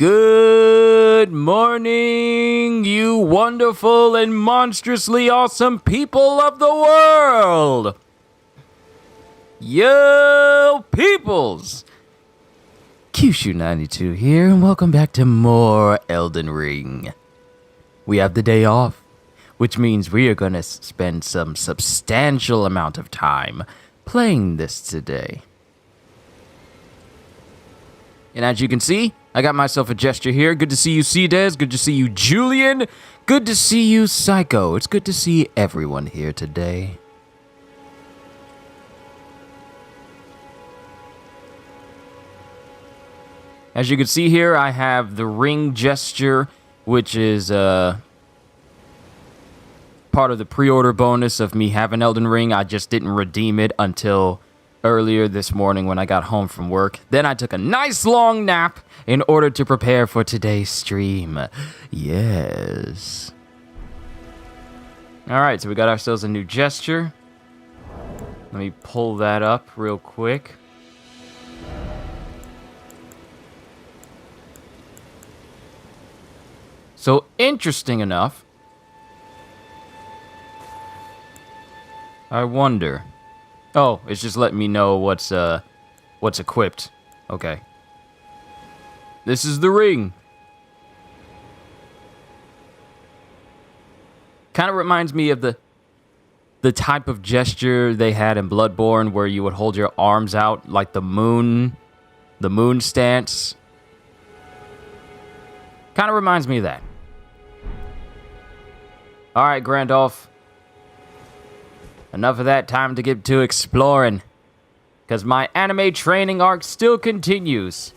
Good morning, you wonderful and monstrously awesome people of the world! Yo, peoples! Kyushu92 here, and welcome back to more Elden Ring. We have the day off, which means we are going to spend some substantial amount of time playing this today. And as you can see, I got myself a gesture here. Good to see you, C-Des. Good to see you, Julian. Good to see you, Psycho. It's good to see everyone here today. As you can see here, I have the ring gesture, which is part of the pre-order bonus of me having Elden Ring. I just didn't redeem it until earlier this morning when I got home from work. Then I took a nice long nap in order to prepare for today's stream. Yes. Alright, so we got ourselves a new gesture. Let me pull that up real quick. So, interesting enough, I wonder. Oh, it's just letting me know what's equipped. Okay. This is the ring. Kind of reminds me of the type of gesture they had in Bloodborne where you would hold your arms out like the moon stance. Kind of reminds me of that. All right, Grandolph. Enough of that, time to get to exploring. Because my anime training arc still continues.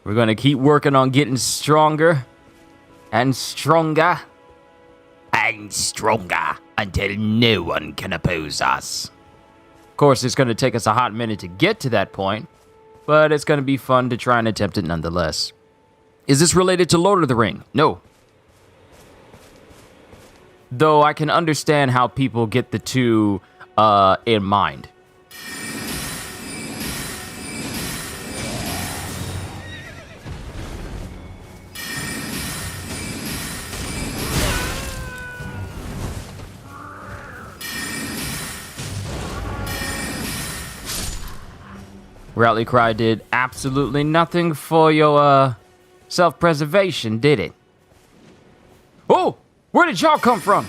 We're going to keep working on getting stronger. And stronger. And stronger. Until no one can oppose us. Of course, it's going to take us a hot minute to get to that point, but it's going to be fun to try and attempt it nonetheless. Is this related to Lord of the Ring? No. Though I can understand how people get the two in mind. Rally Cry did absolutely nothing for your, self-preservation, did it? Oh! Where did y'all come from?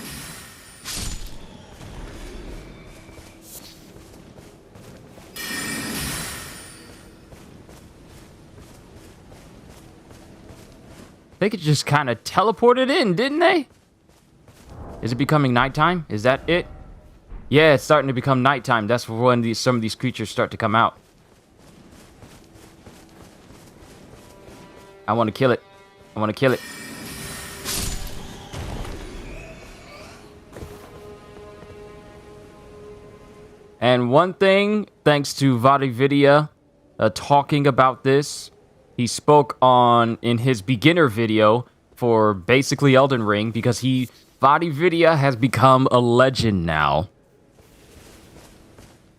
They could just kind of teleported in, didn't they? Is it becoming nighttime? Is that it? Yeah, it's starting to become nighttime. That's when some of these creatures start to come out. I want to kill it. I want to kill it. And one thing, thanks to VaatiVidya talking about this, he spoke in his beginner video for basically Elden Ring, because VaatiVidya has become a legend now.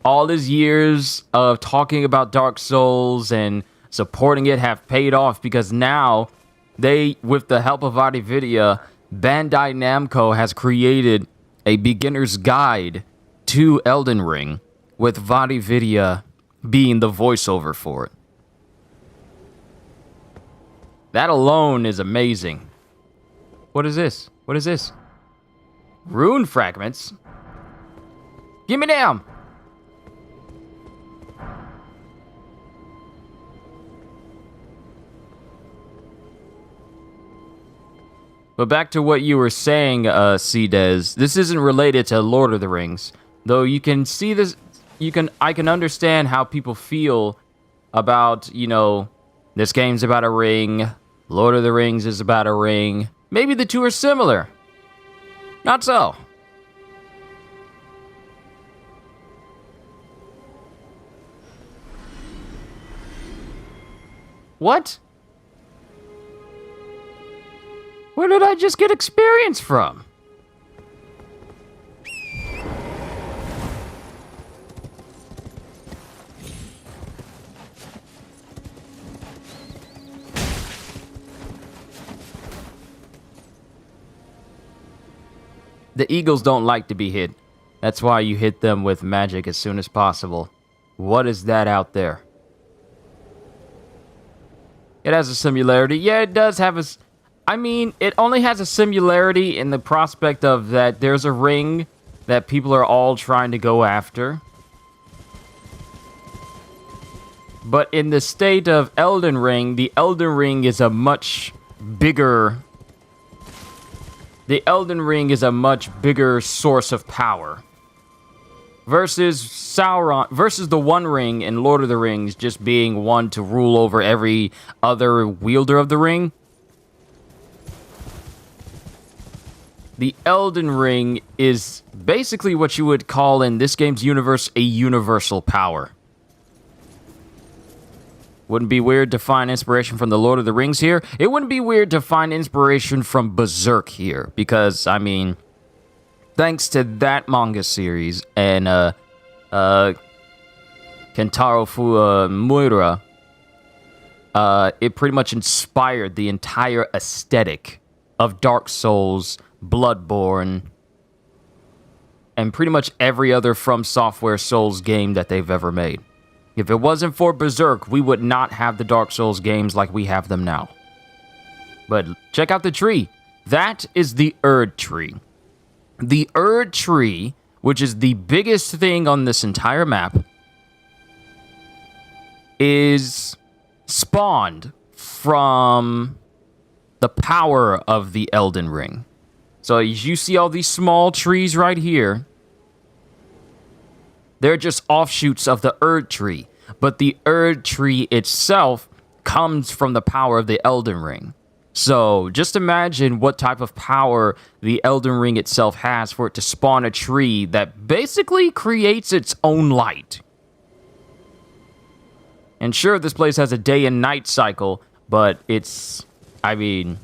All his years of talking about Dark Souls and supporting it have paid off, because now they, with the help of VaatiVidya, Bandai Namco has created a beginner's guide to Elden Ring, with VaatiVidya being the voiceover for it. That alone is amazing. What is this? What is this? Rune fragments? Give me them! But back to what you were saying, C-Des. This isn't related to Lord of the Rings. Though you can see this, I can understand how people feel about, this game's about a ring, Lord of the Rings is about a ring. Maybe the two are similar. Not so. What? Where did I just get experience from? The eagles don't like to be hit. That's why you hit them with magic as soon as possible. What is that out there? It has a similarity. Yeah, it does have a... I mean, it only has a similarity in the prospect of that there's a ring that people are all trying to go after. But in the state of Elden Ring, the Elden Ring is a much bigger... The Elden Ring is a much bigger source of power. Versus Sauron, versus the One Ring in Lord of the Rings just being one to rule over every other wielder of the ring. The Elden Ring is basically what you would call in this game's universe a universal power. Wouldn't be weird to find inspiration from the Lord of the Rings here. It wouldn't be weird to find inspiration from Berserk here, because, I mean, thanks to that manga series and Kentaro Furumoura, it pretty much inspired the entire aesthetic of Dark Souls, Bloodborne, and pretty much every other From Software Souls game that they've ever made. If it wasn't for Berserk, we would not have the Dark Souls games like we have them now. But check out the tree. That is the Erd tree. The Erd tree, which is the biggest thing on this entire map, is spawned from the power of the Elden Ring. So as you see all these small trees right here, they're just offshoots of the Erd tree. But the Erd tree itself comes from the power of the Elden Ring. So just imagine what type of power the Elden Ring itself has for it to spawn a tree that basically creates its own light. And sure, this place has a day and night cycle, but it's, I mean...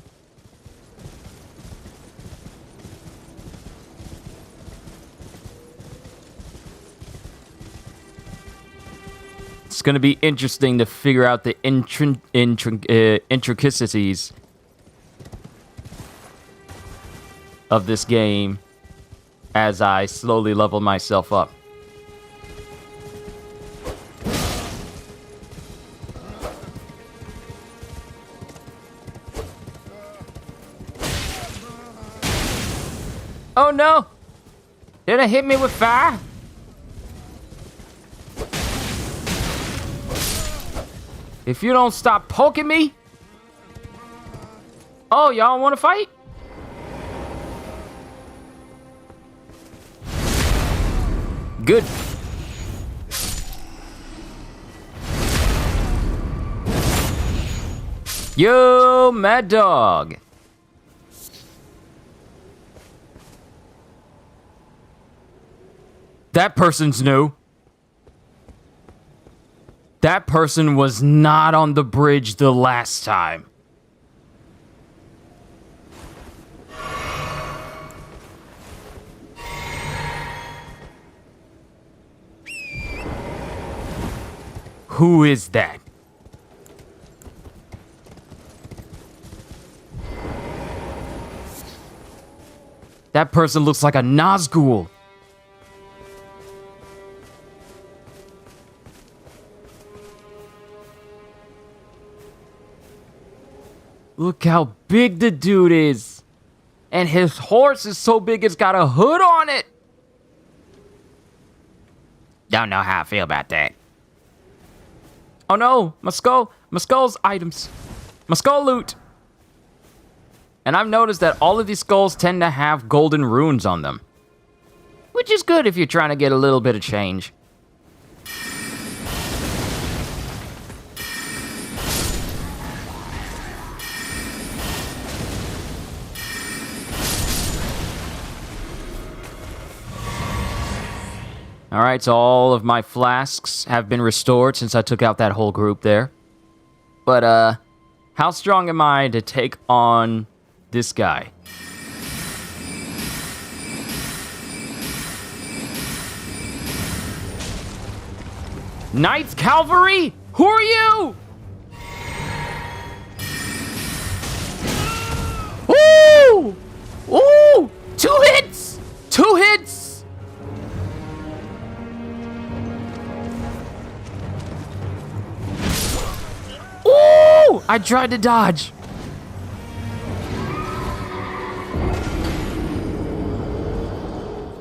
It's going to be interesting to figure out the intricacies of this game as I slowly level myself up. Oh no! Did it hit me with fire? If you don't stop poking me... Oh, y'all want to fight? Good. Yo, Mad Dog. That person's new. That person was not on the bridge the last time. Who is that? That person looks like a Nazgul. Look how big the dude is. And his horse is so big it's got a hood on it. Don't know how I feel about that. Oh no, my skull's items. My skull loot. And I've noticed that all of these skulls tend to have golden runes on them. Which is good if you're trying to get a little bit of change. Alright, so all of my flasks have been restored since I took out that whole group there. But, how strong am I to take on this guy. Knights Cavalry? Who are you? Ooh! Ooh! 2 hits! 2 hits! Ooh! I tried to dodge.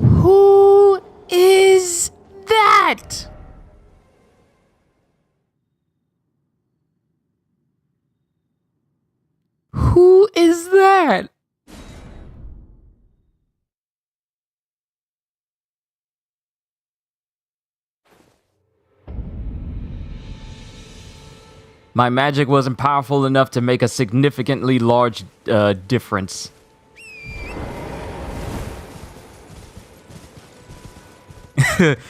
Who is that? Who is that? My magic wasn't powerful enough to make a significantly large difference.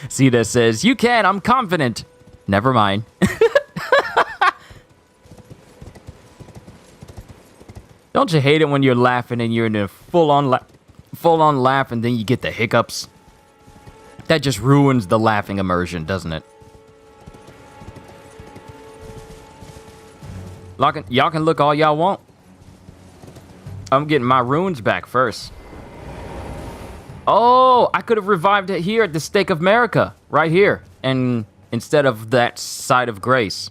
Sita says, "You can, I'm confident." Never mind. Don't you hate it when you're laughing and you're in a full-on laugh and then you get the hiccups? That just ruins the laughing immersion, doesn't it? Y'all can look all y'all want. I'm getting my runes back first. Oh, I could have revived it here at the Stake of America, right here, and instead of that Side of Grace.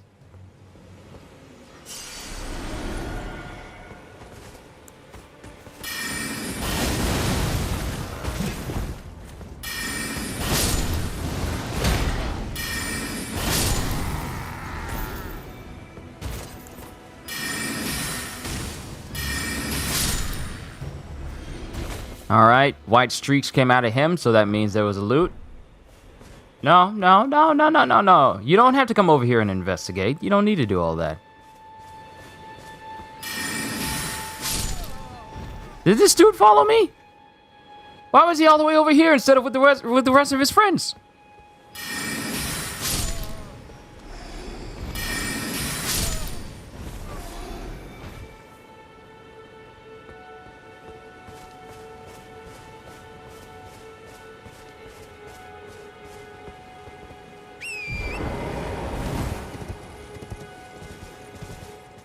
All right, white streaks came out of him, so that means there was a loot. No. You don't have to come over here and investigate. You don't need to do all that. Did this dude follow me? Why was he all the way over here instead of with the rest of his friends?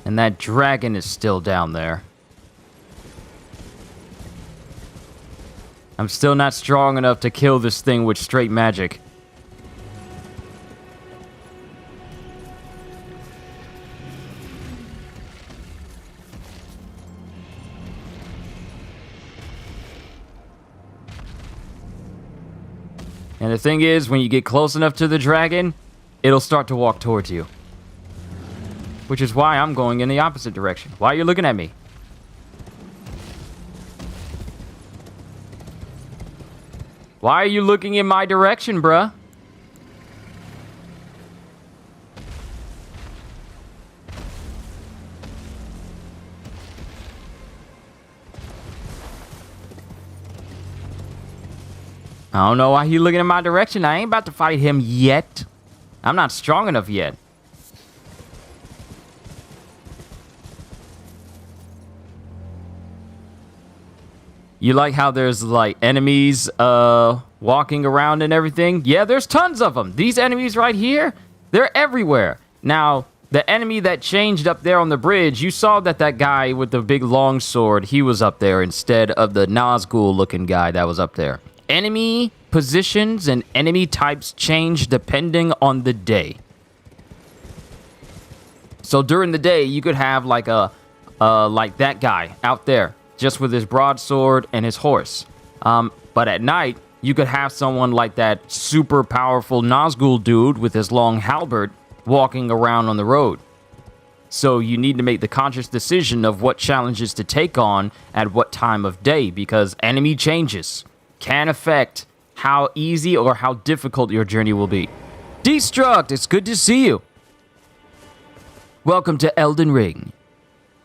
And that dragon is still down there. I'm still not strong enough to kill this thing with straight magic. And the thing is, when you get close enough to the dragon, it'll start to walk towards you. Which is why I'm going in the opposite direction. Why are you looking at me? Why are you looking in my direction, bruh? I don't know why he looking in my direction. I ain't about to fight him yet. I'm not strong enough yet. You like how there's, like, enemies, walking around and everything? Yeah, there's tons of them. These enemies right here, they're everywhere. Now, the enemy that changed up there on the bridge, you saw that guy with the big long sword, he was up there instead of the Nazgul-looking guy that was up there. Enemy positions and enemy types change depending on the day. So during the day, you could have, like, like that guy out there, just with his broadsword and his horse. But at night, you could have someone like that super powerful Nazgul dude with his long halberd walking around on the road. So you need to make the conscious decision of what challenges to take on at what time of day, because enemy changes can affect how easy or how difficult your journey will be. Destruct, it's good to see you. Welcome to Elden Ring.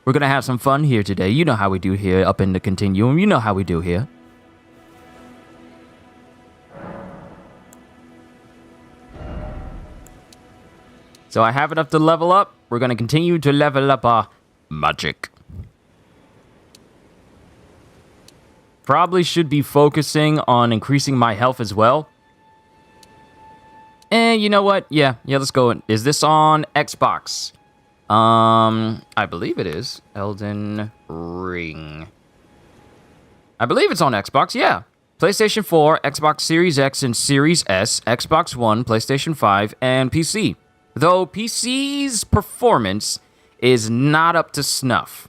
We're going to have some fun here today. You know how we do here up in the Continuum. You know how we do here. So I have enough to level up. We're going to continue to level up our magic. Probably should be focusing on increasing my health as well. And you know what? Yeah, let's go. Is this on Xbox? I believe it is. Elden Ring. I believe it's on Xbox, yeah. PlayStation 4, Xbox Series X and Series S, Xbox One, PlayStation 5, and PC. Though PC's performance is not up to snuff.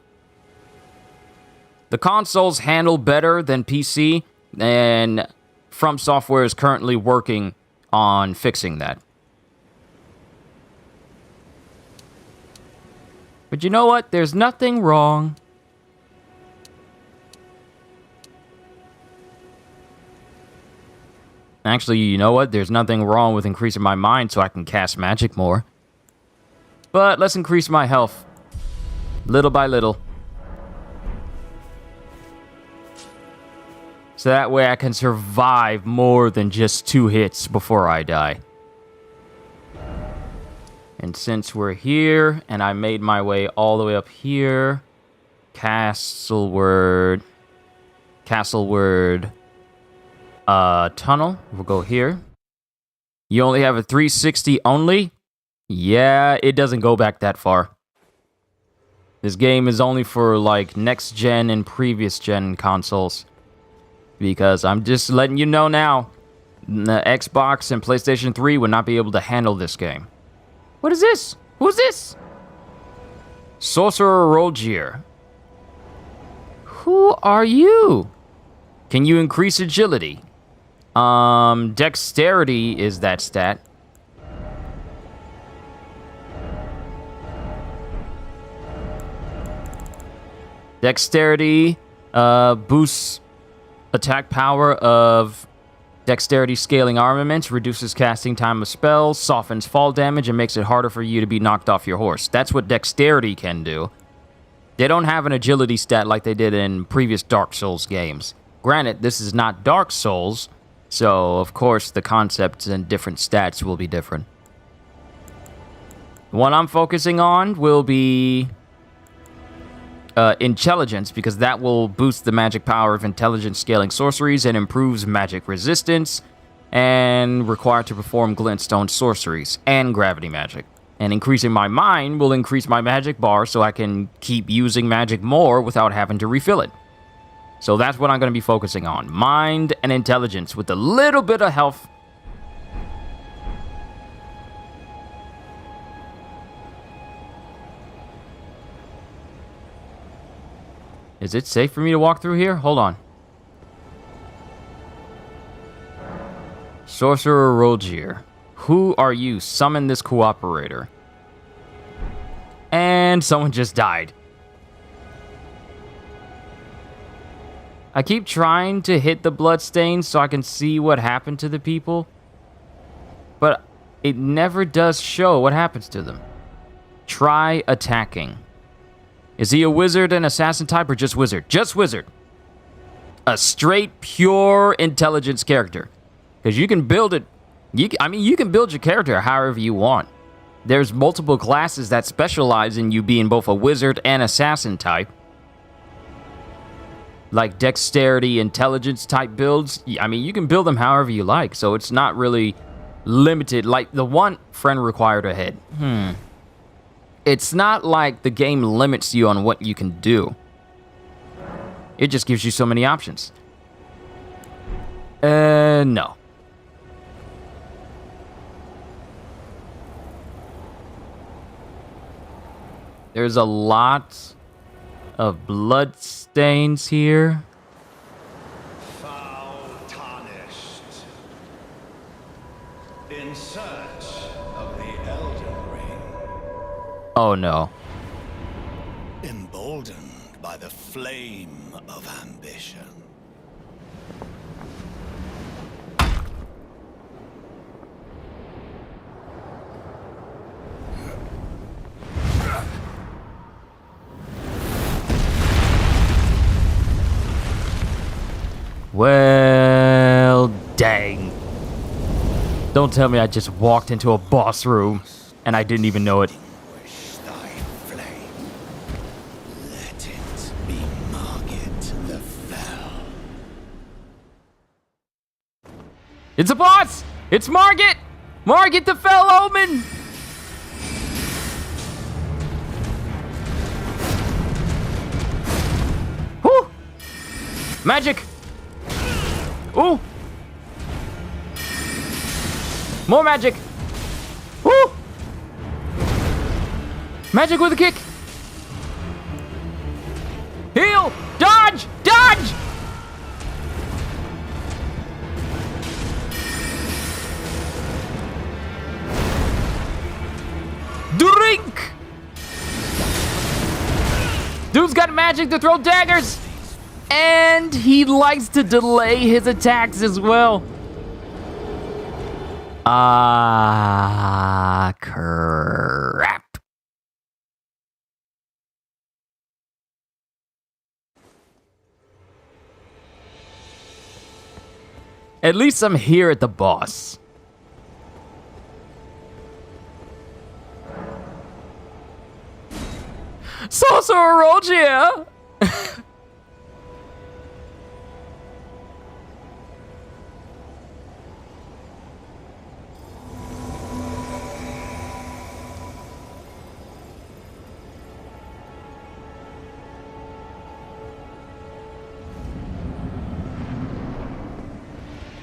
The consoles handle better than PC, and From Software is currently working on fixing that. But you know what? There's nothing wrong. Actually, you know what? There's nothing wrong with increasing my mind so I can cast magic more. But let's increase my health. Little by little. So that way I can survive more than just 2 hits before I die. And since we're here, and I made my way all the way up here, Castleward tunnel. We'll go here. You only have a 360 only? Yeah, it doesn't go back that far. This game is only for, like, next-gen and previous-gen consoles. Because I'm just letting you know now, the Xbox and PlayStation 3 would not be able to handle this game. What is this? Who's this? Sorcerer Rogier. Who are you? Can you increase agility? Dexterity is that stat. Dexterity boosts attack power of dexterity scaling armaments, reduces casting time of spells, softens fall damage, and makes it harder for you to be knocked off your horse. That's what dexterity can do. They don't have an agility stat like they did in previous Dark Souls games. Granted, this is not Dark Souls, so of course the concepts and different stats will be different. The one I'm focusing on will be intelligence, because that will boost the magic power of intelligence scaling sorceries and improves magic resistance, and required to perform glintstone sorceries and gravity magic. And increasing my mind will increase my magic bar so I can keep using magic more without having to refill it. So that's what I'm going to be focusing on. Mind and intelligence with a little bit of health. Is it safe for me to walk through here? Hold on. Sorcerer Rogier. Who are you? Summon this cooperator. And someone just died. I keep trying to hit the bloodstains so I can see what happened to the people. But it never does show what happens to them. Try attacking. Is he a wizard and assassin type or just wizard? Just wizard. A straight, pure intelligence character. Because you can build it. You can build your character however you want. There's multiple classes that specialize in you being both a wizard and assassin type. Like dexterity, intelligence type builds. I mean, you can build them however you like. So it's not really limited. Like the one friend required ahead. It's not like the game limits you on what you can do. It just gives you so many options. No. There's a lot of blood stains here. Foul Tarnished. In search of the Elden Ring. Oh no. Emboldened by the flame of ambition. Well, dang. Don't tell me I just walked into a boss room and I didn't even know it. Extinguish thy flame. Let it be Margit the Fell. It's a boss! It's Margit! Margit the Fell Omen! Whew! Magic! Ooh! More magic! Woo! Magic with a kick! Heal! Dodge! Dodge! Drink! Dude's got magic to throw daggers! And he likes to delay his attacks as well. Ah, crap. At least I'm here at the boss. Sorcerer Roger!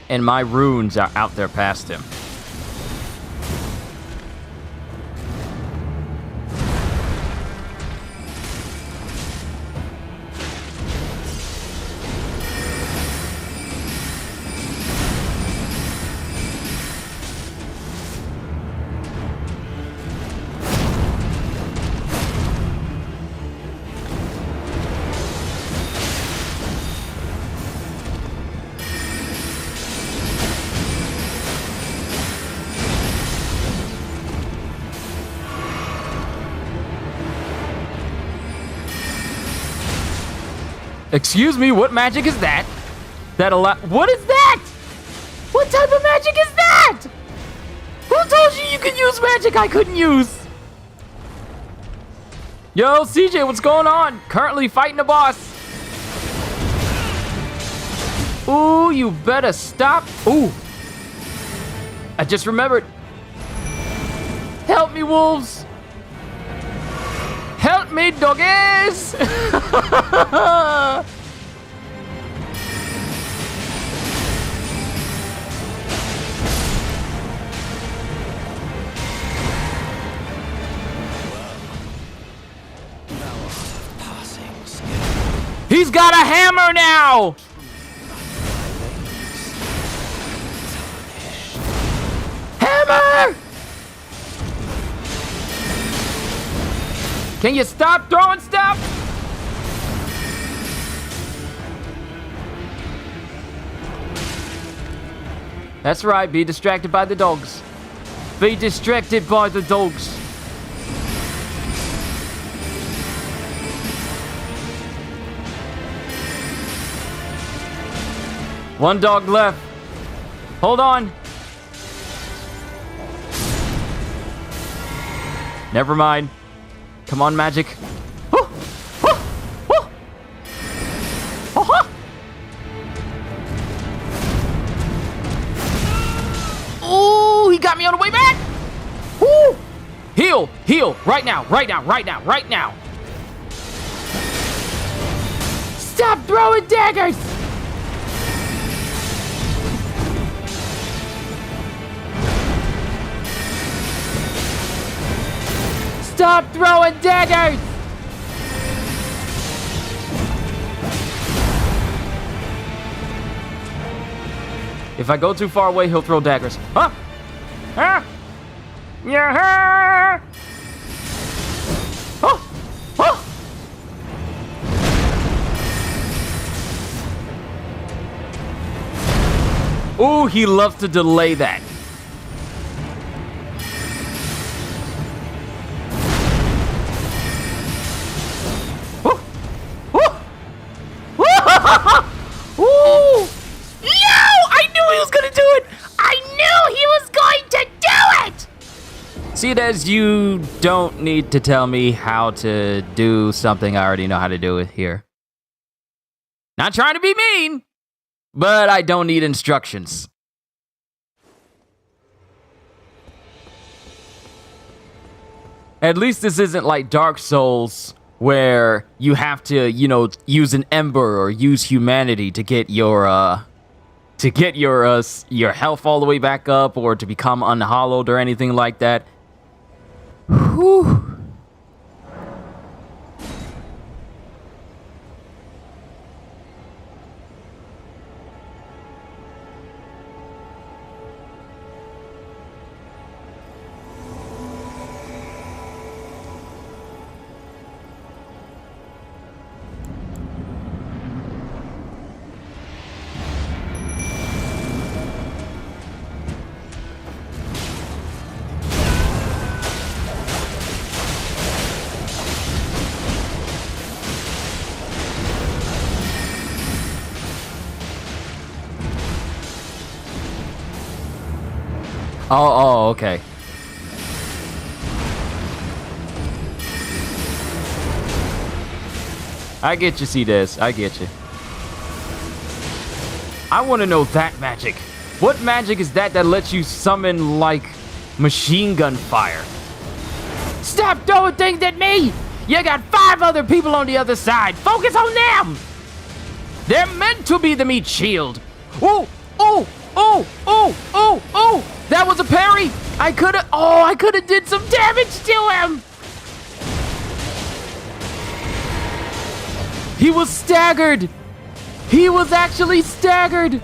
And my runes are out there past him. Excuse me, what magic is that? What is that? What type of magic is that? Who told you can use magic I couldn't use? Yo, CJ, what's going on? Currently fighting a boss. Ooh, you better stop. Ooh. I just remembered. Help me, wolves. Help me, doggies! He's got a hammer now! Hammer! Can you stop throwing stuff? That's right, be distracted by the dogs. Be distracted by the dogs. One dog left. Hold on. Never mind. Come on, magic. Ooh, he got me on the way back. Woo! Heal, heal, right now, right now, right now, right now. Stop throwing daggers. Stop throwing daggers! If I go too far away, he'll throw daggers. Huh? Huh? Yeah! Oh! Oh! Ooh, he loves to delay that. See it as you don't need to tell me how to do something I already know how to do it here. Not trying to be mean, but I don't need instructions. At least this isn't like Dark Souls where you have to, you know, use an ember or use humanity to get your health all the way back up or to become unhollowed or anything like that. Whew. Oh, okay. I get you, C-Des. I get you. I want to know that magic. What magic is that lets you summon, like, machine gun fire? Stop throwing things at me! You got 5 other people on the other side. Focus on them! They're meant to be the meat shield. Ooh, ooh, ooh, ooh, ooh, ooh! That was a parry! I could've did some damage to him! He was staggered! He was actually staggered!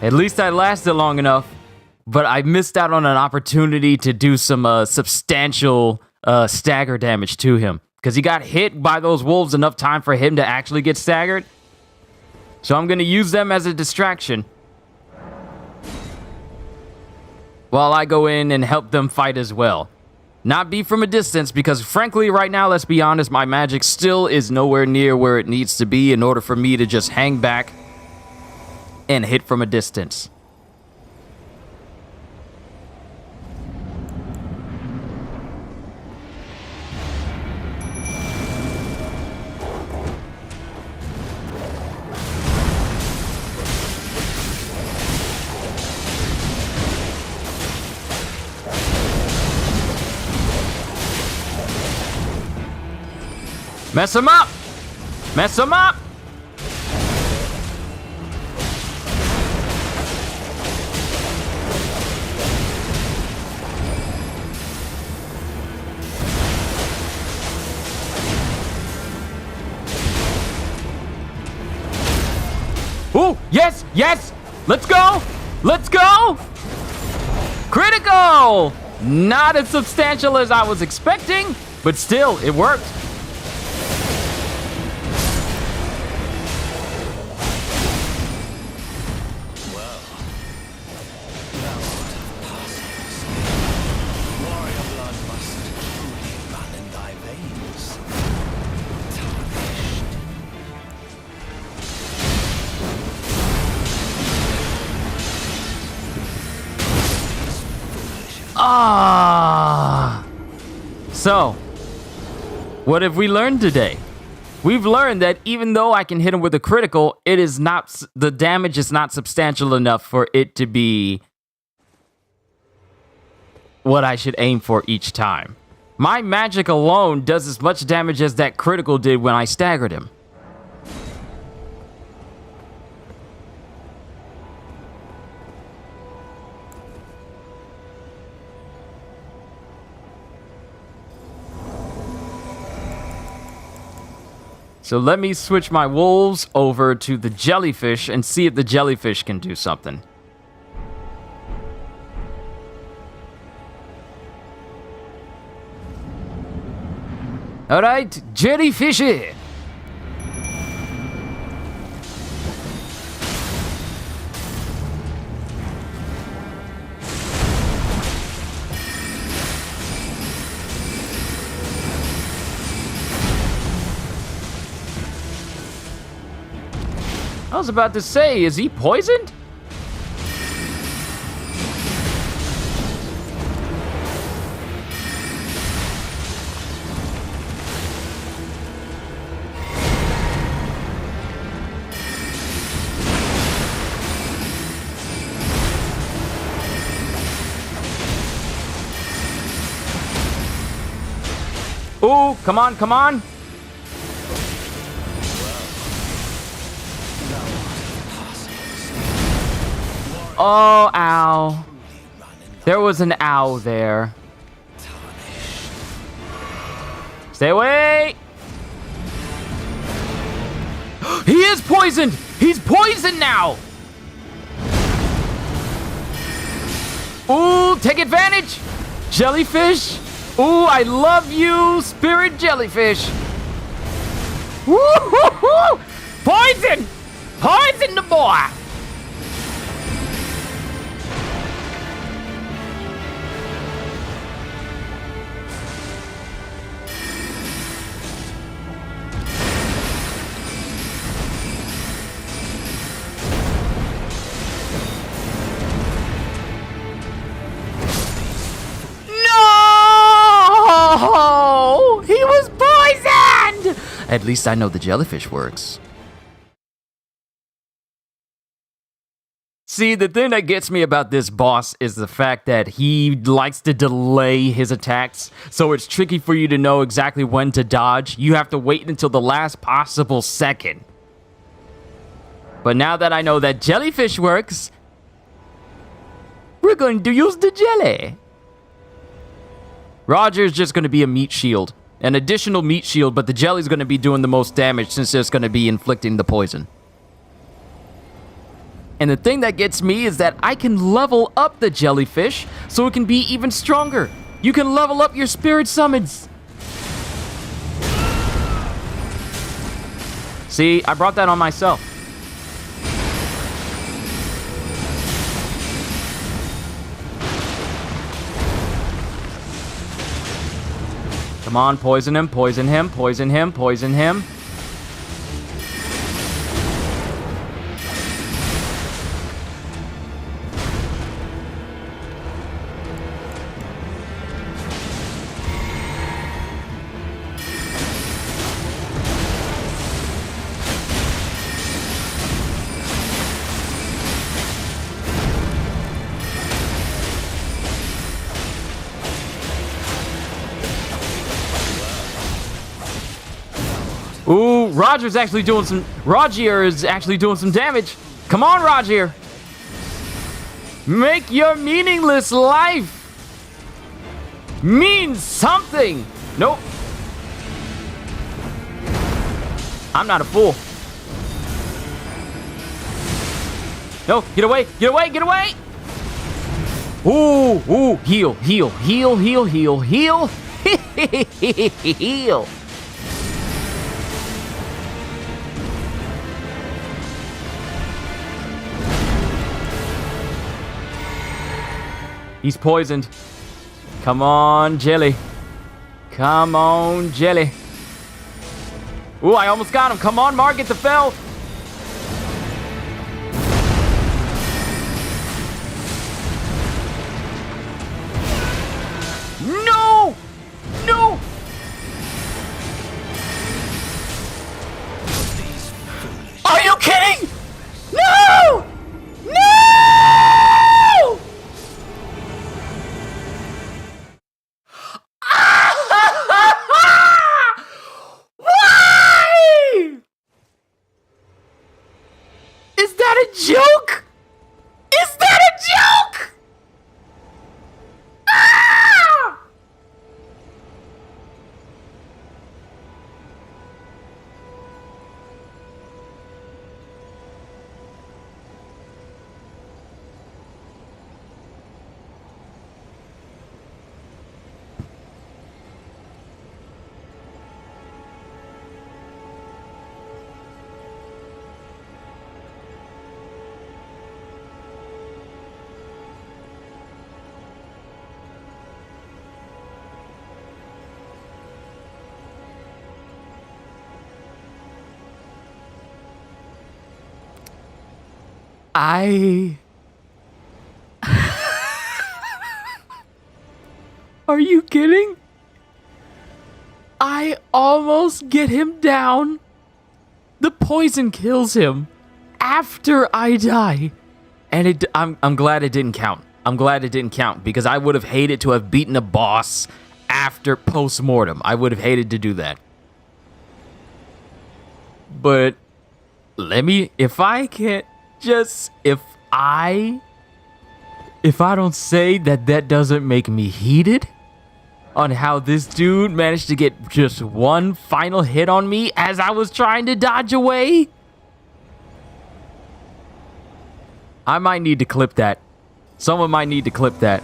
At least I lasted long enough, but I missed out on an opportunity to do some substantial stagger damage to him. Because he got hit by those wolves enough time for him to actually get staggered. So I'm going to use them as a distraction while I go in and help them fight as well. Not be from a distance, because frankly, right now, let's be honest, my magic still is nowhere near where it needs to be in order for me to just hang back and hit from a distance. Mess him up! Mess him up! Ooh, yes, yes! Let's go! Let's go! Critical! Not as substantial as I was expecting, but still, it worked. So, what have we learned today? We've learned that even though I can hit him with a critical, it is not, the damage is not substantial enough for it to be what I should aim for each time. My magic alone does as much damage as that critical did when I staggered him. So let me switch my wolves over to the jellyfish and see if the jellyfish can do something. All right, jellyfishy. I was about to say, is he poisoned? Ooh, come on, come on. Oh, ow. There was an ow there. Stay away. He is poisoned. He's poisoned now. Ooh, take advantage. Jellyfish. Ooh, I love you, spirit jellyfish. Woo-hoo-hoo! Poison! Poison the boy! No! He was poisoned! At least I know the jellyfish works. See, the thing that gets me about this boss is the fact that he likes to delay his attacks, so it's tricky for you to know exactly when to dodge. You have to wait until the last possible second. But now that I know that jellyfish works, we're going to use the jelly. Roger's just going to be a meat shield. An additional meat shield, but the jelly's going to be doing the most damage since it's going to be inflicting the poison. And the thing that gets me is that I can level up the jellyfish so it can be even stronger. You can level up your spirit summons. See, I brought that on myself. Come on, poison him, poison him, poison him, poison him. Ooh, Roger is actually doing some damage. Come on, Roger. Make your meaningless life mean something. Nope. I'm not a fool. No, get away, get away, get away. Ooh, ooh, heal, heal, heal, heal, heal, heal. Heal. He's poisoned. Come on, jelly. Come on, jelly. Ooh, I almost got him. Come on, Margit the Fell. No! No! that a joke? Is that a joke? Ah! Are you kidding? I almost get him down. The poison kills him after I die. And I'm glad it didn't count. I'm glad it didn't count because I would have hated to have beaten a boss after post-mortem. I would have hated to do that. But if I don't say that doesn't make me heated on how this dude managed to get just one final hit on me as I was trying to dodge away. I might need to clip that. Someone might need to clip that.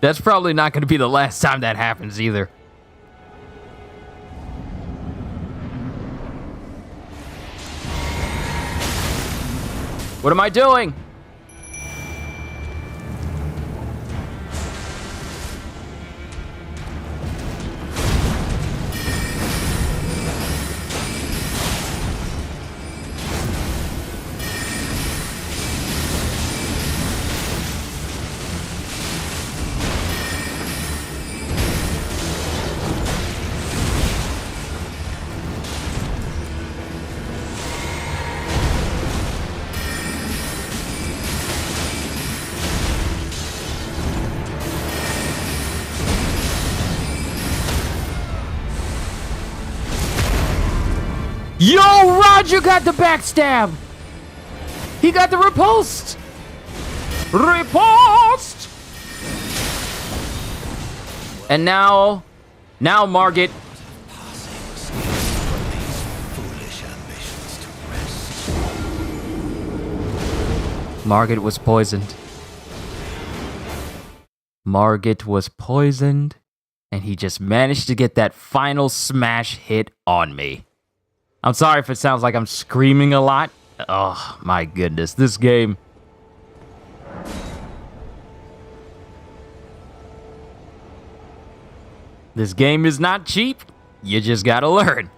That's probably not going to be the last time that happens either. What am I doing? Yo, Roger got the backstab. He got the repulsed. Repulsed. And now Margit. Margit was poisoned. Margit was poisoned, and he just managed to get that final smash hit on me. I'm sorry if it sounds like I'm screaming a lot. Oh, my goodness. This game. This game is not cheap. You just gotta learn.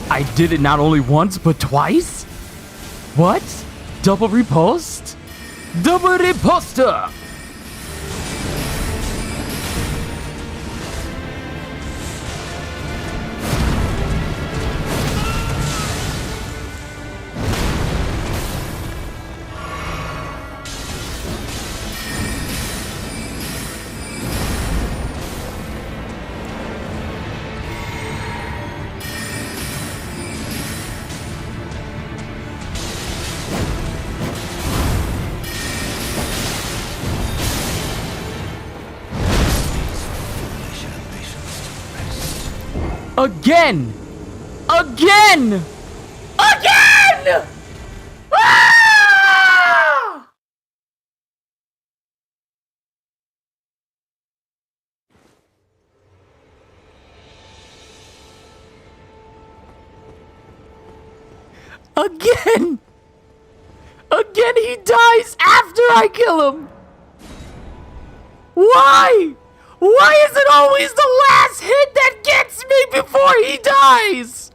I did it not only once, but twice? What? Double repulsed? Double riposta! Again! Again! Again! Ah! Again! Again, he dies after I kill him! Why? Why is it always the last hit that gets me before he dies?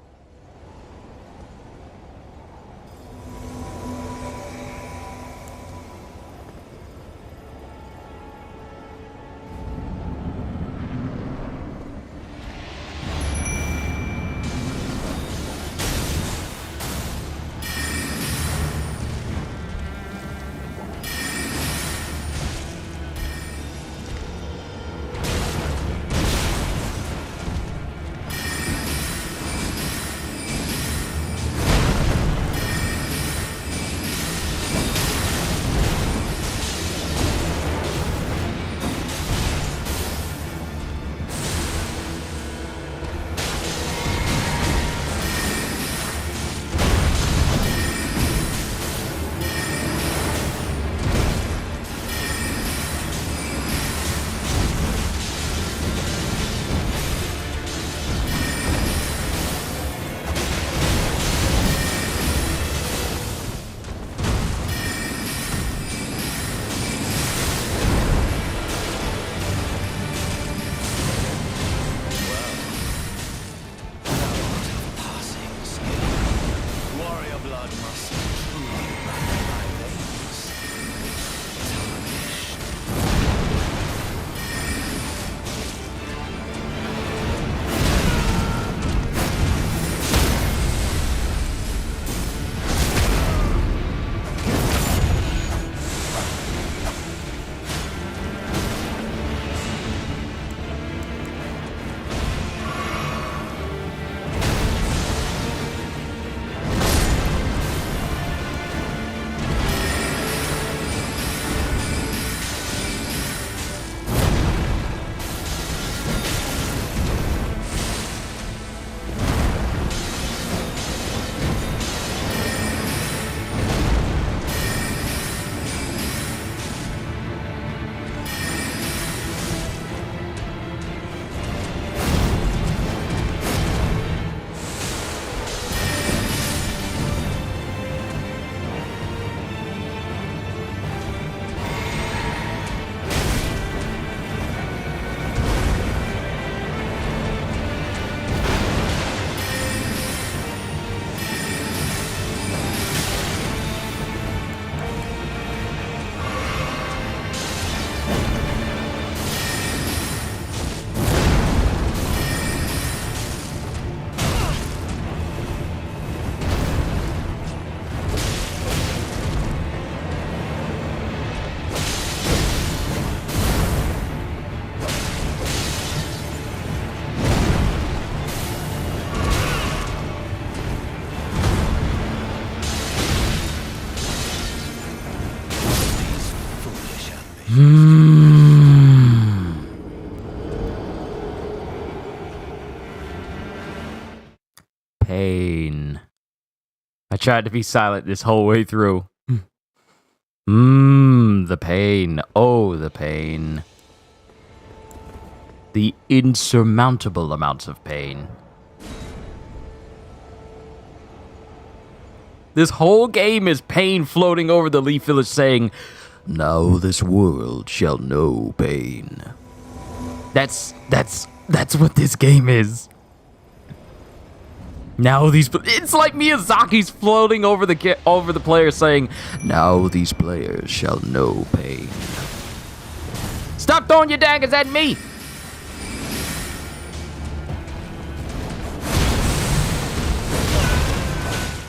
Pain. I tried to be silent this whole way through. The pain. Oh, the pain. The insurmountable amounts of pain. This whole game is pain floating over the Leaf Village saying, "Now this world shall know pain." That's what this game is. Now it's like Miyazaki's floating over the player saying, "Now these players shall know pain." Stop throwing your daggers at me!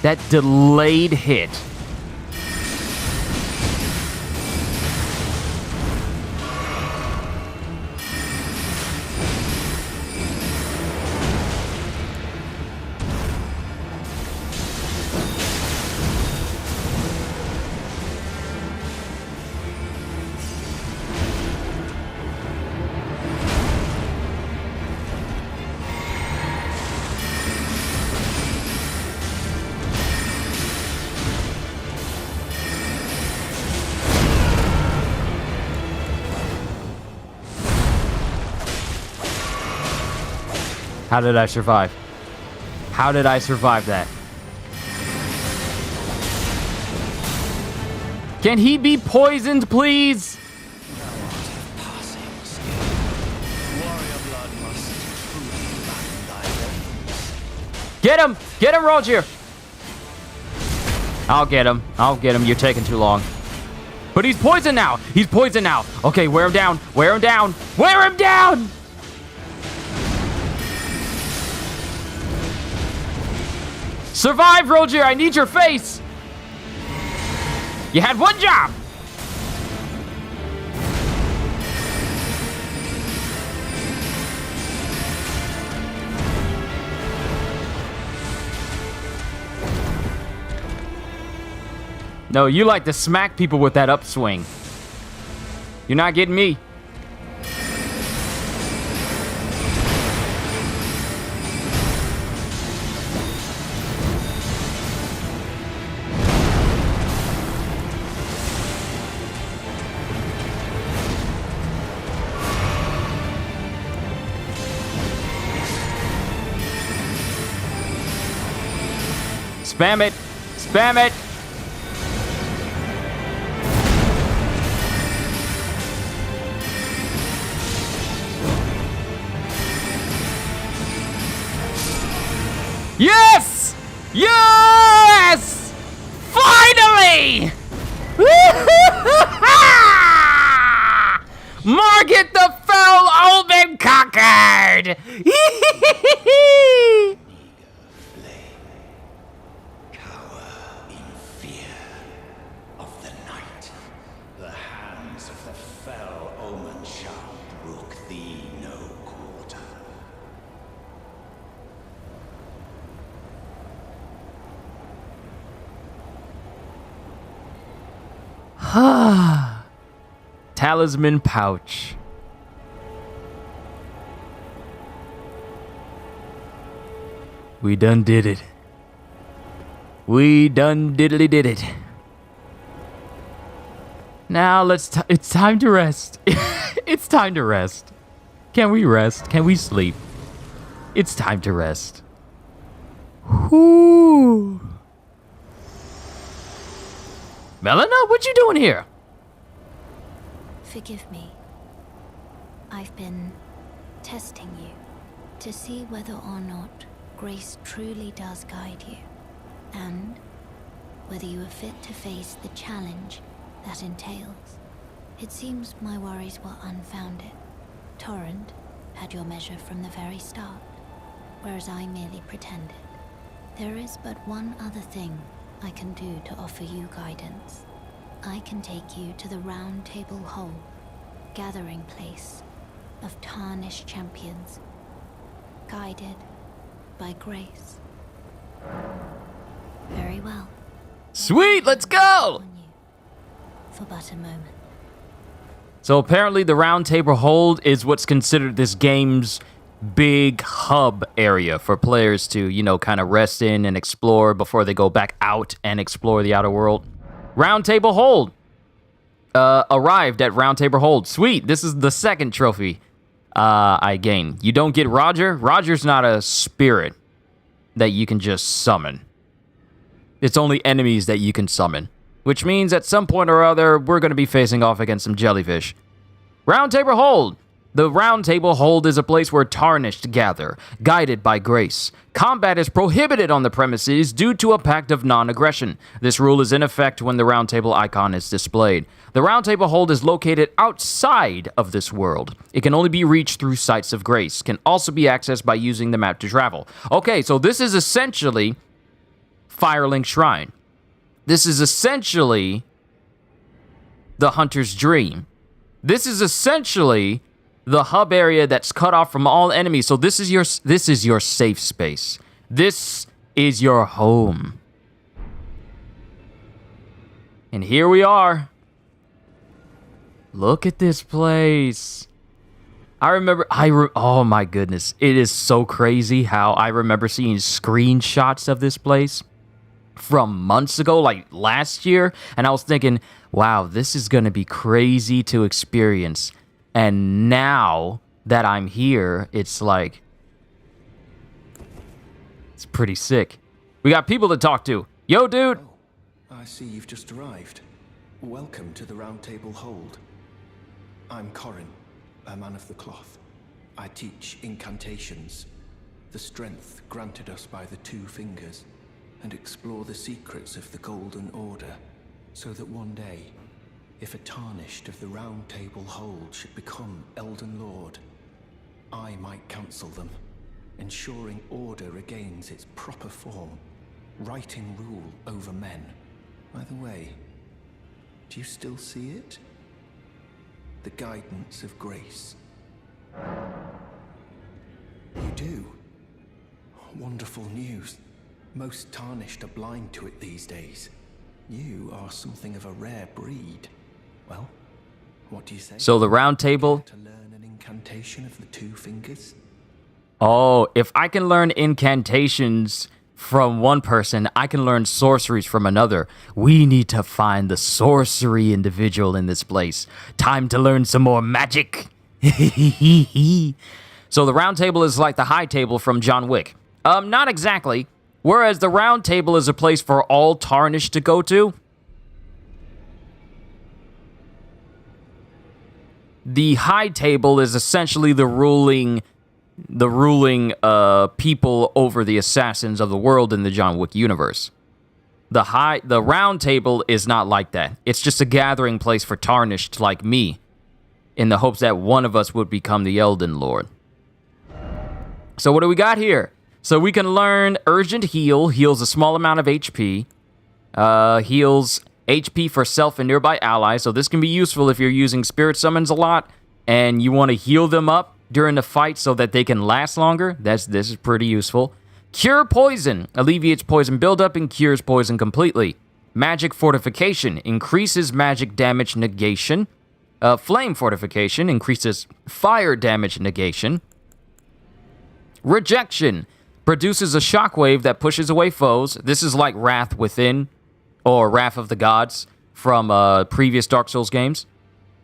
That delayed hit. How did I survive? How did I survive that? Can he be poisoned, please? Get him! Get him, Roger! I'll get him. I'll get him. You're taking too long. But he's poisoned now. He's poisoned now. Okay, wear him down. Wear him down. Wear him down! Survive, Roger. I need your face. You had one job. No, you like to smack people with that upswing. You're not getting me. Spam it. Spam it. Yes! Yes! Finally! Margit the Fell Omen conquered! Cower in fear of the night. The hands of the fell omen shall brook thee no quarter. Talisman pouch. We done did it. We done diddly did it. Now it's time to rest. It's time to rest. Can we rest? Can we sleep? It's time to rest. Whoo. Melina, what you doing here? Forgive me. I've been testing you to see whether or not grace truly does guide you, and whether you are fit to face the challenge that entails. It seems my worries were unfounded. Torrent had your measure from the very start, whereas I merely pretended. There is but one other thing I can do to offer you guidance. I can take you to the Roundtable Hold, gathering place of Tarnished champions, guided by grace. Very well. Sweet, let's go! On you for but a moment. So apparently the Roundtable Hold is what's considered this game's big hub area for players to, you know, kind of rest in and explore before they go back out and explore the outer world. Roundtable Hold. Arrived at Roundtable Hold. Sweet, this is the second trophy I gained. You don't get Roger. Roger's not a spirit that you can just summon. It's only enemies that you can summon, which means at some point or other, we're going to be facing off against some jellyfish. Roundtable Hold. The Roundtable Hold is a place where Tarnished gather, guided by grace. Combat is prohibited on the premises due to a pact of non-aggression. This rule is in effect when the Roundtable icon is displayed. The Roundtable Hold is located outside of this world. It can only be reached through sites of grace. Can also be accessed by using the map to travel. Okay, so this is essentially Firelink Shrine. This is essentially the Hunter's Dream. This is essentially the hub area that's cut off from all enemies. So this is your safe space. This is your home. And here we are. Look at this place. I remember, oh my goodness. It is so crazy how I remember seeing screenshots of this place from months ago, like last year. And I was thinking, wow, this is going to be crazy to experience. And now that I'm here, it's like, It's pretty sick. We got people to talk to. Yo, dude. Oh, I see you've just arrived. Welcome to the Roundtable Hold. I'm Corin, a man of the cloth. I teach incantations, the strength granted us by the Two Fingers, and explore the secrets of the Golden Order, so that one day, if a Tarnished of the Roundtable Hold should become Elden Lord, I might counsel them, ensuring order regains its proper form, righting rule over men. By the way, do you still see it? The guidance of grace. You do? Wonderful news. Most Tarnished are blind to it these days. You are something of a rare breed. Well, what do you say? So the round table. To learn an incantation of the Two Fingers? Oh, if I can learn incantations from one person, I can learn sorceries from another. We need to find the sorcery individual in this place. Time to learn some more magic. So the round table is like the high table from John Wick. Not exactly. Whereas the round table is a place for all Tarnished to go to, the high table is essentially the ruling people over the assassins of the world in the John Wick universe. The round table is not like that. It's just a gathering place for Tarnished like me, in the hopes that one of us would become the Elden Lord. So what do we got here? So we can learn Urgent Heal, heals a small amount of HP, heals HP for self and nearby allies, so this can be useful if you're using spirit summons a lot and you want to heal them up during the fight so that they can last longer. This is pretty useful. Cure Poison, alleviates poison buildup and cures poison completely. Magic Fortification, increases magic damage negation. Flame Fortification, increases fire damage negation. Rejection, produces a shockwave that pushes away foes. This is like Wrath Within, or Wrath of the Gods from previous Dark Souls games.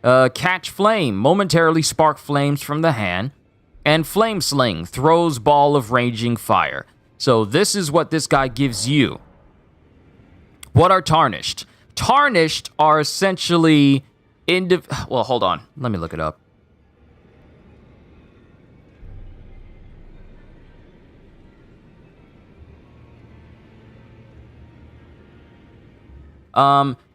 Catch Flame, momentarily spark flames from the hand. And Flame Sling, throws ball of raging fire. So this is what this guy gives you. What are Tarnished? Tarnished are essentially... well, hold on. Let me look it up.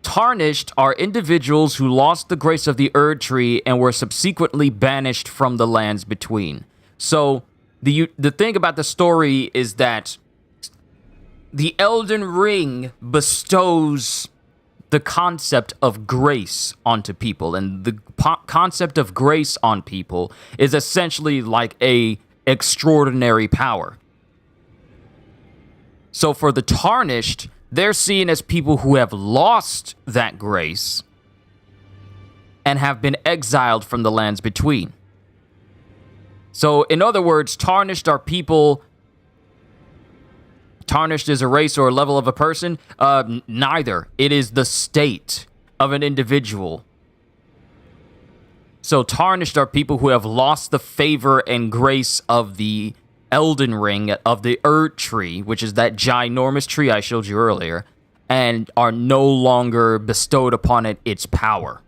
Tarnished are individuals who lost the grace of the Erd Tree and were subsequently banished from the lands between. So, the thing about the story is that the Elden Ring bestows the concept of grace onto people, and the concept of grace on people is essentially like a extraordinary power. So for the Tarnished, they're seen as people who have lost that grace and have been exiled from the lands between. So, in other words, Tarnished are people... Tarnished is a race or a level of a person? Neither. It is the state of an individual. So, Tarnished are people who have lost the favor and grace of the Elden Ring, of the Erd Tree, which is that ginormous tree I showed you earlier, and are no longer bestowed upon it its power.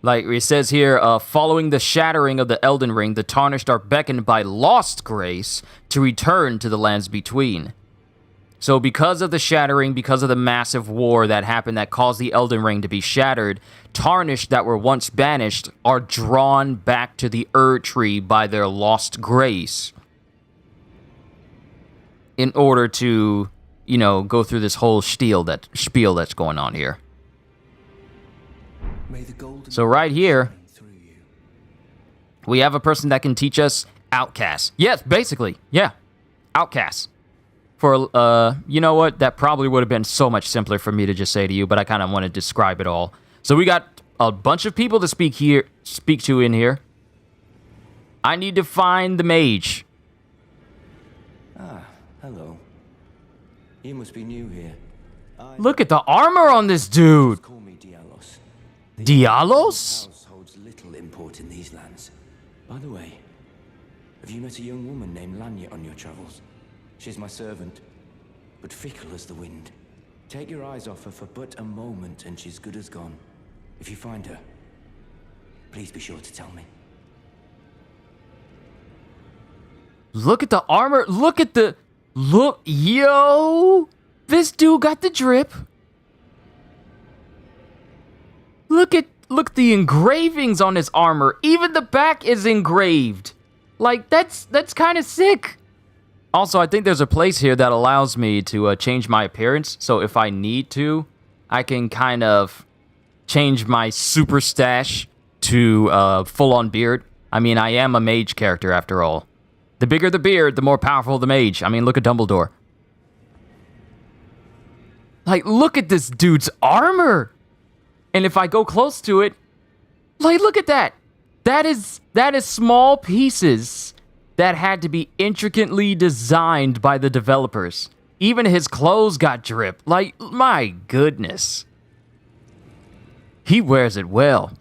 Like it says here, following the shattering of the Elden Ring, the Tarnished are beckoned by lost grace to return to the lands between. So because of the shattering, because of the massive war that happened that caused the Elden Ring to be shattered, Tarnished that were once banished are drawn back to the Erd Tree by their lost grace in order to, you know, go through this whole spiel that's going on here. So right here, we have a person that can teach us Outcast. Yes, basically, yeah, Outcast. For, you know what? That probably would have been so much simpler for me to just say to you, but I kind of want to describe it all. So we got a bunch of people to speak to in here. I need to find the mage. Ah, hello. You must be new here. Look at the armor on this dude. Call me Dialos. Dialos? House holds little import in these lands. By the way, have you met a young woman named Lanya on your travels? She's my servant, but fickle as the wind. Take your eyes off her for but a moment and she's good as gone. If you find her, please be sure to tell me. Look at the armor. Look at the... Look. Yo! This dude got the drip. Look at the engravings on his armor. Even the back is engraved. Like, that's kind of sick. Also, I think there's a place here that allows me to change my appearance. So if I need to, I can kind of change my super stash to full-on beard. I mean, I am a mage character after all. The bigger the beard, the more powerful the mage. I mean, look at Dumbledore. Like, look at this dude's armor. And if I go close to it, like, look at that. That is small pieces that had to be intricately designed by the developers. Even his clothes got drip. Like, my goodness. He wears it well.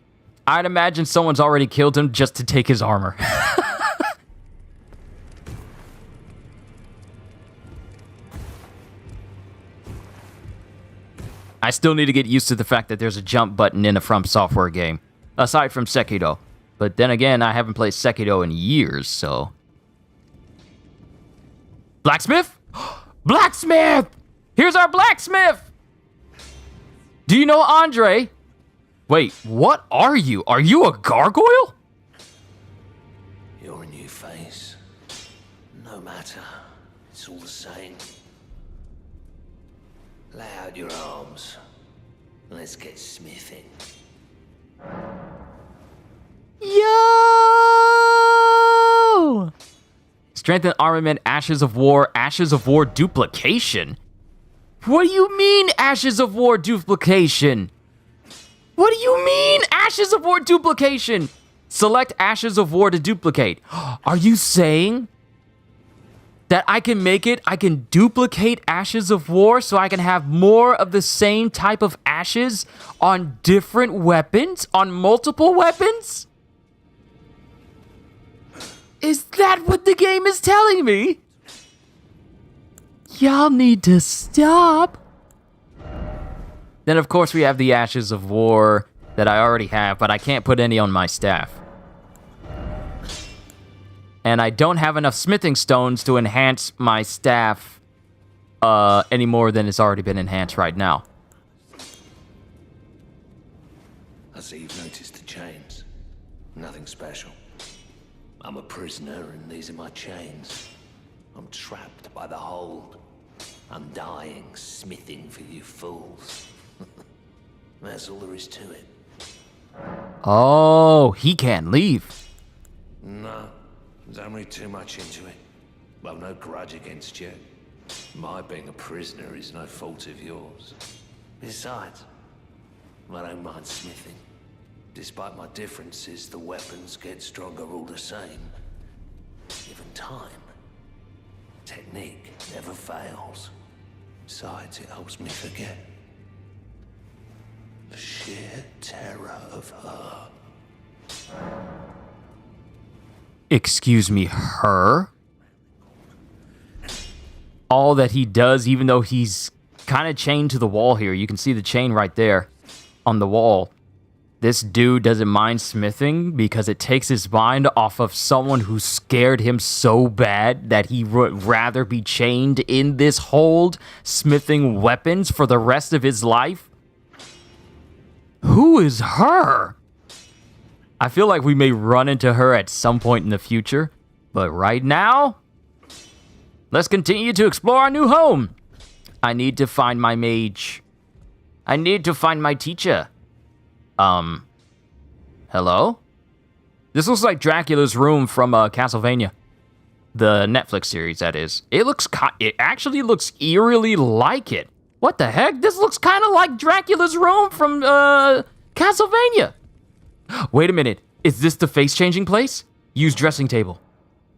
I'd imagine someone's already killed him just to take his armor. I still need to get used to the fact that there's a jump button in a From Software game. Aside from Sekiro. But then again, I haven't played Sekiro in years, so... Blacksmith? Blacksmith! Here's our blacksmith! Do you know Andre? Wait, what are you? Are you a gargoyle? You're a new face. No matter. It's all the same. Lay out your arms. Let's get smithing. Yo! Strength and armament, Ashes of War duplication. What do you mean, Ashes of War duplication? What do you mean, Ashes of War duplication? Select Ashes of War to duplicate. Are you saying that I can duplicate Ashes of War so I can have more of the same type of ashes on different weapons, on multiple weapons? Is that what the game is telling me? Y'all need to stop. Then, of course, we have the Ashes of War that I already have, but I can't put any on my staff. And I don't have enough smithing stones to enhance my staff any more than it's already been enhanced right now. I see you've noticed the chains. Nothing special. I'm a prisoner and these are my chains. I'm trapped by the hold. I'm dying, smithing for you fools. That's all there is to it. Oh, he can't leave. No, don't read too much into it. I've no grudge against you. My being a prisoner is no fault of yours. Besides, I don't mind smithing. Despite my differences, the weapons get stronger all the same. Given time, technique never fails. Besides, it helps me forget the sheer terror of her. Excuse me, her? All that he does, even though he's kind of chained to the wall here. You can see the chain right there on the wall. This dude doesn't mind smithing because it takes his mind off of someone who scared him so bad that he would rather be chained in this hold, smithing weapons for the rest of his life. Who is her? I feel like we may run into her at some point in the future, but right now, let's continue to explore our new home. I need to find my mage. I need to find my teacher. Hello? This looks like Dracula's room from Castlevania. The Netflix series, that is. It actually looks eerily like it. What the heck? This looks kind of like Dracula's room from Castlevania. Wait a minute. Is this the face-changing place? Use dressing table.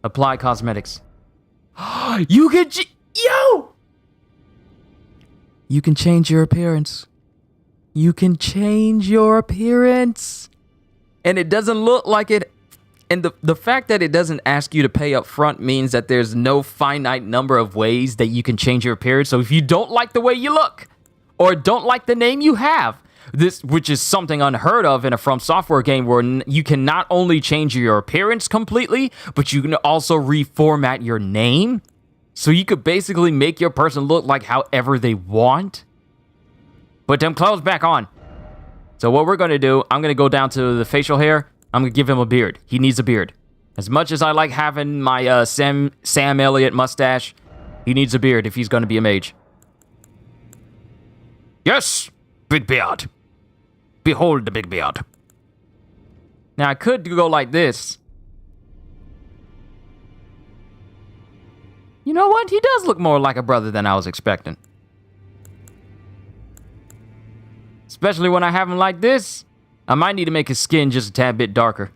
Apply cosmetics. You can... Yo! You can change your appearance. you can change your appearance. And it doesn't look like it. And the fact that it doesn't ask you to pay up front means that there's no finite number of ways that you can change your appearance. So if you don't like the way you look, or don't like the name you have, which is something unheard of in a From Software game where you can not only change your appearance completely, but you can also reformat your name. So you could basically make your person look like however they want. Put them clothes back on. So what we're going to do, I'm going to go down to the facial hair. I'm going to give him a beard. He needs a beard. As much as I like having my Sam Elliott mustache, he needs a beard if he's going to be a mage. Yes, big beard. Behold the big beard. Now, I could go like this. You know what? He does look more like a brother than I was expecting. Especially when I have him like this. I might need to make his skin just a tad bit darker.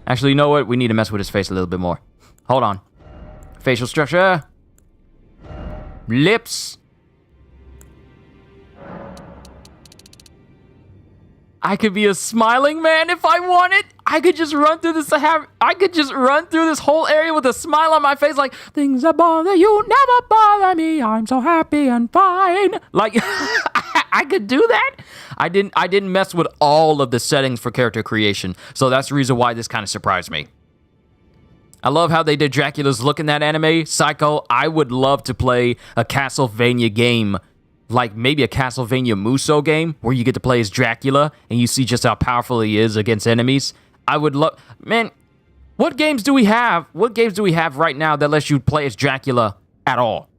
Actually, you know what? We need to mess with his face a little bit more. Hold on. Facial structure. Lips. I could be a smiling man if I wanted. I could just run through this. I could just run through this whole area with a smile on my face, like things that bother you never bother me. I'm so happy and fine. Like I could do that. I didn't mess with all of the settings for character creation, so that's the reason why this kind of surprised me. I love how they did Dracula's look in that anime. Psycho. I would love to play a Castlevania game. Like maybe a Castlevania Muso game where you get to play as Dracula and you see just how powerful he is against enemies. I would love... Man, what games do we have? What games do we have right now that lets you play as Dracula at all?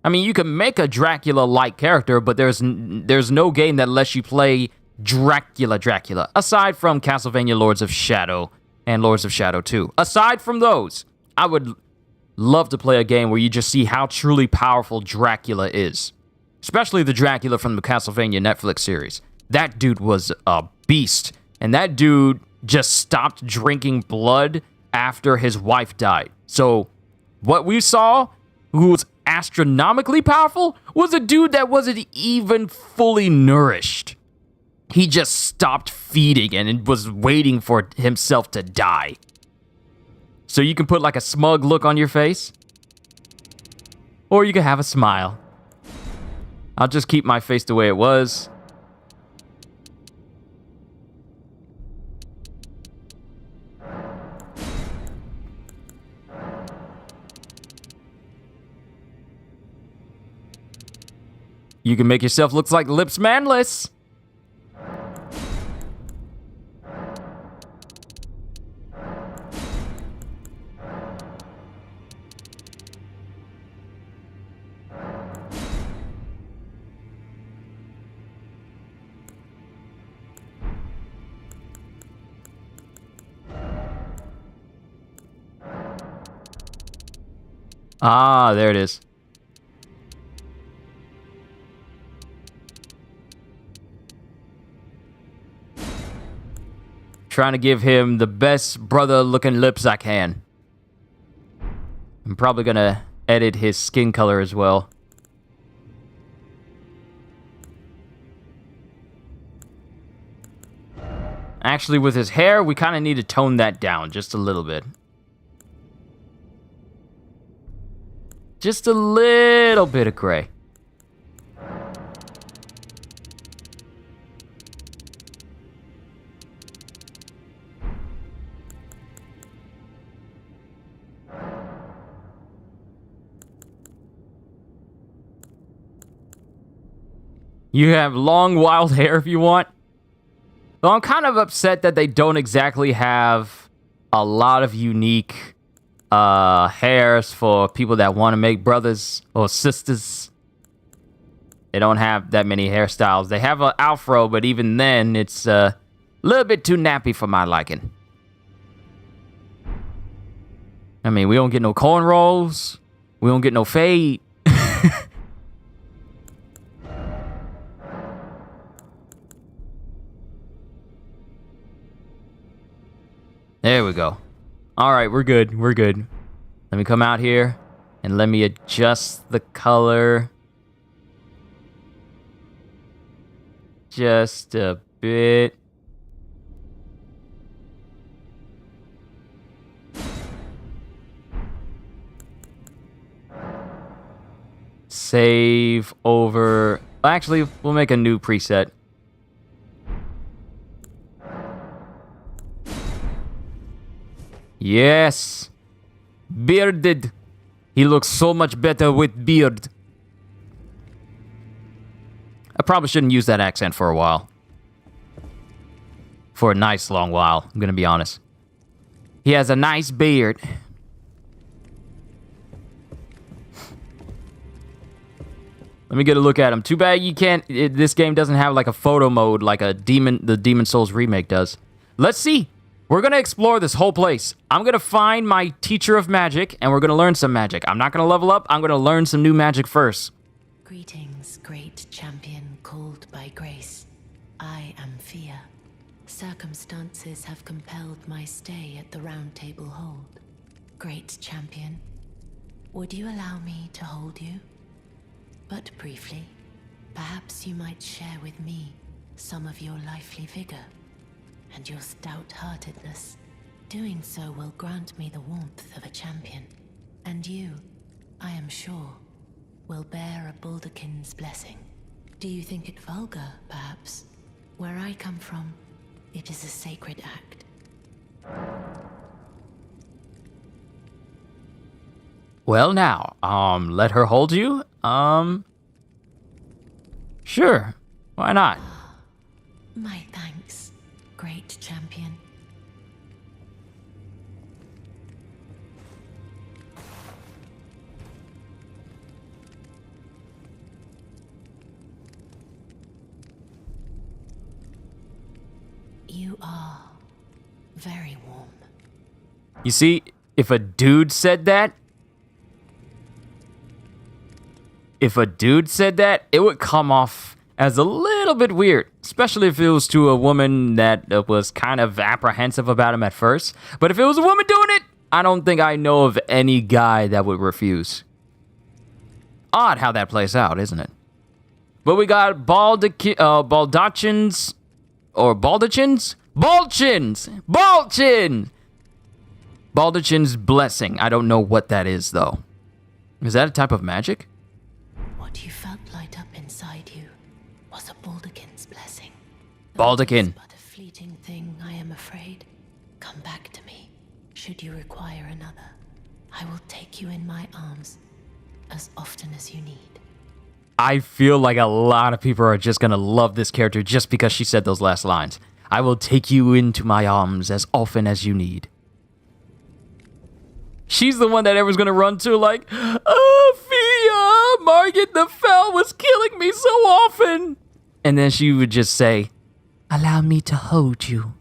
I mean, you can make a Dracula-like character, but there's no game that lets you play Dracula, aside from Castlevania Lords of Shadow and Lords of Shadow 2. Aside from those, I would love to play a game where you just see how truly powerful Dracula is. Especially the Dracula from the Castlevania Netflix series. That dude was a beast. And that dude just stopped drinking blood after his wife died. So, what we saw, who was astronomically powerful, was a dude that wasn't even fully nourished. He just stopped feeding and was waiting for himself to die. So you can put like a smug look on your face. Or you can have a smile. I'll just keep my face the way it was. You can make yourself look like Lips Manless. Ah, there it is. Trying to give him the best brother-looking lips I can. I'm probably gonna edit his skin color as well. Actually, with his hair, we kind of need to tone that down just a little bit. Just a little bit of gray. You have long, wild hair if you want. Though I'm kind of upset that they don't exactly have a lot of unique hairs for people that want to make brothers or sisters. They don't have that many hairstyles. They have an afro, but even then, it's a little bit too nappy for my liking. I mean, we don't get no cornrows. We don't get no fade. There we go. All right, we're good. We're good. Let me come out here and let me adjust the color. just a bit. Save over. Actually, we'll make a new preset. Yes. Bearded. He looks so much better with beard. I probably shouldn't use that accent for a while. For a nice long while, I'm gonna be honest. He has a nice beard. Let me get a look at him. Too bad you can't... this game doesn't have like a photo mode like the Demon Souls remake does. Let's see. We're going to explore this whole place. I'm going to find my teacher of magic, and we're going to learn some magic. I'm not going to level up. I'm going to learn some new magic first. Greetings, great champion called by grace. I am Fia. Circumstances have compelled my stay at the Roundtable Hold. Great champion, would you allow me to hold you? But briefly, perhaps you might share with me some of your lively vigor and your stout-heartedness. Doing so will grant me the warmth of a champion, and you, I am sure, will bear a Baldakin's blessing. Do you think it vulgar, perhaps? Where I come from, it is a sacred act. Well now, let her hold you? Sure. Why not? My thanks, great champion. You are very warm. You see, if a dude said that, it would come off as a little bit weird, especially if it was to a woman that was kind of apprehensive about him at first. But if it was a woman doing it, I don't think I know of any guy that would refuse. Odd how that plays out, isn't it? But we got Baldachins, or Baldachins? Balchin! Baldachin's blessing. I don't know what that is, though. Is that a type of magic? What you felt light up inside you was a Baldakin's blessing. Baldakin. But a fleeting thing, I am afraid. Come back to me, should you require another. I will take you in my arms as often as you need. I feel like a lot of people are just gonna love this character just because she said those last lines. I will take you into my arms as often as you need. She's the one that everyone's gonna run to like, oh, Fia, Margit the Fell was killing me so often. And then she would just say, allow me to hold you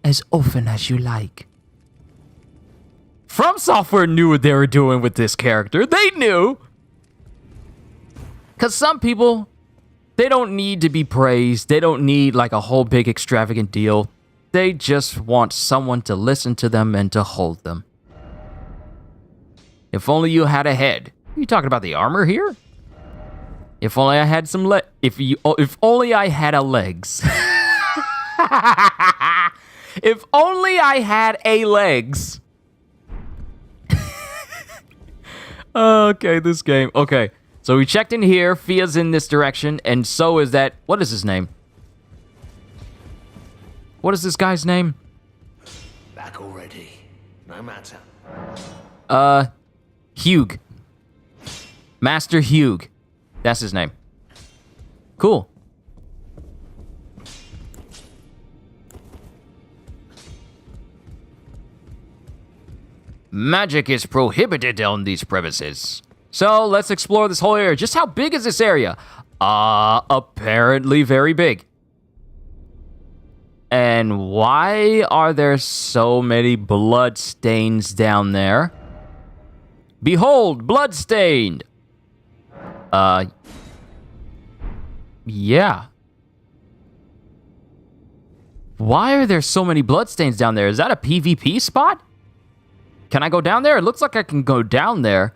as often as you like. From Software knew what they were doing with this character. They knew. Because some people, they don't need to be praised. They don't need like a whole big extravagant deal. They just want someone to listen to them and to hold them. If only you had a head. Are you talking about the armor here? If only I had some if only I had a legs. If only I had a legs. Okay, this game. Okay, so we checked in here. Fia's in this direction, and so is that. What is his name? What is this guy's name? Back already. No matter. Hugh. Master Hugh. That's his name. Cool. Magic is prohibited on these premises. So let's explore this whole area. Just how big is this area? Apparently very big. And why are there so many blood stains down there? Behold, bloodstained. Yeah. Why are there so many bloodstains down there? Is that a PvP spot? Can I go down there? It looks like I can go down there.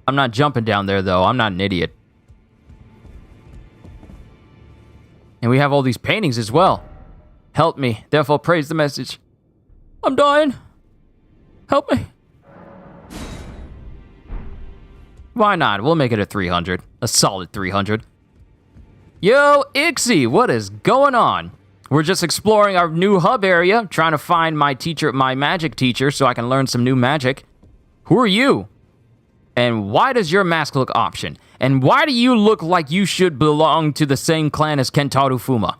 I'm not jumping down there, though. I'm not an idiot. And we have all these paintings as well. Help me, therefore praise the message. I'm dying. Help me. Why not? We'll make it a 300. A solid 300. Yo, Ixie, what is going on? We're just exploring our new hub area, trying to find my magic teacher, so I can learn some new magic. Who are you? And why does your mask look option? And why do you look like you should belong to the same clan as Kentaro Fuma?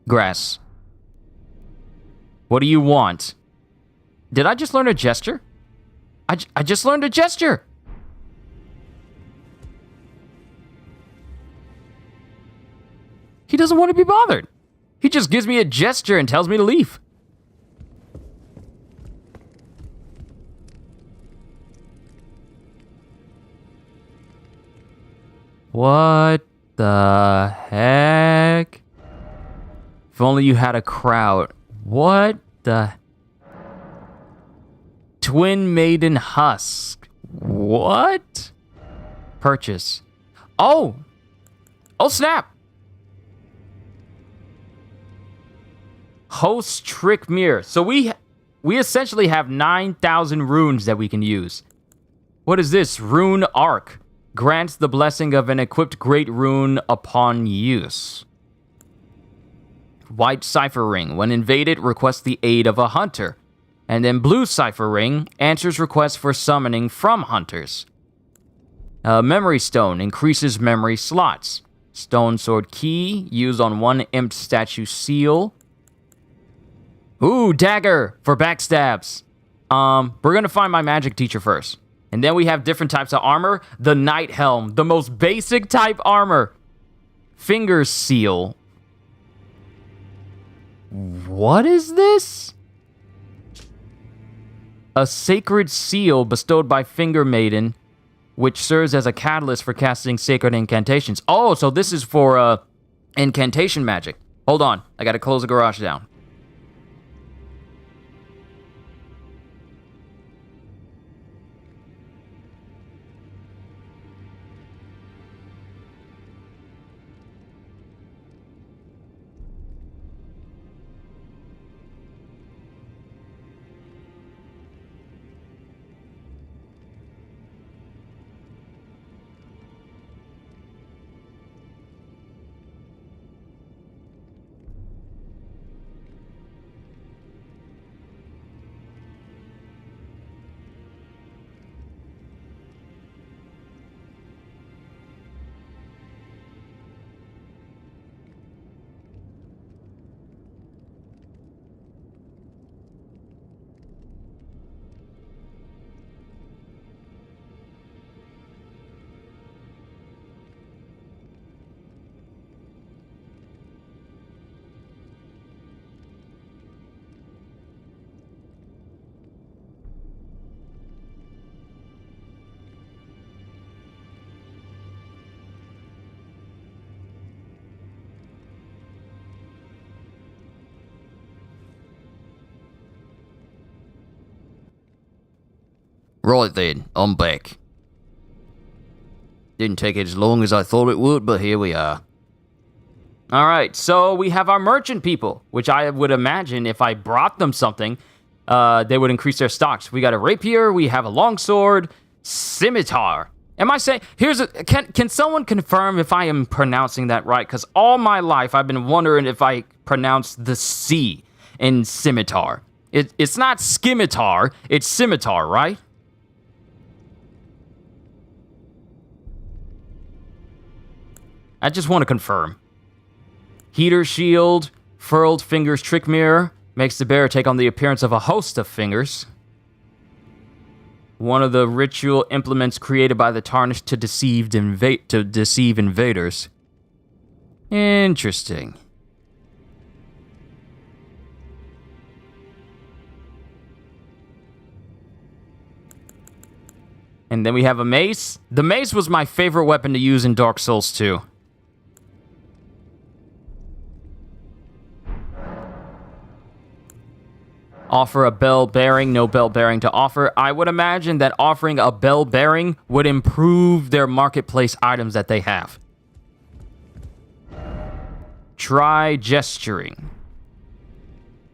Grass. What do you want? Did I just learn a gesture? I just learned a gesture. He doesn't want to be bothered. He just gives me a gesture and tells me to leave. What the heck? If only you had a crowd. What the... Twin Maiden Husk. What? Purchase. Oh! Oh, snap! Host Trick Mirror. So we essentially have 9,000 runes that we can use. What is this? Rune Arc. Grants the blessing of an equipped great rune upon use. White Cipher Ring. When invaded, request the aid of a hunter. And then Blue Cipher Ring answers requests for summoning from hunters. Memory Stone. Increases memory slots. Stone Sword Key. Used on one imp statue seal. Ooh, Dagger for backstabs. We're gonna find my magic teacher first. And then we have different types of armor. The Night Helm, the most basic type armor. Finger Seal. What is this? A sacred seal bestowed by Finger Maiden, which serves as a catalyst for casting sacred incantations. Oh, so this is for incantation magic. Hold on, I gotta close the garage down. Right then, I'm back. Didn't take as long as I thought it would, but here we are. Alright, so we have our merchant people, which I would imagine if I brought them something, they would increase their stocks. We got a rapier, we have a longsword, scimitar. Am I saying... Can someone confirm if I am pronouncing that right? Because all my life I've been wondering if I pronounced the C in scimitar. It's not scimitar, it's scimitar, right? I just want to confirm. Heater shield, furled fingers trick mirror, makes the bearer take on the appearance of a host of fingers. One of the ritual implements created by the Tarnished to deceive invaders. Interesting. And then we have a mace. The mace was my favorite weapon to use in Dark Souls 2. Offer a bell bearing, no bell bearing to offer. I would imagine that offering a bell bearing would improve their marketplace items that they have. Try gesturing.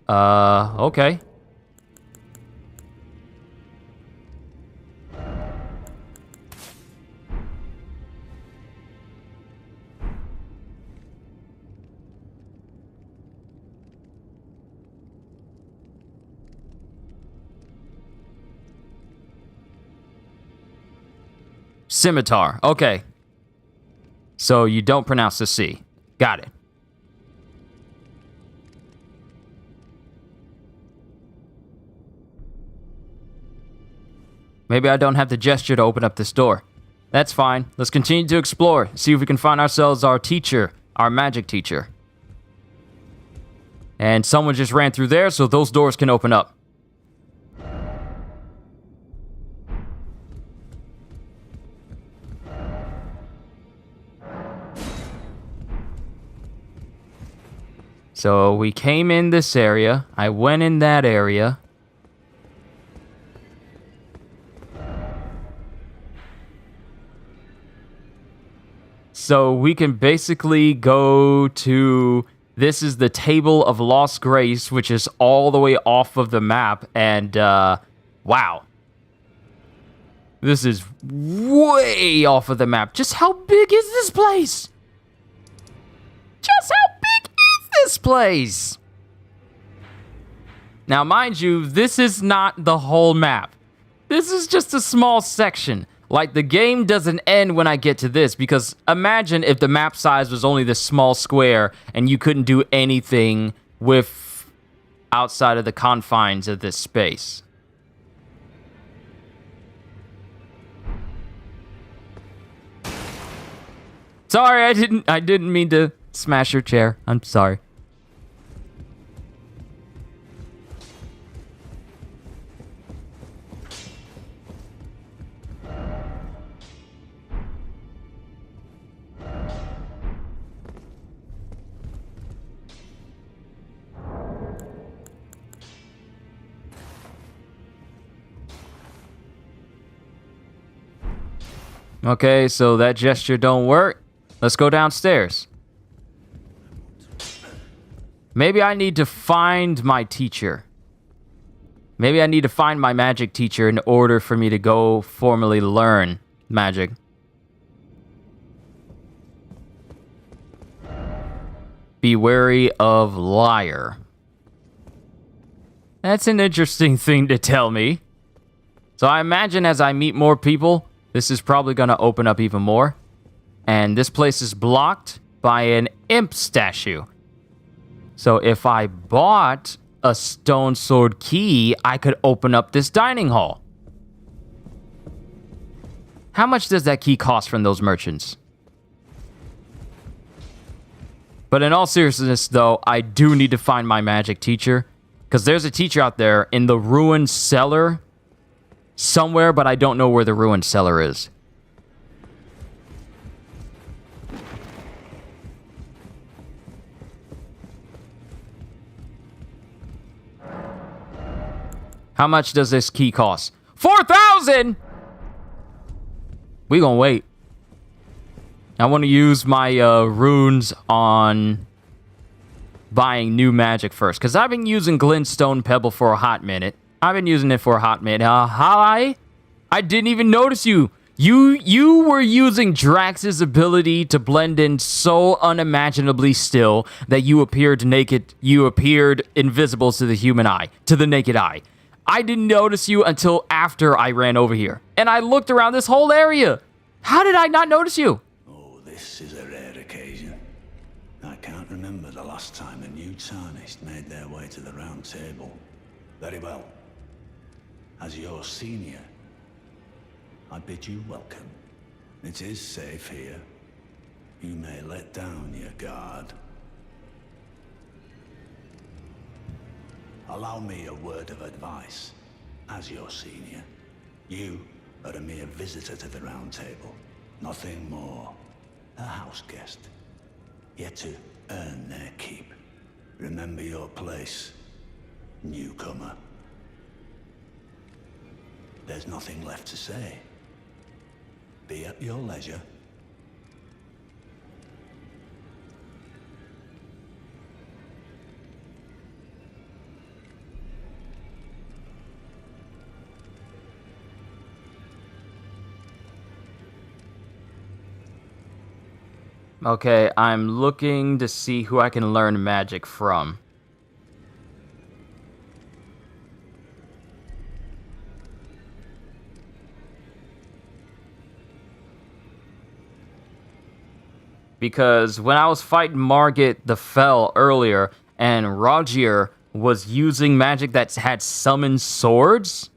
Okay. Scimitar. Okay. So you don't pronounce the C. Got it. Maybe I don't have the gesture to open up this door. That's fine. Let's continue to explore. See if we can find ourselves our teacher. Our magic teacher. And someone just ran through there, so those doors can open up. So we came in this area. I went in that area. So we can basically go to... This is the Table of Lost Grace, which is all the way off of the map. And, wow. This is way off of the map. Just how big is this place? Just how big is this place? Now, mind you, this is not the whole map. This is just a small section. Like, the game doesn't end when I get to this, because imagine if the map size was only this small square and you couldn't do anything with outside of the confines of this space. Sorry, I didn't mean to smash your chair. I'm sorry. Okay, so that gesture don't work. Let's go downstairs. Maybe I need to find my teacher. Maybe I need to find my magic teacher in order for me to go formally learn magic. Be wary of liar. That's an interesting thing to tell me. So I imagine as I meet more people, this is probably going to open up even more. And this place is blocked by an imp statue. So if I bought a stone sword key, I could open up this dining hall. How much does that key cost from those merchants? But in all seriousness, though, I do need to find my magic teacher. Because there's a teacher out there in the ruined cellar somewhere, but I don't know where the ruined cellar is. How much does this key cost? 4,000! We gonna wait. I want to use my runes on buying new magic first, because I've been using Glintstone Pebble for a hot minute. I've been using it for a hot minute. Hi? I didn't even notice you. You were using Drax's ability to blend in so unimaginably still that you appeared naked. You appeared invisible to the human eye, to the naked eye. I didn't notice you until after I ran over here. And I looked around this whole area. How did I not notice you? Oh, this is a rare occasion. I can't remember the last time a new Tarnished made their way to the Round Table. Very well. As your senior, I bid you welcome. It is safe here. You may let down your guard. Allow me a word of advice. As your senior, you are a mere visitor to the Round Table. Nothing more. A house guest. Yet to earn their keep. Remember your place, newcomer. there's nothing left to say. Be at your leisure. Okay, I'm looking to see who I can learn magic from. Because when I was fighting Margit the Fell earlier, and Rogier was using magic that had summoned swords,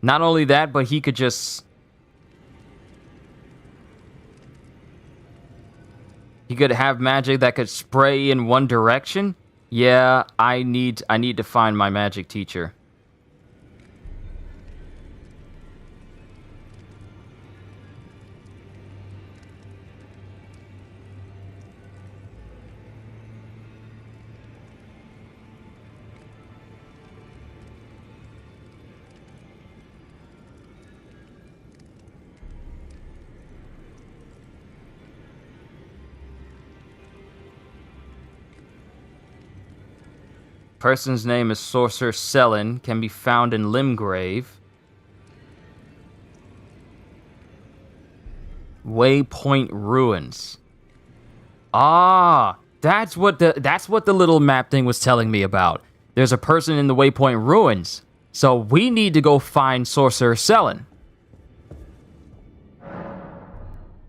not only that, but he could just... he could have magic that could spray in one direction. Yeah, I need to find my magic teacher. Person's name is Sorcerer Selin, can be found in Limgrave. Waypoint Ruins. Ah, that's what the little map thing was telling me about. There's a person in the Waypoint Ruins. So we need to go find Sorcerer Selin.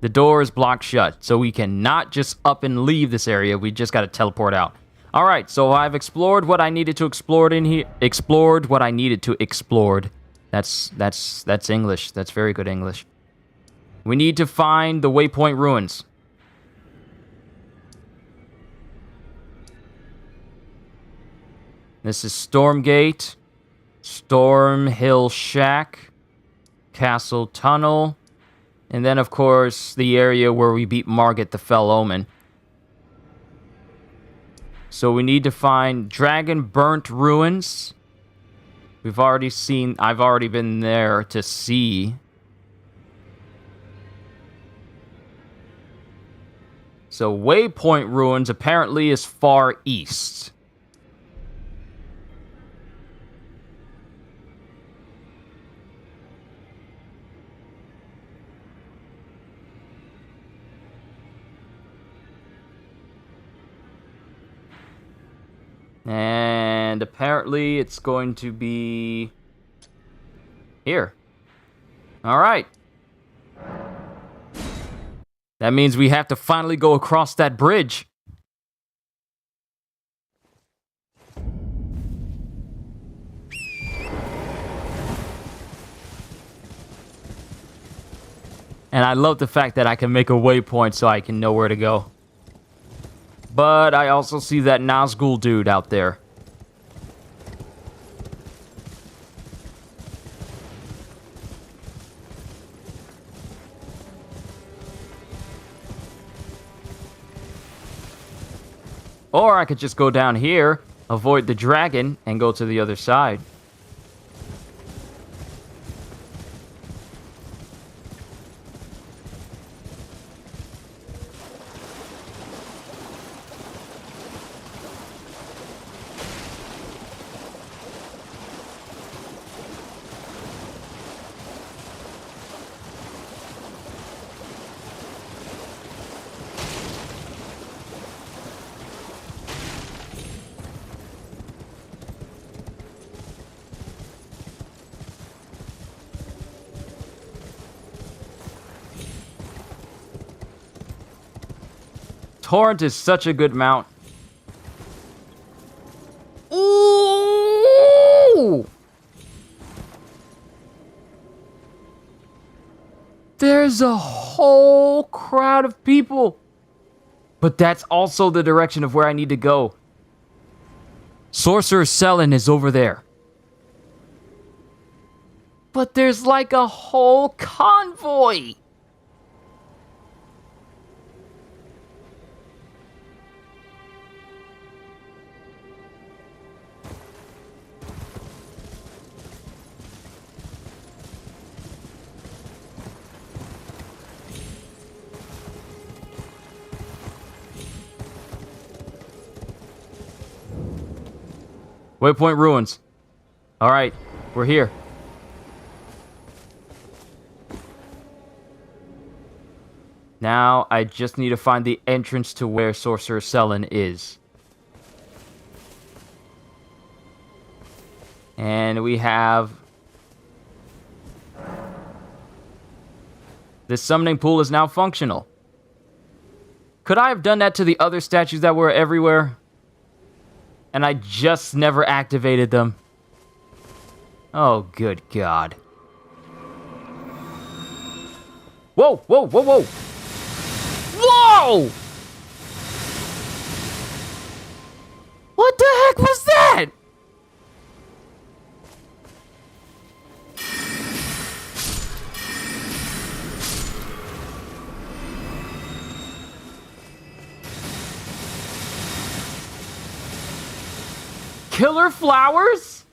The door is blocked shut, so we cannot just up and leave this area. We just gotta teleport out. All right, so I've explored what I needed to explore in here. Explored what I needed to explore. That's English. That's very good English. We need to find the Waypoint Ruins. This is Stormgate, Stormhill Shack, Castle Tunnel, and then, of course, the area where we beat Margit the Fell Omen. So we need to find Dragon Burnt Ruins. I've already been there to see. So Waypoint Ruins apparently is far east. And apparently it's going to be here. All right. That means we have to finally go across that bridge. And I love the fact that I can make a waypoint so I can know where to go. But I also see that Nazgul dude out there. Or I could just go down here, avoid the dragon, and go to the other side. Torrent is such a good mount. Ooh! There's a whole crowd of people. But that's also the direction of where I need to go. Sorcerer Selin is over there. But there's like a whole convoy. Waypoint ruins. All right, we're here. Now, I just need to find the entrance to where Sorcerer Sellen is. And we have... This summoning pool is now functional. Could I have done that to the other statues that were everywhere? And I just never activated them. Oh, good God. Whoa, whoa, whoa, whoa! Whoa! What the heck was that? Killer flowers?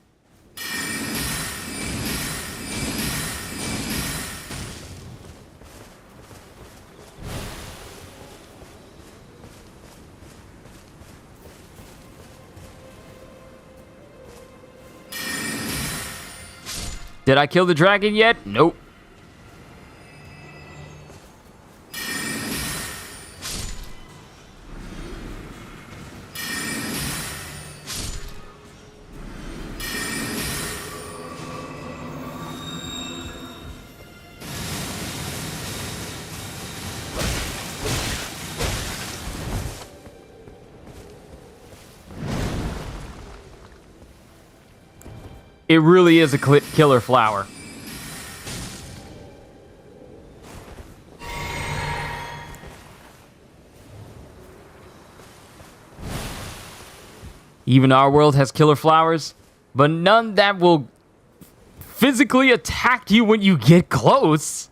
Did I kill the dragon yet? Nope. It really is a killer flower. Even our world has killer flowers, but none that will physically attack you when you get close.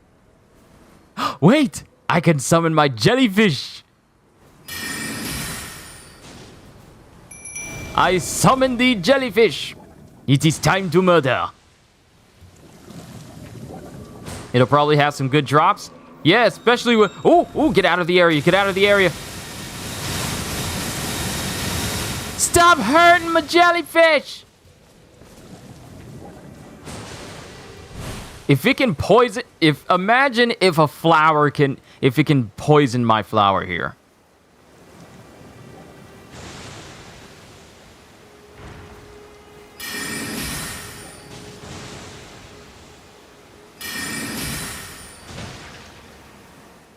Wait, I can summon my jellyfish. I summon the jellyfish. It is time to murder. It'll probably have some good drops. Yeah, especially with... Ooh, get out of the area, get out of the area. Stop hurting my jellyfish! If it can poison... Imagine if a flower can... If it can poison my flower here.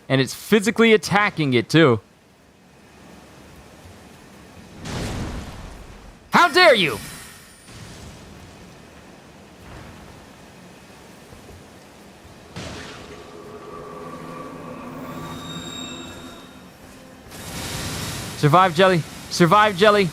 And it's physically attacking it, too. How dare you! Survive, Jelly. Survive, Jelly.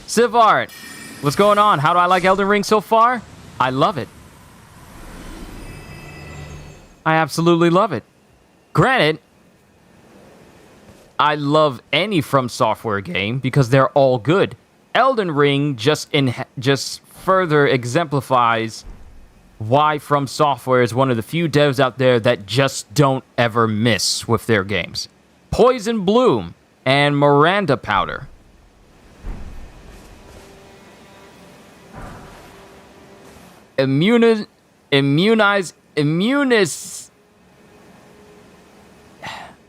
Sivart, what's going on? How do I like Elden Ring so far? I love it. I absolutely love it. Granted, I love any From Software game because they're all good. Elden Ring just further exemplifies why From Software is one of the few devs out there that just don't ever miss with their games. Poison Bloom and Miranda Powder. Immunis.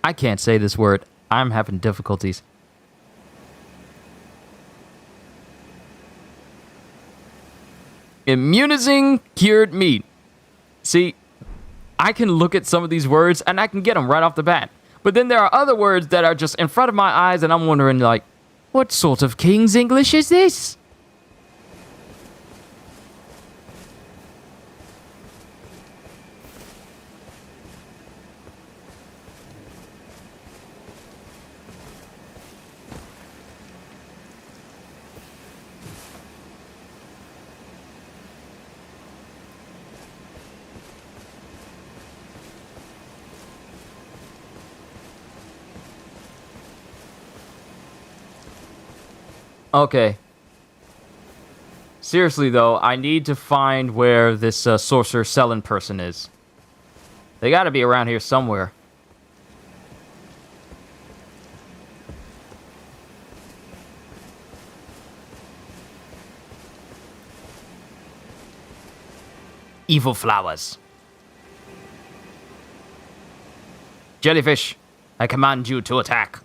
I can't say this word. I'm having difficulties. Immunizing cured meat. See, I can look at some of these words and I can get them right off the bat. But then there are other words that are just in front of my eyes and I'm wondering, like, what sort of King's English is this? Okay. Seriously, though, I need to find where this Sorcerer Selling person is. They gotta be around here somewhere. Evil flowers. Jellyfish, I command you to attack.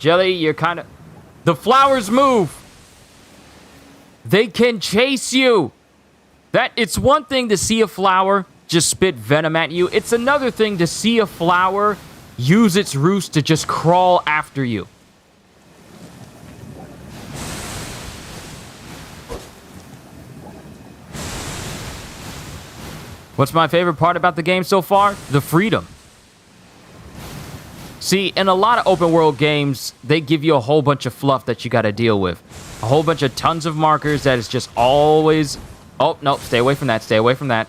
Jelly, you're kind of... The flowers move! They can chase you! It's one thing to see a flower just spit venom at you. It's another thing to see a flower use its roots to just crawl after you. What's my favorite part about the game so far? The freedom. See, in a lot of open world games, they give you a whole bunch of fluff that you gotta deal with. A whole bunch of tons of markers that is just always... Oh, no, stay away from that, stay away from that.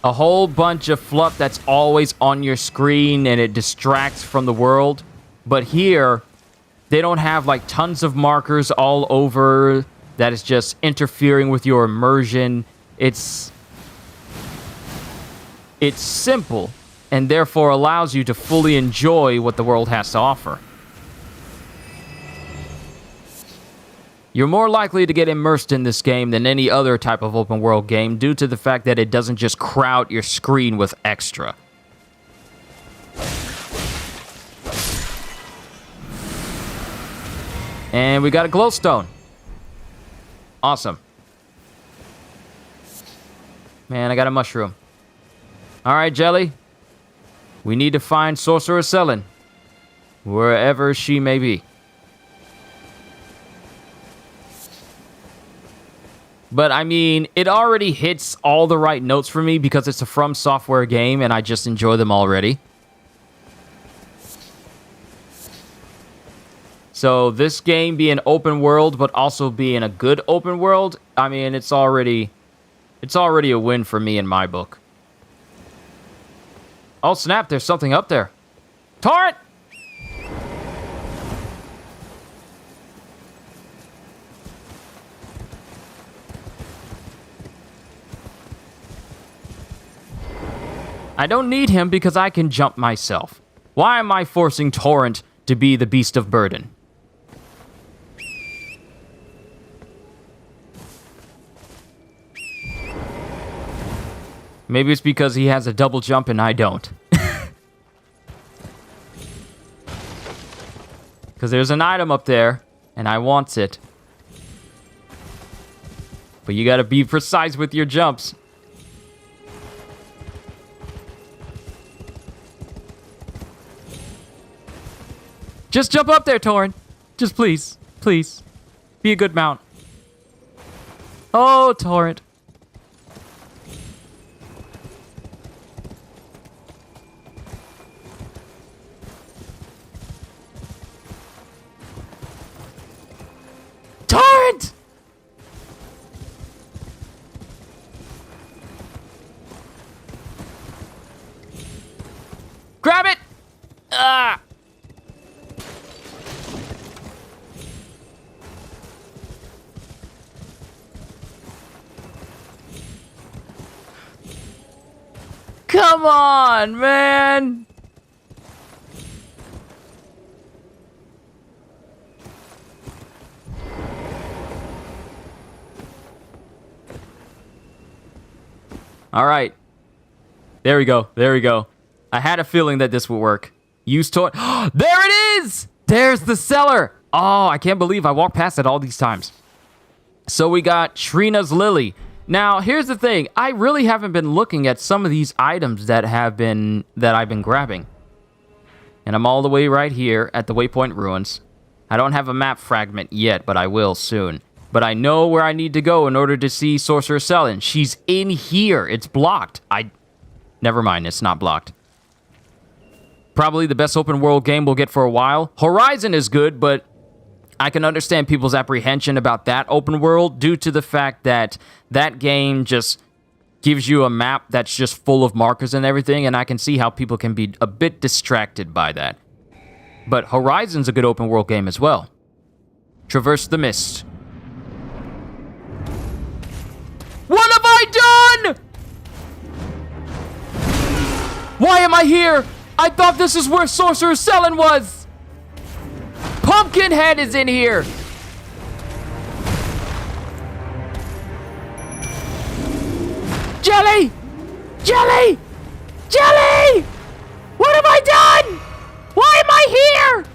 A whole bunch of fluff that's always on your screen and it distracts from the world. But here, they don't have like tons of markers all over that is just interfering with your immersion. It's simple and therefore allows you to fully enjoy what the world has to offer. You're more likely to get immersed in this game than any other type of open world game due to the fact that it doesn't just crowd your screen with extra. And we got a glowstone. Awesome. Man, I got a mushroom. Alright, Jelly. We need to find Sorcerer Selin, wherever she may be. But, I mean, it already hits all the right notes for me because it's a From Software game and I just enjoy them already. So, this game being open world, but also being a good open world, I mean, it's already a win for me in my book. Oh, snap, there's something up there. Torrent! I don't need him because I can jump myself. Why am I forcing Torrent to be the beast of burden? Maybe it's because he has a double jump and I don't. Because there's an item up there, and I want it. But you gotta be precise with your jumps. Just jump up there, Torrent. Just please, please. Be a good mount. Oh, Torrent. Torrent! Grab it! Ah! Come on, man! All right. There we go. There we go. I had a feeling that this would work. Use toy. There it is! There's the cellar! Oh, I can't believe I walked past it all these times. So we got Shrina's Lily. Now, here's the thing. I really haven't been looking at some of these items that I've been grabbing. And I'm all the way right here at the Waypoint Ruins. I don't have a map fragment yet, but I will soon. But I know where I need to go in order to see Sorcerer Selin. She's in here. It's blocked. Never mind, it's not blocked. Probably the best open world game we'll get for a while. Horizon is good, but I can understand people's apprehension about that open world due to the fact that that game just gives you a map that's just full of markers and everything, and I can see how people can be a bit distracted by that. But Horizon's a good open world game as well. Traverse the mist. What have I done? Why am I here? I thought this is where Sorcerer Selin was. Pumpkinhead is in here. Jelly! Jelly! Jelly! What have I done? Why am I here?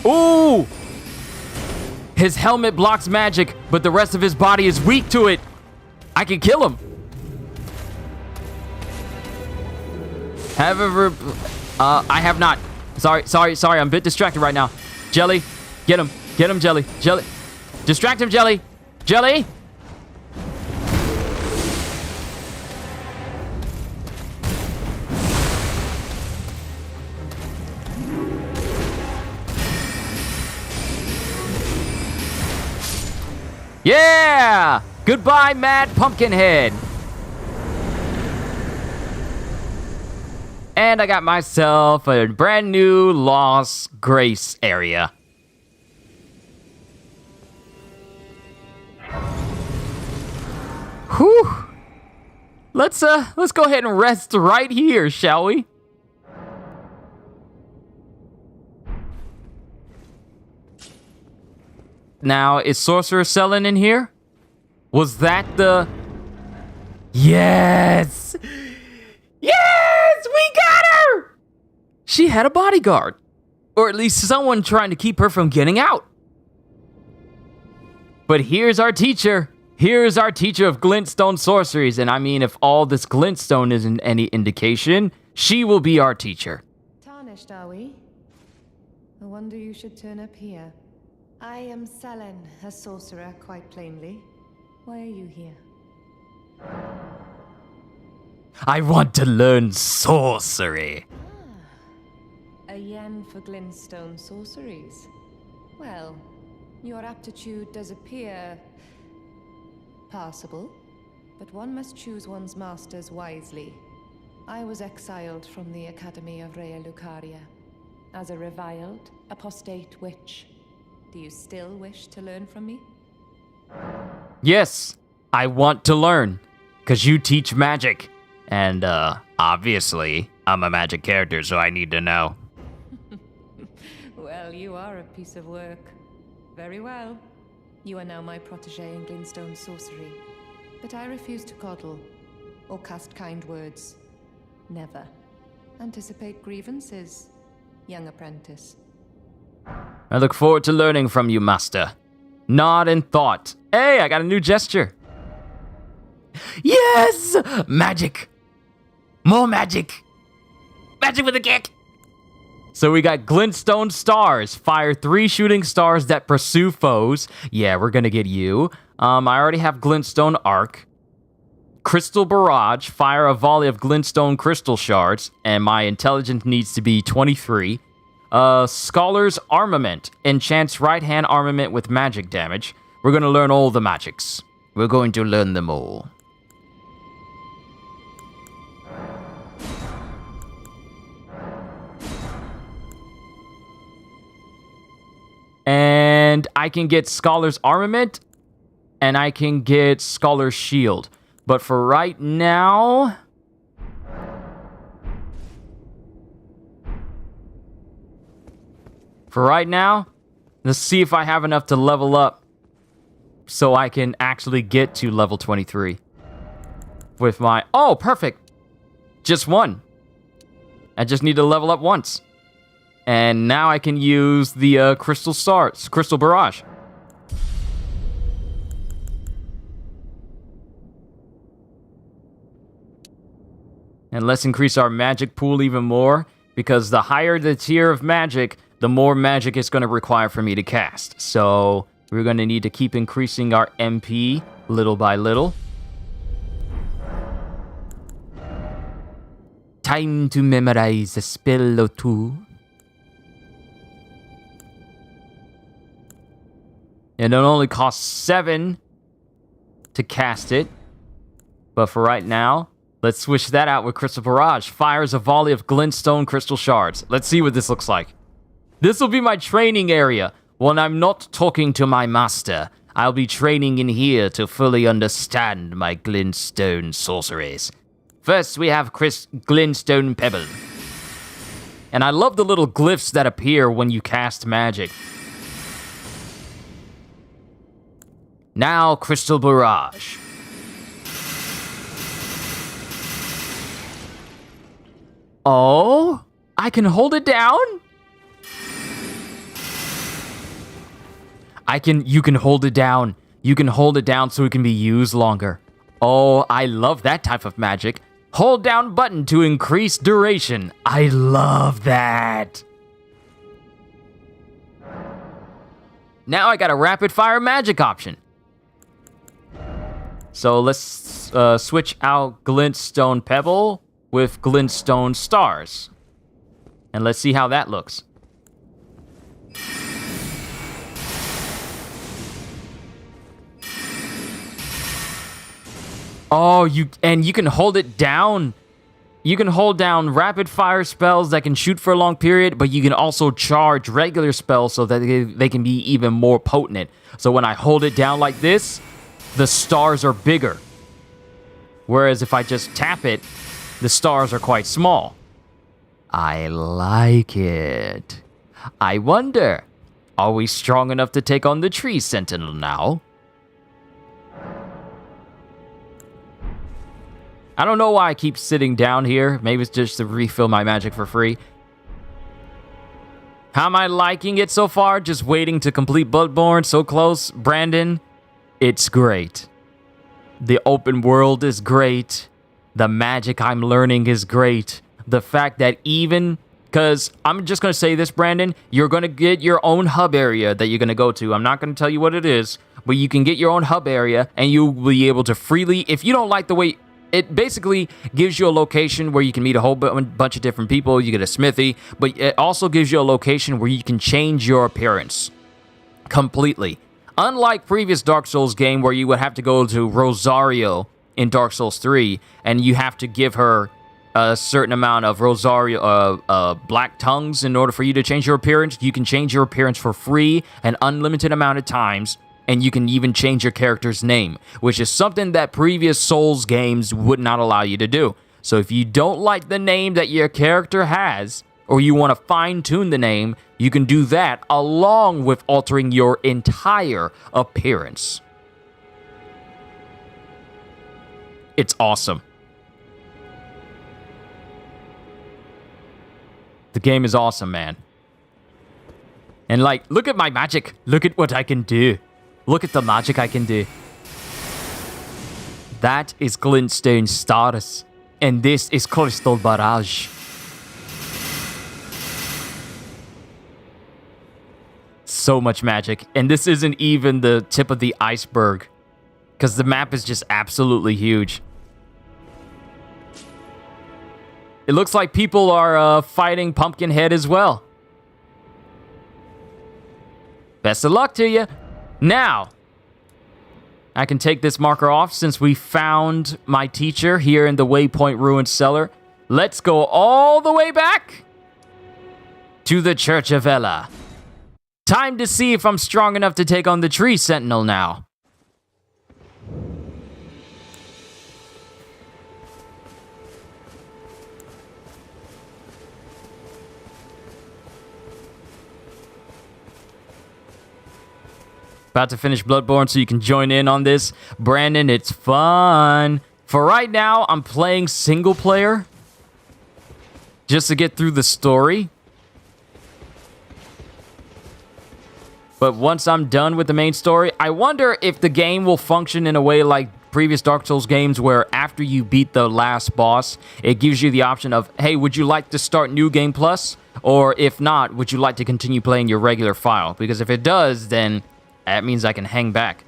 Ooh! His helmet blocks magic, but the rest of his body is weak to it. I can kill him. However, I have not. Sorry, I'm a bit distracted right now. Jelly, get him, Jelly. Jelly, distract him, Jelly. Jelly! Yeah! Goodbye, Mad Pumpkinhead. And I got myself a brand new Lost Grace area. Whew. Let's go ahead and rest right here, shall we? Now, is Sorcerer Selin in here? Was that the... Yes! Yes! We got her! She had a bodyguard. Or at least someone trying to keep her from getting out. But here's our teacher. Here's our teacher of glintstone sorceries. And I mean, if all this glintstone isn't any indication, she will be our teacher. Tarnished, are we? I wonder you should turn up here. I am Selin, a sorcerer, quite plainly. Why are you here? I want to learn sorcery. A yen for glintstone sorceries. Well, your aptitude does appear... passable. But one must choose one's masters wisely. I was exiled from the Academy of Rea Lucaria as a reviled, apostate witch. Do you still wish to learn from me? Yes, I want to learn. Because you teach magic. And, obviously, I'm a magic character, so I need to know. Well, you are a piece of work. Very well. You are now my protege in glintstone sorcery. But I refuse to coddle, or cast kind words. Never. Anticipate grievances, young apprentice. I look forward to learning from you, master. Nod in thought. Hey, I got a new gesture. Yes! Magic! More magic! Magic with a kick! So we got glintstone stars. Fire 3 shooting stars that pursue foes. Yeah, we're gonna get you. I already have glintstone arc. Crystal barrage. Fire a volley of glintstone crystal shards. And my intelligence needs to be 23. Scholar's armament. Enchants right hand armament with magic damage. We're gonna learn all the magics. We're going to learn them all. And I can get Scholar's Armament, and I can get Scholar's Shield. But for right now... let's see if I have enough to level up so I can actually get to level 23. With my... Oh, perfect! Just one. I just need to level up once. And now I can use the Crystal Barrage. And let's increase our magic pool even more, because the higher the tier of magic, the more magic it's going to require for me to cast. So we're going to need to keep increasing our MP little by little. Time to memorize a spell or two. And it only costs 7 to cast it. But for right now, let's switch that out with Crystal Barrage. Fires a volley of glintstone crystal shards. Let's see what this looks like. This will be my training area. When I'm not talking to my master, I'll be training in here to fully understand my glintstone sorceries. First, we have glintstone pebble. And I love the little glyphs that appear when you cast magic. Now, Crystal Barrage. Oh, I can hold it down? You can hold it down. You can hold it down so it can be used longer. Oh, I love that type of magic. Hold down button to increase duration. I love that. Now I got a rapid fire magic option. So let's switch out Glintstone Pebble with Glintstone Stars. And let's see how that looks. Oh, you can hold it down. You can hold down rapid fire spells that can shoot for a long period, but you can also charge regular spells so that they can be even more potent. So when I hold it down like this, the stars are bigger. Whereas if I just tap it, the stars are quite small. I like it. I wonder, are we strong enough to take on the Tree Sentinel now? I don't know why I keep sitting down here. Maybe it's just to refill my magic for free. How am I liking it so far? Just waiting to complete Bloodborne. So close. Brandon, it's great. The open world is great. The magic I'm learning is great. The fact that even... Because I'm just going to say this, Brandon. You're going to get your own hub area that you're going to go to. I'm not going to tell you what it is. But you can get your own hub area. And you'll be able to freely... If you don't like the way... It basically gives you a location where you can meet a whole bunch of different people. You get a smithy. But it also gives you a location where you can change your appearance. Completely. Unlike previous Dark Souls game where you would have to go to Rosario in Dark Souls 3. And you have to give her a certain amount of black tongues in order for you to change your appearance. You can change your appearance for free an unlimited amount of times. And you can even change your character's name, which is something that previous Souls games would not allow you to do. So if you don't like the name that your character has, or you want to fine-tune the name, you can do that along with altering your entire appearance. It's awesome. The game is awesome, man. And like, look at my magic. Look at what I can do. Look at the magic I can do. That is Glintstone Stars. And this is Crystal Barrage. So much magic. And this isn't even the tip of the iceberg. Because the map is just absolutely huge. It looks like people are fighting Pumpkinhead as well. Best of luck to you. Now, I can take this marker off since we found my teacher here in the Waypoint Ruined Cellar. Let's go all the way back to the Church of Ella. Time to see if I'm strong enough to take on the Tree Sentinel now. About to finish Bloodborne so you can join in on this. Brandon, it's fun. For right now, I'm playing single player. Just to get through the story. But once I'm done with the main story, I wonder if the game will function in a way like previous Dark Souls games where after you beat the last boss, it gives you the option of, hey, would you like to start New Game Plus? Or if not, would you like to continue playing your regular file? Because if it does, then that means I can hang back.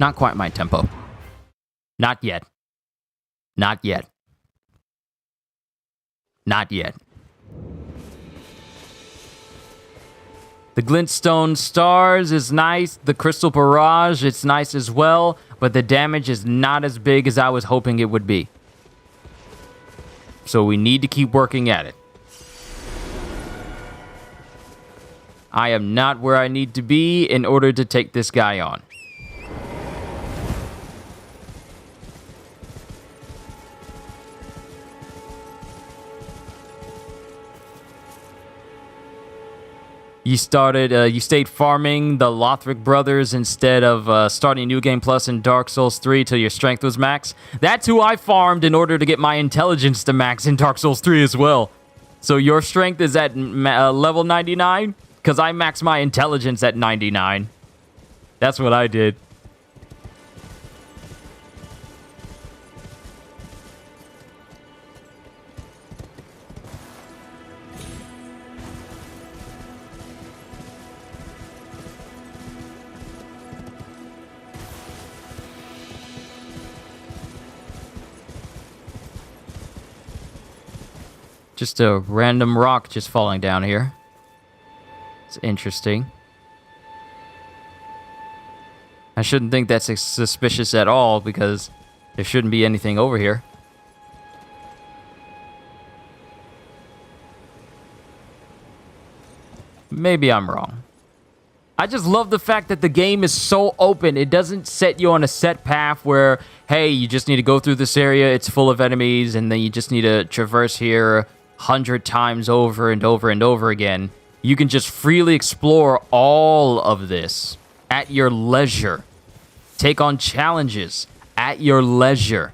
Not quite my tempo. Not yet. Not yet. Not yet. The glintstone stars is nice. The crystal barrage, it's nice as well. But the damage is not as big as I was hoping it would be. So we need to keep working at it. I am not where I need to be in order to take this guy on. You stayed farming the Lothric brothers instead of starting New Game Plus in Dark Souls 3 till your strength was max. That's who I farmed in order to get my intelligence to max in Dark Souls 3 as well. So your strength is at level 99? Because I maxed my intelligence at 99. That's what I did. Just a random rock just falling down here. It's interesting. I shouldn't think that's suspicious at all because there shouldn't be anything over here. Maybe I'm wrong. I just love the fact that the game is so open. It doesn't set you on a set path where, hey, you just need to go through this area, it's full of enemies, and then you just need to traverse here 100 times over and over and over again. You can just freely explore all of this at your leisure. Take on challenges at your leisure.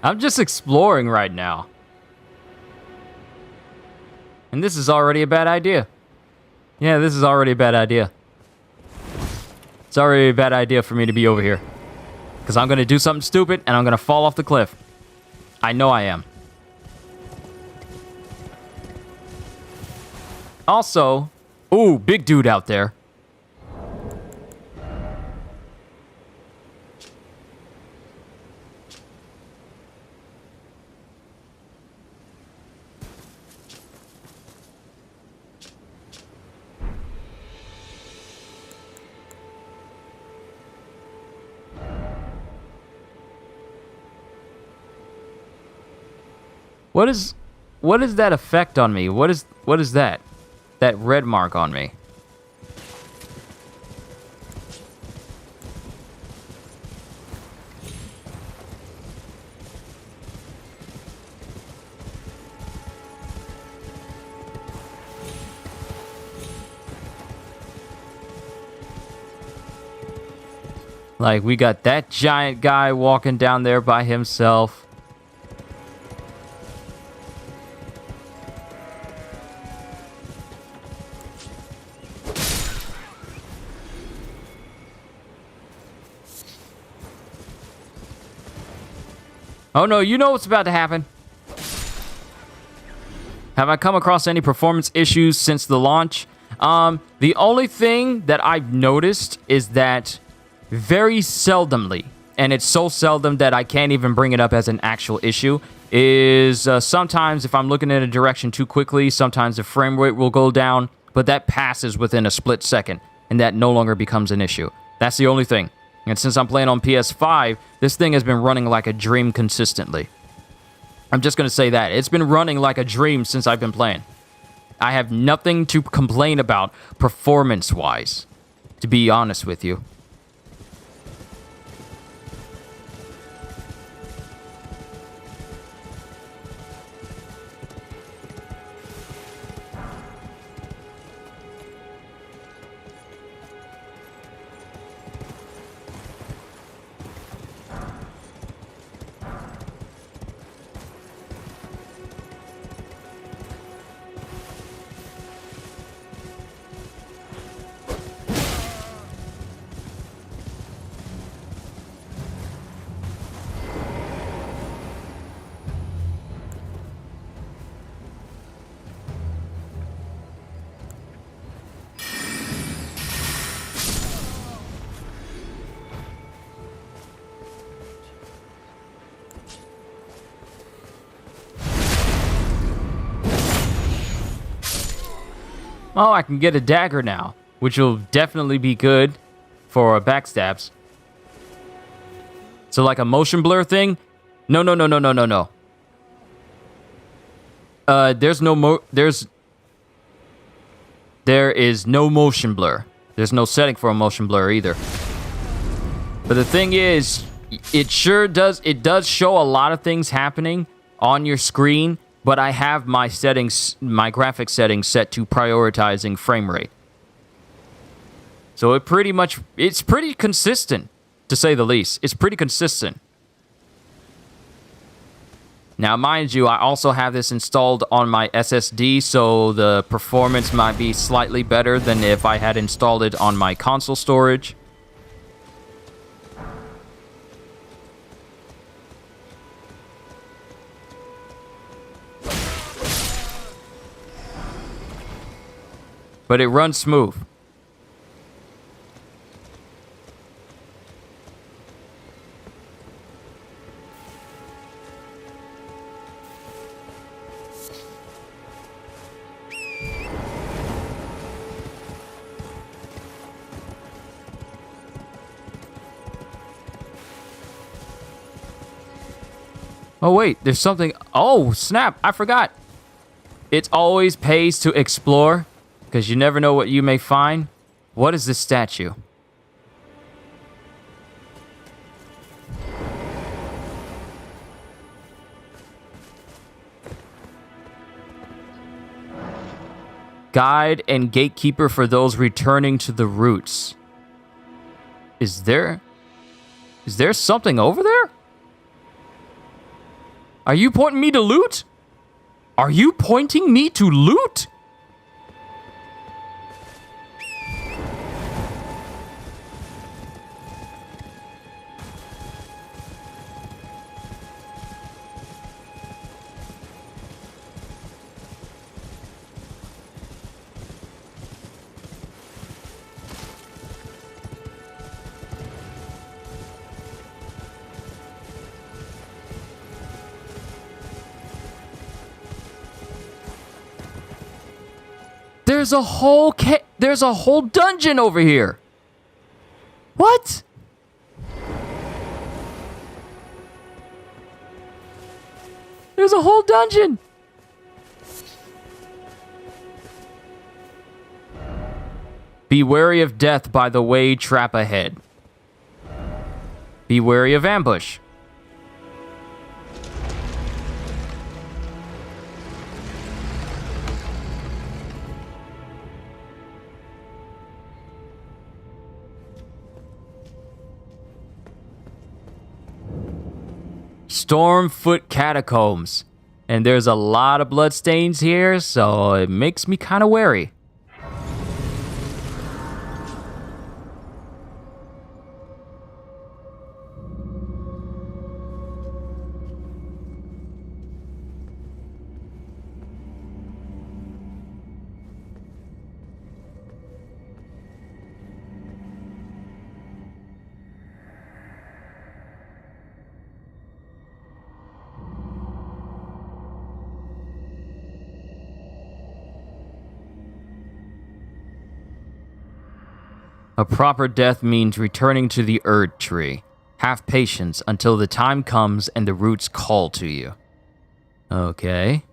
I'm just exploring right now. And this is already a bad idea. Yeah, this is already a bad idea. It's already a bad idea for me to be over here. Because I'm going to do something stupid and I'm going to fall off the cliff. I know I am. Also, ooh, big dude out there. What is that effect on me? What is that? That red mark on me. Like, we got that giant guy walking down there by himself. Oh no, you know what's about to happen. Have I come across any performance issues since the launch? The only thing that I've noticed is that very seldomly, and it's so seldom that I can't even bring it up as an actual issue, is sometimes if I'm looking in a direction too quickly, sometimes the frame rate will go down, but that passes within a split second, and that no longer becomes an issue. That's the only thing. And since I'm playing on PS5, this thing has been running like a dream consistently. I'm just going to say that. It's been running like a dream since I've been playing. I have nothing to complain about performance-wise, to be honest with you. Oh, I can get a dagger now, which will definitely be good for backstabs. So like a motion blur thing? No. There is no motion blur. There's no setting for a motion blur either. But the thing is, it does show a lot of things happening on your screen, but I have my settings, my graphic settings set to prioritizing frame rate. So it's pretty consistent, to say the least. It's pretty consistent. Now, mind you, I also have this installed on my SSD, so the performance might be slightly better than if I had installed it on my console storage. But it runs smooth. Oh wait, there's something. Oh, snap, I forgot. It always pays to explore, because you never know what you may find. What is this statue? Guide and gatekeeper for those returning to the roots. Is there something over there? Are you pointing me to loot? Are you pointing me to loot? There's a whole dungeon over here. What? There's a whole dungeon. Be wary of death by the way trap ahead. Be wary of ambush. Stormfoot Catacombs. And there's a lot of bloodstains here, so it makes me kind of wary. A proper death means returning to the Erd Tree. Have patience until the time comes and the roots call to you. Okay.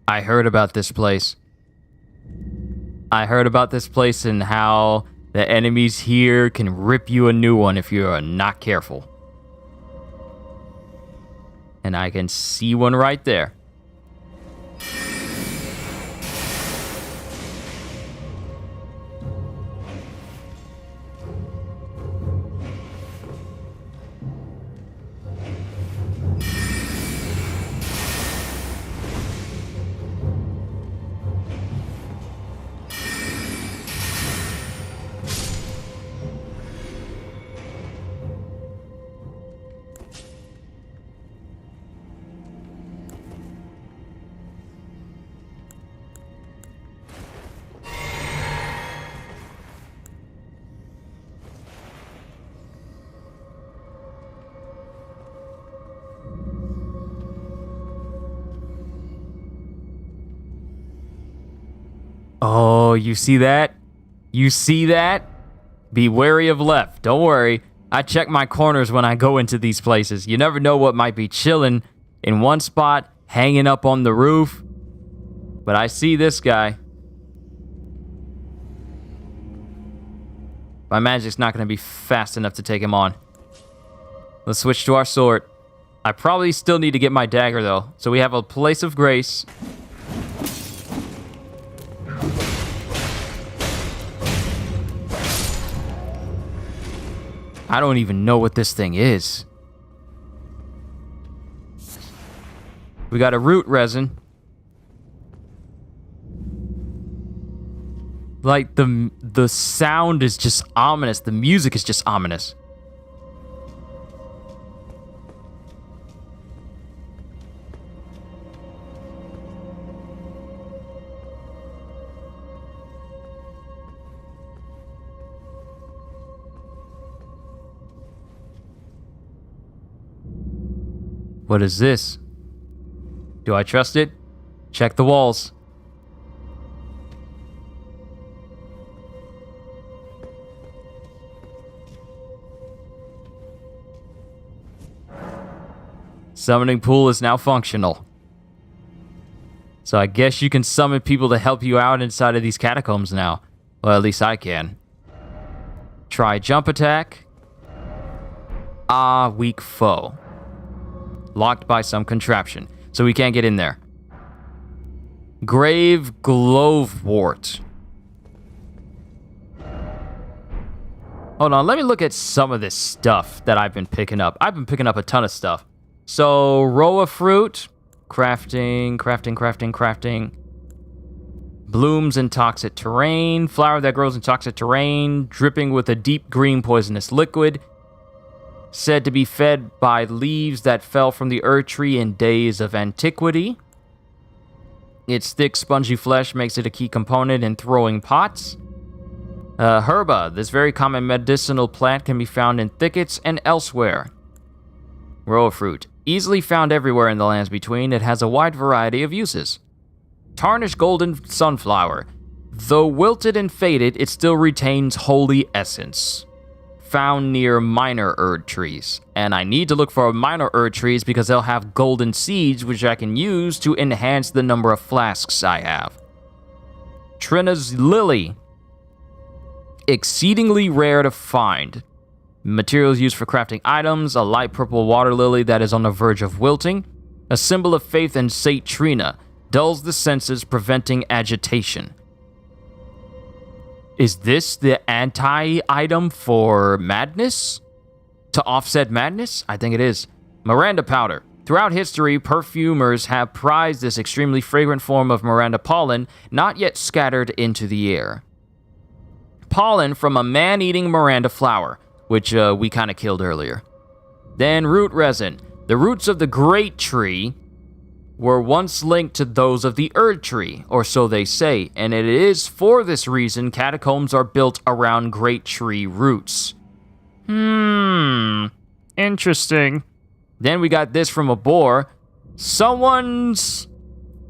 I heard about this place. I heard about this place and how the enemies here can rip you a new one if you're not careful. And I can see one right there. Oh, you see that? You see that? Be wary of left. Don't worry. I check my corners when I go into these places. You never know what might be chilling in one spot, hanging up on the roof. But I see this guy. My magic's not going to be fast enough to take him on. Let's switch to our sword. I probably still need to get my dagger, though. So we have a place of grace. I don't even know what this thing is. We got a root resin. Like, the sound is just ominous. The music is just ominous. What is this? Do I trust it? Check the walls. Summoning pool is now functional. So I guess you can summon people to help you out inside of these catacombs now. Well, at least I can. Try jump attack. Ah, weak foe. Locked by some contraption, so we can't get in there. Grave Glovewort. Hold on, let me look at some of this stuff that I've been picking up. I've been picking up a ton of stuff. So, Roa fruit. Crafting. Blooms in toxic terrain. Flower that grows in toxic terrain. Dripping with a deep green poisonous liquid. Said to be fed by leaves that fell from the Erd Tree in days of antiquity. Its thick, spongy flesh makes it a key component in throwing pots. Herba. This very common medicinal plant can be found in thickets and elsewhere. Roa fruit. Easily found everywhere in the lands between, it has a wide variety of uses. Tarnished golden sunflower. Though wilted and faded, it still retains holy essence. Found near minor Erd trees. And I need to look for minor Erd trees because they'll have golden seeds which I can use to enhance the number of flasks I have. Trina's lily. Exceedingly rare to find. Materials used for crafting items, a light purple water lily that is on the verge of wilting. A symbol of faith in Saint Trina. Dulls the senses, preventing agitation. Is this the anti-item for madness? To offset madness? I think it is. Miranda Powder. Throughout history, perfumers have prized this extremely fragrant form of Miranda pollen, not yet scattered into the air. Pollen from a man-eating Miranda flower, which we kind of killed earlier. Then root resin. The roots of the great tree were once linked to those of the Erd Tree, or so they say, and it is for this reason catacombs are built around great tree roots. Interesting. Then we got this from a boar. Someone's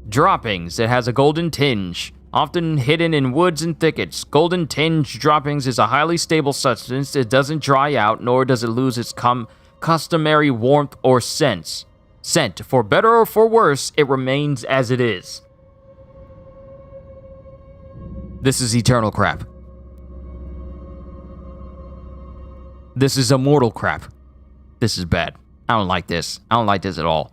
droppings. It has a golden tinge, often hidden in woods and thickets. Golden tinge droppings is a highly stable substance. It doesn't dry out, nor does it lose its customary warmth or scent. For better or for worse, it remains as it is. This is eternal crap. This is immortal crap. This is bad. I don't like this. I don't like this at all.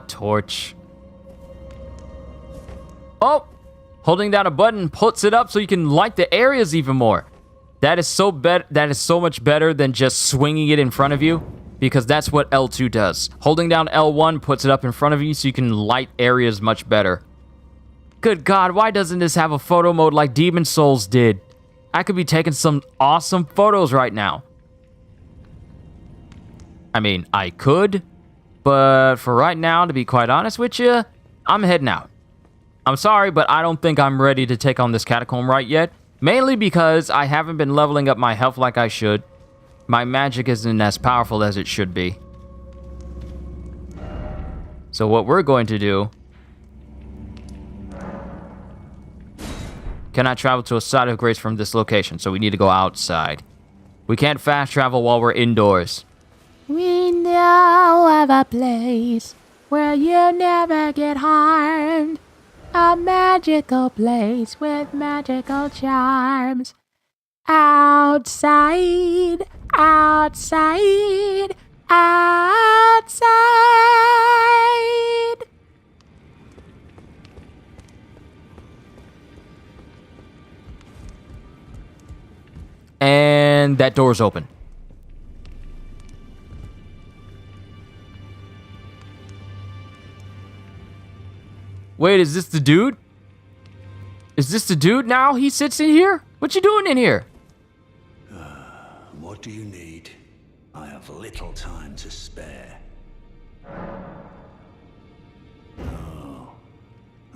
Torch. Oh! Holding down a button puts it up so you can light the areas even more. That is so much better than just swinging it in front of you, because that's what L2 does. Holding down L1 puts it up in front of you so you can light areas much better. Good God, why doesn't this have a photo mode like Demon Souls did? I could be taking some awesome photos right now. I mean, I could, but for right now, to be quite honest with you, I'm heading out. I'm sorry, but I don't think I'm ready to take on this catacomb right yet. Mainly because I haven't been leveling up my health like I should. My magic isn't as powerful as it should be. So what we're going to do... Cannot travel to a site of grace from this location, so we need to go outside. We can't fast travel while we're indoors. We know of a place where you never get harmed. A magical place with magical charms. Outside, outside, outside. And that door's open. Wait, is this the dude? Is this the dude now? He sits in here? What you doing in here? What do you need? I have little time to spare. Oh,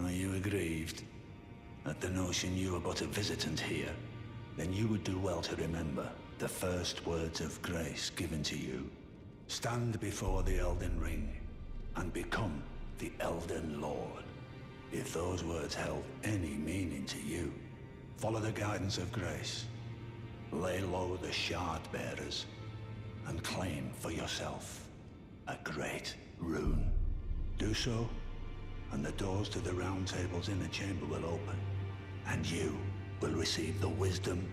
are you aggrieved at the notion you are but a visitant here? Then you would do well to remember the first words of grace given to you. Stand before the Elden Ring and become the Elden Lord. If those words held any meaning to you, follow the guidance of grace. Lay low the shard bearers and claim for yourself a great rune. Do so, and the doors to the Roundtable's inner chamber will open, and you will receive the wisdom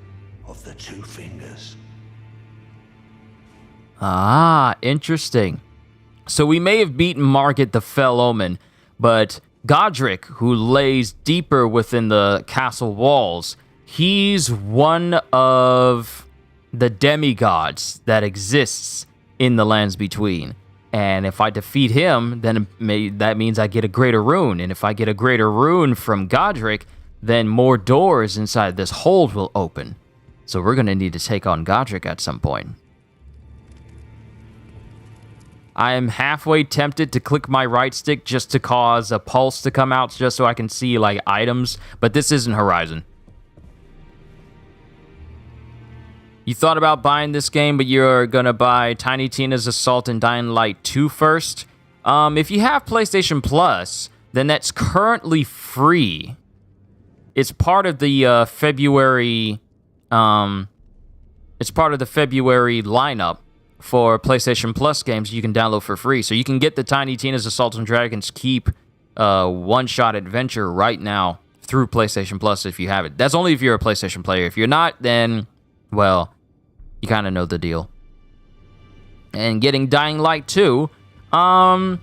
of the Two Fingers. Ah, interesting. So we may have beaten Margit the Fell Omen, but Godric, who lays deeper within the castle walls, he's one of the demigods that exists in the lands between. And if I defeat him, then that means I get a greater rune. And if I get a greater rune from Godric, then more doors inside this hold will open. So we're going to need to take on Godric at some point. I am halfway tempted to click my right stick just to cause a pulse to come out, just so I can see, like, items. But this isn't Horizon. You thought about buying this game, but you're going to buy Tiny Tina's Assault and Dying Light 2 first. If you have PlayStation Plus, then that's currently free. It's part of the February... it's part of the February lineup for PlayStation Plus games you can download for free. So you can get the Tiny Tina's Assault and Dragon's Keep one-shot adventure right now through PlayStation Plus if you have it. That's only if you're a PlayStation player. If you're not, then, well, you kind of know the deal. And getting Dying Light 2, I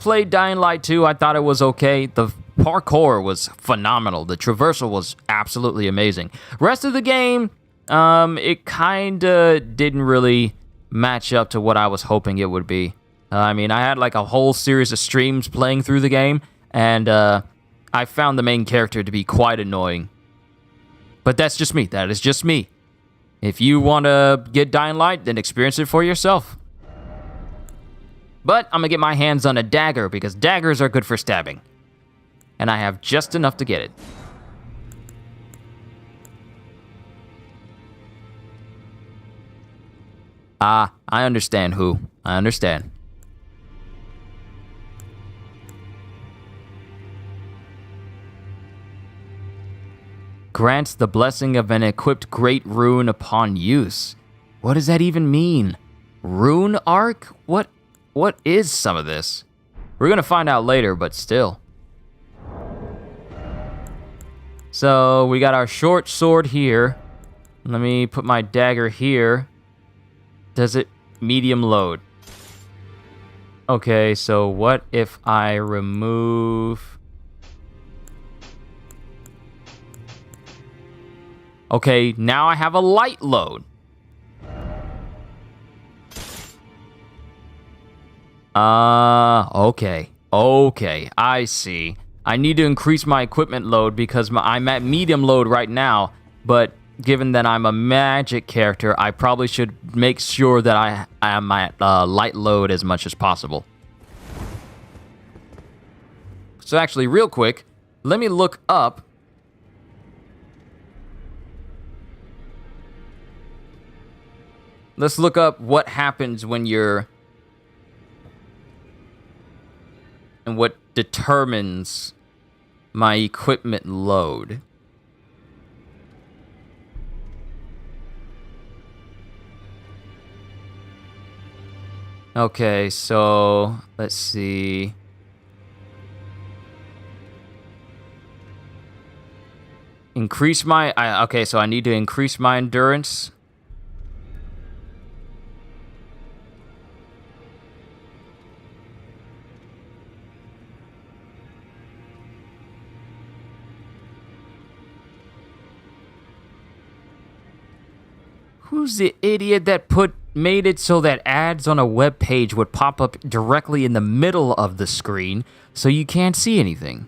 played Dying Light 2. I thought it was okay. The parkour was phenomenal. The traversal was absolutely amazing. Rest of the game, it kind of didn't really match up to what I was hoping it would be. I mean, I had like a whole series of streams playing through the game, and I found the main character to be quite annoying. But that's just me. That is just me. If you want to get Dying Light, then experience it for yourself. But I'm going to get my hands on a dagger because daggers are good for stabbing. And I have just enough to get it. I understand who. I understand. Grants the blessing of an equipped great rune upon use. What does that even mean? Rune arc? What is some of this? We're gonna find out later, but still. So we got our short sword here. Let me put my dagger here. Does it medium load? Okay, so what if I remove... Okay, now I have a light load. Okay, I see. I need to increase my equipment load because I'm at medium load right now, but given that I'm a magic character, I probably should make sure that I am at light load as much as possible. So actually, real quick, let me look up. Let's look up what happens when you're... and what determines my equipment load. Okay, so let's see. Increase my... okay, so I need to increase my endurance. Who's the idiot that made it so that ads on a web page would pop up directly in the middle of the screen so you can't see anything?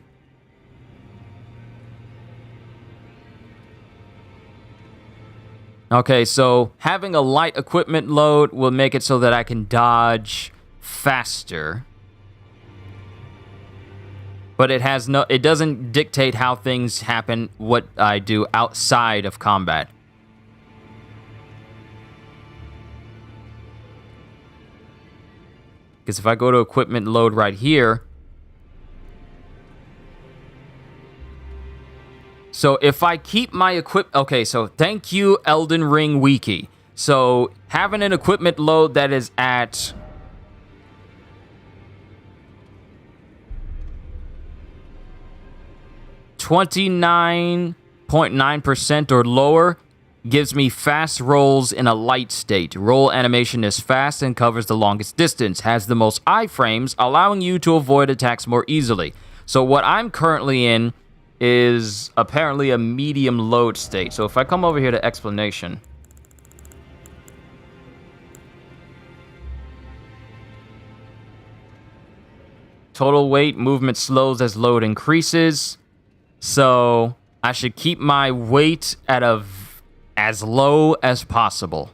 Okay, so having a light equipment load will make it so that I can dodge faster. But it doesn't dictate how things happen, what I do outside of combat. Because if I go to equipment load right here... So if I keep my okay, so thank you, Elden Ring Wiki. So having an equipment load that is at... 29.9% or lower gives me fast rolls in a light state. Roll animation is fast and covers the longest distance. Has the most iframes, allowing you to avoid attacks more easily. So what I'm currently in is apparently a medium load state. So if I come over here to explanation. Total weight, movement slows as load increases. So I should keep my weight at as low as possible.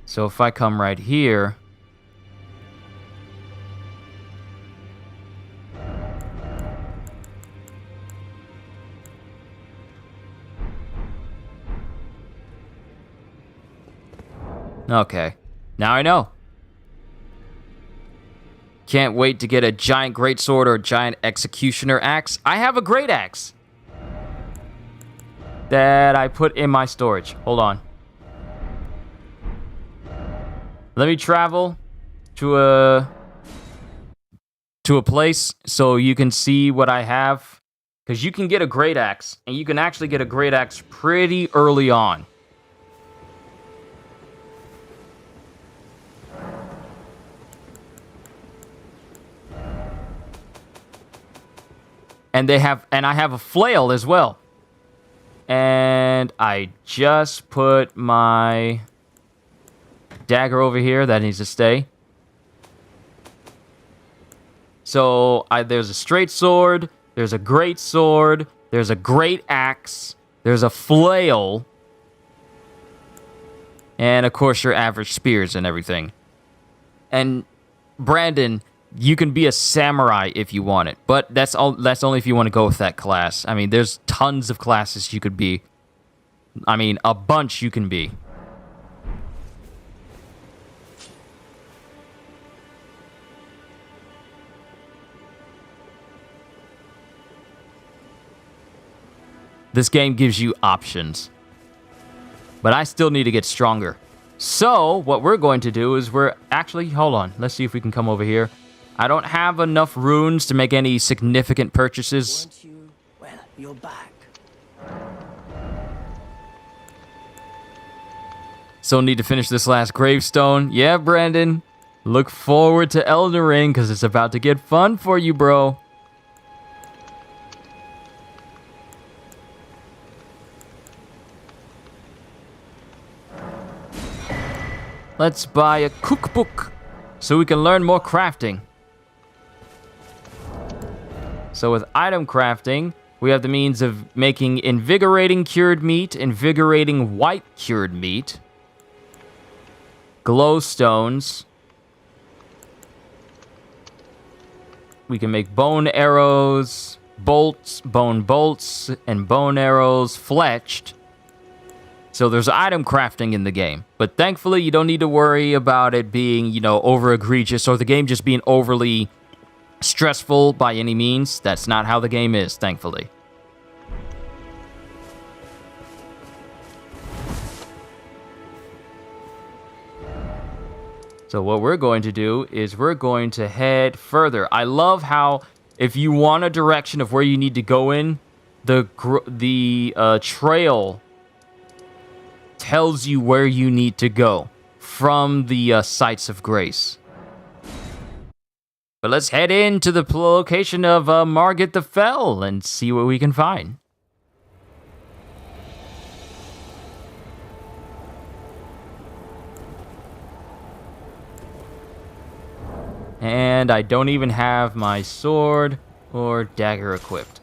So if I come right here... Okay, now I know. Can't wait to get a giant greatsword or a giant executioner axe. I have a great axe that I put in my storage. Hold on. Let me travel to a place so you can see what I have. Because you can get a great axe, and you can actually get a great axe pretty early on. And I have a flail as well. And I just put my... dagger over here. That needs to stay. So, there's a straight sword. There's a great sword. There's a great axe. There's a flail. And, of course, your average spears and everything. And, Brandon, you can be a samurai if you want it. But that's only if you want to go with that class. I mean, there's tons of classes you could be. I mean, a bunch you can be. This game gives you options. But I still need to get stronger. So, what we're going to do is hold on. Let's see if we can come over here. I don't have enough runes to make any significant purchases. Well, you're back. Still need to finish this last gravestone. Yeah, Brandon. Look forward to Elden Ring, because it's about to get fun for you, bro. Let's buy a cookbook so we can learn more crafting. So with item crafting, we have the means of making invigorating cured meat, invigorating white cured meat, glowstones. We can make bone arrows, bone bolts, and bone arrows fletched. So there's item crafting in the game. But thankfully, you don't need to worry about it being, over egregious or the game just being overly stressful by any means. That's not how the game is, thankfully. So what we're going to do is we're going to head further. I love how if you want a direction of where you need to go in, the trail tells you where you need to go from the sites of grace. But let's head into the location of Margit the Fell and see what we can find. And I don't even have my sword or dagger equipped.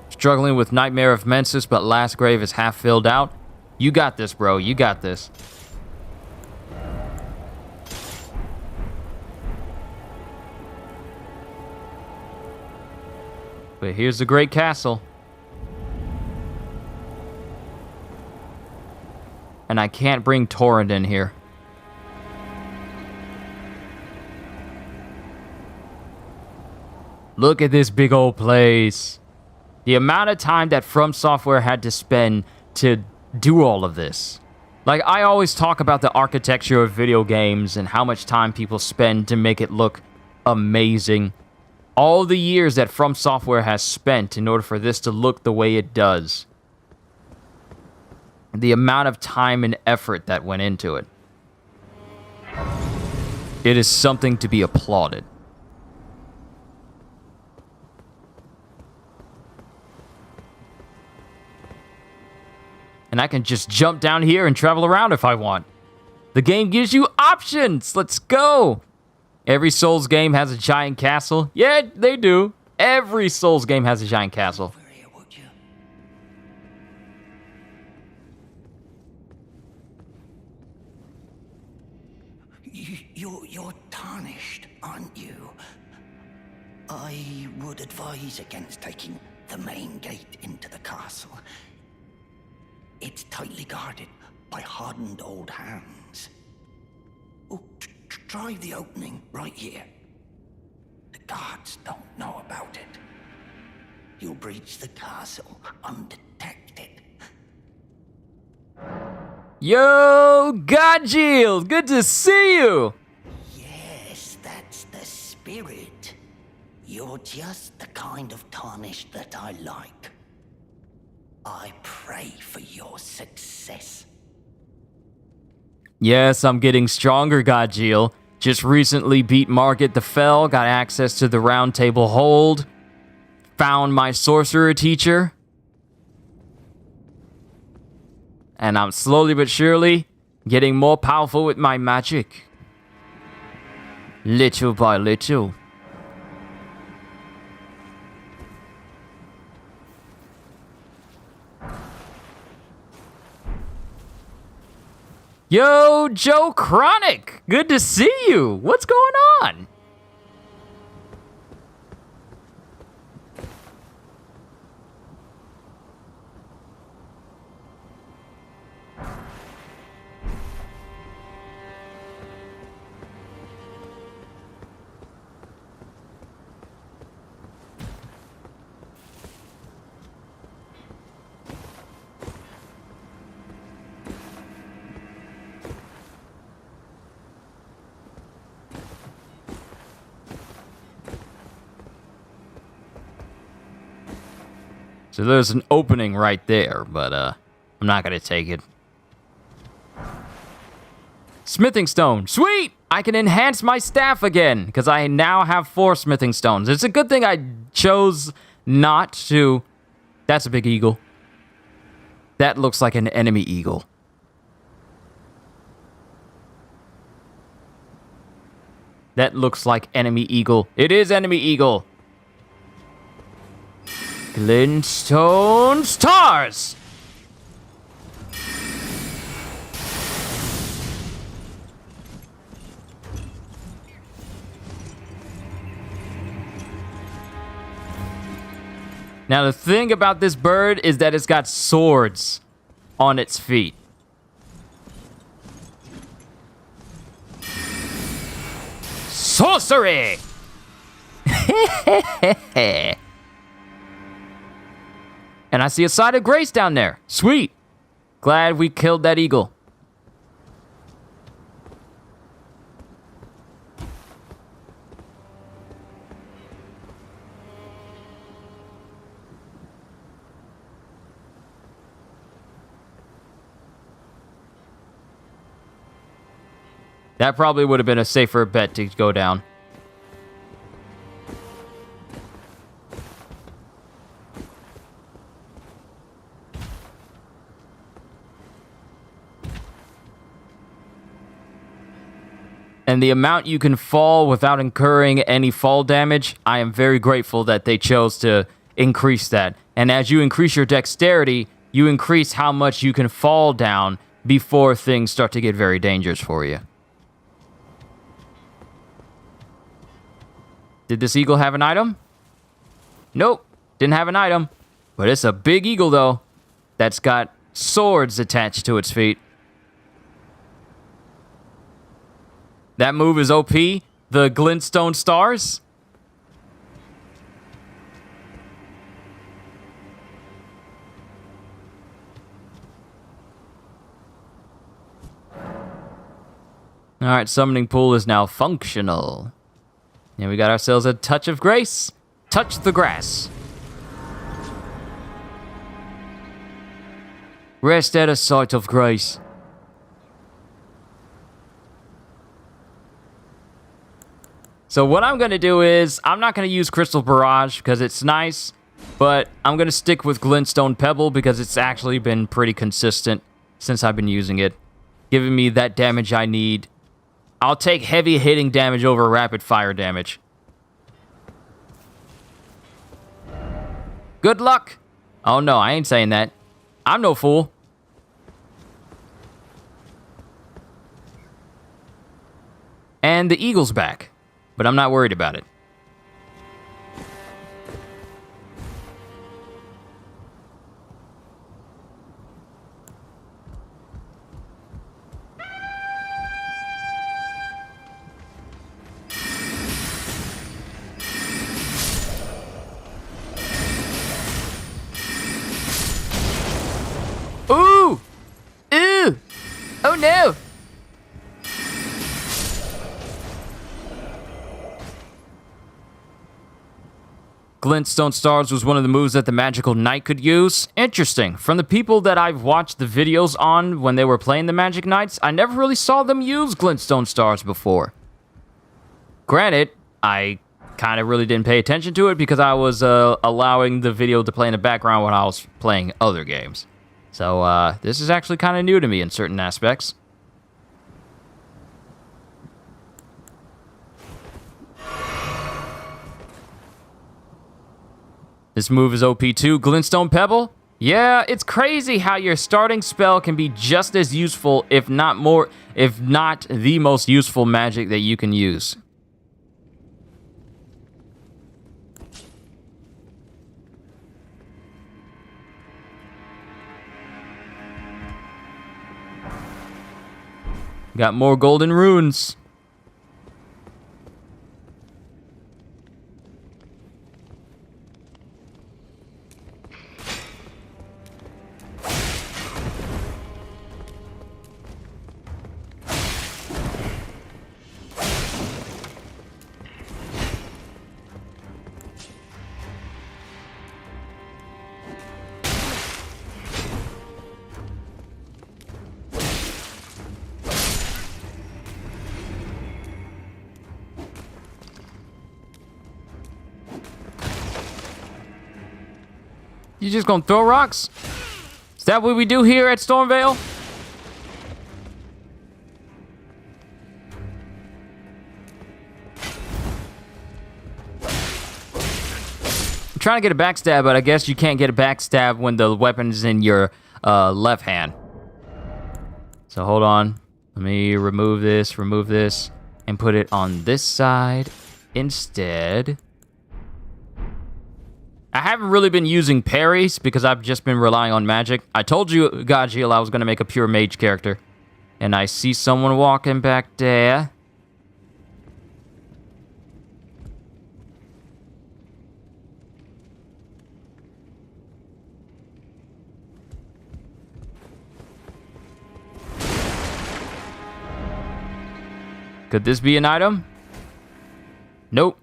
Struggling with Nightmare of Mensis, but last grave is half filled out. You got this, bro. You got this. But here's the Great Castle. And I can't bring Torrent in here. Look at this big old place. The amount of time that From Software had to spend to do all of this. Like, I always talk about the architecture of video games and how much time people spend to make it look amazing. All the years that From Software has spent in order for this to look the way it does. The amount of time and effort that went into it. It is something to be applauded. And I can just jump down here and travel around if I want. The game gives you options. Let's go. Every Souls game has a giant castle. Yeah, they do. Every Souls game has a giant castle. You're tarnished, aren't you? I would advise against taking the main gate into the castle. It's tightly guarded by hardened old hands. Oh, try the opening right here. The guards don't know about it. You'll breach the castle undetected. Yo, Godjiel, good to see you. Yes, that's the spirit. You're just the kind of tarnished that I like. I pray for your success. Yes, I'm getting stronger, Godjiel. Just recently beat Margit the Fell, got access to the Roundtable Hold, found my sorcerer teacher. and I'm slowly but surely getting more powerful with my magic. Little by little. Yo, Joe Chronic! Good to see you! What's going on? So there's an opening right there, but I'm not gonna take it. Smithing stone, sweet! I can enhance my staff again, because I now have 4 smithing stones. It's a good thing I chose not to... That's a big eagle. That looks like an enemy eagle. That looks like enemy eagle. It is enemy eagle. Glintstone stars! Now the thing about this bird is that it's got swords on its feet. Sorcery! And I see a side of grace down there. Sweet. Glad we killed that eagle. That probably would have been a safer bet to go down. And the amount you can fall without incurring any fall damage, I am very grateful that they chose to increase that. And as you increase your dexterity, you increase how much you can fall down before things start to get very dangerous for you. Did this eagle have an item? Nope, didn't have an item. But it's a big eagle, though, that's got swords attached to its feet. That move is OP. The glintstone stars. Alright, summoning pool is now functional. And we got ourselves a touch of grace. Touch the grass. Rest at a site of grace. So what I'm going to do is, I'm not going to use Crystal Barrage because it's nice, but I'm going to stick with Glintstone Pebble because it's actually been pretty consistent since I've been using it, giving me that damage I need. I'll take heavy hitting damage over rapid fire damage. Good luck. Oh no, I ain't saying that. I'm no fool. And the eagle's back. But I'm not worried about it. Ooh! Ooh! Oh no! Glintstone Stars was one of the moves that the Magical Knight could use. Interesting. From the people that I've watched the videos on when they were playing the Magic Knights, I never really saw them use Glintstone Stars before. Granted, I kind of really didn't pay attention to it because I was allowing the video to play in the background when I was playing other games. So this is actually kind of new to me in certain aspects. This move is OP too. Glintstone Pebble? Yeah, it's crazy how your starting spell can be just as useful, if not the most useful magic that you can use. Got more golden runes. You just gonna throw rocks? Is that what we do here at Stormvale? I'm trying to get a backstab, but I guess you can't get a backstab when the weapon's in your left hand. So hold on. Let me remove this, and put it on this side instead. I haven't really been using parries because I've just been relying on magic. I told you, Gajiel, I was going to make a pure mage character. And I see someone walking back there. Could this be an item? Nope.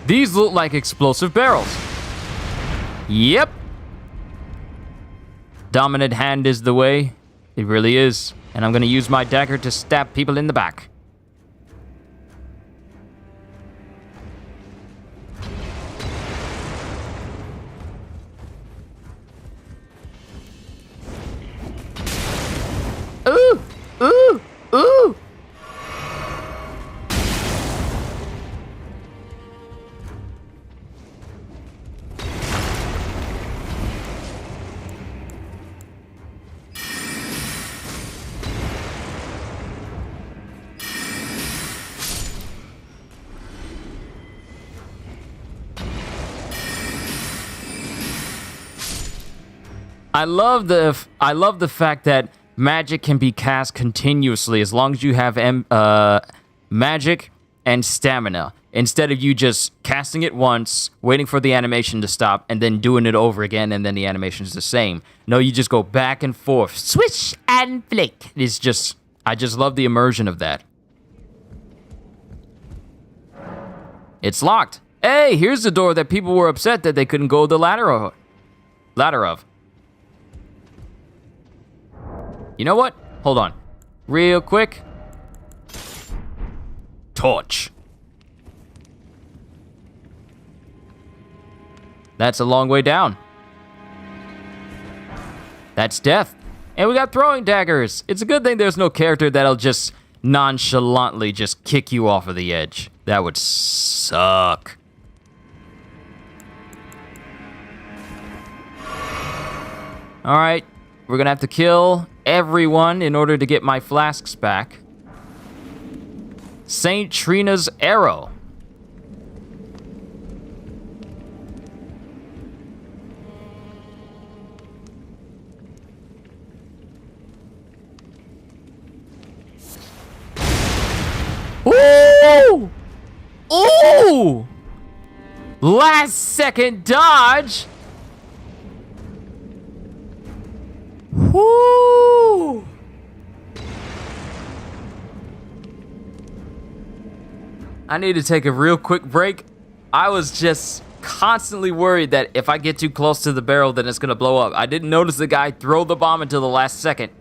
These look like explosive barrels. Yep. Dominant hand is the way. It really is. And I'm gonna use my dagger to stab people in the back. Ooh! Ooh! Ooh! I love the fact that magic can be cast continuously as long as you have magic and stamina, instead of you just casting it once, waiting for the animation to stop, and then doing it over again, and then the animation is the same. No, you just go back and forth, swish and flick. I just love the immersion of that. It's locked. Hey, here's the door that people were upset that they couldn't go the ladder of. You know what? Hold on. Real quick. Torch. That's a long way down. That's death. And we got throwing daggers. It's a good thing there's no character that'll just nonchalantly just kick you off of the edge. That would suck. All right. We're gonna have to kill everyone in order to get my flasks back. Saint Trina's arrow. Ooh! Ooh! Last second dodge. Woo! I need to take a real quick break. I was just constantly worried that if I get too close to the barrel, then it's gonna blow up. I didn't notice the guy throw the bomb until the last second.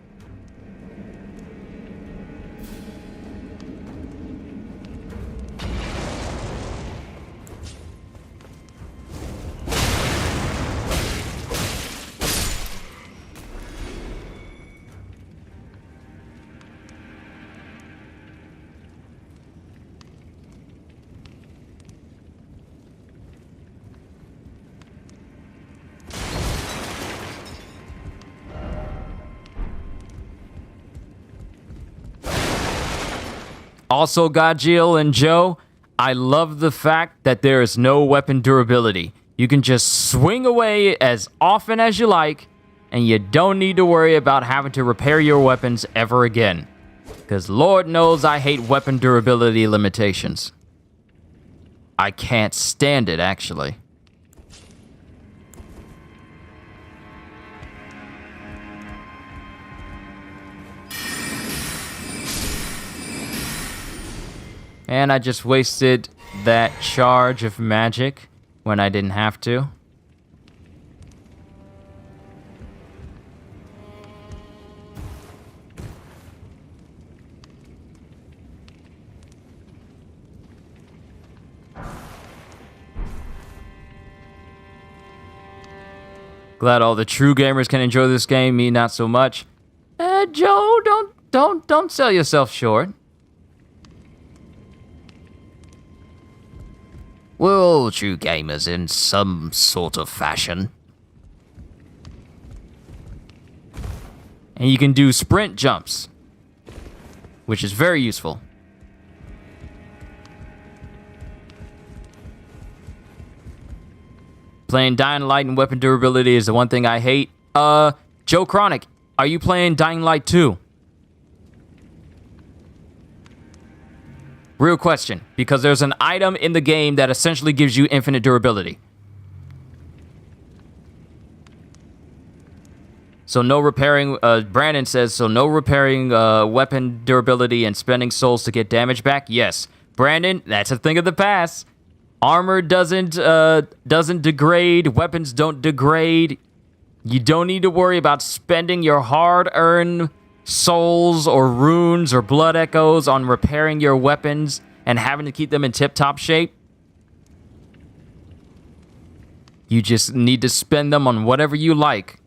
Also, Godjill and Joe, I love the fact that there is no weapon durability. You can just swing away as often as you like, and you don't need to worry about having to repair your weapons ever again. Because Lord knows I hate weapon durability limitations. I can't stand it, actually. And I just wasted that charge of magic when I didn't have to. Glad all the true gamers can enjoy this game, me not so much. Joe, don't sell yourself short. We're all true gamers in some sort of fashion. And you can do sprint jumps, which is very useful. Playing Dying Light and weapon durability is the one thing I hate. Joe Chronic, are you playing Dying Light 2? Real question, because there's an item in the game that essentially gives you infinite durability. So no repairing, Brandon says, so no repairing weapon durability and spending souls to get damage back? Yes. Brandon, that's a thing of the past. Armor doesn't degrade, weapons don't degrade. You don't need to worry about spending your hard-earned souls or runes or blood echoes on repairing your weapons and having to keep them in tip-top shape. You just need to spend them on whatever you like.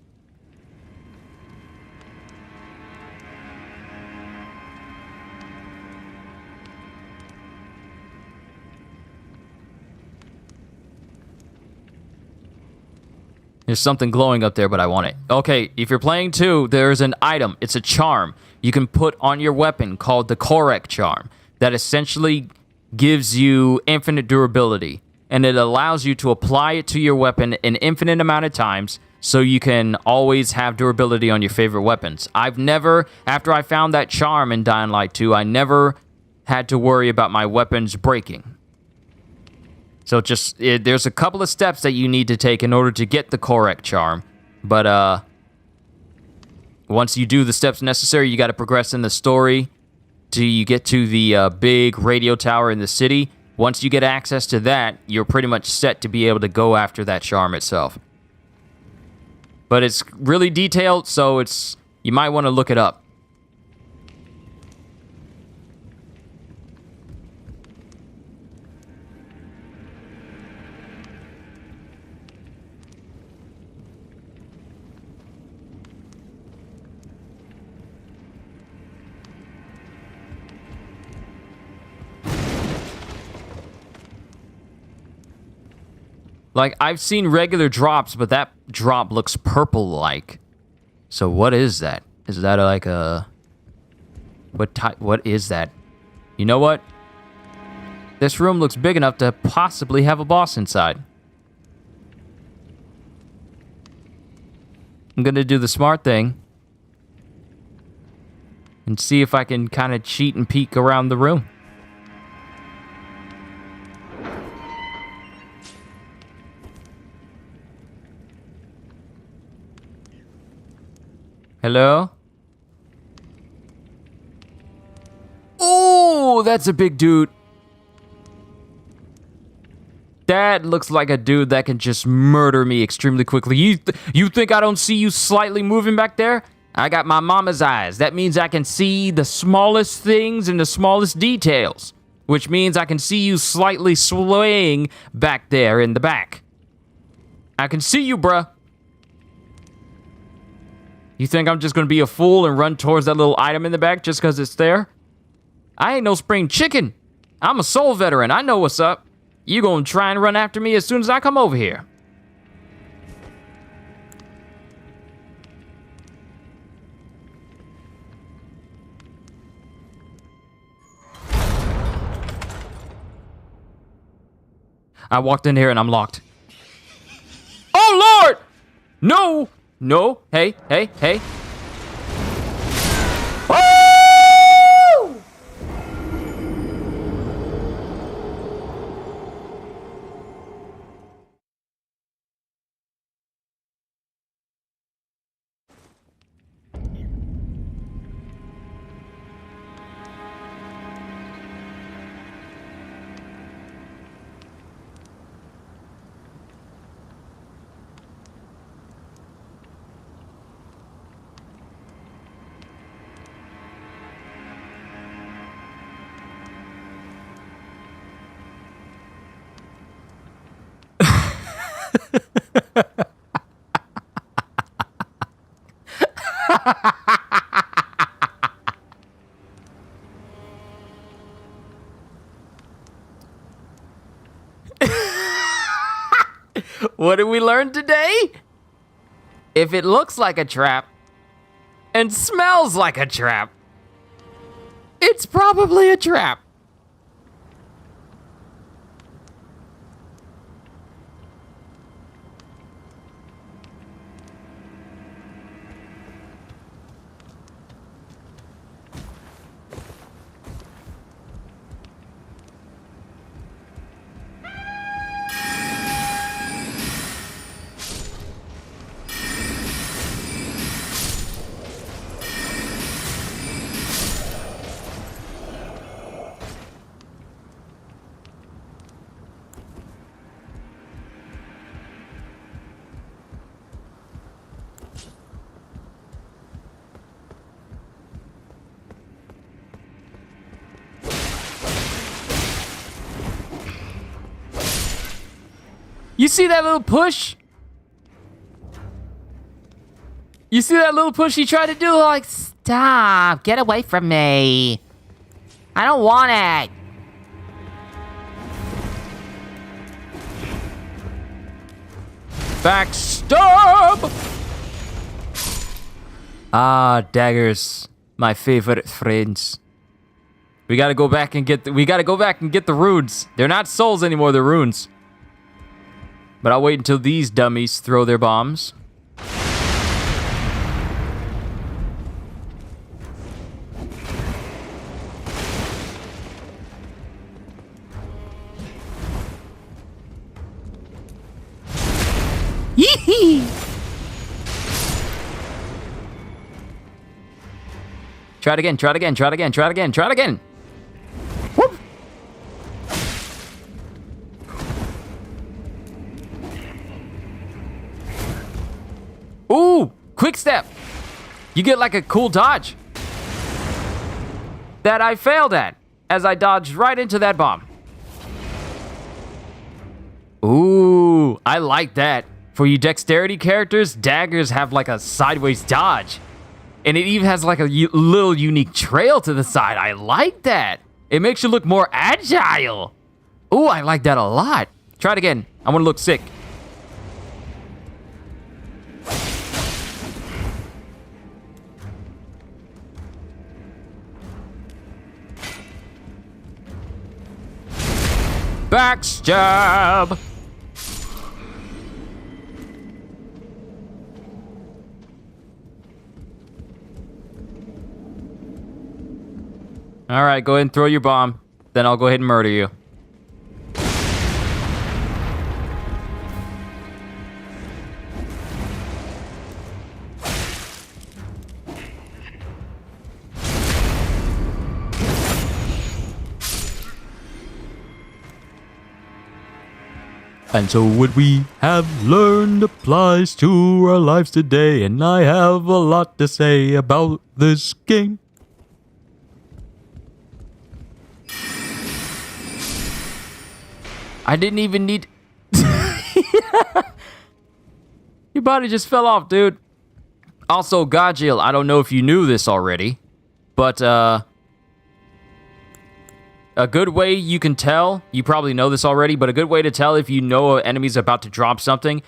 There's something glowing up there, but I want it. Okay, if you're playing 2, there's an item. It's a charm you can put on your weapon called the Korek charm that essentially gives you infinite durability. And it allows you to apply it to your weapon an infinite amount of times so you can always have durability on your favorite weapons. I've never, after I found that charm in Dying Light 2, I never had to worry about my weapons breaking. So just, there's a couple of steps that you need to take in order to get the Korek charm. But, once you do the steps necessary, you got to progress in the story till you get to the big radio tower in the city. Once you get access to that, you're pretty much set to be able to go after that charm itself. But it's really detailed, so you might want to look it up. Like, I've seen regular drops, but that drop looks purple-like. So what is that? Is that like a... What is that? You know what? This room looks big enough to possibly have a boss inside. I'm gonna do the smart thing. And see if I can kind of cheat and peek around the room. Hello? Oh, that's a big dude. That looks like a dude that can just murder me extremely quickly. You think I don't see you slightly moving back there? I got my mama's eyes. That means I can see the smallest things and the smallest details. Which means I can see you slightly swaying back there in the back. I can see you, bruh. You think I'm just gonna be a fool and run towards that little item in the back just because it's there? I ain't no spring chicken. I'm a soul veteran. I know what's up. You gonna try and run after me as soon as I come over here. I walked in here and I'm locked. Oh, Lord! No! No. Hey, hey, hey. Woo! What did we learn today? If it looks like a trap and smells like a trap, it's probably a trap. You see that little push? You see that little push he tried to do? Like, stop, get away from me. I don't want it. Backstab! Ah, daggers, my favorite friends. We gotta go back and get the runes. They're not souls anymore, they're runes. But I'll wait until these dummies throw their bombs. Yee-hee! Try it again, try it again, try it again, try it again, try it again. Whoop! Ooh, quick step. You get like a cool dodge that I failed at as I dodged right into that bomb. Ooh, I like that. For you dexterity characters, daggers have like a sideways dodge. And it even has like a little unique trail to the side. I like that. It makes you look more agile. Ooh, I like that a lot. Try it again. I want to look sick. Backstab! Alright, go ahead and throw your bomb. Then I'll go ahead and murder you. And so what we have learned applies to our lives today, and I have a lot to say about this game. I didn't even need... Your body just fell off, dude. Also, Gajil, I don't know if you knew this already, but a good way you can tell, you probably know this already, but a good way to tell if you know an enemy's about to drop something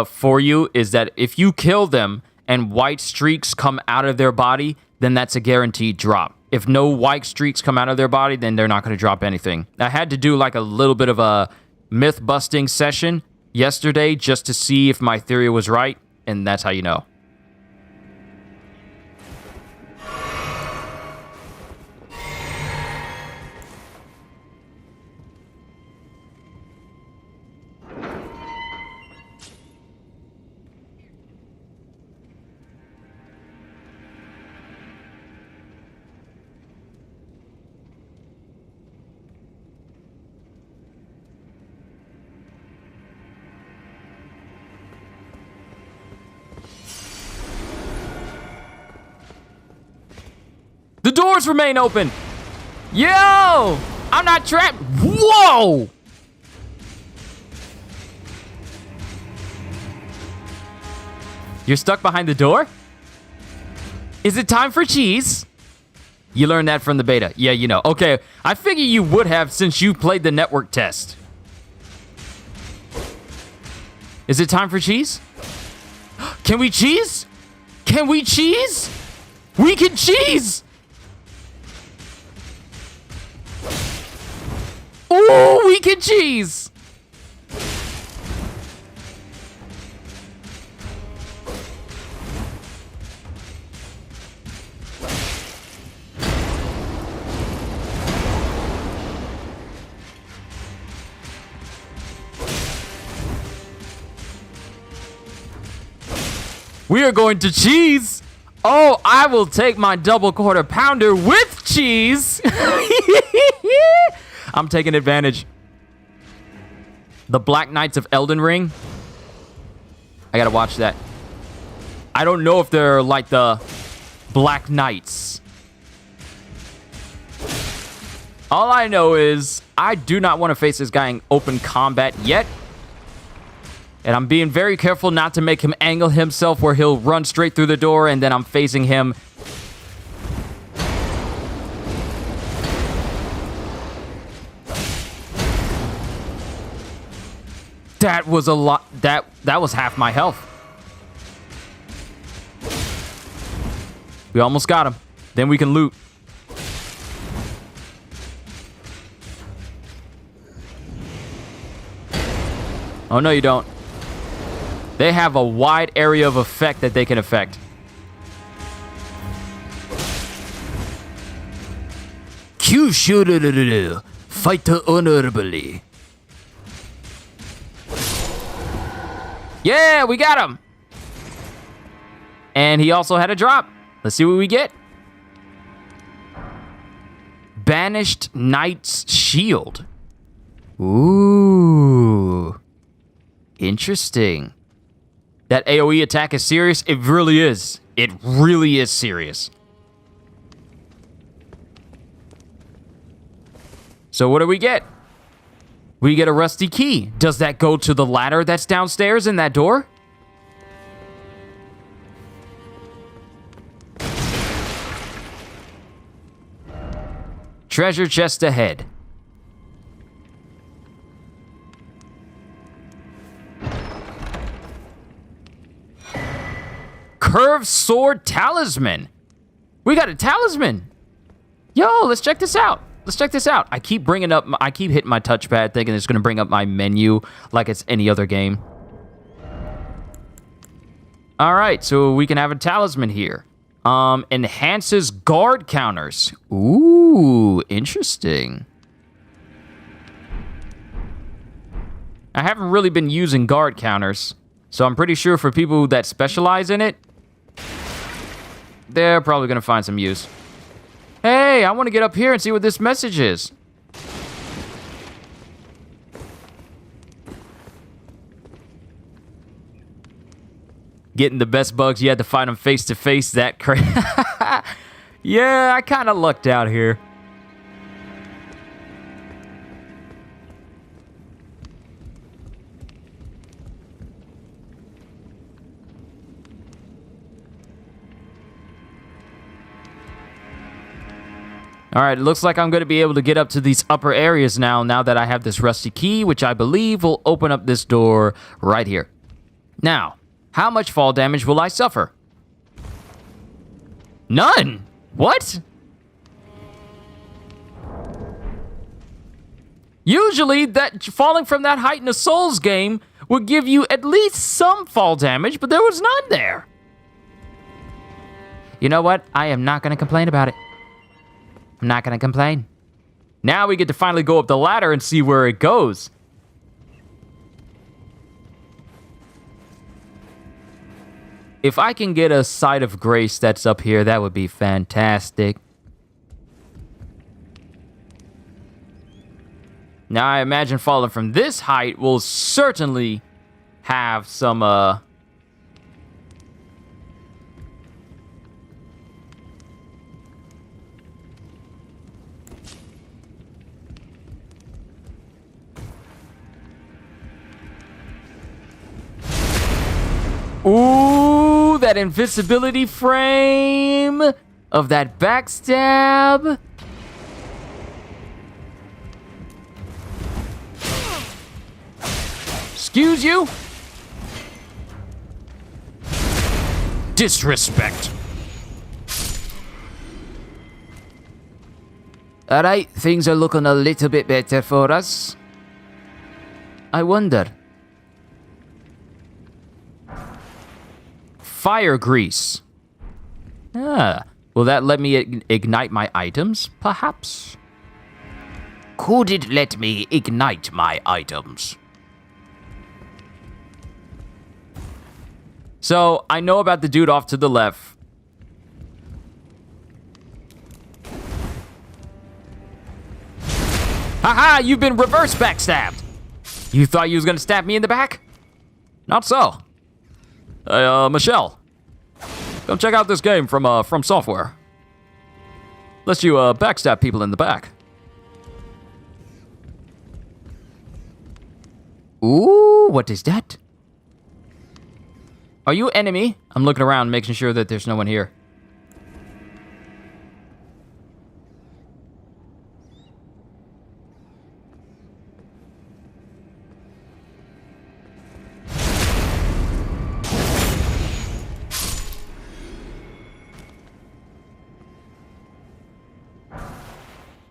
for you is that if you kill them and white streaks come out of their body, then that's a guaranteed drop. If no white streaks come out of their body, then they're not going to drop anything. I had to do like a little bit of a myth-busting session yesterday just to see if my theory was right, and that's how you know. The doors remain open. Yo, I'm not trapped. Whoa. You're stuck behind the door? Is it time for cheese? You learned that from the beta. Yeah, you know. Okay, I figure you would have since you played the network test. Is it time for cheese? Can we cheese? Can we cheese? We can cheese! Ooh, we can cheese! We are going to cheese! Oh, I will take my double quarter pounder with cheese! I'm taking advantage. The Black Knights of Elden Ring. I gotta watch that. I don't know if they're like the Black Knights. All I know is I do not want to face this guy in open combat yet. And I'm being very careful not to make him angle himself where he'll run straight through the door and then I'm facing him. That was a lot. That was half my health. We almost got him. Then we can loot. Oh, no, you don't. They have a wide area of effect that they can affect. Q should fight honorably. Yeah, we got him. And he also had a drop. Let's see what we get. Banished Knight's Shield. Ooh. Interesting. That AoE attack is serious? It really is. It really is serious. So what do we get? We get a rusty key. Does that go to the ladder that's downstairs in that door? Treasure chest ahead. Curved sword talisman. We got a talisman. Yo, let's check this out. Let's check this out. I keep hitting my touchpad thinking it's going to bring up my menu like it's any other game. All right, so we can have a talisman here. Enhances guard counters. Ooh, interesting. I haven't really been using guard counters, so I'm pretty sure for people that specialize in it, they're probably going to find some use. Hey, I want to get up here and see what this message is. Getting the best bugs, you had to fight them face to face. That crazy. Yeah, I kind of lucked out here. All right, it looks like I'm going to be able to get up to these upper areas now that I have this rusty key, which I believe will open up this door right here. Now, how much fall damage will I suffer? None! What? Usually, that falling from that height in a Souls game would give you at least some fall damage, but there was none there. You know what? I am not going to complain about it. I'm not going to complain. Now we get to finally go up the ladder and see where it goes. If I can get a sight of Grace that's up here, that would be fantastic. Now, I imagine falling from this height will certainly have some, Ooh, that invisibility frame of that backstab. Excuse you? Disrespect. Alright, things are looking a little bit better for us. I wonder. Fire grease. Ah, will that let me ignite my items, perhaps? Could it let me ignite my items? So, I know about the dude off to the left. Haha, you've been reverse backstabbed. You thought you was gonna stab me in the back? Not so. Hey, Michelle. Come check out this game from Software. Lets you, backstab people in the back. Ooh, what is that? Are you enemy? I'm looking around, making sure that there's no one here.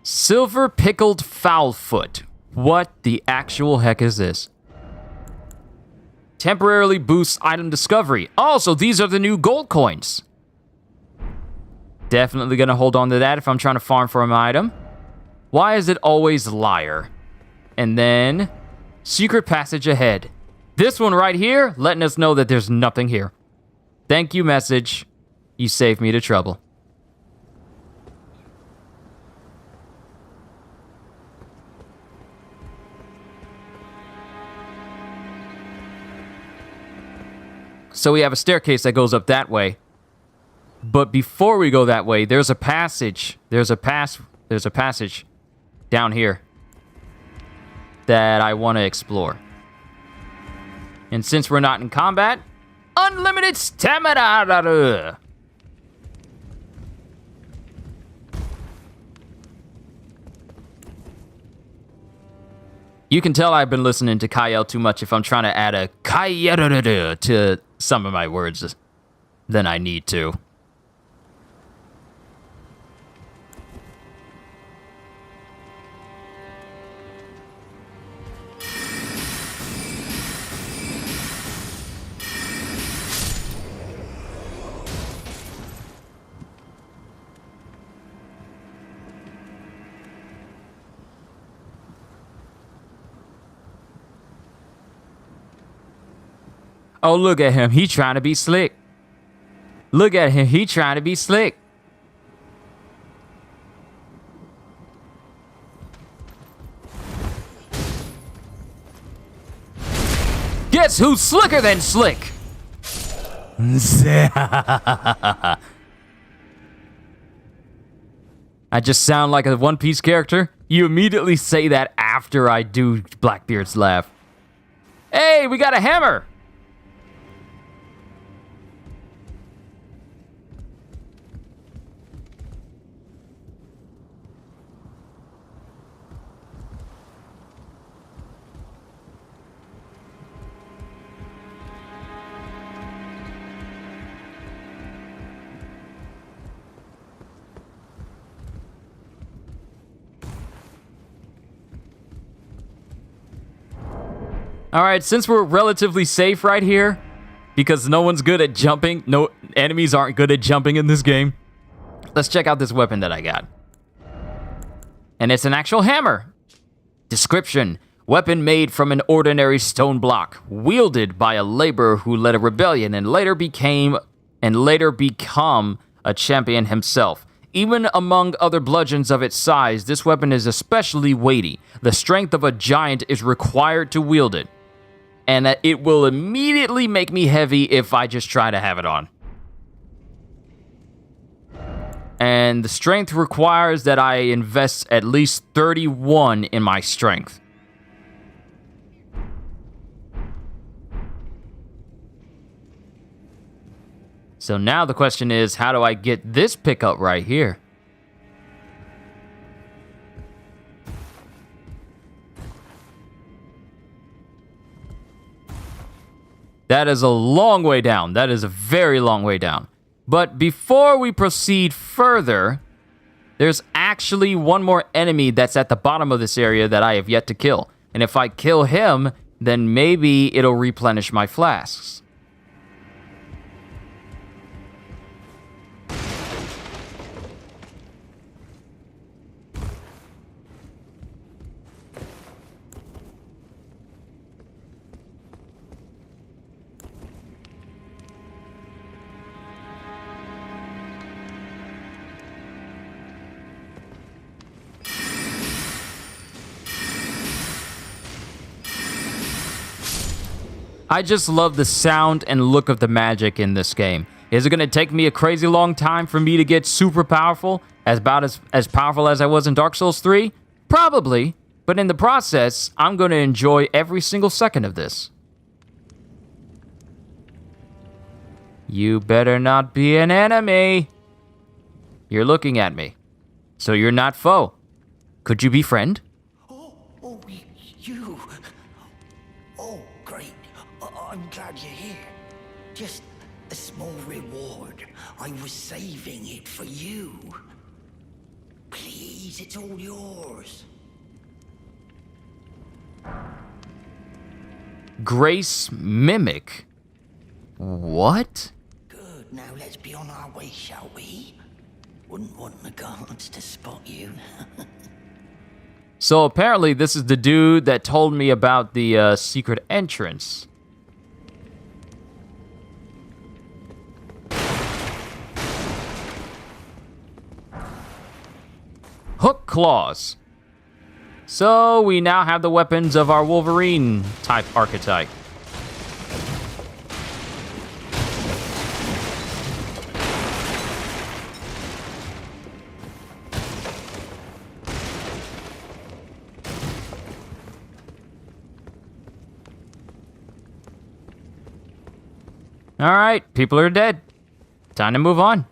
Silver pickled foulfoot. What the actual heck is this? Temporarily boosts item discovery. Oh, so these are the new gold coins. Definitely gonna hold on to that if I'm trying to farm for an item. Why is it always liar? And then, secret passage ahead. This one right here, letting us know that there's nothing here. Thank you, message. You saved me the trouble. So we have a staircase that goes up that way. But before we go that way, there's a passage. There's a passage down here that I want to explore. And since we're not in combat, unlimited stamina. You can tell I've been listening to Kyle too much if I'm trying to add a Kyle to some of my words than I need to. Oh, look at him. He trying to be slick. Look at him. He trying to be slick. Guess who's slicker than slick? I just sound like a One Piece character. You immediately say that after I do Blackbeard's laugh. Hey, we got a hammer. All right, since we're relatively safe right here, because no one's good at jumping, no enemies aren't good at jumping in this game, let's check out this weapon that I got. And it's an actual hammer. Description: weapon made from an ordinary stone block, wielded by a laborer who led a rebellion and later become a champion himself. Even among other bludgeons of its size, this weapon is especially weighty. The strength of a giant is required to wield it, and it will immediately make me heavy if I just try to have it on. And the strength requires that I invest at least 31 in my strength. So now the question is, how do I get this pickup right here? That is a long way down. That is a very long way down. But before we proceed further, there's actually one more enemy that's at the bottom of this area that I have yet to kill. And if I kill him, then maybe it'll replenish my flasks. I just love the sound and look of the magic in this game. Is it going to take me a crazy long time for me to get super powerful? About as powerful as I was in Dark Souls 3? Probably. But in the process, I'm going to enjoy every single second of this. You better not be an enemy. You're looking at me. So you're not foe. Could you be friend? You. Oh, great. I'm glad you're here. Just a small reward. I was saving it for you. Please, it's all yours. Grace Mimic? What? Good. Now let's be on our way, shall we? Wouldn't want the guards to spot you. So apparently this is the dude that told me about the secret entrance. Hook claws. So we now have the weapons of our Wolverine type archetype. All right, people are dead. Time to move on.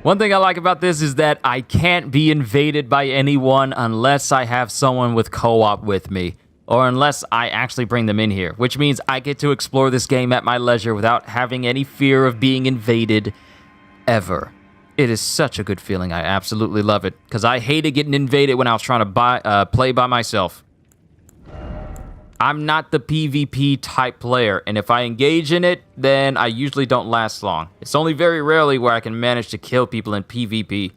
One thing I like about this is that I can't be invaded by anyone unless I have someone with co-op with me, or unless I actually bring them in here, which means I get to explore this game at my leisure without having any fear of being invaded ever. It is such a good feeling. I absolutely love it, because I hated getting invaded when I was trying to play by myself. I'm not the PvP type player, and if I engage in it, then I usually don't last long. It's only very rarely where I can manage to kill people in PvP.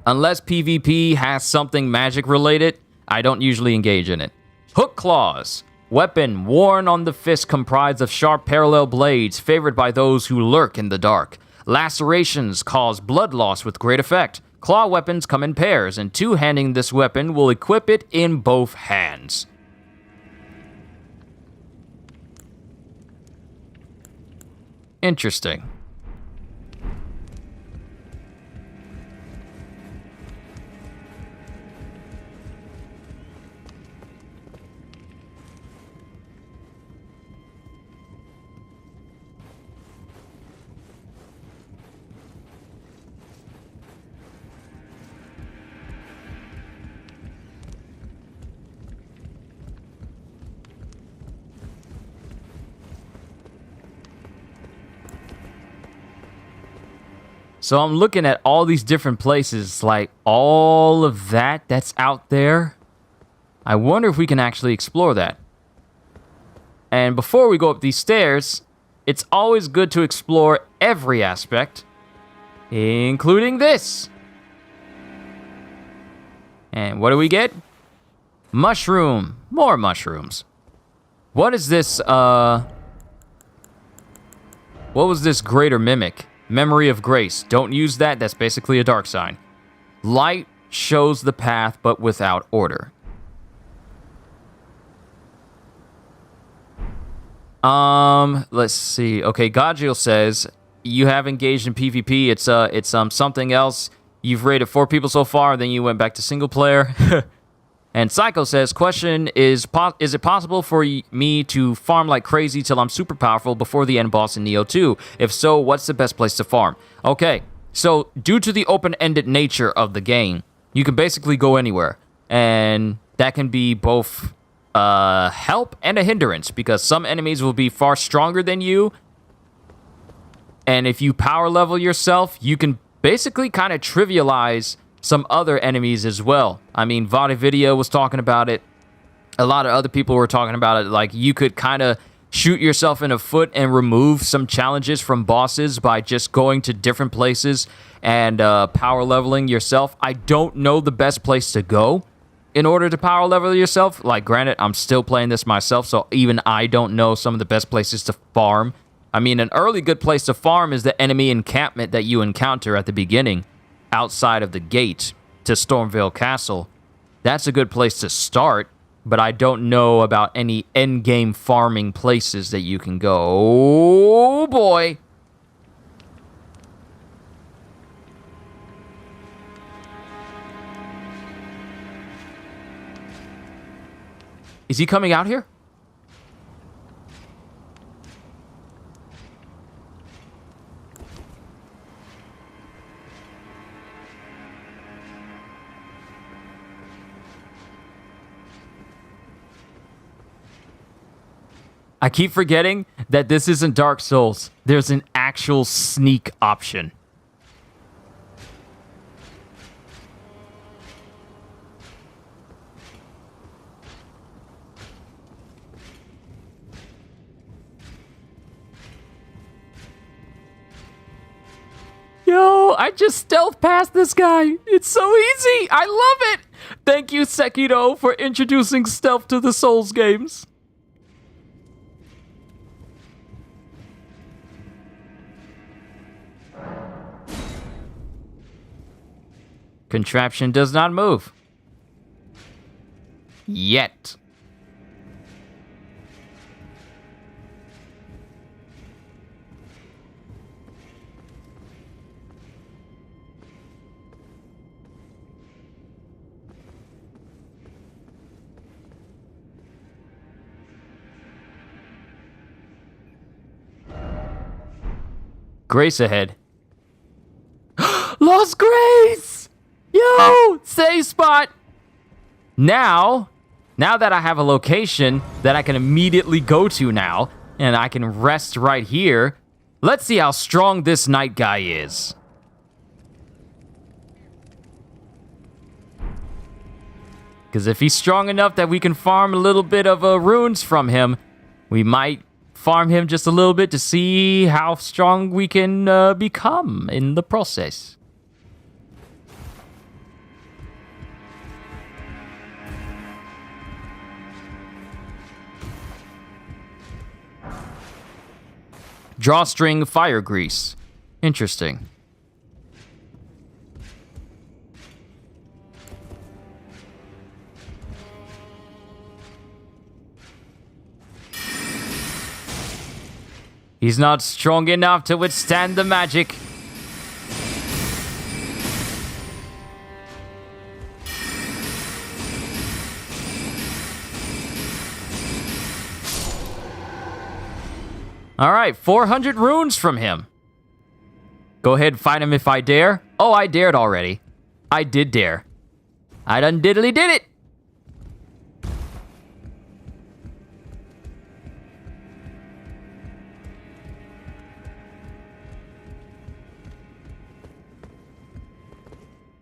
Unless PvP has something magic related, I don't usually engage in it. Hook claws. Weapon worn on the fist comprised of sharp parallel blades favored by those who lurk in the dark. Lacerations cause blood loss with great effect. Claw weapons come in pairs, and two-handing this weapon will equip it in both hands. Interesting. So I'm looking at all these different places, like all of that's out there. I wonder if we can actually explore that. And before we go up these stairs, it's always good to explore every aspect, including this. And what do we get? Mushroom. More mushrooms. What is this, what was this greater mimic? Memory of grace. Don't use that. That's basically a dark sign. Light shows the path, but without order. Let's see. Okay, Godjiel says, you have engaged in PvP. It's something else. You've raided 4 people so far, then you went back to single player. And Psycho says, question is it possible for me to farm like crazy till I'm super powerful before the end boss in Neo 2? If so, what's the best place to farm? Okay, so due to the open-ended nature of the game, you can basically go anywhere. And that can be both help and a hindrance, because some enemies will be far stronger than you. And if you power level yourself, you can basically kind of trivialize some other enemies as well. I mean, Vada Video was talking about it. A lot of other people were talking about it. Like, you could kind of shoot yourself in the foot and remove some challenges from bosses by just going to different places and power leveling yourself. I don't know the best place to go in order to power level yourself. Like, granted, I'm still playing this myself, so even I don't know some of the best places to farm. I mean, an early good place to farm is the enemy encampment that you encounter at the beginning, outside of the gate to Stormvale Castle. That's a good place to start, but I don't know about any endgame farming places that you can go. Oh, boy. Is he coming out here? I keep forgetting that this isn't Dark Souls. There's an actual sneak option. Yo, I just stealth past this guy. It's so easy. I love it. Thank you, Sekiro, for introducing stealth to the Souls games. Contraption does not move. Yet. Grace ahead. Lost Grace! Yo! Save spot! Now that I have a location that I can immediately go to now, and I can rest right here, let's see how strong this night guy is. Because if he's strong enough that we can farm a little bit of runes from him, we might farm him just a little bit to see how strong we can become in the process. Drawstring fire grease. Interesting. He's not strong enough to withstand the magic. All right, 400 runes from him. Go ahead and fight him if I dare. Oh, I dared already. I did dare. I done diddly did it.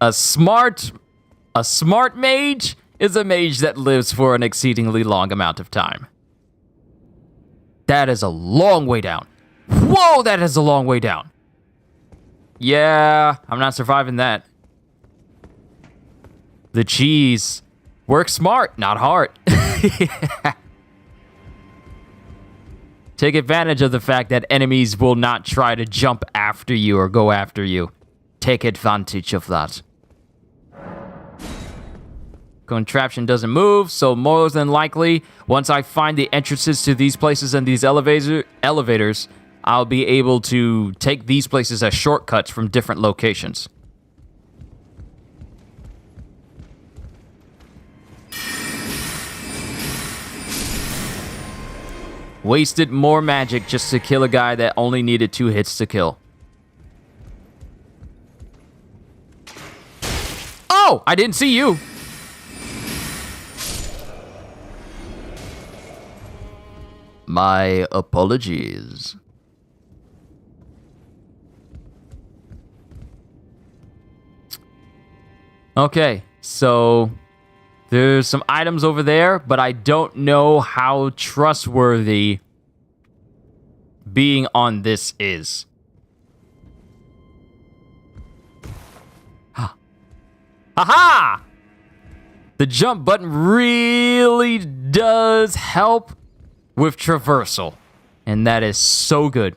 A smart mage is a mage that lives for an exceedingly long amount of time. That is a long way down. Whoa, that is a long way down. Yeah, I'm not surviving that. The cheese. Work smart, not hard. Take advantage of the fact that enemies will not try to jump after you or go after you. Take advantage of that. Contraption doesn't move, so more than likely, once I find the entrances to these places and these elevators, I'll be able to take these places as shortcuts from different locations. Wasted more magic just to kill a guy that only needed 2 hits to kill. Oh, I didn't see you. My apologies. Okay, so there's some items over there, but I don't know how trustworthy being on this is. Aha! The jump button really does help with traversal, and that is so good.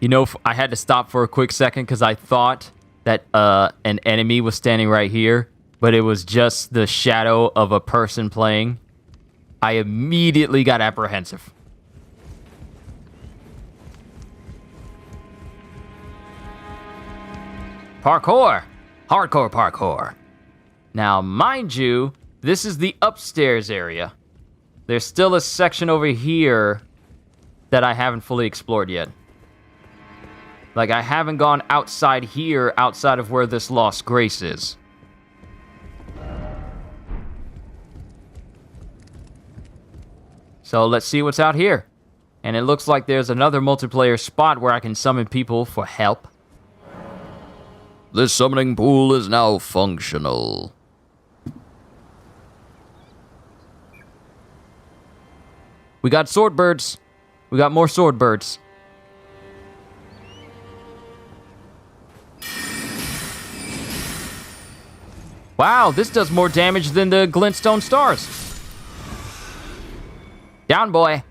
You know, I had to stop for a quick second because I thought that an enemy was standing right here, but it was just the shadow of a person playing. I immediately got apprehensive. Parkour! Hardcore parkour. Now, mind you, this is the upstairs area. There's still a section over here that I haven't fully explored yet. Like, I haven't gone outside here, outside of where this Lost Grace is. So let's see what's out here. And it looks like there's another multiplayer spot where I can summon people for help. This summoning pool is now functional. We got sword birds. We got more sword birds. Wow, this does more damage than the glintstone stars. Down, boy.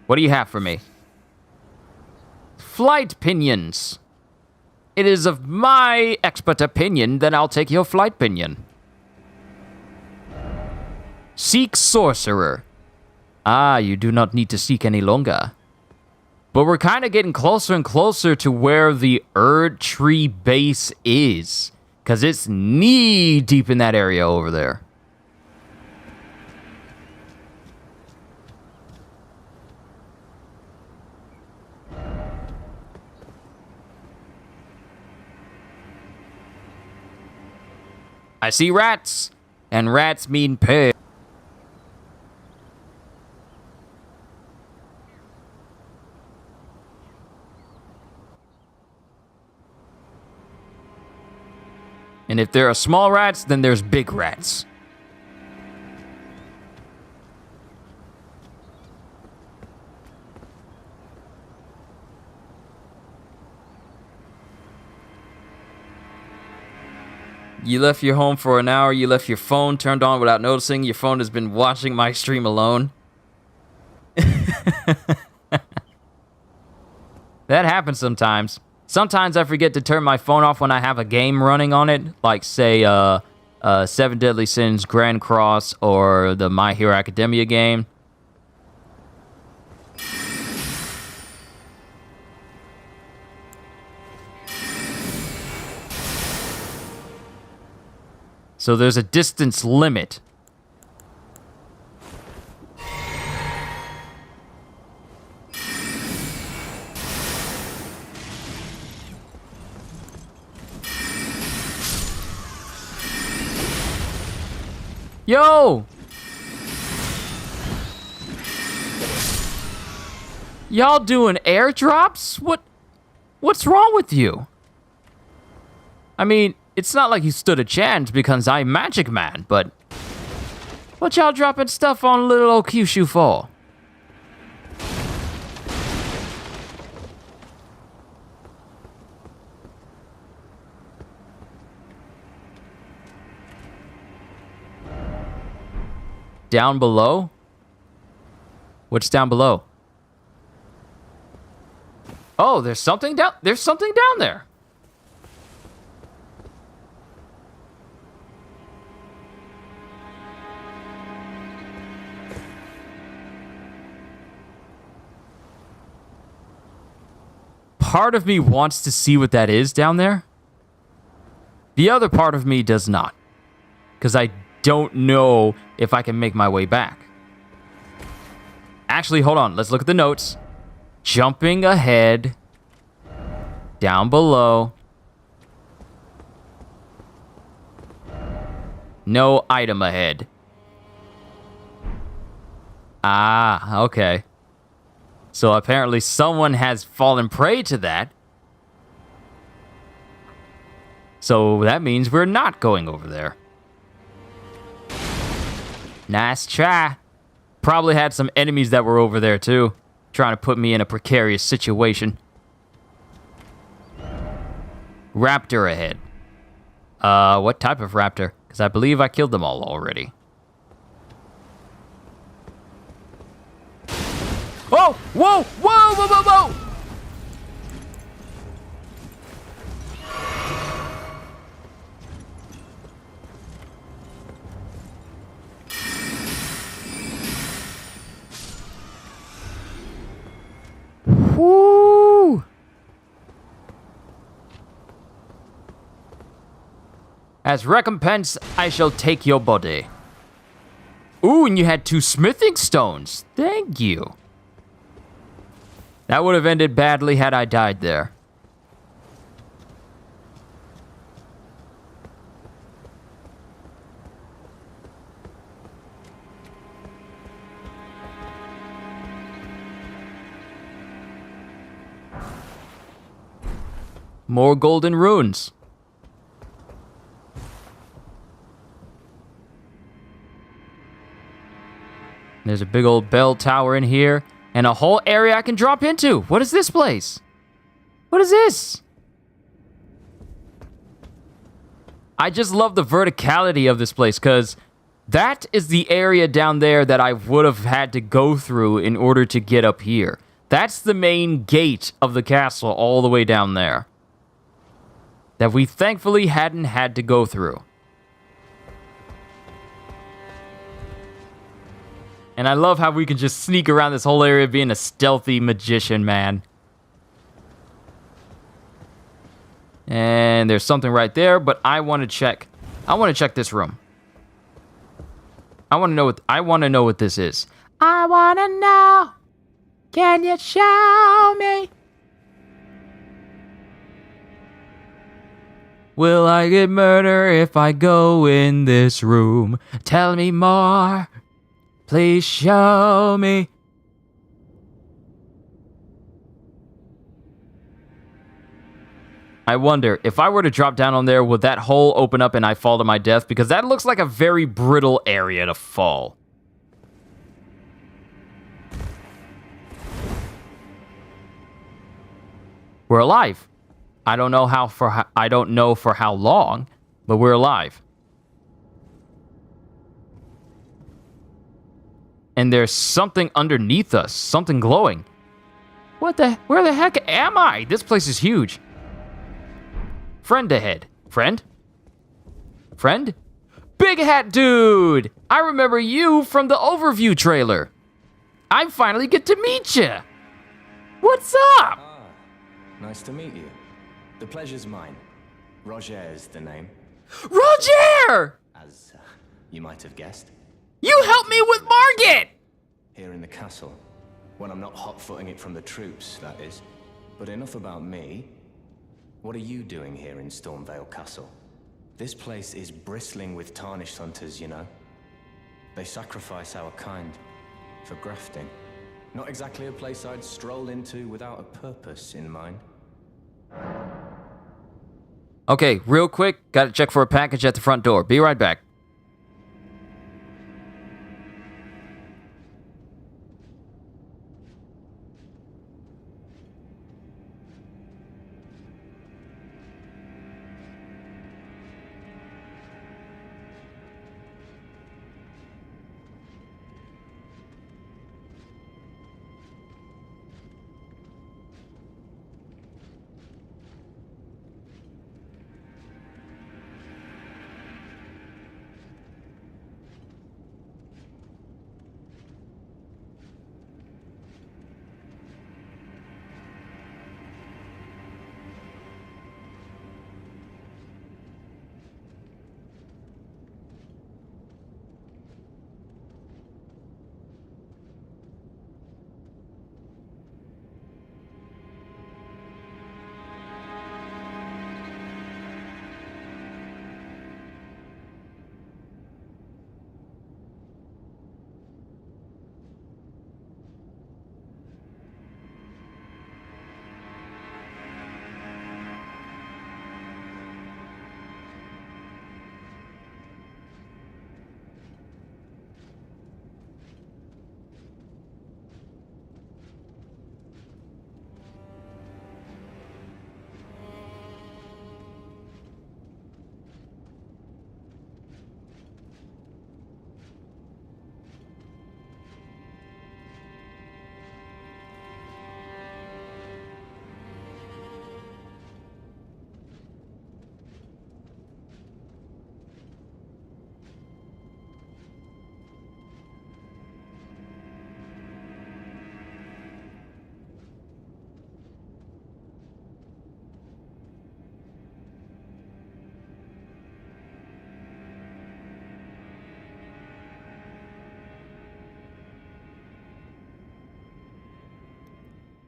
What do you have for me? Flight pinions. It is of my expert opinion that I'll take your flight pinion. Seek sorcerer. Ah, you do not need to seek any longer. But we're kind of getting closer and closer to where the Erd Tree base is. Because it's knee-deep in that area over there. I see rats, and rats mean pig. And if there are small rats, then there's big rats. You left your home for an hour, you left your phone turned on without noticing, your phone has been watching my stream alone. That happens sometimes. Sometimes I forget to turn my phone off when I have a game running on it, like, say, 7 Deadly Sins Grand Cross or the My Hero Academia game. So there's a distance limit Yo! Y'all doing airdrops? What's wrong with you? I mean, it's not like you stood a chance because I'm Magic Man, but what y'all dropping stuff on little old Kyushu for? Down below? What's down below? Oh, there's something down there. Part of me wants to see what that is down there. The other part of me does not. Because I don't know if I can make my way back. Actually, hold on. Let's look at the notes. Jumping ahead. Down below. No item ahead. Ah, okay. So apparently someone has fallen prey to that. So that means we're not going over there. Nice try. Probably had some enemies that were over there too, trying to put me in a precarious situation. Raptor ahead. What type of raptor? Because I believe I killed them all already. Oh! Whoa! Whoa! Whoa! Whoa! Whoa! Woo! As recompense, I shall take your body. Ooh, and you had 2 smithing stones. Thank you. That would have ended badly had I died there. More golden runes. There's a big old bell tower in here. And a whole area I can drop into. What is this place? What is this? I just love the verticality of this place because that is the area down there that I would have had to go through in order to get up here. That's the main gate of the castle all the way down there. That we thankfully hadn't had to go through. And I love how we can just sneak around this whole area being a stealthy magician, man. And there's something right there, but I want to check. I want to check this room. I want to know what this is. I want to know. Can you show me? Will I get murdered if I go in this room? Tell me more. Please show me. I wonder, if I were to drop down on there, would that hole open up and I fall to my death? Because that looks like a very brittle area to fall. We're alive. I don't know for how long, but we're alive. And there's something underneath us, something glowing. Where the heck am I? This place is huge. Friend ahead. Friend? Friend? Big Hat Dude! I remember you from the overview trailer. I finally get to meet you. What's up? Ah, nice to meet you. The pleasure's mine. Roger is the name. Roger! As you might have guessed. You helped me with Margit! Here in the castle. When I'm not hot-footing it from the troops, that is. But enough about me. What are you doing here in Stormvale Castle? This place is bristling with Tarnished hunters, you know. They sacrifice our kind for grafting. Not exactly a place I'd stroll into without a purpose in mind. Okay, real quick, gotta check for a package at the front door. Be right back.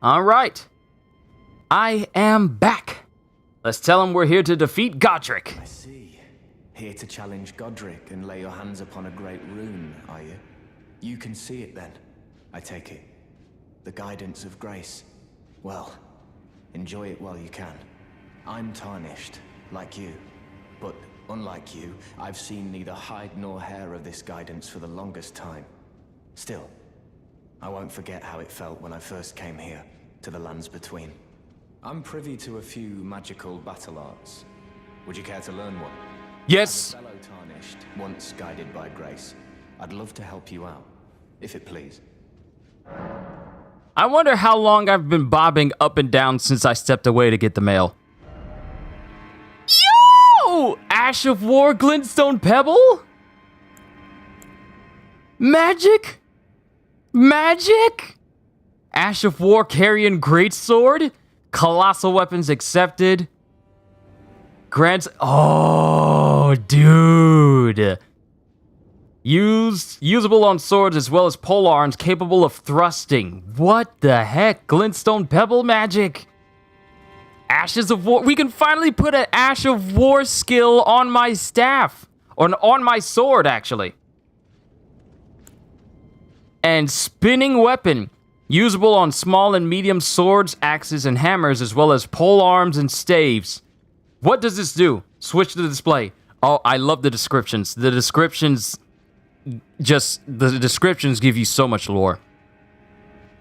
All right. I am back. Let's tell him we're here to defeat Godric. I see. Here to challenge Godric and lay your hands upon a great rune, are you? You can see it then, I take it. The guidance of grace. Well, enjoy it while you can. I'm tarnished, like you. But unlike you, I've seen neither hide nor hair of this guidance for the longest time. Still, I won't forget how it felt when I first came here, to the lands between. I'm privy to a few magical battle arts. Would you care to learn one? Yes. As a fellow Tarnished, once guided by grace, I'd love to help you out, if it please. I wonder how long I've been bobbing up and down since I stepped away to get the mail. Yo! Ash of War Glintstone Pebble? Magic? Magic? Ash of War Carrion Greatsword? Colossal Weapons accepted. Grants. Oh, dude. Usable on swords as well as polearms capable of thrusting. What the heck? Glintstone Pebble magic. Ashes of War. We can finally put an Ash of War skill on my staff. Or on my sword, actually. And Spinning Weapon. Usable on small and medium swords, axes, and hammers, as well as polearms and staves. What does this do? Switch to the display. Oh, I love the descriptions. The descriptions give you so much lore.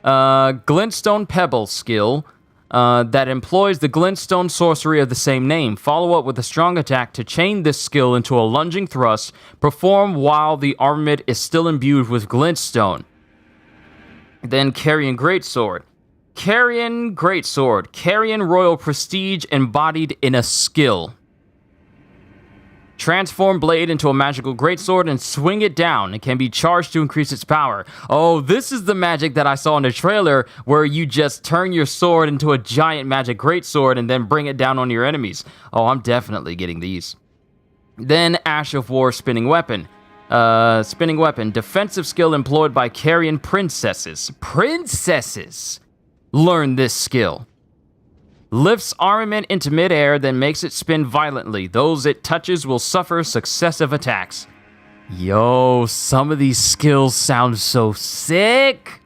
Glintstone Pebble skill that employs the Glintstone sorcery of the same name. Follow up with a strong attack to chain this skill into a lunging thrust. Perform while the armament is still imbued with Glintstone. Then Carrion Greatsword. Carrion Greatsword. Carrion Royal Prestige embodied in a skill. Transform blade into a magical greatsword and swing it down. It can be charged to increase its power. Oh, this is the magic that I saw in the trailer where you just turn your sword into a giant magic greatsword and then bring it down on your enemies. Oh, I'm definitely getting these. Then Ash of War Spinning Weapon. Spinning Weapon. Defensive skill employed by Carrion Princesses. Princesses! Learn this skill. Lifts armament into midair, then makes it spin violently. Those it touches will suffer successive attacks. Yo, some of these skills sound so sick.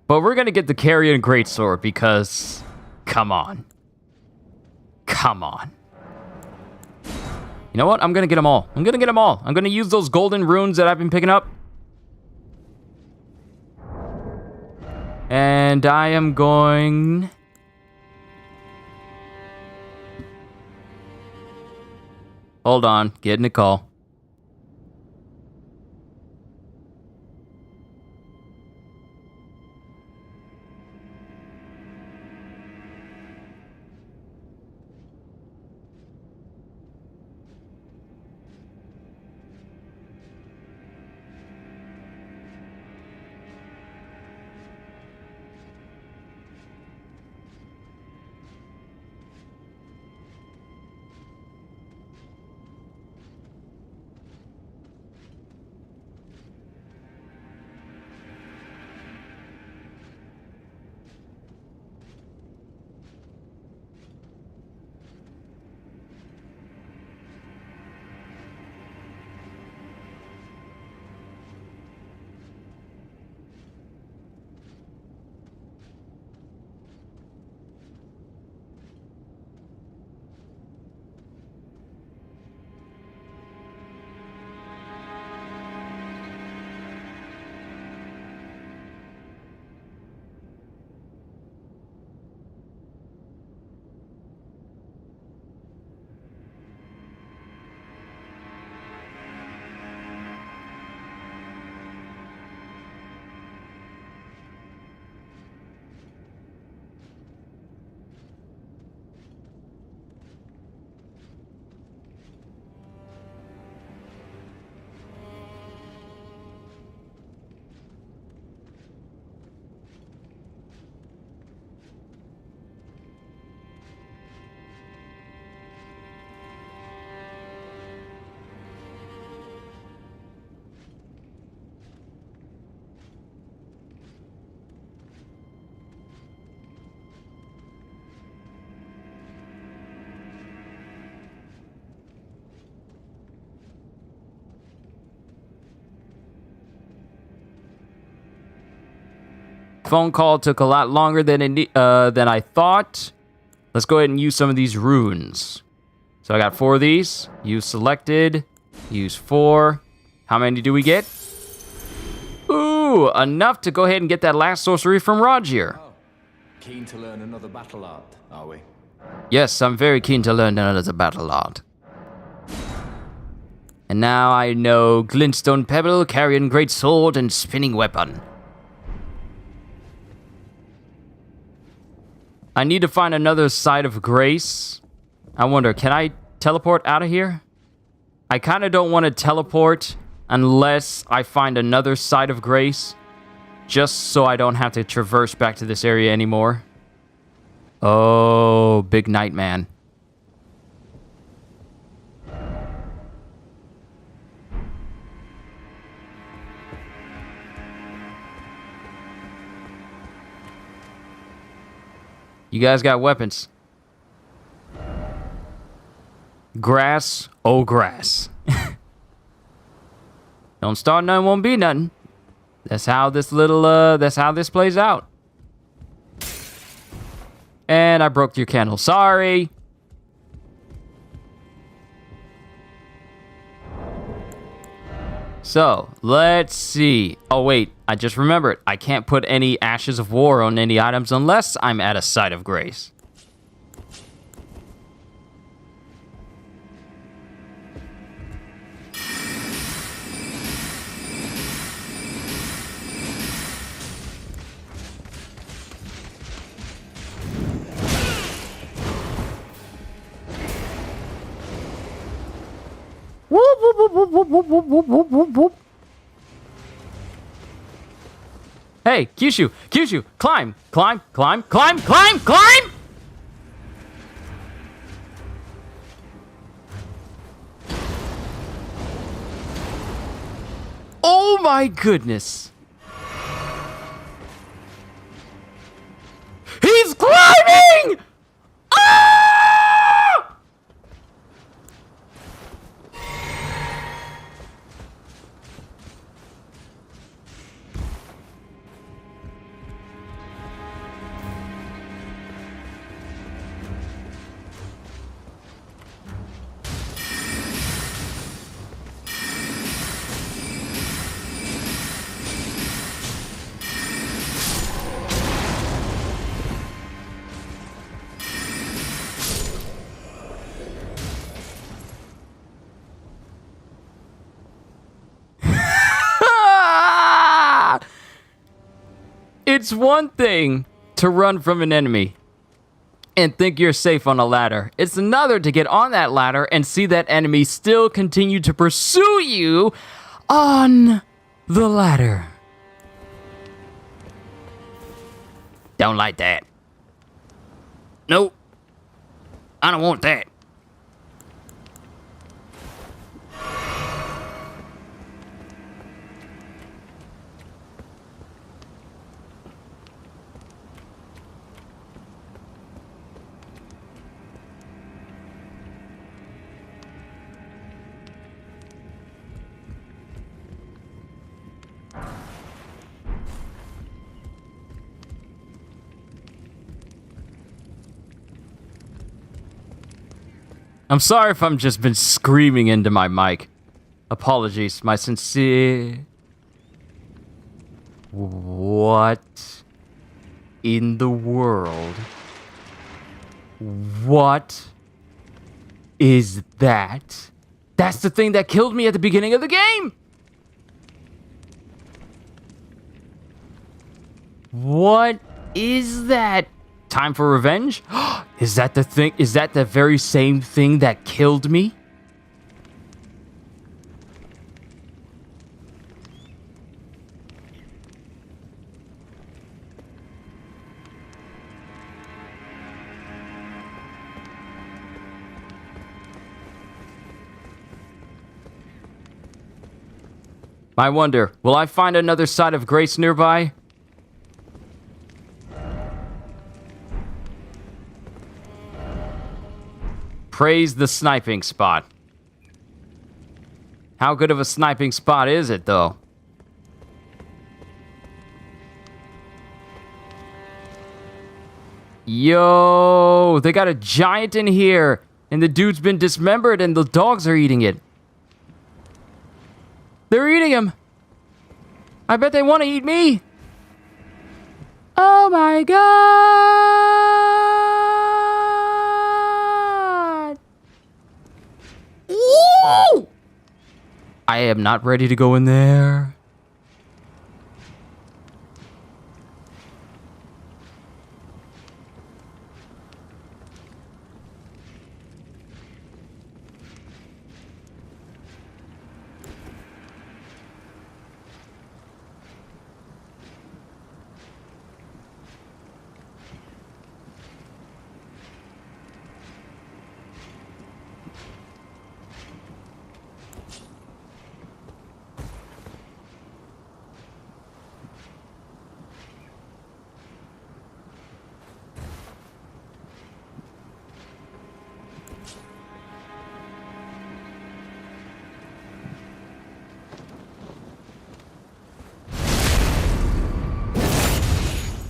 But we're gonna get the Carrion Greatsword because, come on. Come on. You know what? I'm gonna get them all. I'm gonna use those golden runes that I've been picking up. And I am going... Hold on, getting a call. Phone call took a lot longer than I thought. Let's go ahead and use some of these runes. So I got 4 of these. Use selected. Use 4. How many do we get? Ooh, enough to go ahead and get that last sorcery from Rogier. Oh, keen to learn another battle art, are we? Yes, I'm very keen to learn another battle art. And now I know Glintstone Pebble, Carrion Great Sword, and Spinning Weapon. I need to find another side of grace. I wonder, can I teleport out of here? I kind of don't want to teleport unless I find another side of grace, just so I don't have to traverse back to this area anymore. Oh, Big Night Man. You guys got weapons. Grass, oh grass. Don't start nothing, won't be nothing. That's how this plays out. And I broke your candle. Sorry. So, let's see. Oh, wait. I just remembered. I can't put any Ashes of War on any items unless I'm at a site of grace. Whoop, whoop, whoop, whoop, whoop, whoop, whoop, whoop, whoop, whoop. Hey, Kyushu, Kyushu, climb, climb, climb, climb, climb, climb! Oh my goodness. He's climbing! Ah! It's one thing to run from an enemy and think you're safe on a ladder. It's another to get on that ladder and see that enemy still continue to pursue you on the ladder. Don't like that. Nope. I don't want that. I'm sorry if I'm just been screaming into my mic. Apologies, my sincere... What in the world? What is that? That's the thing that killed me at the beginning of the game! What is that? Time for revenge? Is that the thing? Is that the very same thing that killed me? I wonder, will I find another side of grace nearby? Praise the sniping spot. How good of a sniping spot is it, though? Yo, they got a giant in here, and the dude's been dismembered, and the dogs are eating it. They're eating him. I bet they want to eat me. Oh my god. Woo! I am not ready to go in there.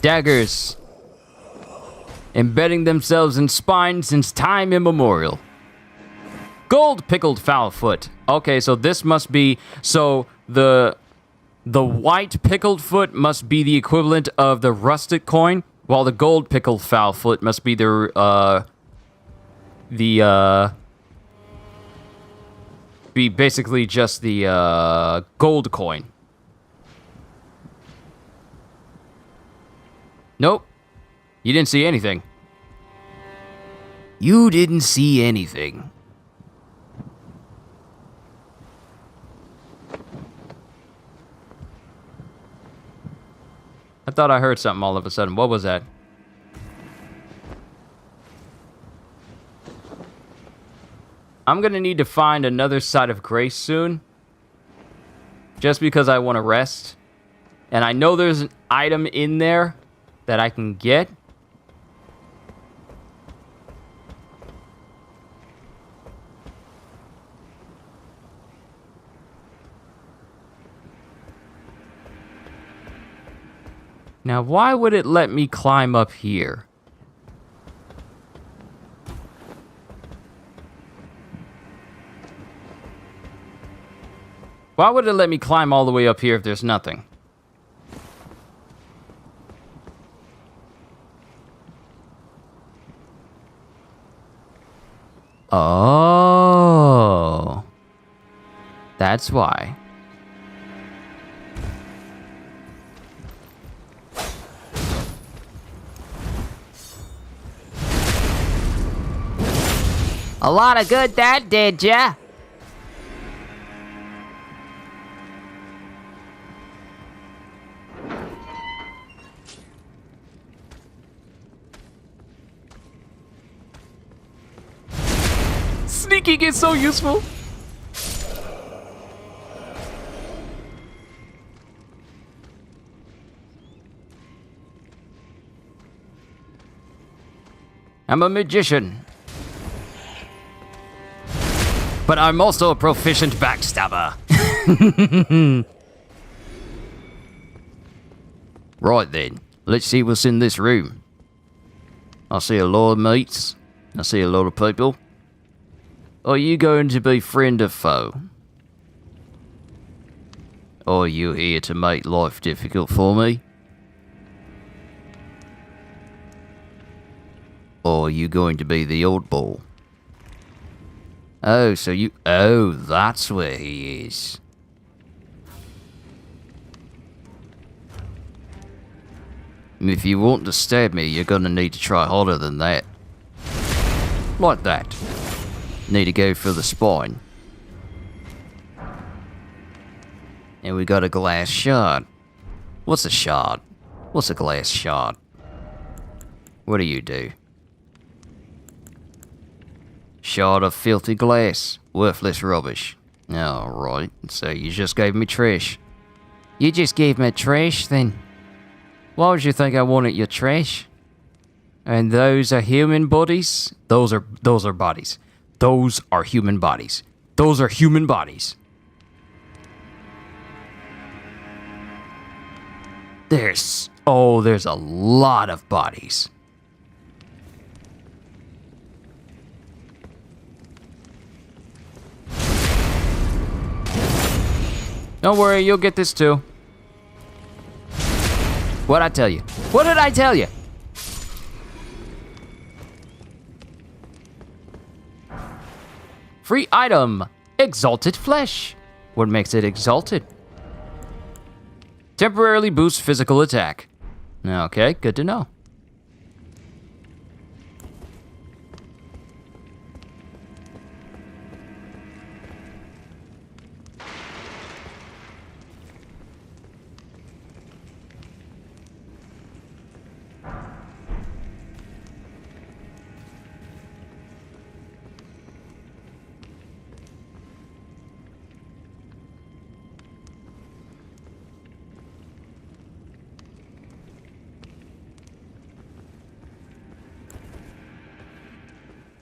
Daggers, embedding themselves in spines since time immemorial. Gold pickled foul foot. Okay, so this must be, so the white pickled foot must be the equivalent of the rustic coin, while the gold pickled foul foot must be be basically just the gold coin. Nope. You didn't see anything. You didn't see anything. I thought I heard something all of a sudden. What was that? I'm gonna need to find another side of grace soon. Just because I want to rest. And I know there's an item in there that I can get. Now, why would it let me climb up here? Why would it let me climb all the way up here if there's nothing? Oh. That's why. A lot of good that did ya. Sneaking is so useful. I'm a magician. But I'm also a proficient backstabber. Right then, let's see what's in this room. I see a lot of mates. I see a lot of people. Are you going to be friend or foe? Or are you here to make life difficult for me? Or are you going to be the oddball? Oh, so you... Oh, that's where he is. If you want to stab me, you're gonna need to try harder than that. Like that. Need to go for the spine. And we got a glass shard. What's a shard? What's a glass shard? What do you do? Shard of filthy glass. Worthless rubbish. Alright, so you just gave me trash. You just gave me trash then? Why would you think I wanted your trash? And those are human bodies? Those are bodies. Those are human bodies. Those are human bodies. There's a lot of bodies. Don't worry, you'll get this too. What'd I tell you? What did I tell you? Free item. Exalted flesh. What makes it exalted? Temporarily boosts physical attack. Okay, good to know.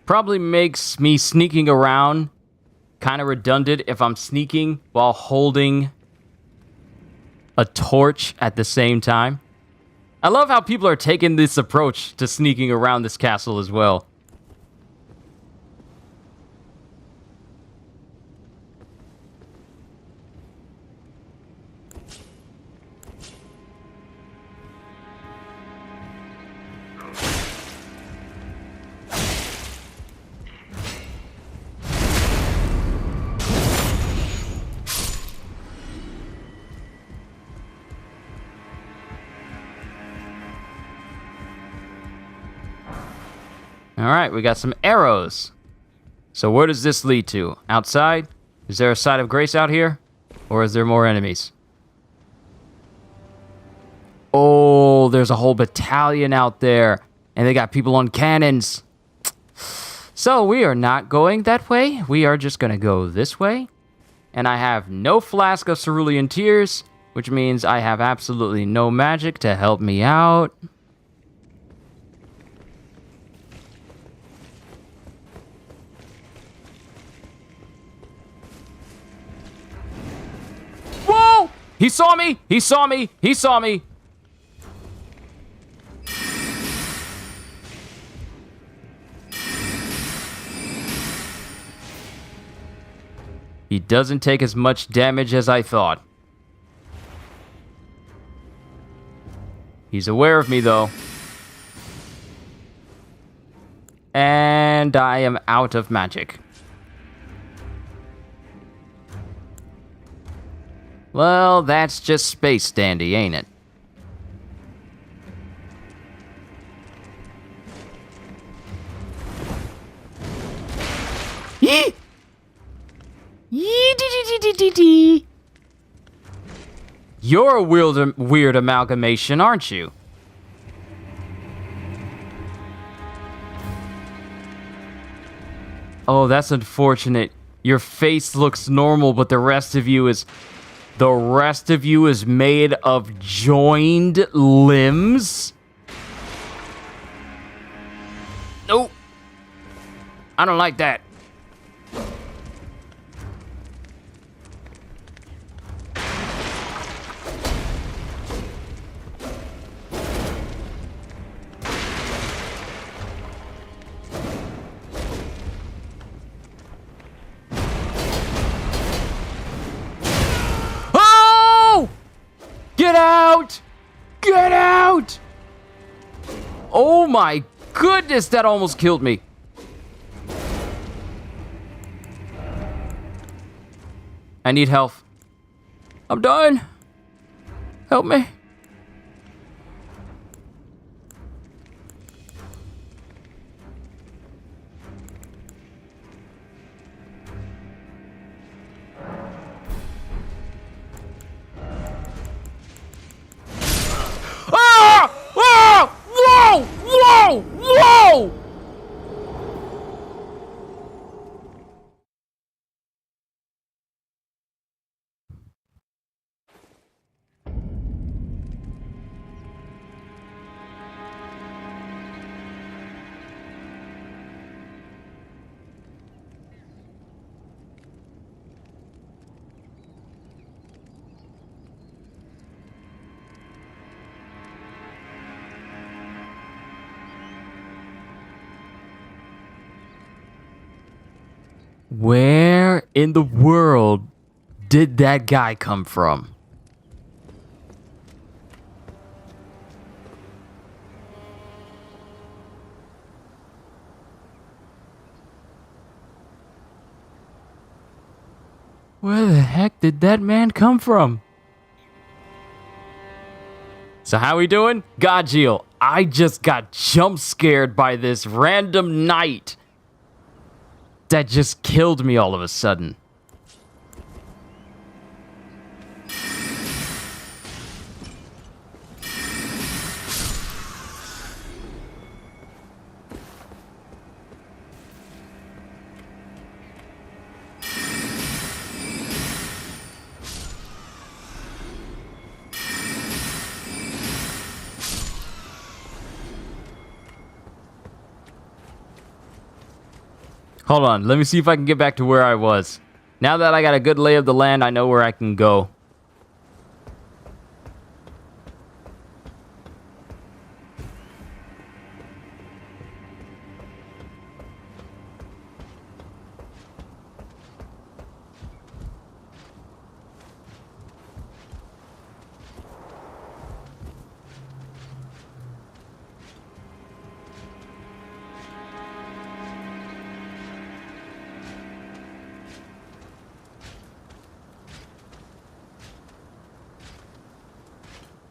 Probably makes me sneaking around kind of redundant if I'm sneaking while holding a torch at the same time. I love how people are taking this approach to sneaking around this castle as well. Alright, we got some arrows. So where does this lead to? Outside? Is there a side of grace out here? Or is there more enemies? Oh, there's a whole battalion out there. And they got people on cannons. So we are not going that way. We are just going to go this way. And I have no flask of cerulean tears, which means I have absolutely no magic to help me out. Whoa! He saw me! He saw me! He saw me! He doesn't take as much damage as I thought. He's aware of me, though. And I am out of magic. Well, that's just space dandy, ain't it? Yee-dee-dee-dee-dee-dee. You're a weird amalgamation, aren't you? Oh, that's unfortunate. Your face looks normal, but the rest of you is made of joined limbs? Nope. I don't like that. Get out! Get out! Oh my goodness, that almost killed me. I need help. I'm dying. Help me. Ah! Ah! Whoa! Whoa! Whoa! Where in the world did that guy come from? Where the heck did that man come from? So how we doing? Godjiel, I just got jump scared by this random knight that just killed me all of a sudden. Hold on, let me see if I can get back to where I was. Now that I got a good lay of the land, I know where I can go.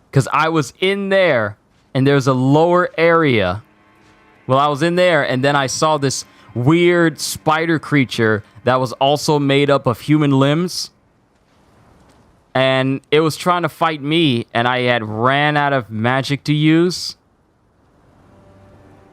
Because I was in there, and there's a lower area. Well, I was in there, and then I saw this weird spider creature that was also made up of human limbs. And it was trying to fight me, and I had ran out of magic to use.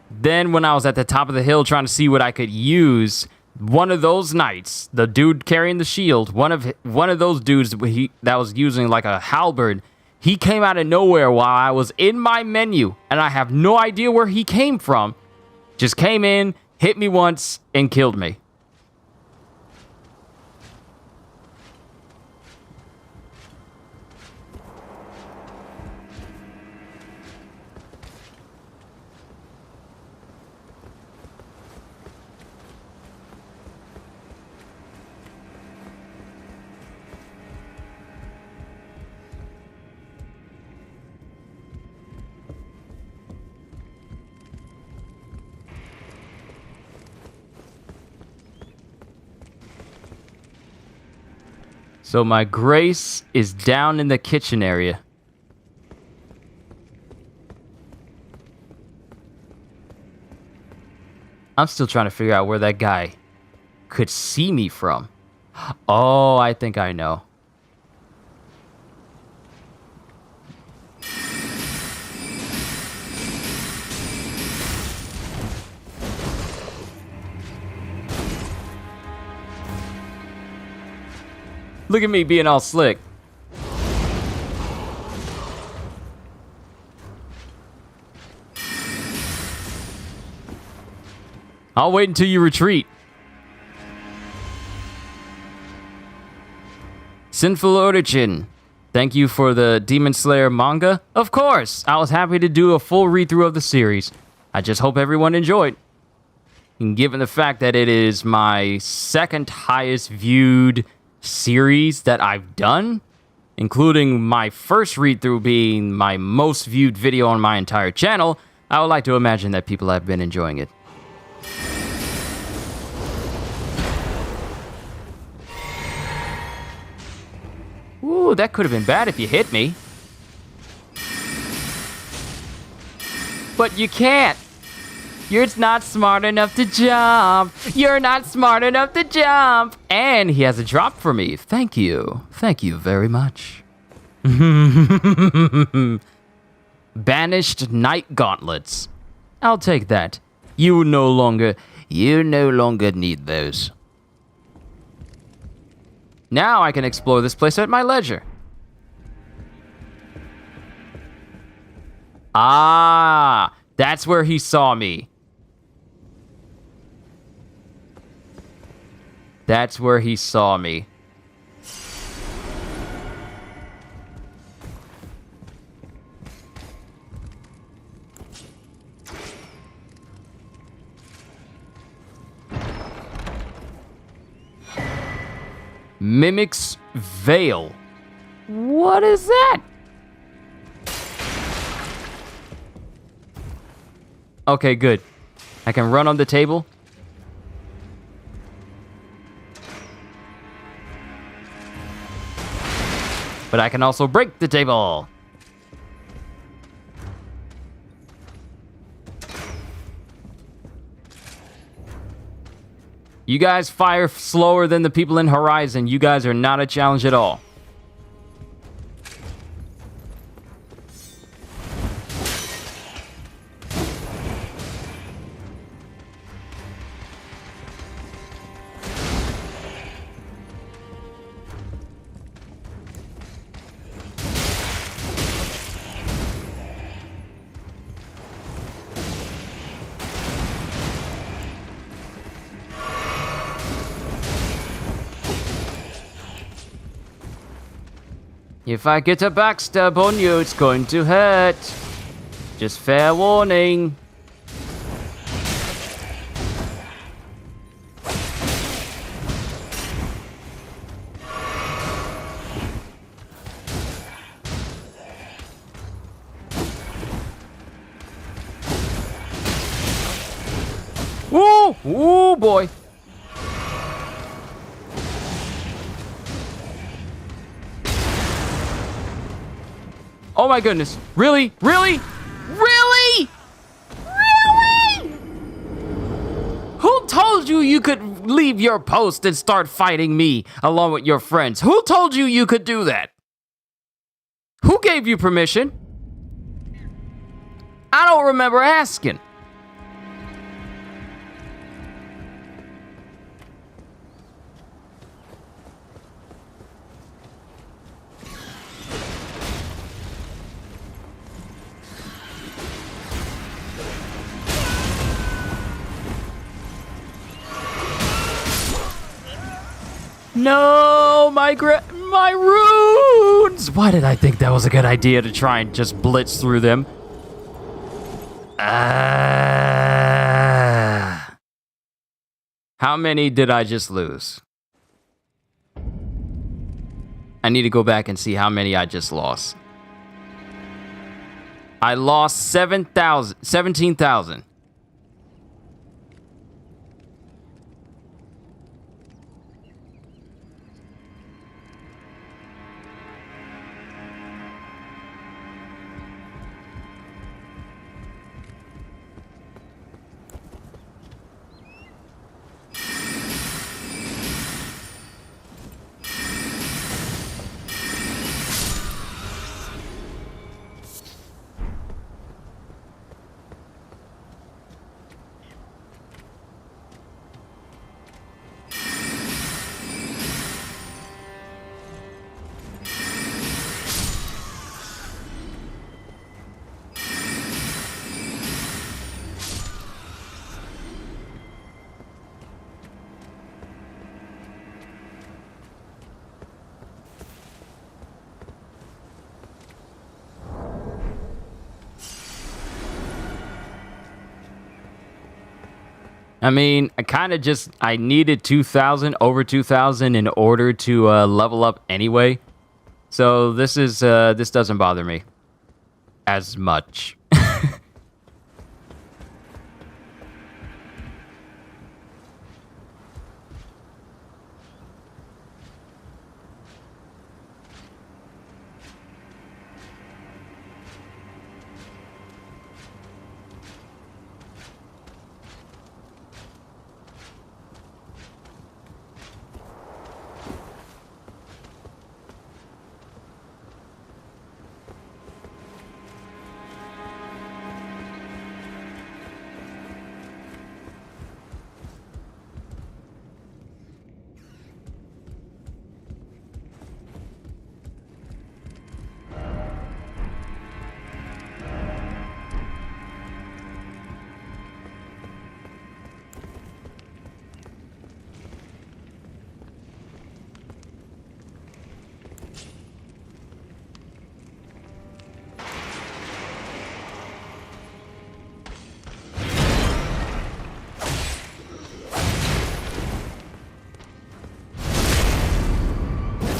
Then when I was at the top of the hill trying to see what I could use, one of those knights, the dude carrying the shield, one of those dudes that was using like a halberd, he came out of nowhere while I was in my menu, and I have no idea where he came from. Just came in, hit me once, and killed me. So my grace is down in the kitchen area. I'm still trying to figure out where that guy could see me from. Oh, I think I know. Look at me being all slick. I'll wait until you retreat. Sinful Origin, thank you for the Demon Slayer manga. Of course, I was happy to do a full read-through of the series. I just hope everyone enjoyed. And given the fact that it is my second highest viewed series that I've done, including my first read-through being my most viewed video on my entire channel, I would like to imagine that people have been enjoying it. Ooh, that could have been bad if you hit me. But you can't. You're not smart enough to jump. You're not smart enough to jump. And he has a drop for me. Thank you. Thank you very much. Banished Night Gauntlets. I'll take that. You no longer need those. Now I can explore this place at my leisure. Ah, that's where he saw me. That's where he saw me. Mimic's Veil. What is that? Okay, good. I can run on the table. But I can also break the table. You guys fire slower than the people in Horizon. You guys are not a challenge at all. If I get a backstab on you, it's going to hurt. Just fair warning. Woo! Woo, boy. Oh my goodness. Really? Really? Really? Really? Who told you you could leave your post and start fighting me along with your friends? Who told you you could do that? Who gave you permission? I don't remember asking. No, my runes! Why did I think that was a good idea to try and just blitz through them? How many did I just lose? I need to go back and see how many I just lost. I lost 17,000. I mean, I needed 2,000, over 2,000 in order to level up anyway. So this doesn't bother me as much.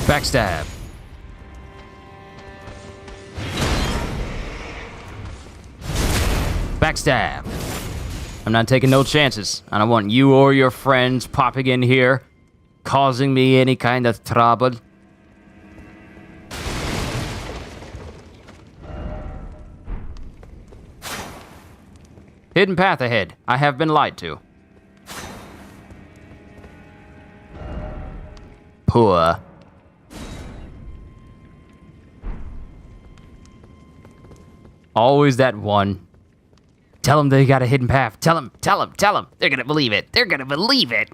Backstab. Backstab. I'm not taking no chances. I don't want you or your friends popping in here, causing me any kind of trouble. Hidden path ahead. I have been lied to. Poor. Always that one. Tell them they got a hidden path. Tell them. They're gonna believe it. They're gonna believe it.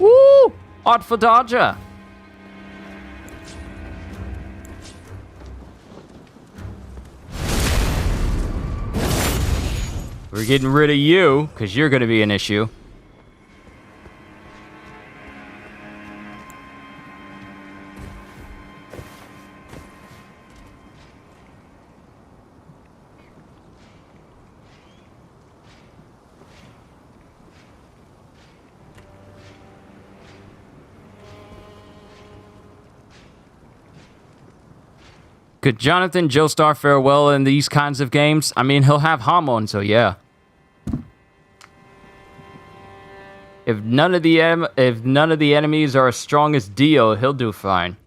Woo! Odd for Dodger. We're getting rid of you, because you're going to be an issue. Could Jonathan Joestar fare well in these kinds of games? I mean, he'll have Hamon, so yeah. If none of the enemies are as strong as Dio, he'll do fine.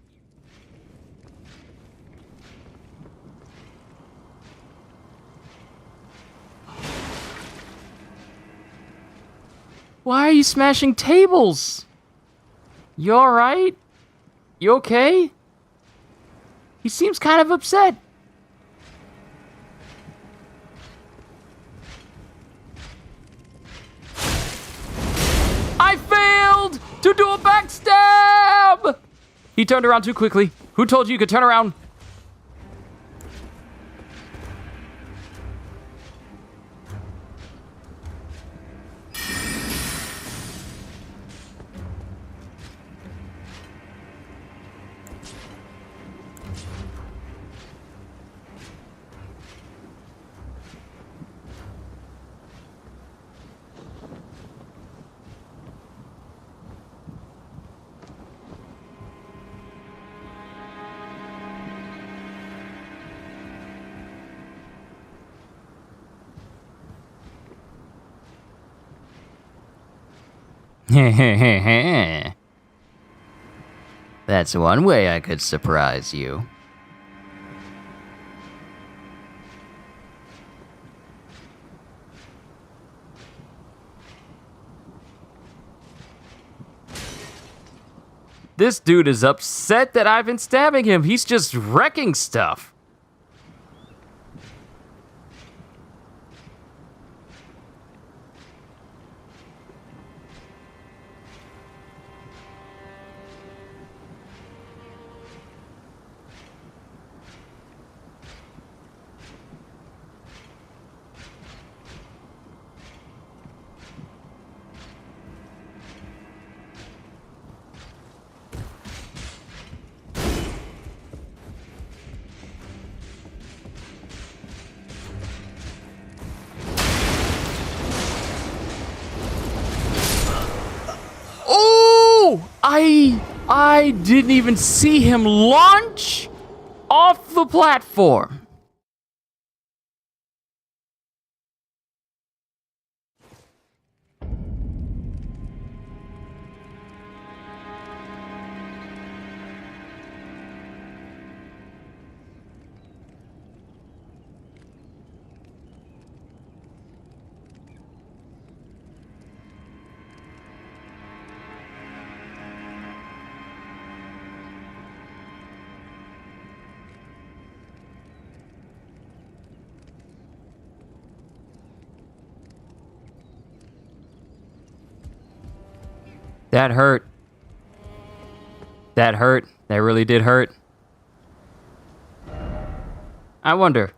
Why are you smashing tables? You all right? You okay? He seems kind of upset. I failed to do a backstab! He turned around too quickly. Who told you could turn around? That's one way I could surprise you. This dude is upset that I've been stabbing him. He's just wrecking stuff. I didn't even see him launch off the platform. That hurt. That hurt. That really did hurt. I wonder.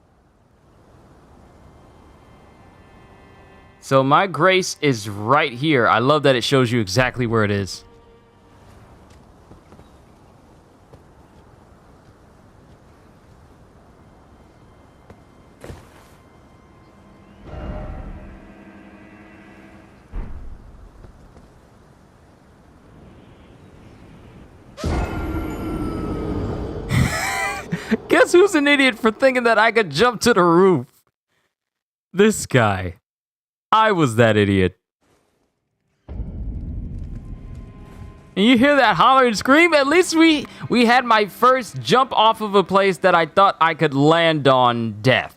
So my grace is right here. I love that it shows you exactly where it is. Guess who's an idiot for thinking that I could jump to the roof? This guy. I was that idiot. And you hear that holler and scream? At least we had my first jump off of a place that I thought I could land on death.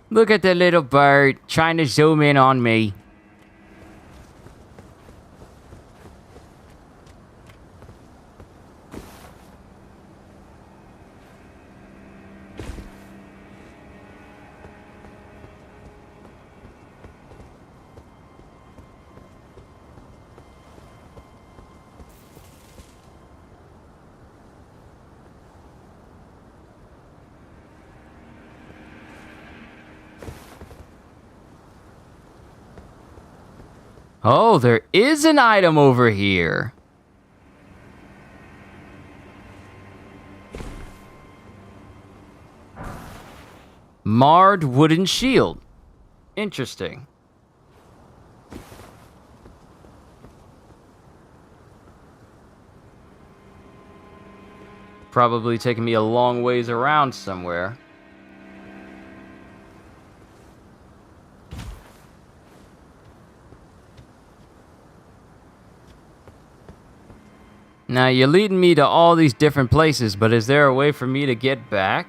Look at the little bird trying to zoom in on me. Oh, there is an item over here. Marred wooden shield. Interesting. Probably taking me a long ways around somewhere. Now, you're leading me to all these different places, but is there a way for me to get back?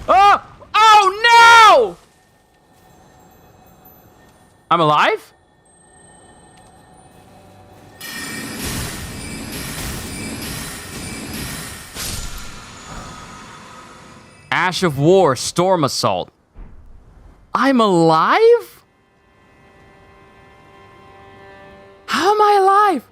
Oh! Oh, no! I'm alive? Ash of War, Storm Assault. I'm alive? How am I alive?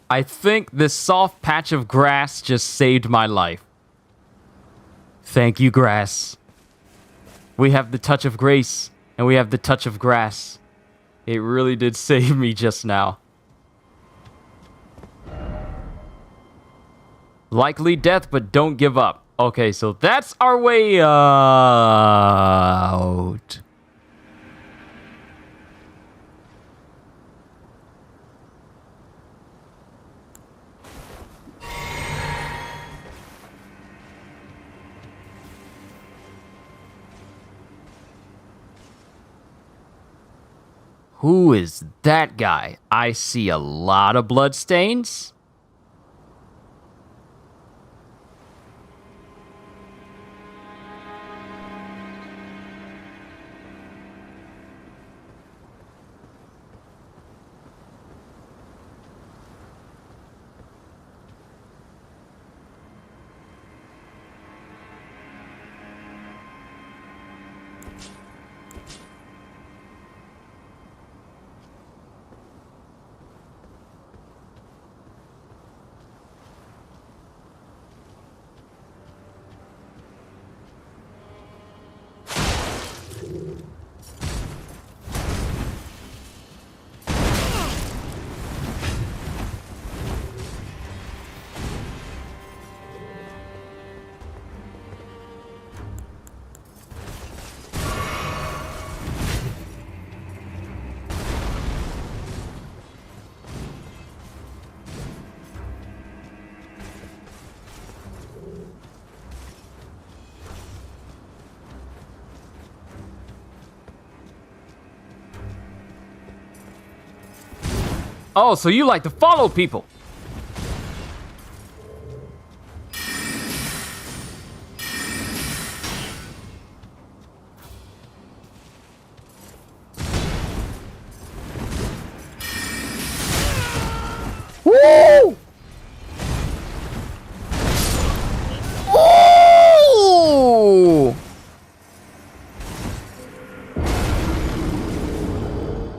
I think this soft patch of grass just saved my life. Thank you, grass. We have the touch of grace, and we have the touch of grass. It really did save me just now. Likely death, but don't give up. Okay, so that's our way out. Who is that guy? I see a lot of bloodstains. Oh, so you like to follow people. Woo! Ooh!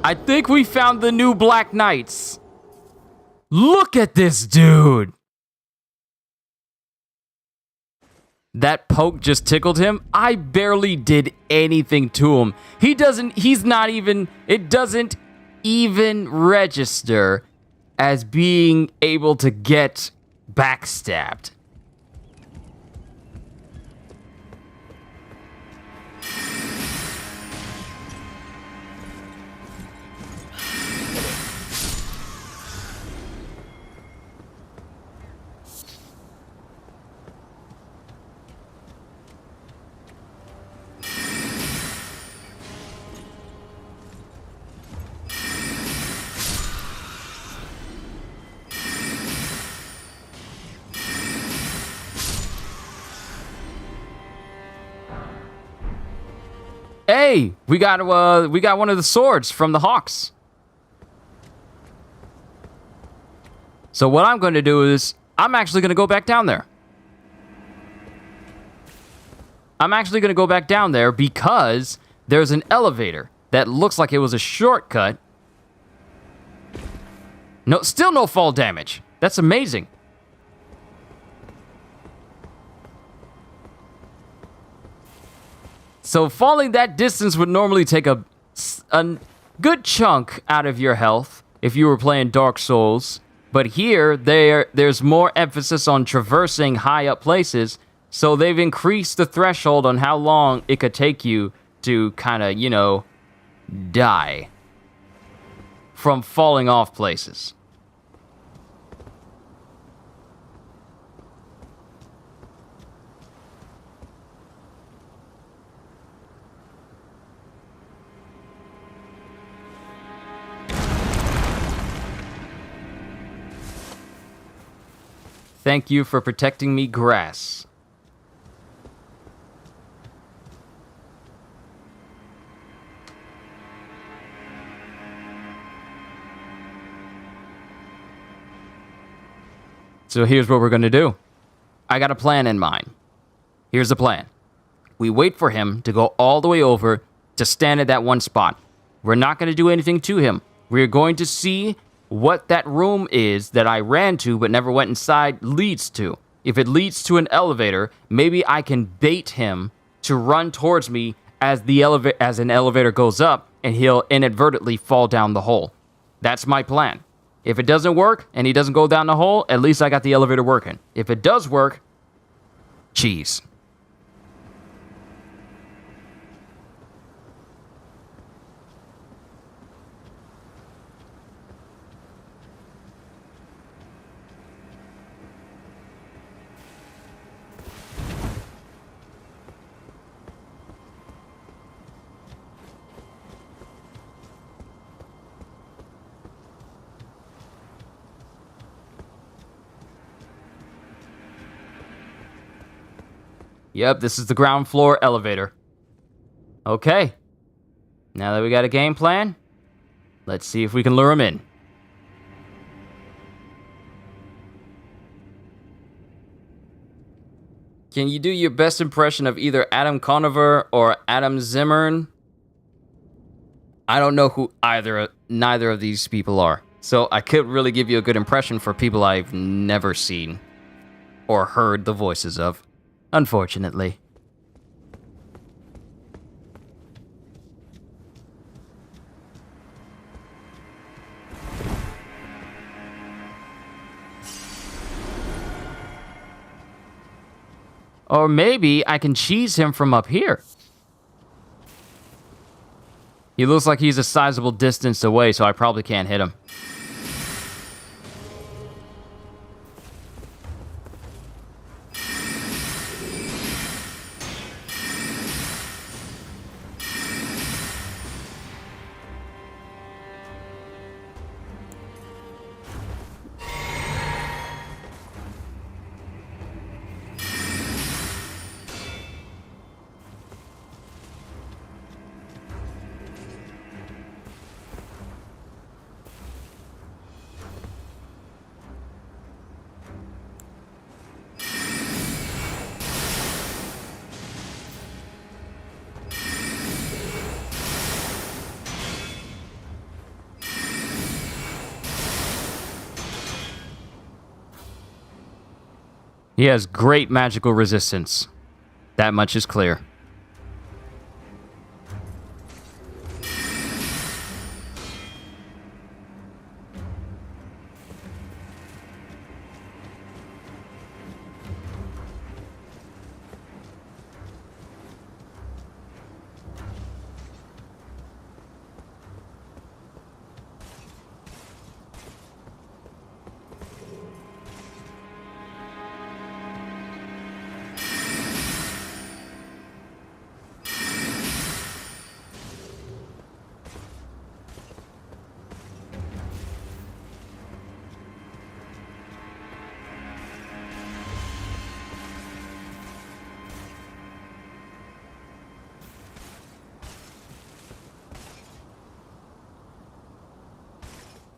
I think we found the new Black Knights. Look at this dude. That poke just tickled him. I barely did anything to him. It doesn't even register as being able to get backstabbed. Hey, we got one of the swords from the Hawks. So what I'm going to do is I'm actually going to go back down there. I'm actually going to go back down there because there's an elevator that looks like it was a shortcut. No, still no fall damage. That's amazing. So falling that distance would normally take a good chunk out of your health if you were playing Dark Souls. But here, there's more emphasis on traversing high up places. So they've increased the threshold on how long it could take you to kind of, die from falling off places. Thank you for protecting me, grass. So here's what we're going to do. I got a plan in mind. Here's the plan. We wait for him to go all the way over to stand at that one spot. We're not going to do anything to him. We're going to see what that room is that I ran to but never went inside leads to. If it leads to an elevator, maybe I can bait him to run towards me as an elevator goes up, and he'll inadvertently fall down the hole. That's my plan. If it doesn't work and he doesn't go down the hole, at least I got the elevator working. If it does work, cheese. Yep, this is the ground floor elevator. Okay. Now that we got a game plan, let's see if we can lure him in. Can you do your best impression of either Adam Conover or Adam Zimmern? I don't know who neither of these people are. So I could really give you a good impression for people I've never seen or heard the voices of, unfortunately. Or maybe I can cheese him from up here. He looks like he's a sizable distance away, so I probably can't hit him. He has great magical resistance. That much is clear.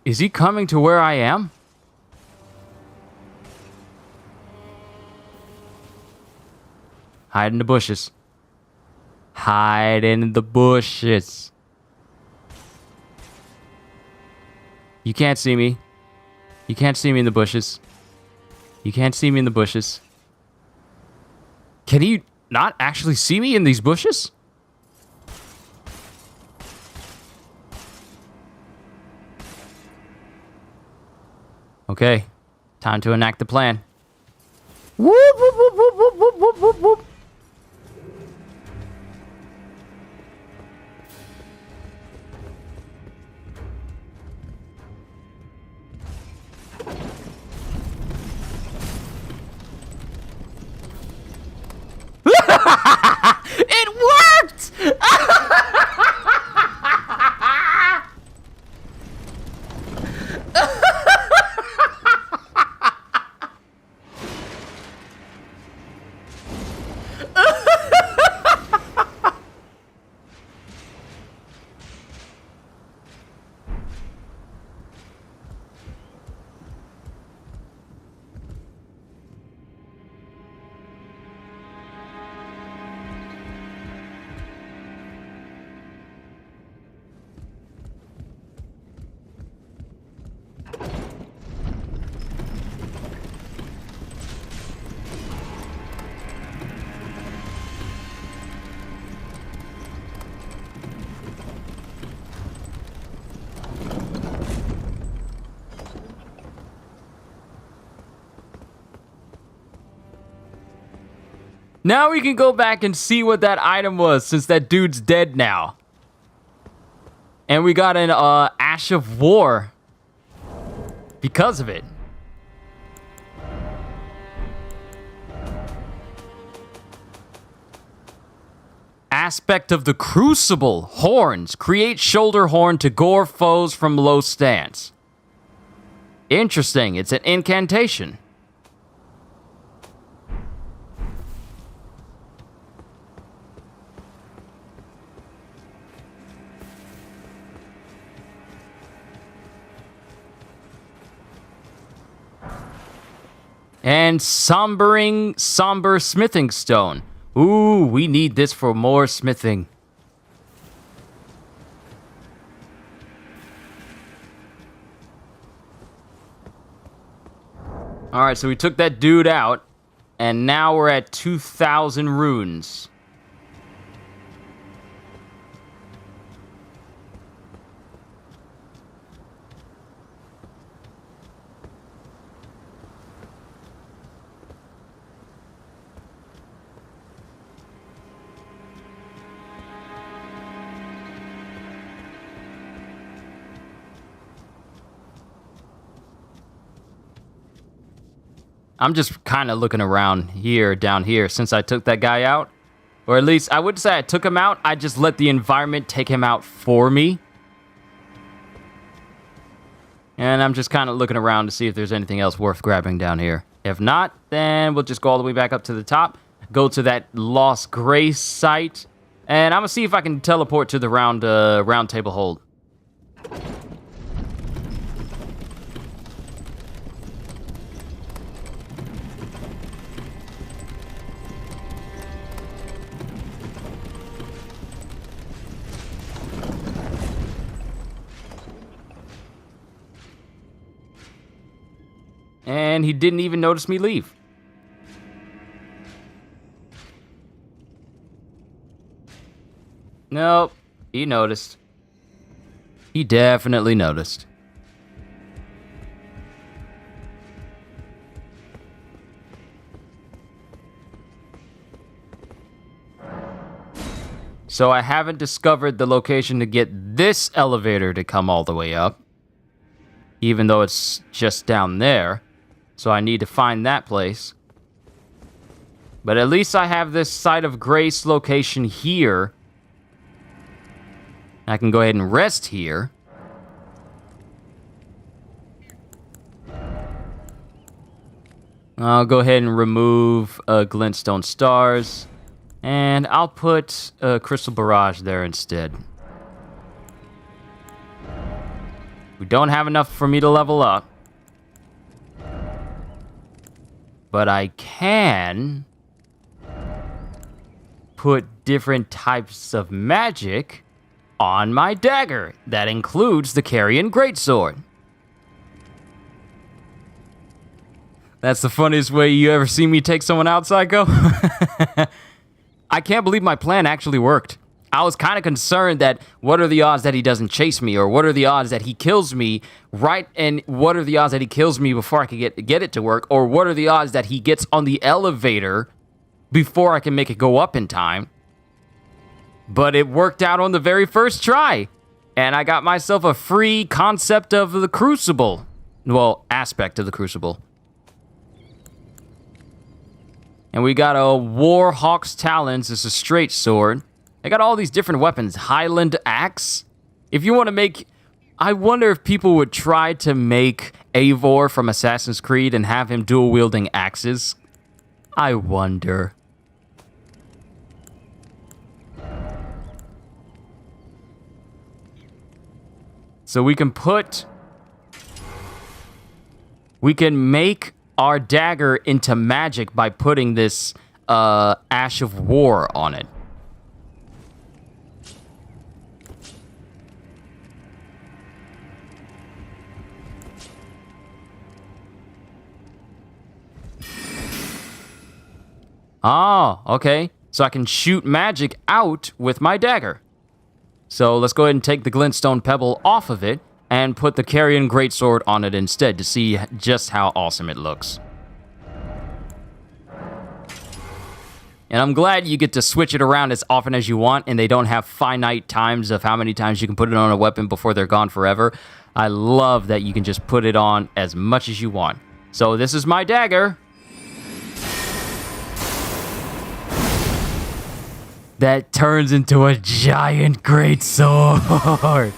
Is he coming to where I am? Hide in the bushes. Hide in the bushes. You can't see me. You can't see me in the bushes. You can't see me in the bushes. Can he not actually see me in these bushes? Okay, time to enact the plan. Whoop, whoop, whoop, whoop, whoop, whoop, whoop, whoop, whoop. It worked! Now we can go back and see what that item was, since that dude's dead now. And we got an Ash of War because of it. Aspect of the Crucible. Horns. Create shoulder horn to gore foes from low stance. Interesting. It's an incantation. And somber smithing stone. Ooh, we need this for more smithing. Alright, so we took that dude out, and now we're at 2,000 runes. I'm just kind of looking around here, down here, since I took that guy out. Or at least, I wouldn't say I took him out, I just let the environment take him out for me. And I'm just kind of looking around to see if there's anything else worth grabbing down here. If not, then we'll just go all the way back up to the top, go to that Lost Grace site, and I'm gonna see if I can teleport to the Roundtable Hold. And he didn't even notice me leave. Nope, he noticed. He definitely noticed. So I haven't discovered the location to get this elevator to come all the way up, even though it's just down there. So I need to find that place. But at least I have this Site of Grace location here. I can go ahead and rest here. I'll go ahead and remove Glintstone Stars. And I'll put Crystal Barrage there instead. We don't have enough for me to level up. But I can put different types of magic on my dagger. That includes the Carrion Greatsword. That's the funniest way you ever see me take someone out, Psycho. I can't believe my plan actually worked. I was kind of concerned that what are the odds that he doesn't chase me, or what are the odds that he kills me right, and what are the odds that he kills me before I can get it to work, or what are the odds that he gets on the elevator before I can make it go up in time. But it worked out on the very first try, and I got myself a free concept of the Crucible. Well, aspect of the Crucible. And we got a Warhawk's Talons. It's a straight sword. They got all these different weapons. Highland Axe. If you want to make... I wonder if people would try to make Eivor from Assassin's Creed and have him dual-wielding axes. I wonder. So we can put... We can make our dagger into magic by putting this Ash of War on it. Oh, okay. So I can shoot magic out with my dagger. So let's go ahead and take the Glintstone Pebble off of it and put the Carrion Greatsword on it instead to see just how awesome it looks. And I'm glad you get to switch it around as often as you want, and they don't have finite times of how many times you can put it on a weapon before they're gone forever. I love that you can just put it on as much as you want. So this is my dagger. That turns into a giant greatsword.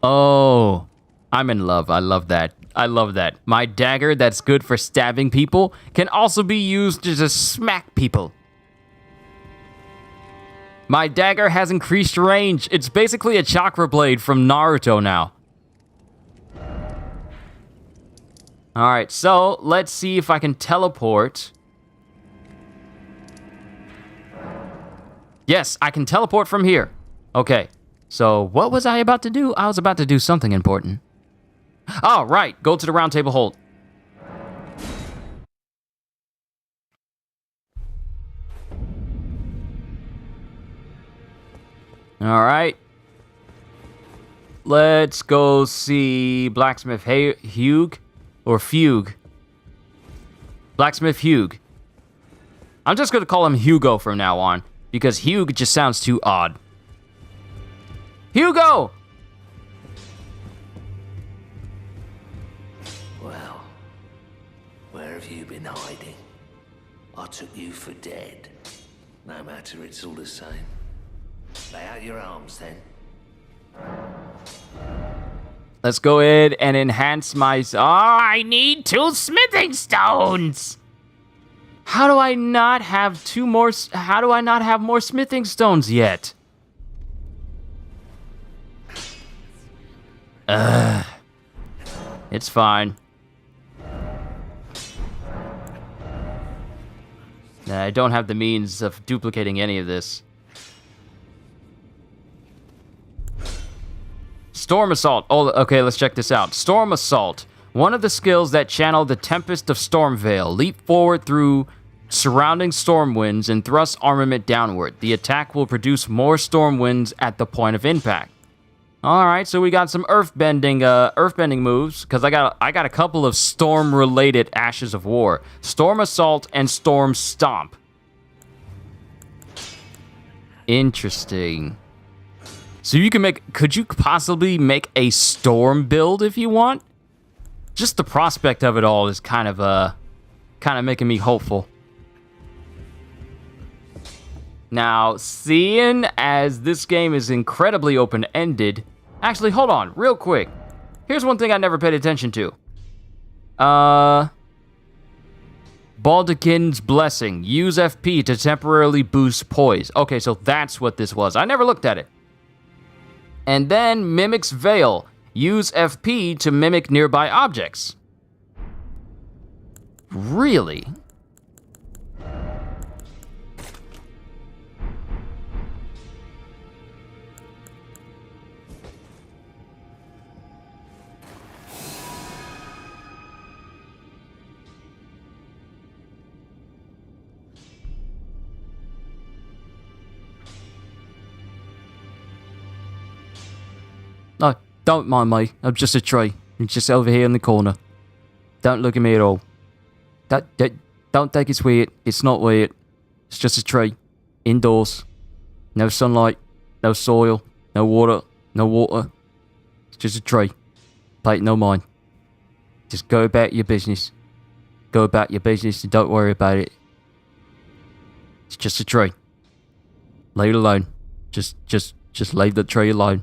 Oh, I'm in love. I love that. I love that. My dagger that's good for stabbing people can also be used to just smack people. My dagger has increased range. It's basically a chakra blade from Naruto now. All right, so let's see if I can teleport. Yes, I can teleport from here. Okay, so what was I about to do? I was about to do something important. Oh, right, go to the Roundtable Hold. All right. Let's go see Blacksmith Hugh or Fugue. Blacksmith Hugh. I'm just going to call him Hugo from now on because Hugh just sounds too odd. Hugo! Well, where have you been hiding? I took you for dead. No matter, it's all the same. Lay out your arms, then. Let's go ahead and enhance my... Oh, I need 2 smithing stones! How do I not have 2 more... How do I not have more smithing stones yet? It's fine. I don't have the means of duplicating any of this. Storm Assault. Oh, okay, let's check this out. Storm Assault. One of the skills that channel the Tempest of Stormvale. Leap forward through surrounding storm winds and thrust armament downward. The attack will produce more storm winds at the point of impact. All right, so we got some earthbending moves because I got a couple of storm-related Ashes of War. Storm Assault and Storm Stomp. Interesting. So you can could you possibly make a storm build if you want? Just the prospect of it all is kind of making me hopeful. Now, seeing as this game is incredibly open-ended, actually, hold on, real quick. Here's one thing I never paid attention to. Baldachin's Blessing. Use FP to temporarily boost poise. Okay, so that's what this was. I never looked at it. And then Mimic's Veil. Use FP to mimic nearby objects. Really? No, don't mind me. I'm just a tree. I'm just over here in the corner. Don't look at me at all. Don't think it's weird. It's not weird. It's just a tree. Indoors. No sunlight. No soil. No water. No water. It's just a tree. Pay no mind. Just go about your business. Go about your business and don't worry about it. It's just a tree. Leave it alone. Just leave the tree alone.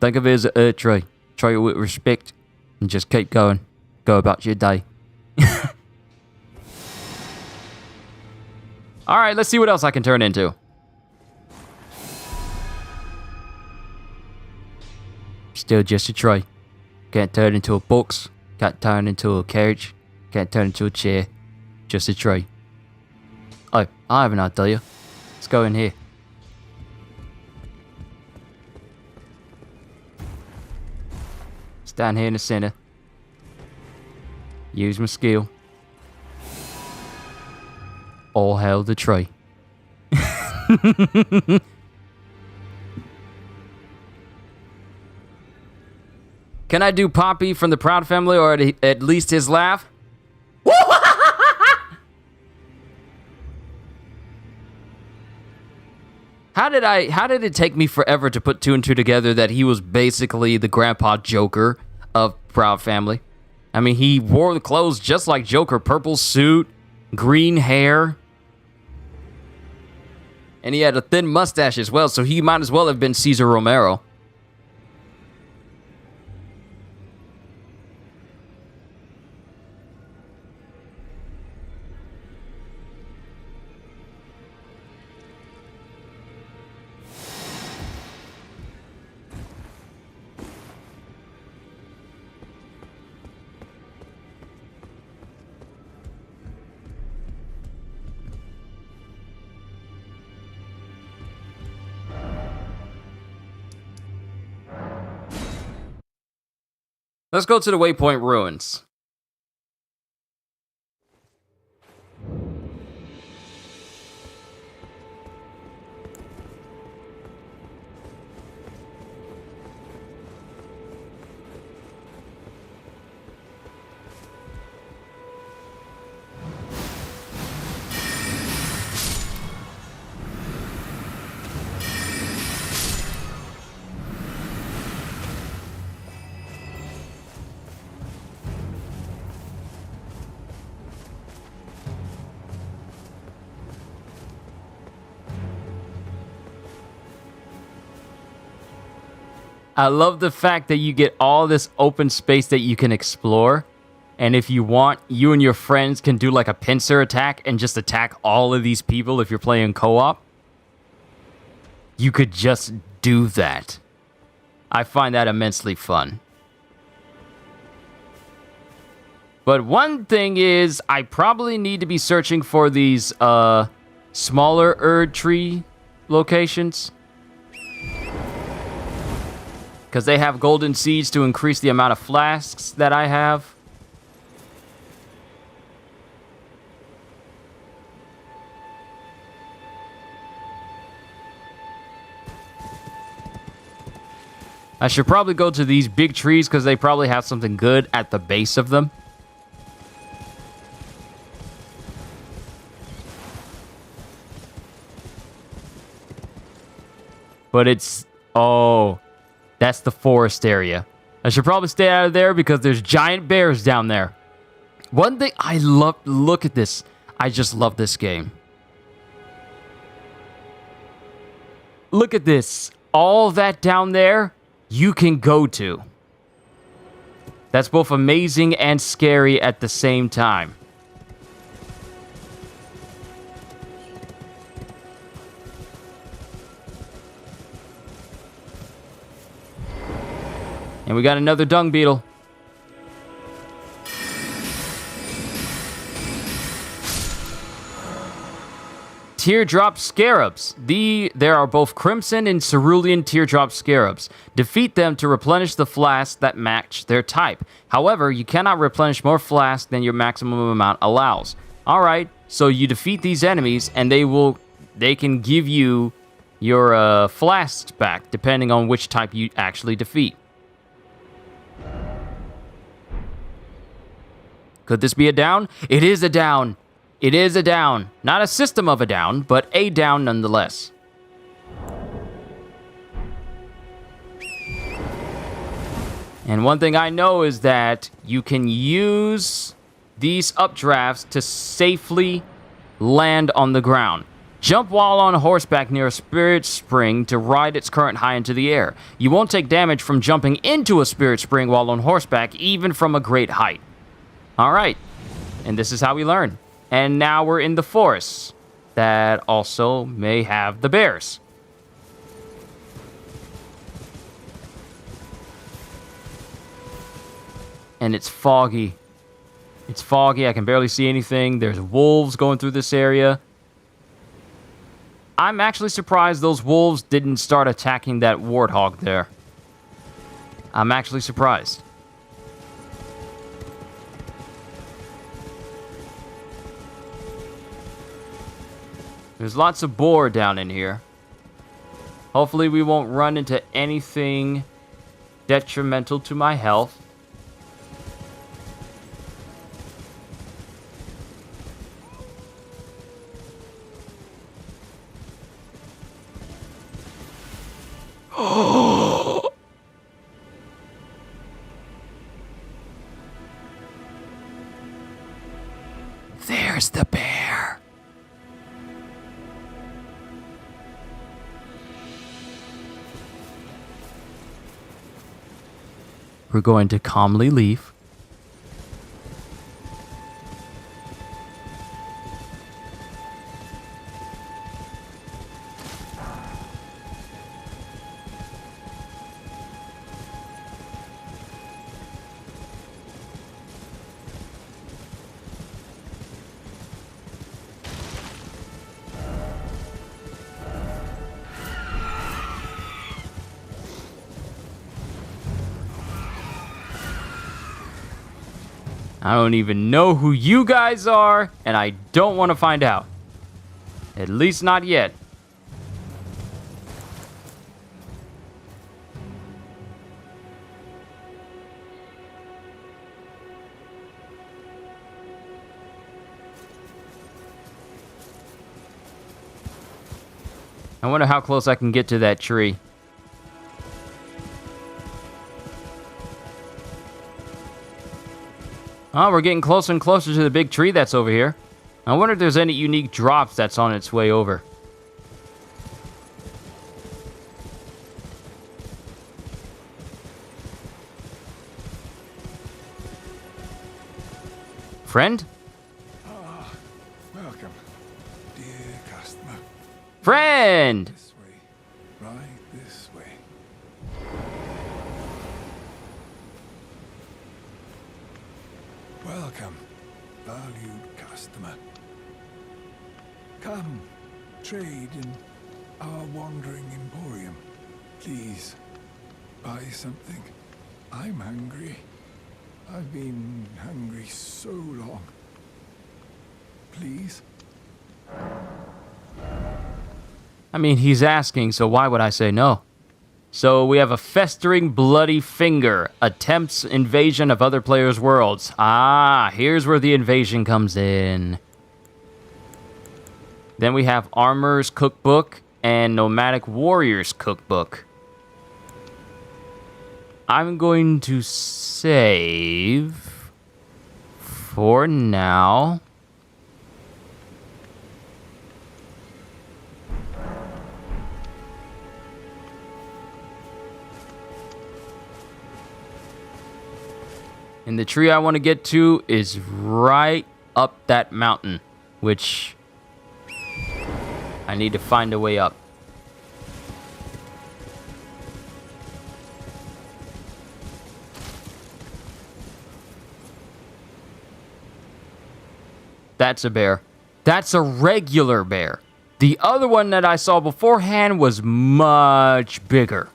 Think of it as an earth tree. Treat it with respect and just keep going. Go about your day. Alright, let's see what else I can turn into. Still just a tree. Can't turn into a box. Can't turn into a carriage. Can't turn into a chair. Just a tree. Oh, I have an idea. Let's go in here. Down here in the center. Use my skill. All hail the tree. Can I do Poppy from the Proud Family or at least his laugh? How did it take me forever to put 2 and 2 together that he was basically the Grandpa Joker of Proud Family? I mean, he wore the clothes just like Joker. Purple suit, green hair. And he had a thin mustache as well, so he might as well have been Cesar Romero. Let's go to the Waypoint Ruins. I love the fact that you get all this open space that you can explore. And if you want, you and your friends can do like a pincer attack and just attack all of these people if you're playing co-op. You could just do that. I find that immensely fun. But one thing is, I probably need to be searching for these smaller Erd tree locations. Because they have golden seeds to increase the amount of flasks that I have. I should probably go to these big trees because they probably have something good at the base of them. But it's... oh... that's the forest area. I should probably stay out of there because there's giant bears down there. One thing I love... look at this. I just love this game. Look at this. All that down there, you can go to. That's both amazing and scary at the same time. And we got another dung beetle. Teardrop scarabs. There are both crimson and cerulean teardrop scarabs. Defeat them to replenish the flasks that match their type. However, you cannot replenish more flasks than your maximum amount allows. Alright, so you defeat these enemies and they can give you your flasks back depending on which type you actually defeat. Could this be a down? It is a down. It is a down. Not a system of a down, but a down nonetheless. And one thing I know is that you can use these updrafts to safely land on the ground. Jump while on horseback near a spirit spring to ride its current high into the air. You won't take damage from jumping into a spirit spring while on horseback, even from a great height. Alright, and this is how we learn. And now we're in the forest that also may have the bears. And it's foggy. It's foggy, I can barely see anything. There's wolves going through this area. I'm actually surprised those wolves didn't start attacking that warthog there. I'm actually surprised. There's lots of boar down in here. Hopefully we won't run into anything detrimental to my health. There's the bear. We're going to calmly leave. I don't even know who you guys are, and I don't want to find out. At least not yet. I wonder how close I can get to that tree. Oh, we're getting closer and closer to the big tree that's over here. I wonder if there's any unique drops that's on its way over. Friend? Welcome, dear customer. Friend! This way. Right this way. Welcome, valued customer. Come, trade in our wandering emporium. Please, buy something. I'm hungry. I've been hungry so long. Please? I mean, he's asking, so why would I say no? So we have a festering bloody finger. Attempts invasion of other players' worlds. Ah, here's where the invasion comes in. Then we have Armor's Cookbook and Nomadic Warrior's Cookbook. I'm going to save for now. And the tree I want to get to is right up that mountain, which I need to find a way up. That's a bear. That's a regular bear. The other one that I saw beforehand was much bigger.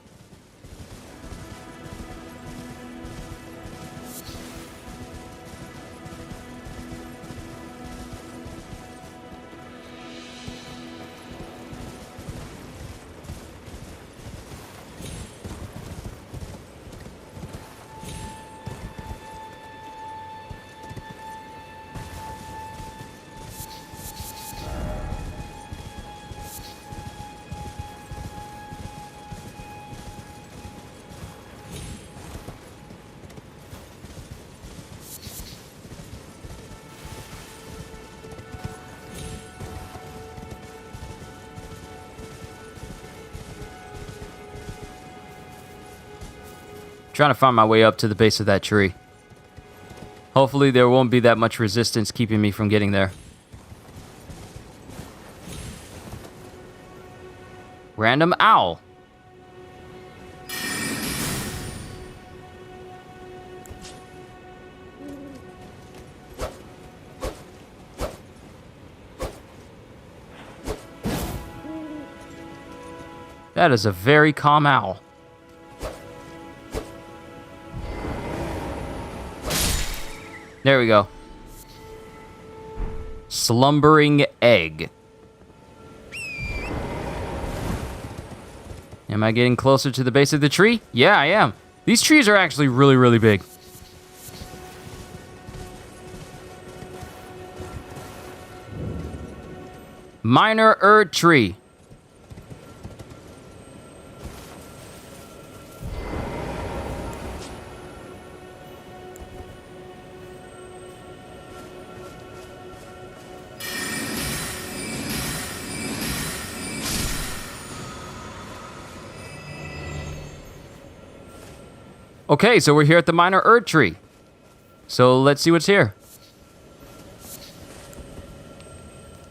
Trying to find my way up to the base of that tree. Hopefully there won't be that much resistance keeping me from getting there. Random owl. That is a very calm owl. There we go. Slumbering egg. Am I getting closer to the base of the tree? Yeah, I am. These trees are actually really, really big. Minor Erd tree. Okay, so we're here at the Minor Erd tree. So let's see what's here.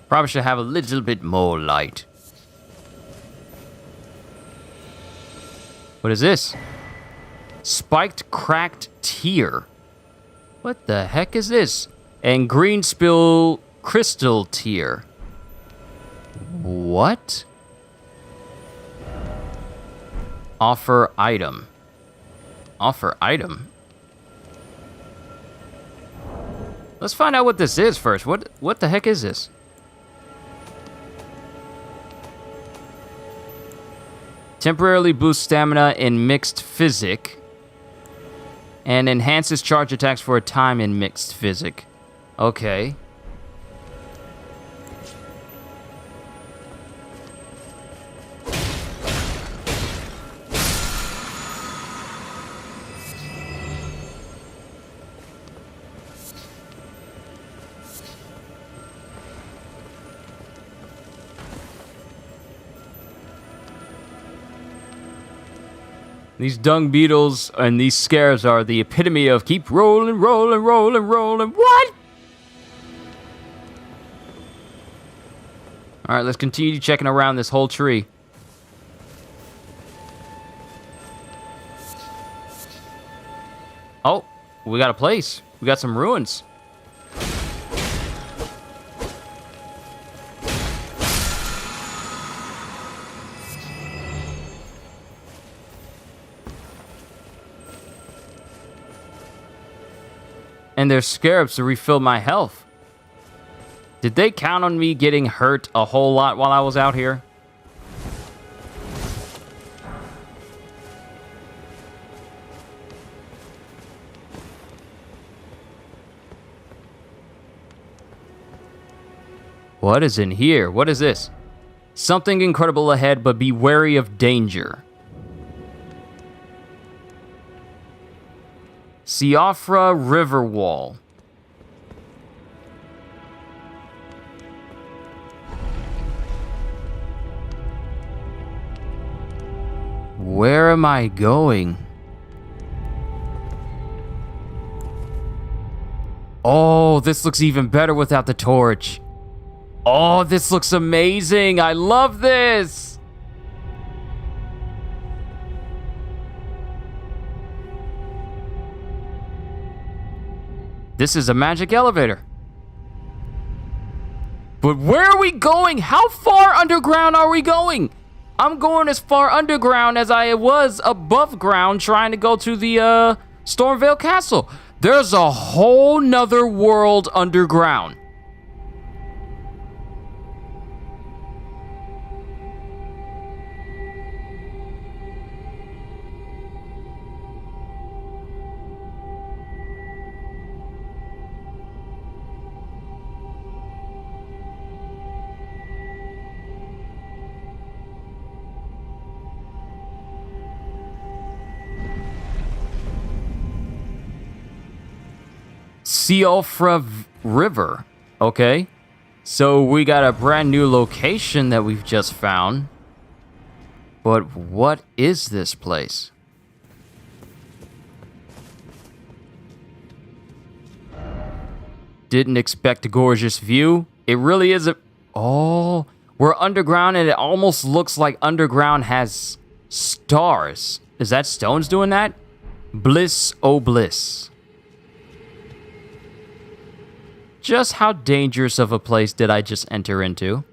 Probably should have a little bit more light. What is this? Spiked cracked tear. What the heck is this? And green spill crystal tear. What? Offer item. Offer item. Let's find out what this is first. What the heck is this? Temporarily boosts stamina in mixed physic. And enhances charge attacks for a time in mixed physic. Okay. These dung beetles and these scarabs are the epitome of keep rolling, rolling, rolling, rolling. What? All right, let's continue checking around this whole tree. Oh, we got a place. We got some ruins. And there's scarabs to refill my health. Did they count on me getting hurt a whole lot while I was out here? What is in here? What is this? Something incredible ahead, but be wary of danger. Siofra River Wall. Where am I going? Oh, this looks even better without the torch. Oh, this looks amazing. I love this. This is a magic elevator. But where are we going? How far underground are we going? I'm going as far underground as I was above ground trying to go to the Stormvale Castle. There's a whole nother world underground. Siofra River. Okay. So we got a brand new location that we've just found. But what is this place? Didn't expect a gorgeous view. It really is a... Oh, we're underground and it almost looks like underground has stars. Is that stones doing that? Bliss, oh bliss. Just how dangerous of a place did I just enter into?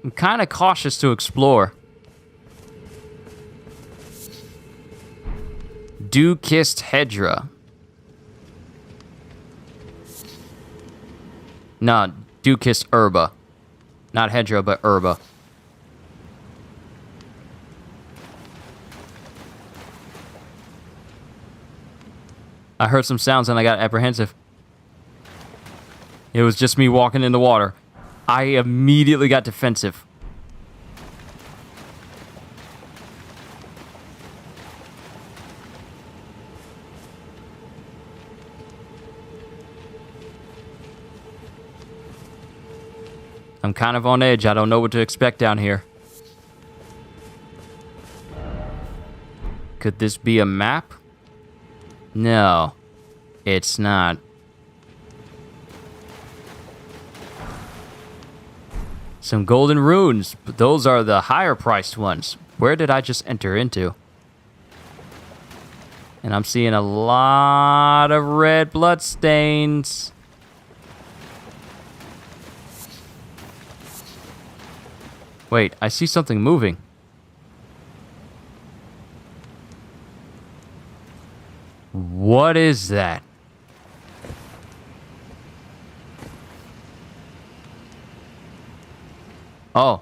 I'm kind of cautious to explore. Dew-kissed Hedra. Nah, Dew-kissed Herba. Not Hedra, but Herba. I heard some sounds and I got apprehensive. It was just me walking in the water. I immediately got defensive. I'm kind of on edge. I don't know what to expect down here. Could this be a map? No, it's not. Some golden runes, but those are the higher priced ones. Where did I just enter into? And I'm seeing a lot of red blood stains. Wait, I see something moving. What is that? Oh.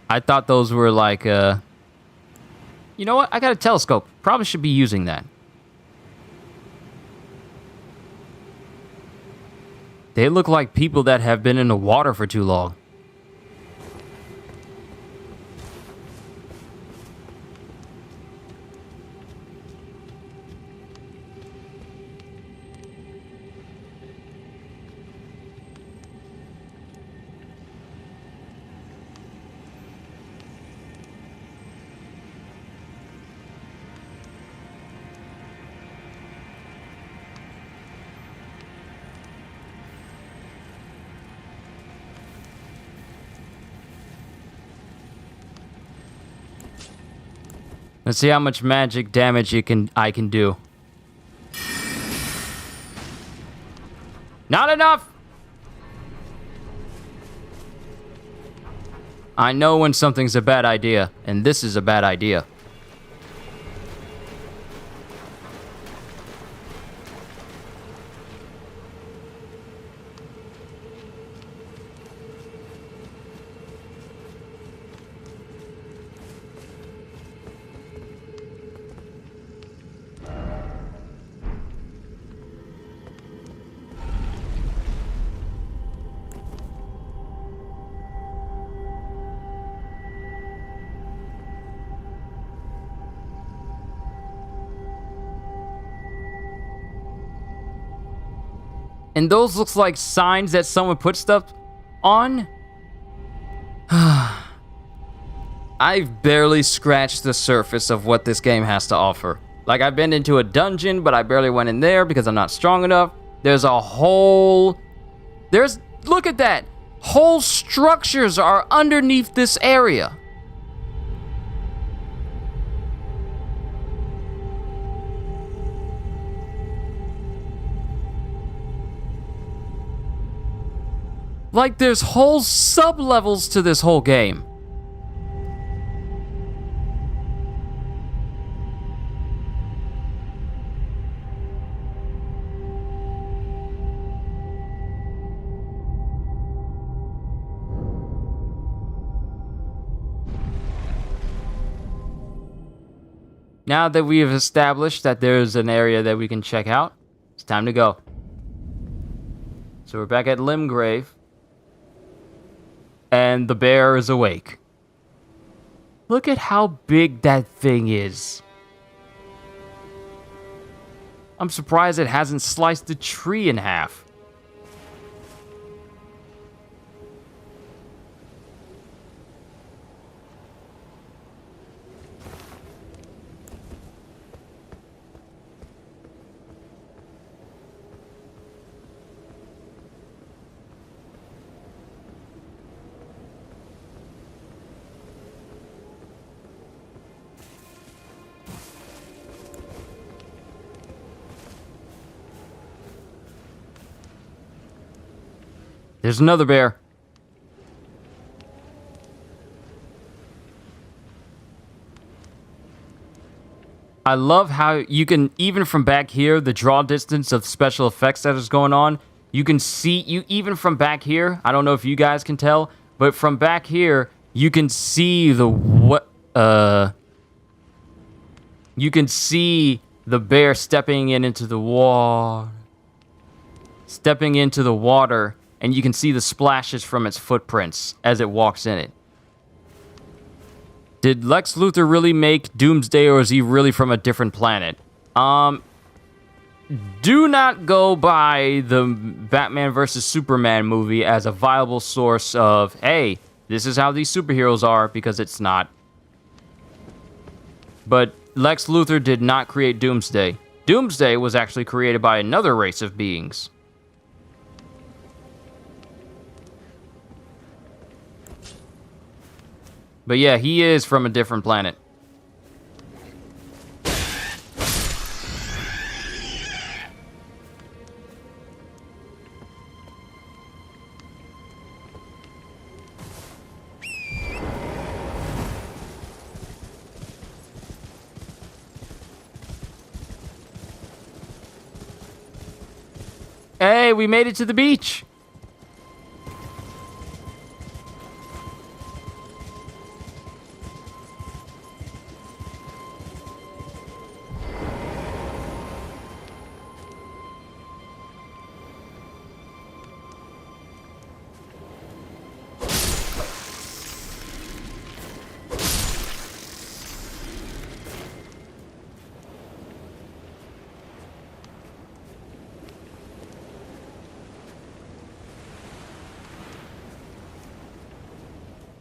I thought those were like, You know what? I got a telescope. Probably should be using that. They look like people that have been in the water for too long. Let's see how much magic damage I can do. Not enough! I know when something's a bad idea, and this is a bad idea. And those looks like signs that someone put stuff on? I've barely scratched the surface of what this game has to offer. Like, I've been into a dungeon, but I barely went in there because I'm not strong enough. There's a whole... Look at that! Whole structures are underneath this area. Like, there's whole sub-levels to this whole game. Now that we have established that there's an area that we can check out, it's time to go. So we're back at Limgrave. And the bear is awake. Look at how big that thing is. I'm surprised it hasn't sliced the tree in half. There's another bear. I love how you can, even from back here, the draw distance of special effects that is going on, you can see, even from back here, I don't know if you guys can tell, but from back here, you can see you can see the bear stepping into the water. Stepping into the water. And you can see the splashes from its footprints as it walks in it. Did Lex Luthor really make Doomsday, or is he really from a different planet? Do not go by the Batman vs. Superman movie as a viable source of, hey, this is how these superheroes are, because it's not. But Lex Luthor did not create Doomsday. Doomsday was actually created by another race of beings. But yeah, he is from a different planet. Hey, we made it to the beach.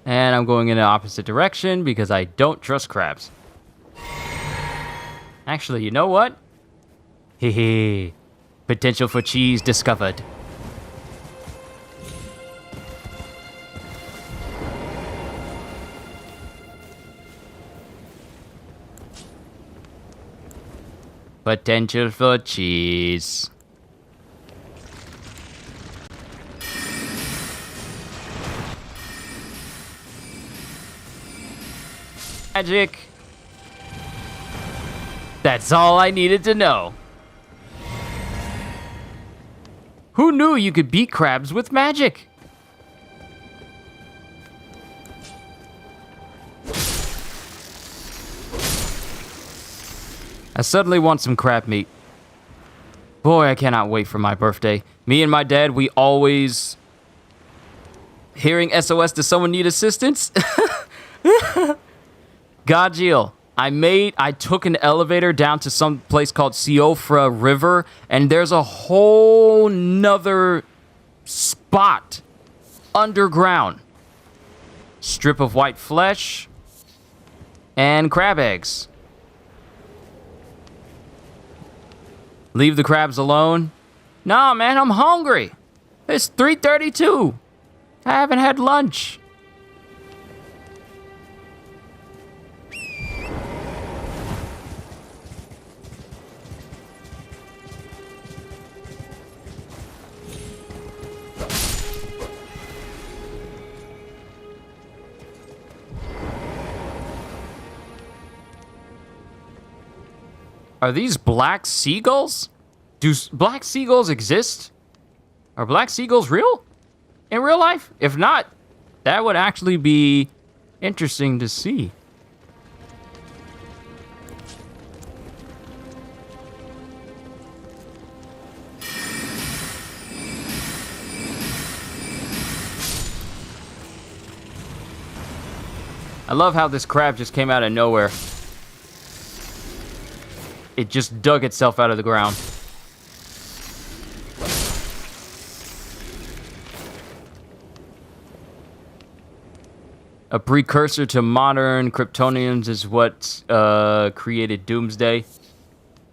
And I'm going in the opposite direction because I don't trust crabs. Actually, you know what? Hehe. Potential for cheese discovered. Potential for cheese. Magic. That's all I needed to know. Who knew you could beat crabs with magic? I suddenly want some crab meat. Boy, I cannot wait for my birthday. Me and my dad, we always... Hearing SOS, does someone need assistance? Gajil, I took an elevator down to some place called Siofra River, and there's a whole nother spot underground. Strip of white flesh and crab eggs. Leave the crabs alone. Nah, man, I'm hungry. It's 3:32. I haven't had lunch. Are these black seagulls? Do black seagulls exist? Are black seagulls real? In real life? If not, that would actually be interesting to see. I love how this crab just came out of nowhere. It just dug itself out of the ground. A precursor to modern Kryptonians is what created Doomsday.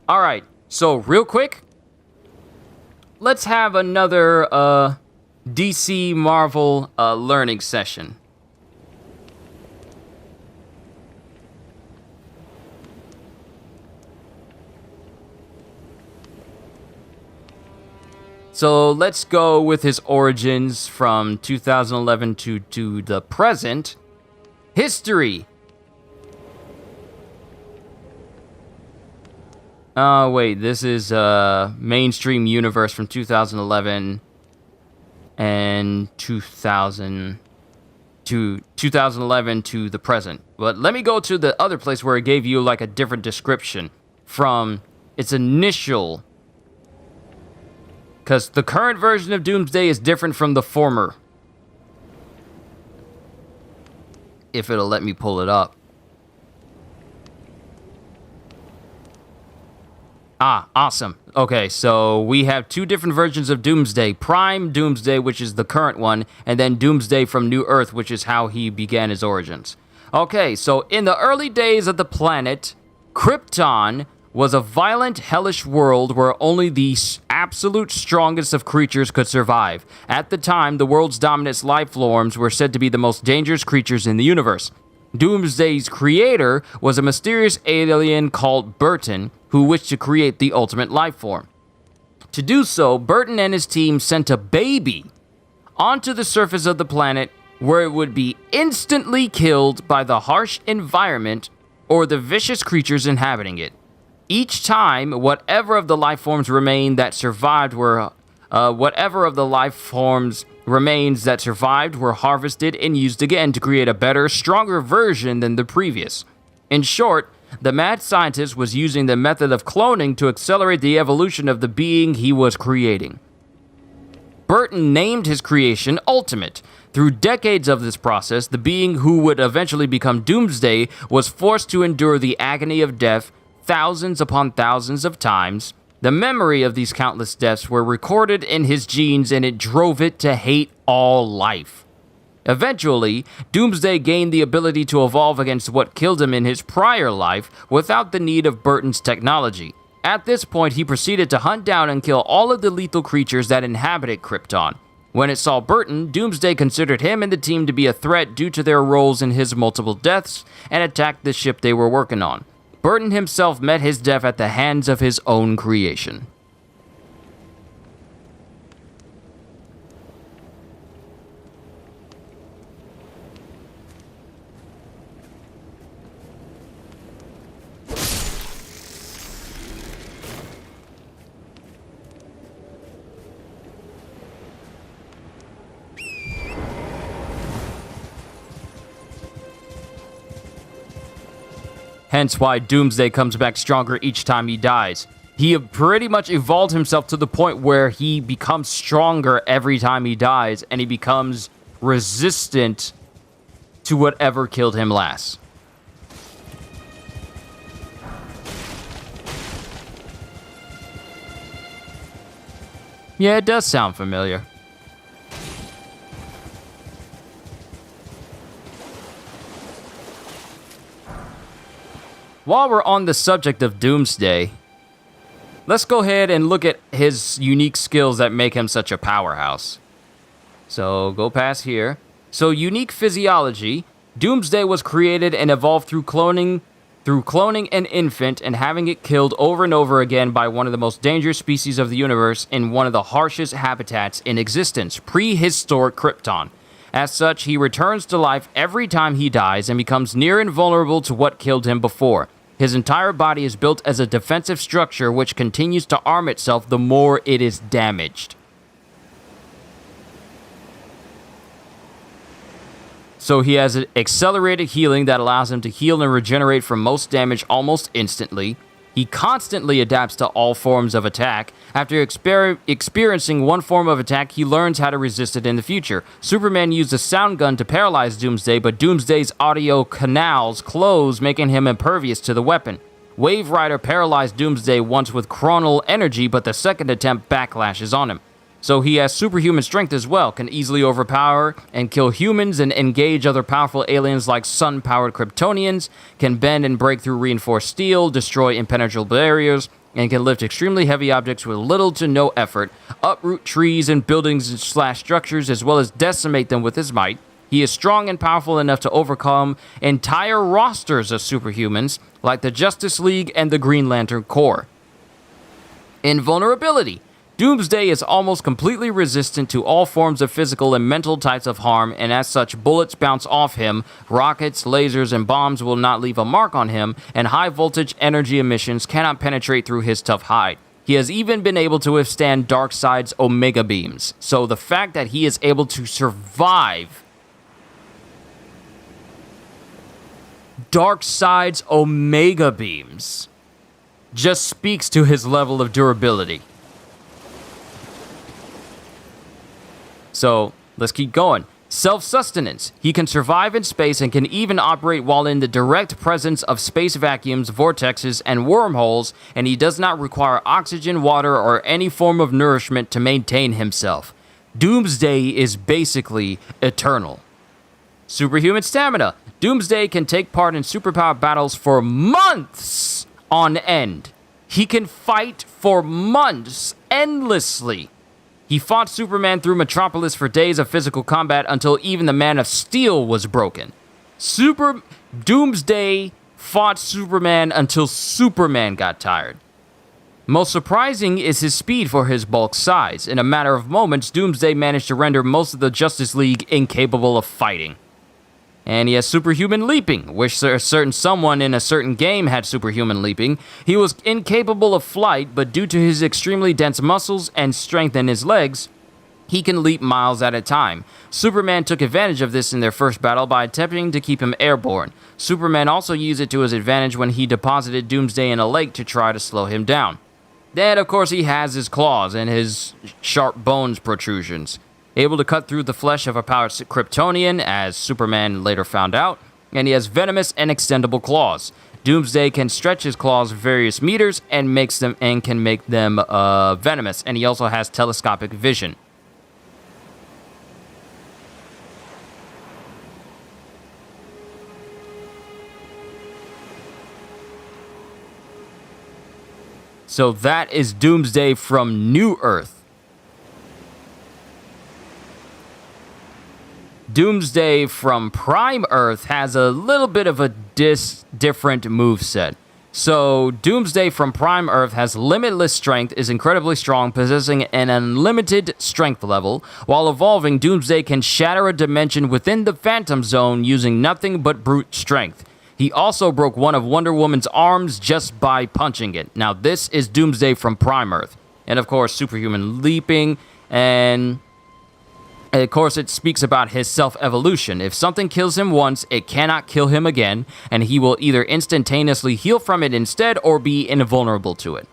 All right, so real quick, let's have another DC Marvel learning session. So let's go with his origins from 2011 to the present. History. Oh, wait, this is mainstream universe from 2011 and 2011 to the present. But let me go to the other place where it gave you like a different description from its initial... Because the current version of Doomsday is different from the former. If it'll let me pull it up. Ah, awesome. Okay, so we have two different versions of Doomsday. Prime Doomsday, which is the current one, and then Doomsday from New Earth, which is how he began his origins. Okay, so in the early days of the planet, Krypton was a violent, hellish world where only the absolute strongest of creatures could survive. At the time, the world's dominant life forms were said to be the most dangerous creatures in the universe. Doomsday's creator was a mysterious alien called Burton, who wished to create the ultimate life form. To do so, Burton and his team sent a baby onto the surface of the planet where it would be instantly killed by the harsh environment or the vicious creatures inhabiting it. Each time, whatever of the life forms remained that survived were Whatever of the life forms remains that survived were harvested and used again to create a better, stronger version than the previous. In short, the mad scientist was using the method of cloning to accelerate the evolution of the being he was creating. Burton named his creation Ultimate. Through decades of this process, the being who would eventually become Doomsday was forced to endure the agony of death thousands upon thousands of times. The memory of these countless deaths were recorded in his genes, and it drove it to hate all life. Eventually, Doomsday gained the ability to evolve against what killed him in his prior life without the need of Burton's technology. At this point, he proceeded to hunt down and kill all of the lethal creatures that inhabited Krypton. When it saw Burton, Doomsday considered him and the team to be a threat due to their roles in his multiple deaths and attacked the ship they were working on. Burton himself met his death at the hands of his own creation. Hence why Doomsday comes back stronger each time he dies. He pretty much evolved himself to the point where he becomes stronger every time he dies, and he becomes resistant to whatever killed him last. Yeah, it does sound familiar. While we're on the subject of Doomsday, let's go ahead and look at his unique skills that make him such a powerhouse. So, go past here. So, unique physiology. Doomsday was created and evolved through cloning an infant and having it killed over and over again by one of the most dangerous species of the universe in one of the harshest habitats in existence, prehistoric Krypton. As such, he returns to life every time he dies and becomes near invulnerable to what killed him before. His entire body is built as a defensive structure which continues to arm itself the more it is damaged. So he has an accelerated healing that allows him to heal and regenerate from most damage almost instantly. He constantly adapts to all forms of attack. After experiencing one form of attack, he learns how to resist it in the future. Superman used a sound gun to paralyze Doomsday, but Doomsday's audio canals close, making him impervious to the weapon. Wave Rider paralyzed Doomsday once with chronal energy, but the second attempt backlashes on him. So he has superhuman strength as well, can easily overpower and kill humans and engage other powerful aliens like sun-powered Kryptonians, can bend and break through reinforced steel, destroy impenetrable barriers, and can lift extremely heavy objects with little to no effort, uproot trees and buildings / structures, as well as decimate them with his might. He is strong and powerful enough to overcome entire rosters of superhumans, like the Justice League and the Green Lantern Corps. Invulnerability. Doomsday is almost completely resistant to all forms of physical and mental types of harm, and as such, bullets bounce off him, rockets, lasers, and bombs will not leave a mark on him, and high-voltage energy emissions cannot penetrate through his tough hide. He has even been able to withstand Darkseid's Omega Beams, so the fact that he is able to survive Darkseid's Omega Beams just speaks to his level of durability. So, let's keep going. Self-sustenance. He can survive in space and can even operate while in the direct presence of space vacuums, vortexes, and wormholes, and he does not require oxygen, water, or any form of nourishment to maintain himself. Doomsday is basically eternal. Superhuman stamina. Doomsday can take part in superpower battles for months on end. He can fight for months, endlessly. He fought Superman through Metropolis for days of physical combat until even the Man of Steel was broken. Doomsday fought Superman until Superman got tired. Most surprising is his speed for his bulk size. In a matter of moments, Doomsday managed to render most of the Justice League incapable of fighting. And he has superhuman leaping, which a certain someone in a certain game had superhuman leaping. He was incapable of flight, but due to his extremely dense muscles and strength in his legs, he can leap miles at a time. Superman took advantage of this in their first battle by attempting to keep him airborne. Superman also used it to his advantage when he deposited Doomsday in a lake to try to slow him down. Then, of course, he has his claws and his sharp bones protrusions, able to cut through the flesh of a powered Kryptonian, as Superman later found out, and he has venomous and extendable claws. Doomsday can stretch his claws various meters and can make them venomous, and he also has telescopic vision. So that is Doomsday from New Earth. Doomsday from Prime Earth has a little bit of a different moveset. So Doomsday from Prime Earth has limitless strength, is incredibly strong, possessing an unlimited strength level. While evolving, Doomsday can shatter a dimension within the Phantom Zone using nothing but brute strength. He also broke one of Wonder Woman's arms just by punching it. Now, this is Doomsday from Prime Earth. And, of course, superhuman leaping. And, of course, it speaks about his self-evolution. If something kills him once, it cannot kill him again. And he will either instantaneously heal from it instead or be invulnerable to it.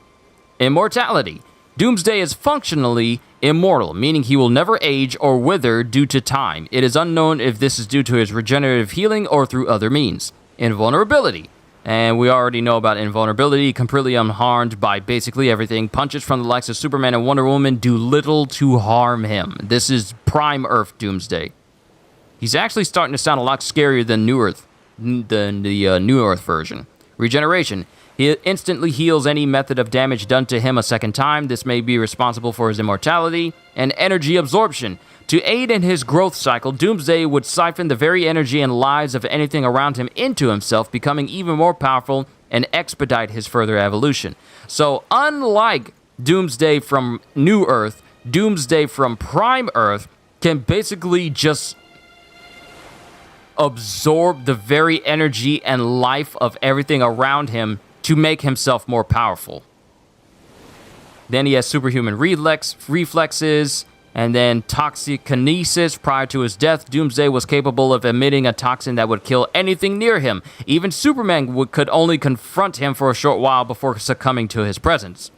Immortality. Doomsday is functionally immortal, meaning he will never age or wither due to time. It is unknown if this is due to his regenerative healing or through other means. Invulnerability. And we already know about invulnerability, completely unharmed by basically everything. Punches from the likes of Superman and Wonder Woman do little to harm him. This is Prime Earth Doomsday. He's actually starting to sound a lot scarier than the New Earth version. Regeneration. He instantly heals any method of damage done to him a second time. This may be responsible for his immortality. And energy absorption. To aid in his growth cycle, Doomsday would siphon the very energy and lives of anything around him into himself, becoming even more powerful and expedite his further evolution. So, unlike Doomsday from New Earth, Doomsday from Prime Earth can basically just absorb the very energy and life of everything around him to make himself more powerful. Then he has superhuman reflexes. And then toxicokinesis. Prior to his death, Doomsday was capable of emitting a toxin that would kill anything near him. Even Superman could only confront him for a short while before succumbing to his presence.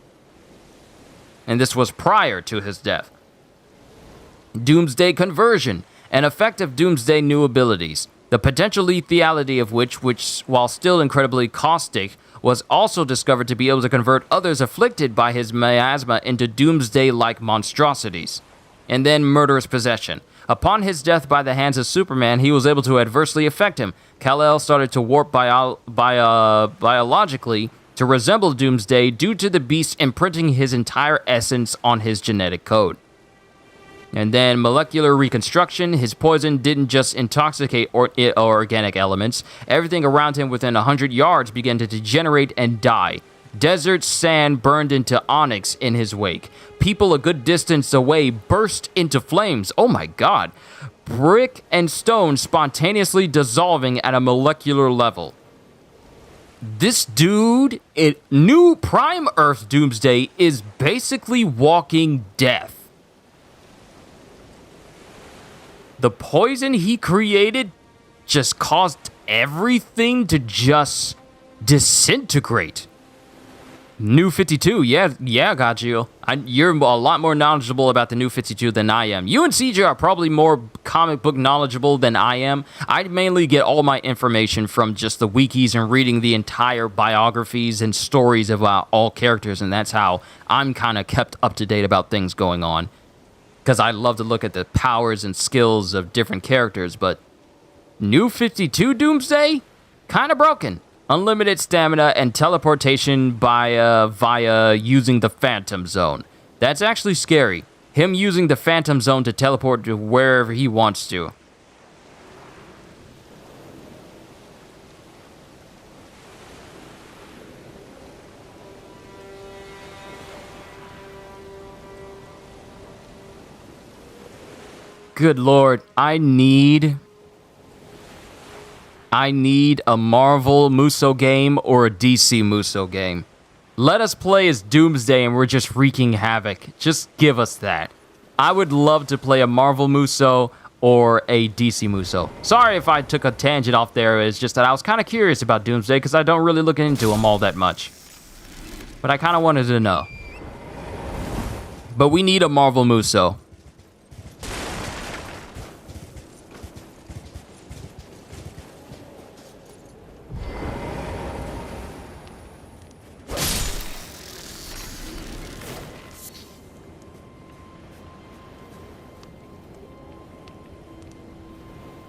And this was prior to his death. Doomsday conversion. An effect of Doomsday new abilities. The potential lethality of which, while still incredibly caustic, was also discovered to be able to convert others afflicted by his miasma into Doomsday-like monstrosities. And then murderous possession. Upon his death by the hands of Superman, he was able to adversely affect him. Kal-El started to warp biologically to resemble Doomsday due to the beast imprinting his entire essence on his genetic code. And then molecular reconstruction. His poison didn't just intoxicate organic elements. Everything around him within 100 yards began to degenerate and die. Desert sand burned into onyx in his wake. People a good distance away burst into flames. Oh my god. Brick and stone spontaneously dissolving at a molecular level. This dude, new Prime Earth Doomsday, is basically walking death. The poison he created just caused everything to just disintegrate. New 52, yeah, got you. You're a lot more knowledgeable about the New 52 than I am. You and CJ are probably more comic book knowledgeable than I am. I mainly get all my information from just the wikis and reading the entire biographies and stories about all characters, and that's how I'm kind of kept up to date about things going on. Because I love to look at the powers and skills of different characters, but New 52 Doomsday? Kind of broken. Unlimited stamina and teleportation via using the Phantom Zone. That's actually scary. Him using the Phantom Zone to teleport to wherever he wants to. Good lord, I need I need a Marvel Muso game or a DC Muso game. Let us play as Doomsday and we're just wreaking havoc. Just give us that. I would love to play a Marvel Muso or a DC Muso. Sorry if I took a tangent off there. It's just that I was kind of curious about Doomsday because I don't really look into him all that much. But I kind of wanted to know. But we need a Marvel Muso.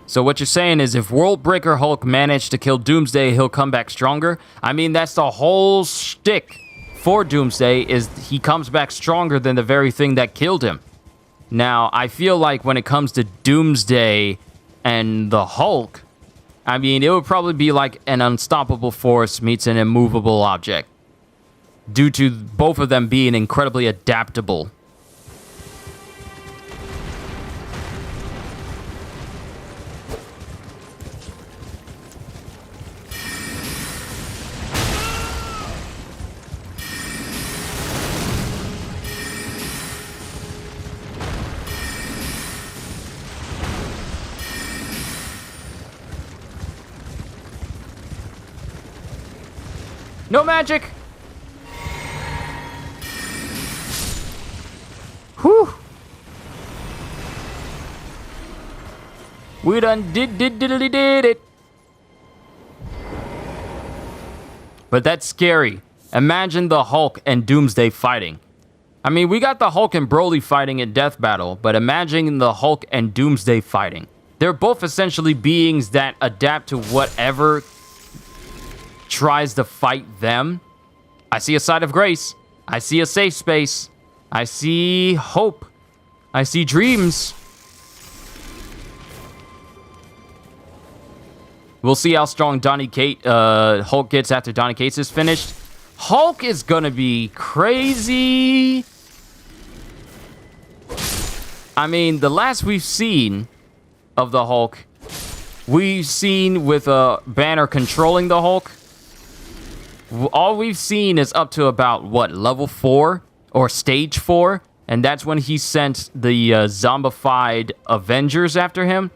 So what you're saying is if Worldbreaker Hulk managed to kill Doomsday, he'll come back stronger? I mean, that's the whole shtick for Doomsday, is he comes back stronger than the very thing that killed him. Now, I feel like when it comes to Doomsday and the Hulk, I mean, it would probably be like an unstoppable force meets an immovable object, due to both of them being incredibly adaptable. No magic! Whew! We done did it! But that's scary. Imagine the Hulk and Doomsday fighting. I mean, we got the Hulk and Broly fighting in Death Battle, but imagine the Hulk and Doomsday fighting. They're both essentially beings that adapt to whatever tries to fight them. I see a side of grace. I see a safe space. I see hope. I see dreams. We'll see how strong Hulk gets after Donny Cates is finished. Hulk is gonna be crazy. I mean, the last we've seen of the Hulk, we've seen with Banner controlling the Hulk. All we've seen is up to about, what, level 4? Or stage 4? And that's when he sent the zombified Avengers after him.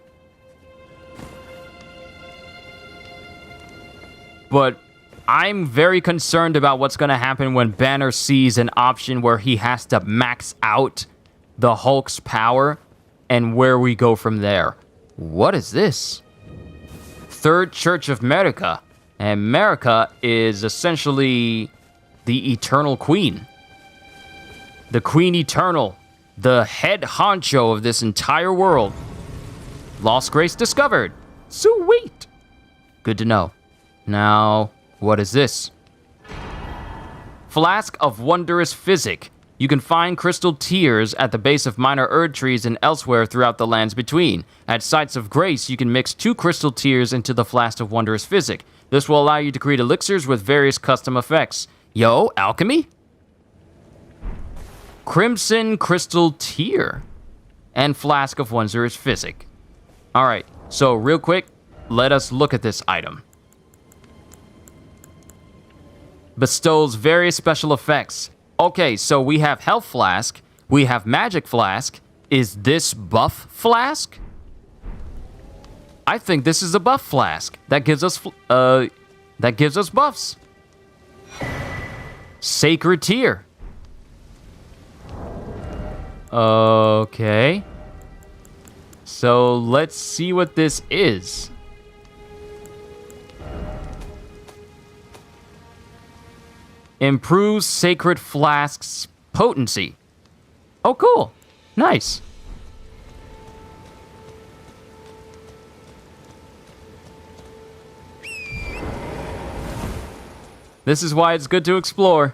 But I'm very concerned about what's going to happen when Banner sees an option where he has to max out the Hulk's power and where we go from there. What is this? Third Church of America. And America is essentially the Eternal Queen. The Queen Eternal. The head honcho of this entire world. Lost Grace discovered. Sweet. Good to know. Now, what is this? Flask of Wondrous Physic. You can find crystal tears at the base of minor Erd trees and elsewhere throughout the lands between. At Sites of Grace, you can mix 2 crystal tears into the Flask of Wondrous Physic. This will allow you to create elixirs with various custom effects. Yo, alchemy? Crimson Crystal Tear. And Flask of Wondrous Physic. Alright, so real quick, let us look at this item. Bestows various special effects. Okay, so we have Health Flask. We have Magic Flask. Is this Buff Flask? I think this is a buff flask that gives us buffs. Sacred Tear. Okay. So let's see what this is. Improves Sacred Flask's potency. Oh, cool. Nice. This is why it's good to explore.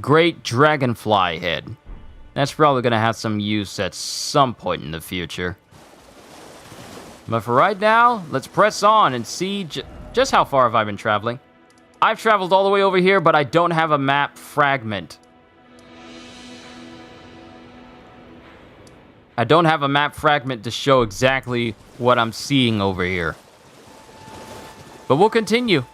Great dragonfly head. That's probably going to have some use at some point in the future. But for right now, let's press on and see just how far have I been traveling. I've traveled all the way over here, but I don't have a map fragment. I don't have a map fragment to show exactly what I'm seeing over here. But we'll continue.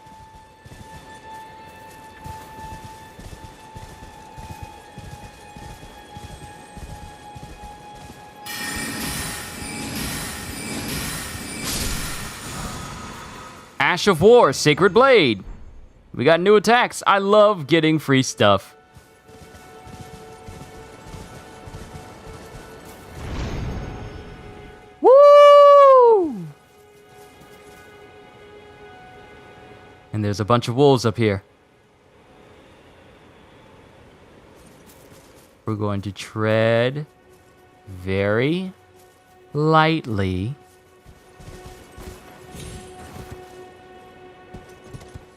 Ash of War, Sacred Blade. We got new attacks. I love getting free stuff. Woo! And there's a bunch of wolves up here. We're going to tread very lightly.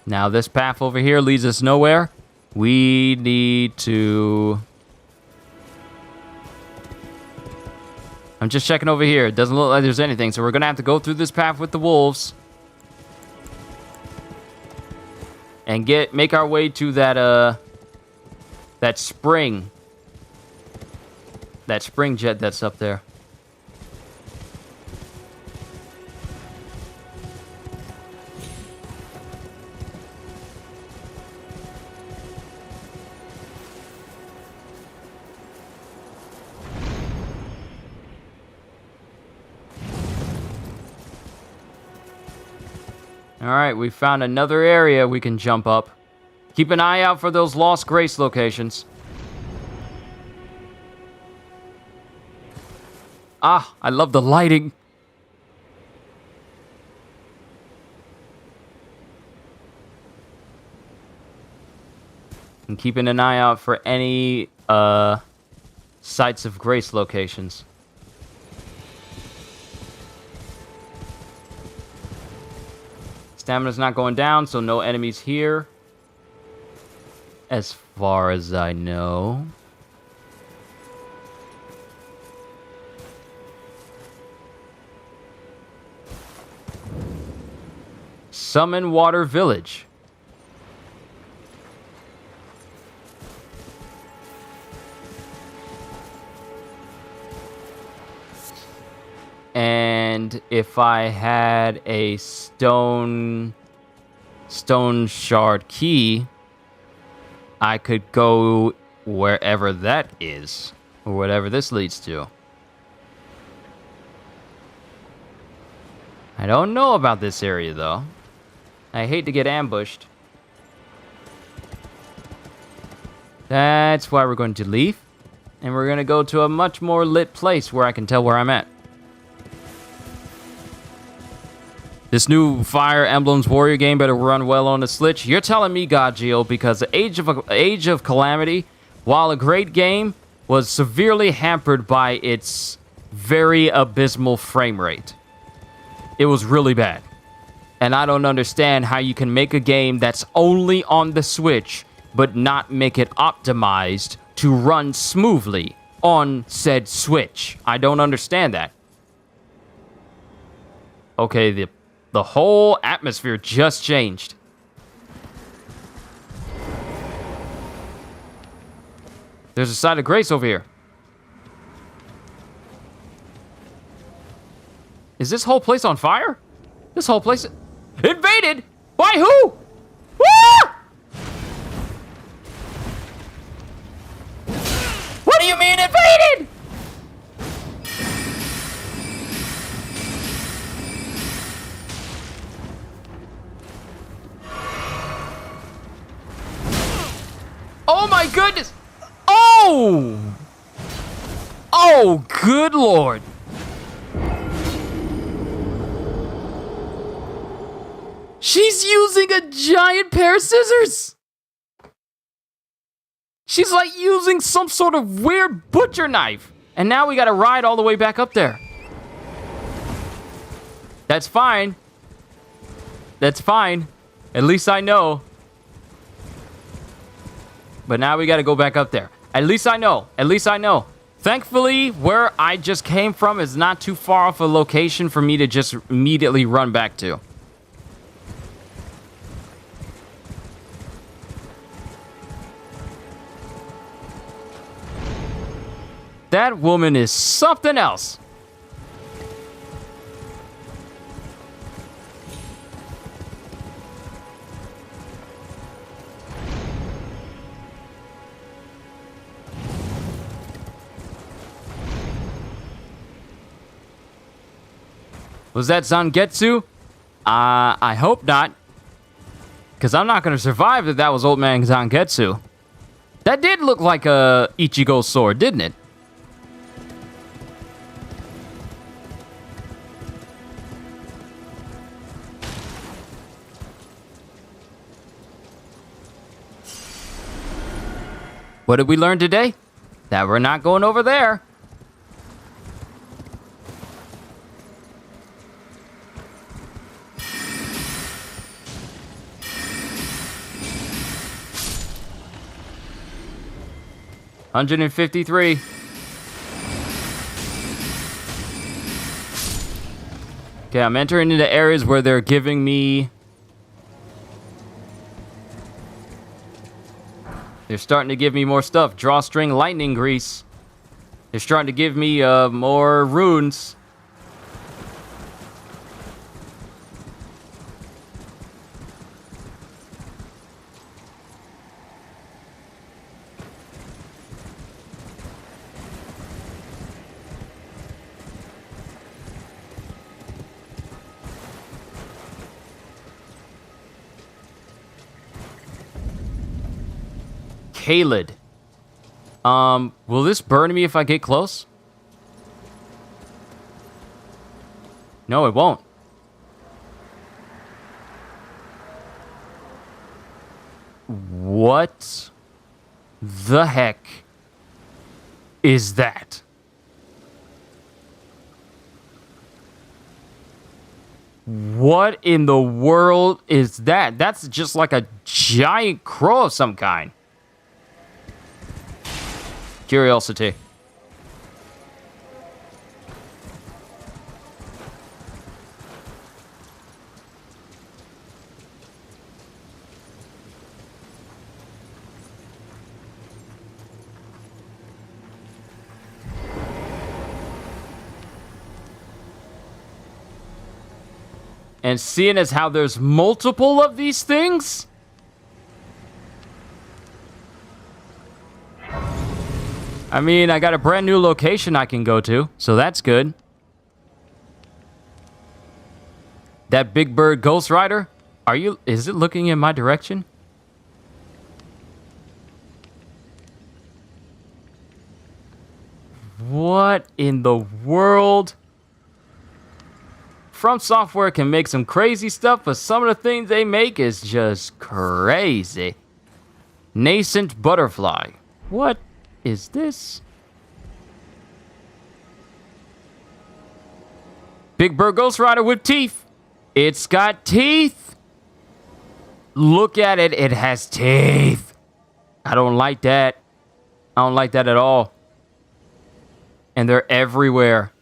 Now, this path over here leads us nowhere. We need to... I'm just checking over here. It doesn't look like there's anything, so we're going to have to go through this path with the wolves. And make our way to that, that spring. That spring jet that's up there. Alright, we found another area we can jump up. Keep an eye out for those Lost Grace locations. Ah, I love the lighting. And keeping an eye out for any Sites of Grace locations. Stamina's not going down, so no enemies here. As far as I know. Summon Water Village. And if I had a stone shard key, I could go wherever that is, or whatever this leads to. I don't know about this area, though. I hate to get ambushed. That's why we're going to leave. And we're going to go to a much more lit place where I can tell where I'm at. This new Fire Emblem's Warrior game better run well on the Switch. You're telling me, Godgeo, because Age of Calamity, while a great game, was severely hampered by its very abysmal frame rate. It was really bad. And I don't understand how you can make a game that's only on the Switch, but not make it optimized to run smoothly on said Switch. I don't understand that. Okay, the whole atmosphere just changed. There's a site of grace over here. Is this whole place on fire? This whole place... Invaded? By who? Ah! What do you mean invaded? Oh my goodness! Oh! Oh, good lord! She's using a giant pair of scissors! She's like using some sort of weird butcher knife. And now we gotta ride all the way back up there. That's fine. That's fine. At least I know. But now we got to go back up there. At least I know. At least I know. Thankfully, where I just came from is not too far off a location for me to just immediately run back to. That woman is something else. Was that Zangetsu? I hope not. Because I'm not going to survive if that was Old Man Zangetsu. That did look like a Ichigo's sword, didn't it? What did we learn today? That we're not going over there. $153. Okay, I'm entering into areas where they're giving me... They're starting to give me more stuff. Drawstring lightning grease. They're starting to give me more runes. Kaled. Will this burn me if I get close? No, it won't. What the heck is that? What in the world is that? That's just like a giant crow of some kind. Curiosity. And seeing as how there's multiple of these things, I mean, I got a brand new location I can go to, so that's good. That big bird Ghost Rider, is it looking in my direction? What in the world? From Software can make some crazy stuff, but some of the things they make is just crazy. Nascent butterfly. What is this? Big Bird Ghost Rider with teeth. It's got teeth. Look at it. It has teeth. I don't like that. I don't like that at all. And they're everywhere,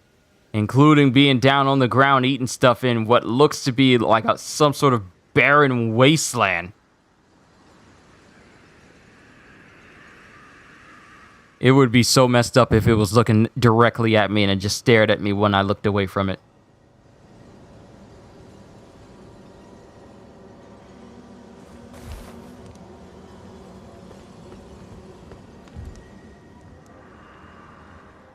including being down on the ground eating stuff in what looks to be like some sort of barren wasteland. It would be so messed up if it was looking directly at me and it just stared at me when I looked away from it.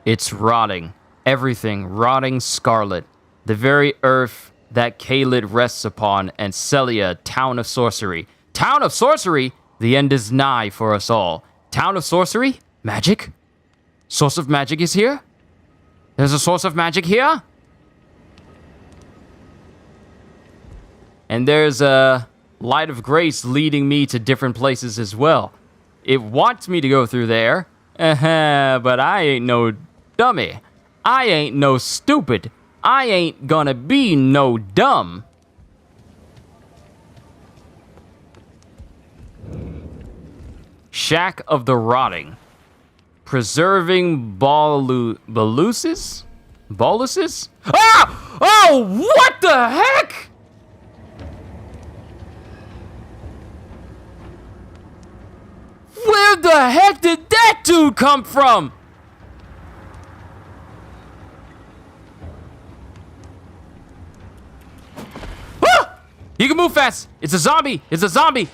It's rotting. Everything rotting scarlet. The very earth that Kaled rests upon, and Celia, town of sorcery. Town of sorcery? The end is nigh for us all. Town of sorcery? Magic? Source of magic is here? There's a source of magic here? And there's a light of grace leading me to different places as well. It wants me to go through there, but I ain't no dummy. I ain't no stupid. I ain't gonna be no dumb. Shack of the Rotting. Preserving boluses? Boluses? Ah! Oh, what the heck? Where the heck did that dude come from? Ah! He can move fast. It's a zombie. It's a zombie.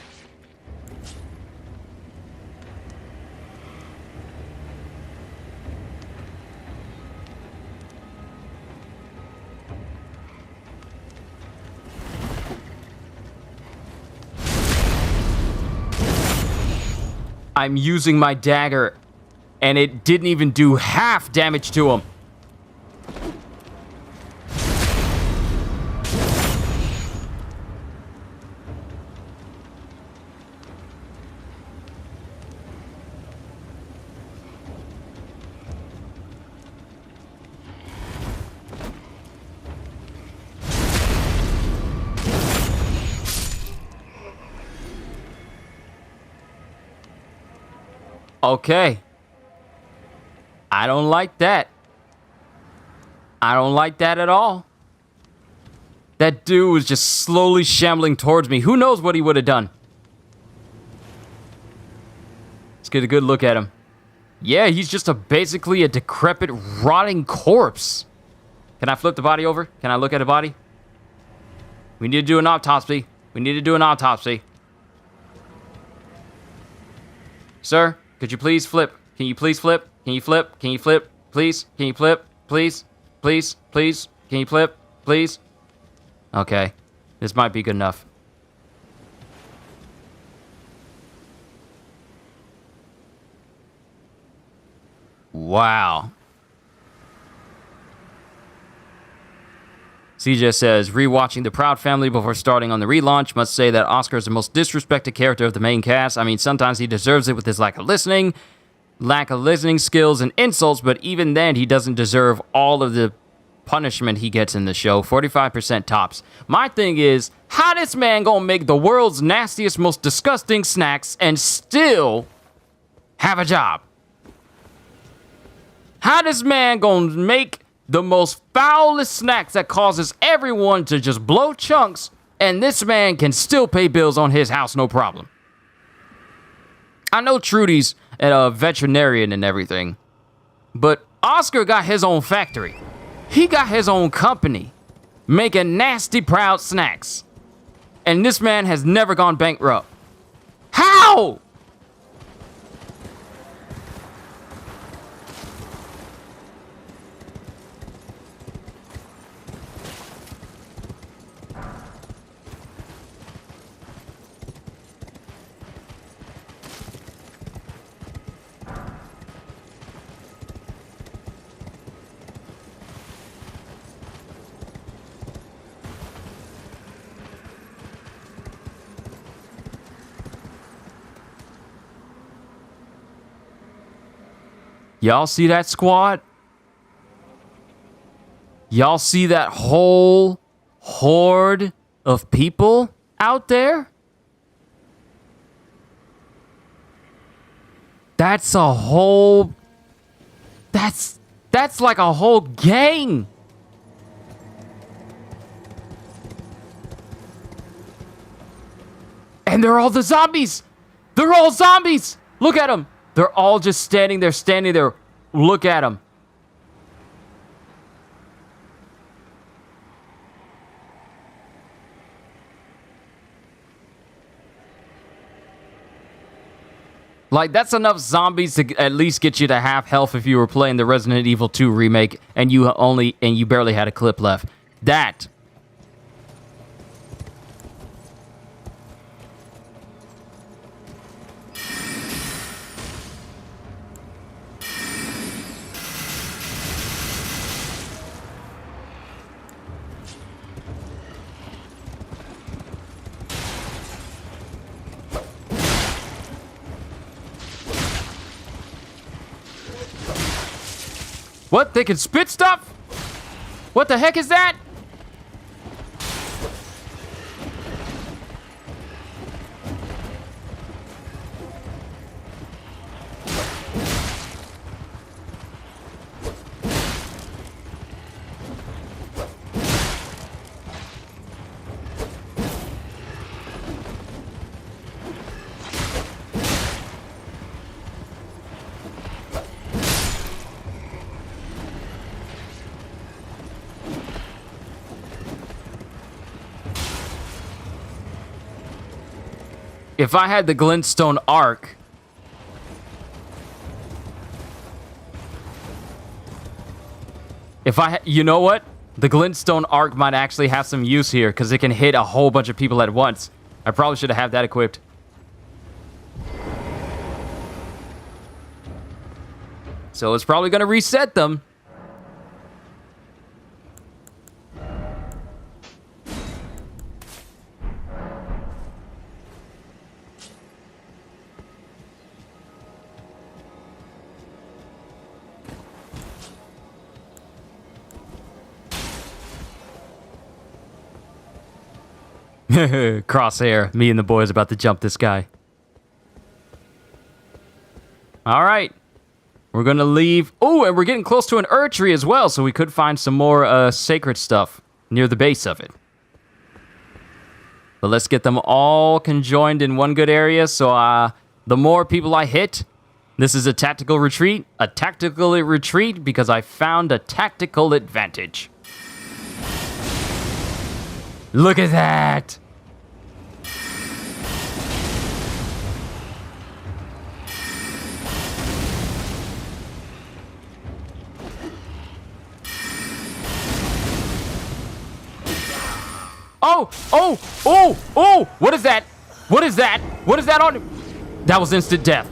I'm using my dagger, and it didn't even do half damage to him. Okay. I don't like that. I don't like that at all. That dude was just slowly shambling towards me. Who knows what he would have done? Let's get a good look at him. Yeah, he's just basically a decrepit, rotting corpse. Can I flip the body over? Can I look at a body? We need to do an autopsy. We need to do an autopsy. Sir? Could you please flip? Can you please flip? Can you flip? Can you flip? Please? Can you flip? Please? Please? Please? Can you flip? Please? Okay. This might be good enough. Wow. CJ says, rewatching The Proud Family before starting on the relaunch, must say that Oscar is the most disrespected character of the main cast. I mean, sometimes he deserves it with his lack of listening skills and insults, but even then, he doesn't deserve all of the punishment he gets in the show. 45% tops. My thing is, how this man gonna make the world's nastiest, most disgusting snacks and still have a job? How this man gonna make the most foulest snacks that causes everyone to just blow chunks, and this man can still pay bills on his house, no problem? I know Trudy's a veterinarian and everything, but Oscar got his own factory. He got his own company making nasty, proud snacks. And this man has never gone bankrupt. How? Y'all see that squad? Y'all see that whole horde of people out there? That's a whole... That's like a whole gang. And they're all the zombies. They're all zombies. Look at them. They're all just standing there. Look at them. Like, that's enough zombies to at least get you to half health if you were playing the Resident Evil 2 remake and you barely had a clip left. That. What? They can spit stuff? What the heck is that? If I had the glintstone arc... You know what? The glintstone arc might actually have some use here, because it can hit a whole bunch of people at once. I probably should have had that equipped. So it's probably going to reset them. Crosshair. Me and the boys about to jump this guy. All right. We're going to leave. Oh, and we're getting close to an tree as well, so we could find some more sacred stuff near the base of it. But let's get them all conjoined in one good area, so the more people I hit, this is a tactical retreat. A tactical retreat because I found a tactical advantage. Look at that! Oh! Oh! Oh! Oh! What is that? What is that? What is that on? That was instant death.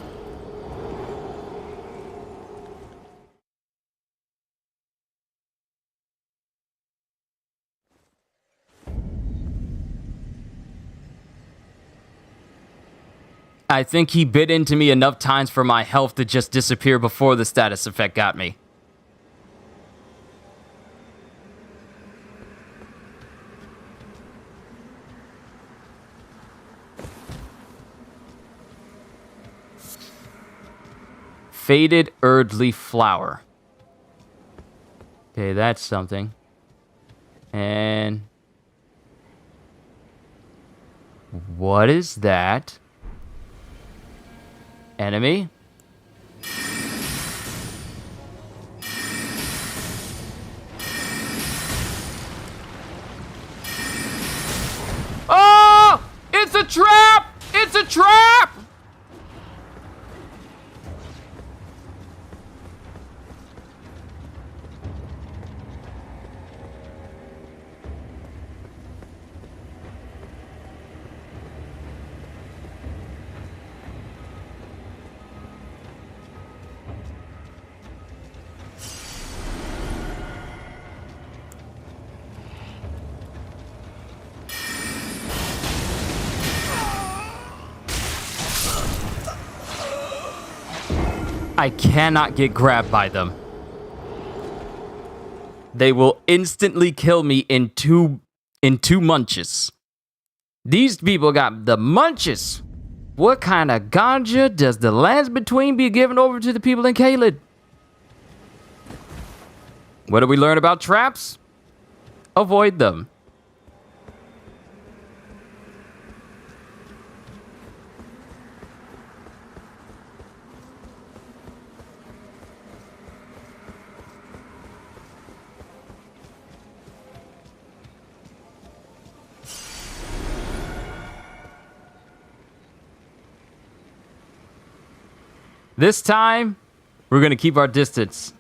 I think he bit into me enough times for my health to just disappear before the status effect got me. Faded Erdly Flower. Okay, that's something. And... what is that? Enemy? Oh! It's a trap! It's a trap! I cannot get grabbed by them. They will instantly kill me in two munches. These people got the munches. What kind of ganja does the lands between be given over to the people in Caelid? What do we learn about traps? Avoid them. This time, we're going to keep our distance.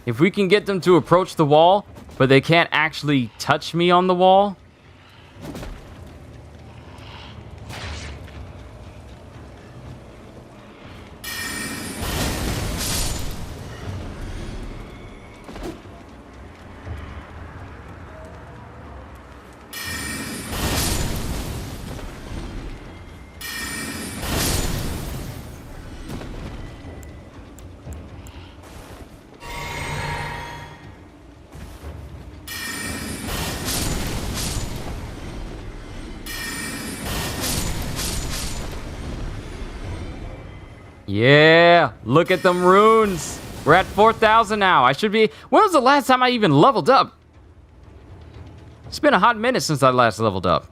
If we can get them to approach the wall, but they can't actually touch me on the wall. Yeah, look at them runes. We're at 4,000 now. I should be... When was the last time I even leveled up? It's been a hot minute since I last leveled up.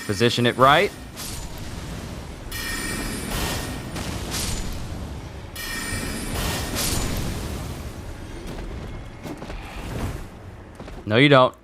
Position it right. No, you don't.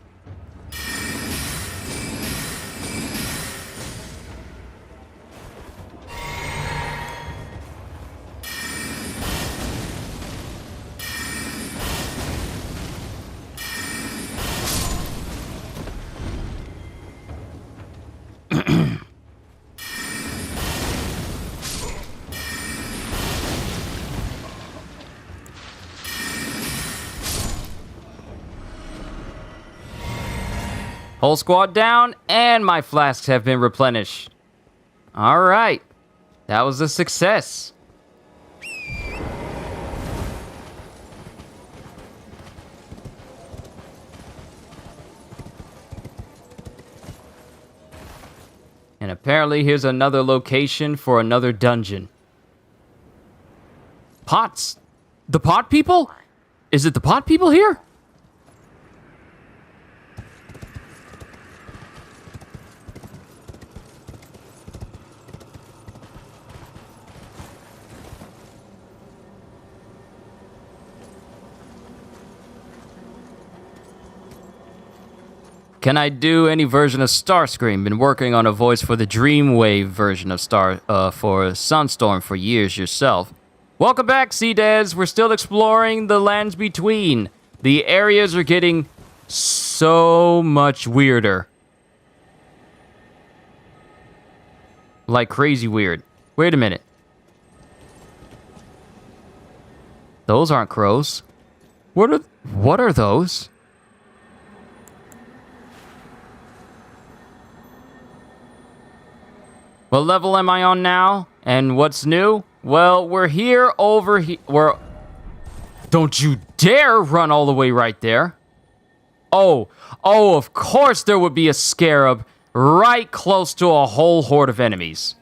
Whole squad down, and my flasks have been replenished. All right. That was a success. And apparently here's another location for another dungeon. Pots. The pot people? Is it the pot people here? Can I do any version of Starscream? Been working on a voice for the Dreamwave version of for Sunstorm for years yourself. Welcome back, C-Des. We're still exploring the lands between. The areas are getting so much weirder. Like crazy weird. Wait a minute. Those aren't crows. What are those? What level am I on now? And what's new? Well, we're here over here. Don't you dare run all the way right there. Oh, of course there would be a scarab right close to a whole horde of enemies.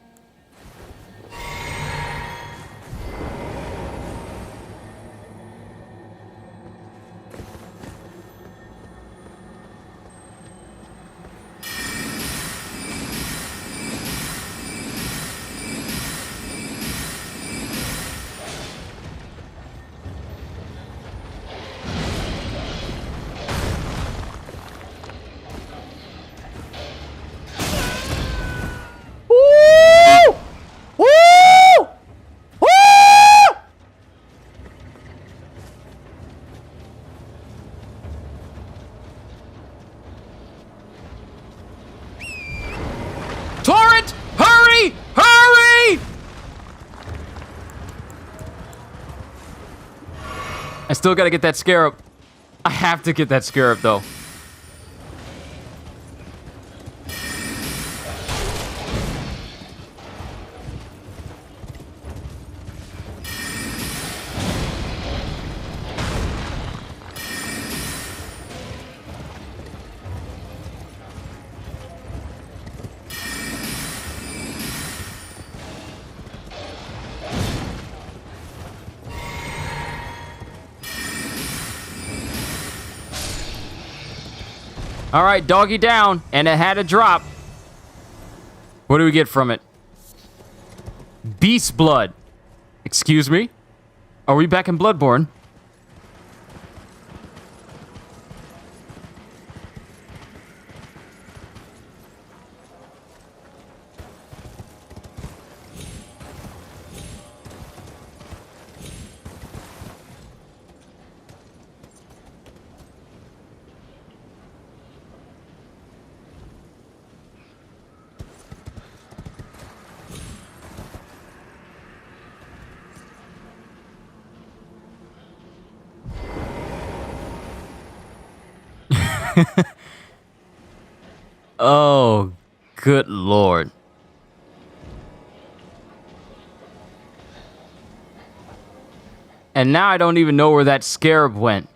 Torrent! Hurry! Hurry! I still gotta get that scarab. I have to get that scarab, though. All right, doggy down, and it had a drop. What do we get from it? Beast blood. Excuse me? Are we back in Bloodborne? Oh, good lord. And now I don't even know where that scarab went.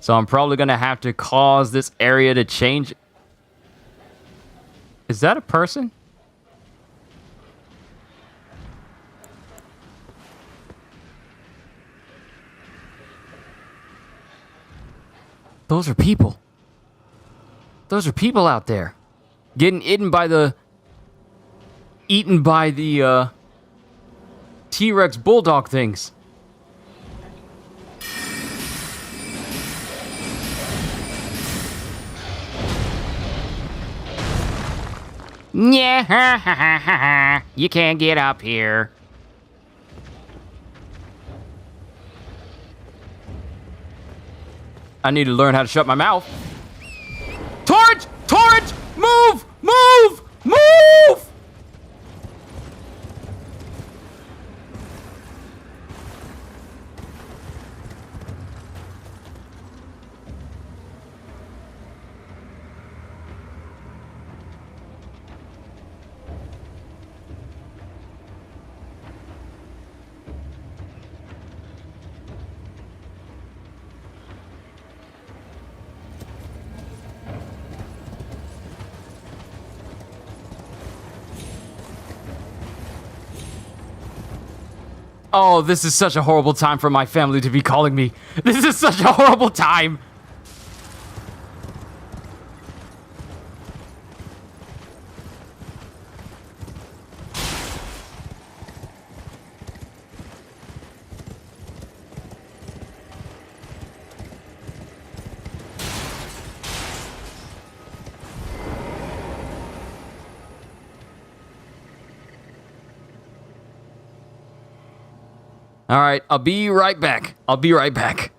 So I'm probably going to have to cause this area to change. Is that a person? Those are people. Those are people out there. Getting eaten by the T-Rex bulldog things. Yeah, you can't get up here. I need to learn how to shut my mouth. Torch! Torch! Move! Move! Move! Oh, this is such a horrible time for my family to be calling me. This is such a horrible time. All right, I'll be right back. I'll be right back.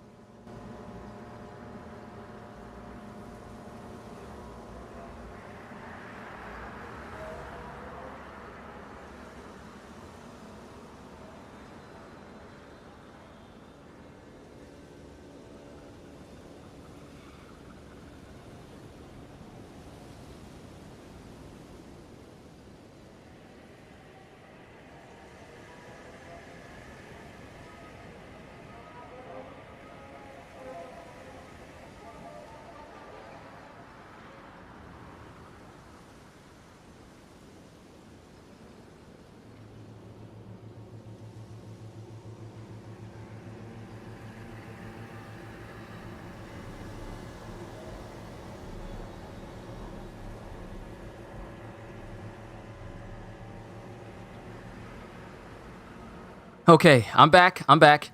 Okay, I'm back. I'm back.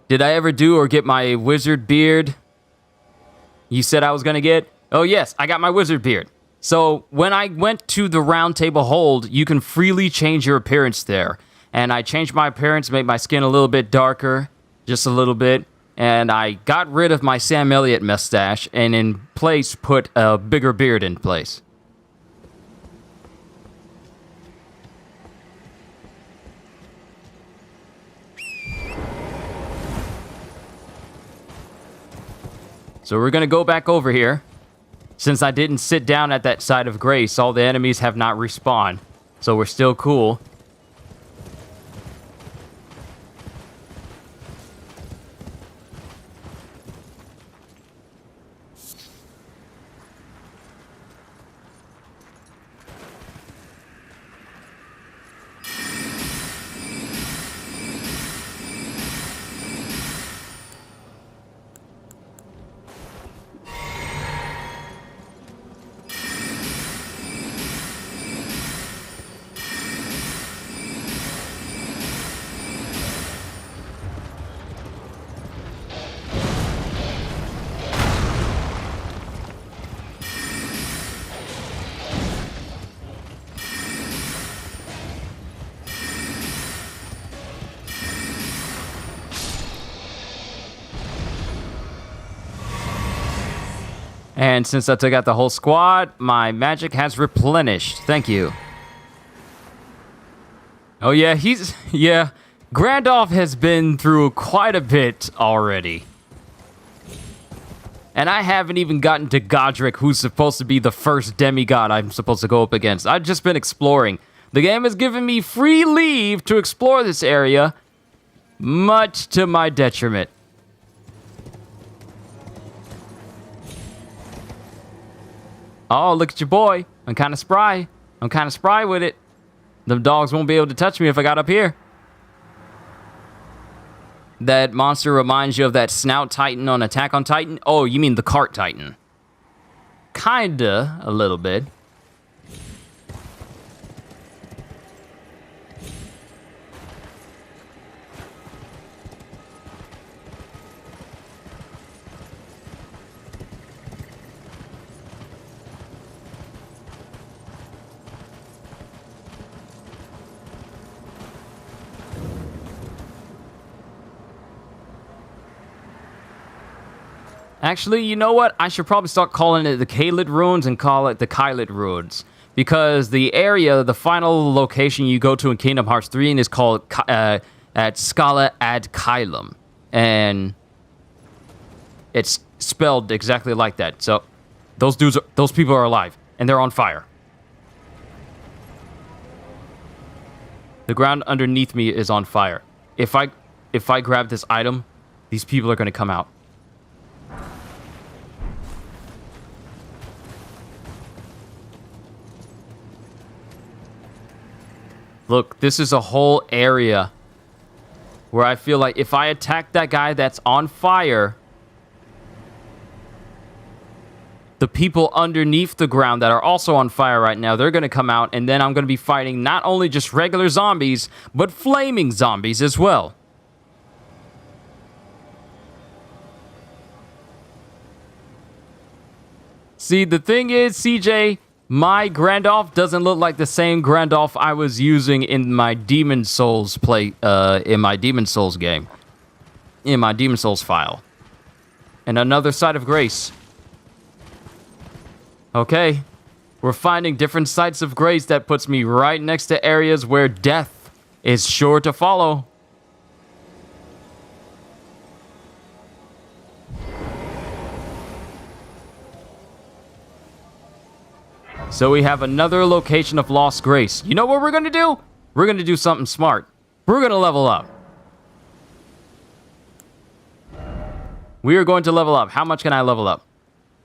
Did I ever do or get my wizard beard you said I was going to get? Oh, yes, I got my wizard beard. So when I went to the Roundtable Hold, you can freely change your appearance there. And I changed my appearance, made my skin a little bit darker, just a little bit. And I got rid of my Sam Elliott mustache and in place put a bigger beard in place. So we're going to go back over here. Since I didn't sit down at that side of Grace, all the enemies have not respawned. So we're still cool. And since I took out the whole squad, my magic has replenished. Thank you. Oh yeah, yeah. Grandolph has been through quite a bit already. And I haven't even gotten to Godric, who's supposed to be the first demigod I'm supposed to go up against. I've just been exploring. The game has given me free leave to explore this area, much to my detriment. Oh, look at your boy. I'm kind of spry. I'm kind of spry with it. Them dogs won't be able to touch me if I got up here. That monster reminds you of that Snout Titan on Attack on Titan? Oh, you mean the Cart Titan. Kinda, a little bit. Actually, you know what? I should probably start calling it the Caelid Ruins and call it the Caelid Ruins. Because the area, the final location you go to in Kingdom Hearts 3 is called at Scala ad Caelum. And it's spelled exactly like that. So those people are alive. And they're on fire. The ground underneath me is on fire. If I grab this item, these people are going to come out. Look, this is a whole area where I feel like if I attack that guy that's on fire, the people underneath the ground that are also on fire right now, they're going to come out, and then I'm going to be fighting not only just regular zombies, but flaming zombies as well. See, the thing is, CJ, my Grandolph doesn't look like the same Grandolph I was using in my Demon Souls in my Demon Souls game. In my Demon Souls file. And another site of grace. Okay. We're finding different sites of grace that puts me right next to areas where death is sure to follow. So we have another location of lost grace. You know what we're going to do? We're going to do something smart. We're going to level up. We are going to level up. How much can I level up?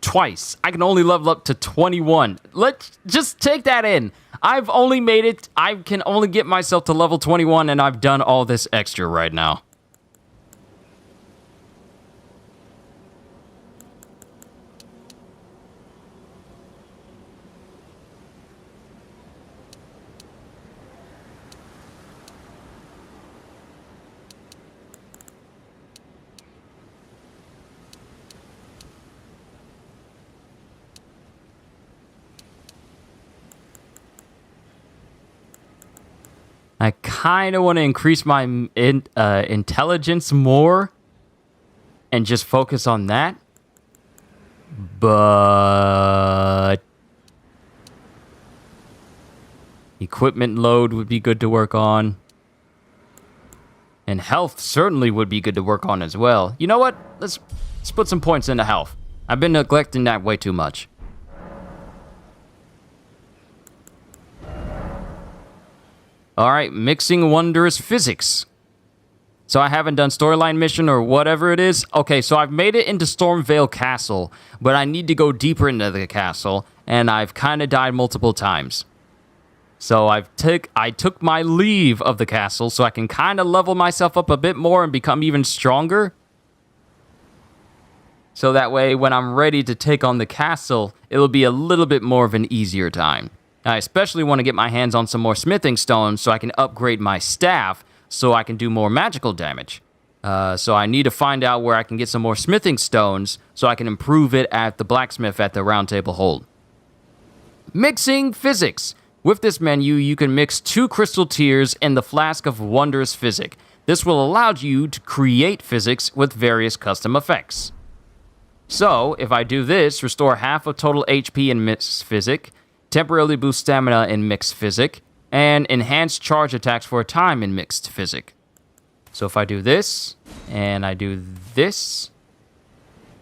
Twice. I can only level up to 21. Let's just take that in. I've only made it. I can only get myself to level 21, and I've done all this extra right now. I kind of want to increase my intelligence more and just focus on that. But equipment load would be good to work on. And health certainly would be good to work on as well. You know what? Let's put some points into health. I've been neglecting that way too much. Alright, mixing wondrous physics. So I haven't done storyline mission or whatever it is. Okay, so I've made it into Stormvale Castle, but I need to go deeper into the castle, and I've kind of died multiple times. So I took my leave of the castle so I can kind of level myself up a bit more and become even stronger. So that way, when I'm ready to take on the castle, it'll be a little bit more of an easier time. I especially want to get my hands on some more smithing stones so I can upgrade my staff so I can do more magical damage. So I need to find out where I can get some more smithing stones so I can improve it at the blacksmith at the Roundtable Hold. Mixing physics. With this menu, you can mix 2 crystal tears in the flask of wondrous physic. This will allow you to create physics with various custom effects. So, if I do this, restore half of total HP in mixed physic, temporarily boost stamina in mixed physic, and enhance charge attacks for a time in mixed physic. So if I do this, and I do this,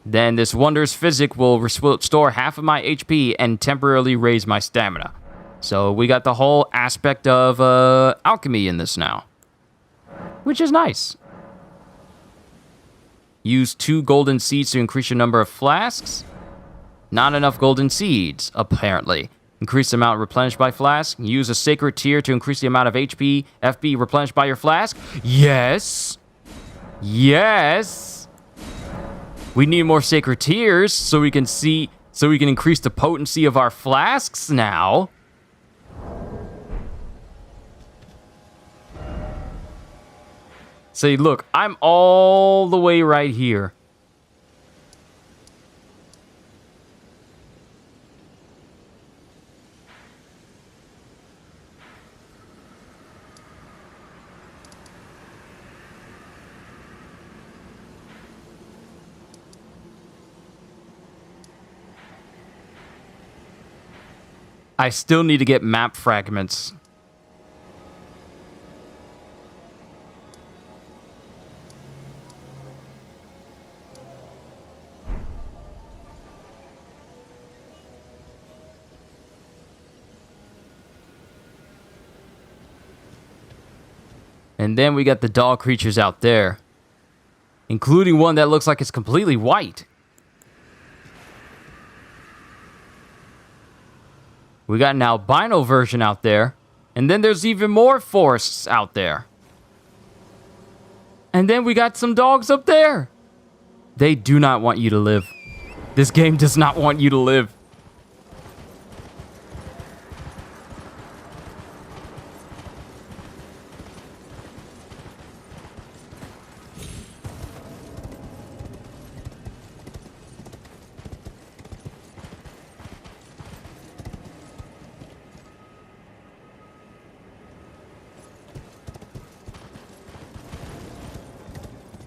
then this wondrous physic will restore half of my HP and temporarily raise my stamina. So we got the whole aspect of alchemy in this now, which is nice. Use 2 golden seeds to increase your number of flasks. Not enough golden seeds, apparently. Increase the amount replenished by flask. Use a sacred tear to increase the amount of HP, FP replenished by your flask. Yes. Yes. We need more sacred tears so we can increase the potency of our flasks now. Say, look, I'm all the way right here. I still need to get map fragments. And then we got the dog creatures out there, including one that looks like it's completely white. We got an albino version out there. And then there's even more forests out there. And then we got some dogs up there. They do not want you to live. This game does not want you to live.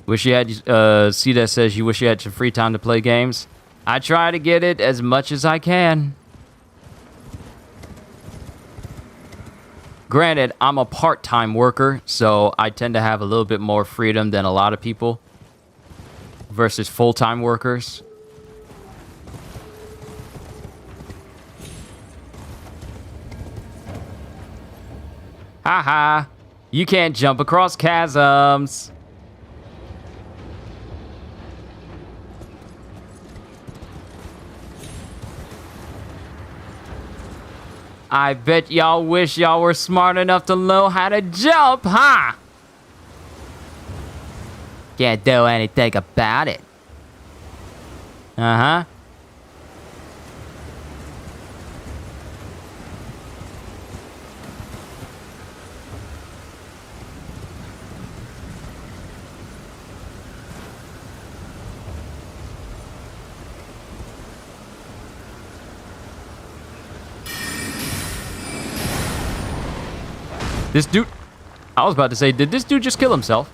Wish you had, Cita says you wish you had some free time to play games. I try to get it as much as I can. Granted, I'm a part-time worker, so I tend to have a little bit more freedom than a lot of people versus full-time workers. Haha, you can't jump across chasms. I bet y'all wish y'all were smart enough to know how to jump, huh? Can't do anything about it. Uh-huh. This dude... I was about to say, did this dude just kill himself?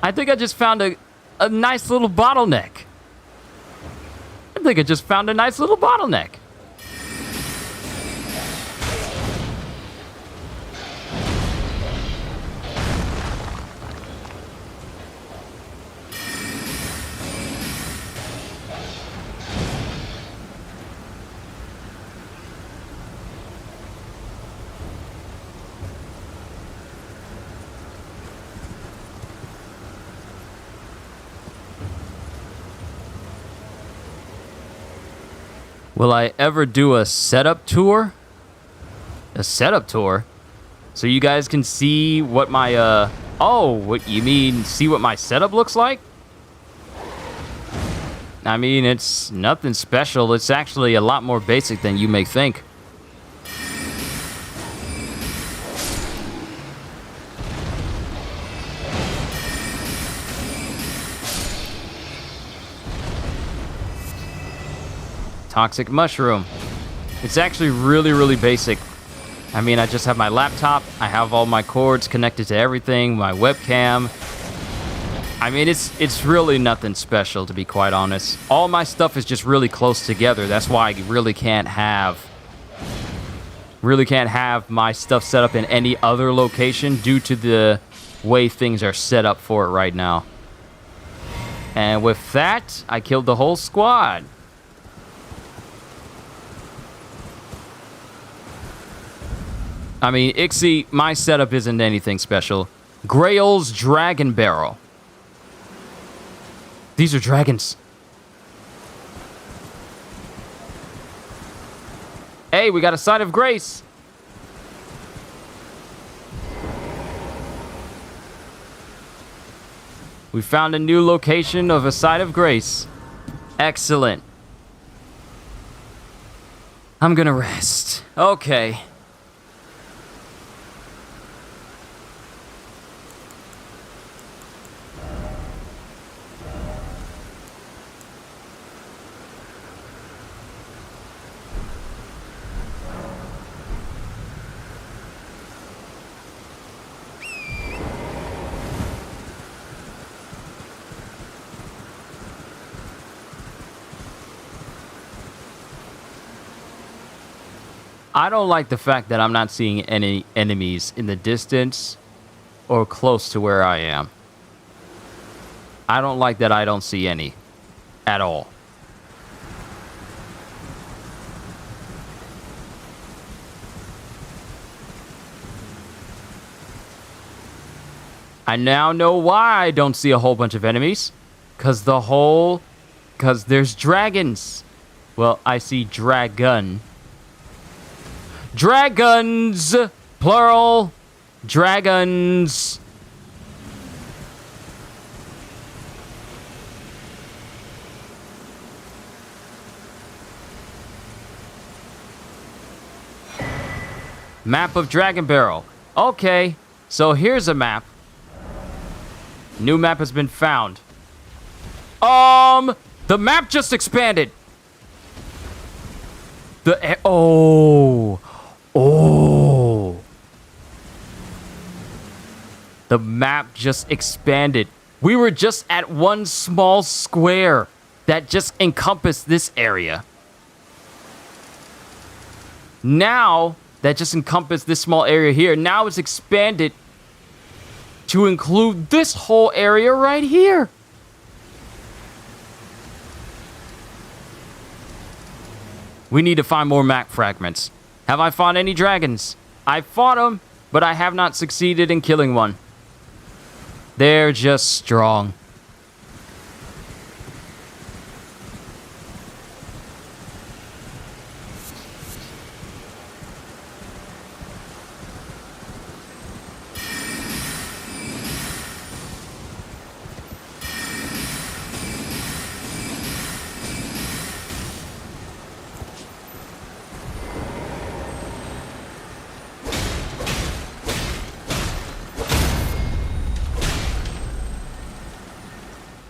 I think I just found a nice little bottleneck. I think I just found a nice little bottleneck. Will I ever do a setup tour? A setup tour? So you guys can see what my, oh, what you mean, see what my setup looks like? I mean, it's nothing special. It's actually a lot more basic than you may think. Toxic mushroom. It's actually really, really basic. I mean, I just have my laptop. I have all my cords connected to everything, my webcam. I mean, it's really nothing special, to be quite honest. All my stuff is just really close together. That's why I really can't have my stuff set up in any other location due to the way things are set up for it right now. And with that, I killed the whole squad. I mean, Ixie, my setup isn't anything special. Grail's Dragon Barrel. These are dragons. Hey, we got a Side of Grace. We found a new location of a Side of Grace. Excellent. I'm gonna rest. Okay. I don't like the fact that I'm not seeing any enemies in the distance or close to where I am. I don't like that I don't see any at all. I now know why I don't see a whole bunch of enemies. Because there's dragons. Well, I see dragon. Dragons! Plural. Dragons. Map of Dragon Barrel. Okay, so here's a map. New map has been found. The map just expanded. Oh. The map just expanded. We were just at one small square that just encompassed this area. Now, that just encompassed this small area here. Now it's expanded to include this whole area right here. We need to find more map fragments. Have I fought any dragons? I fought them, but I have not succeeded in killing one. They're just strong.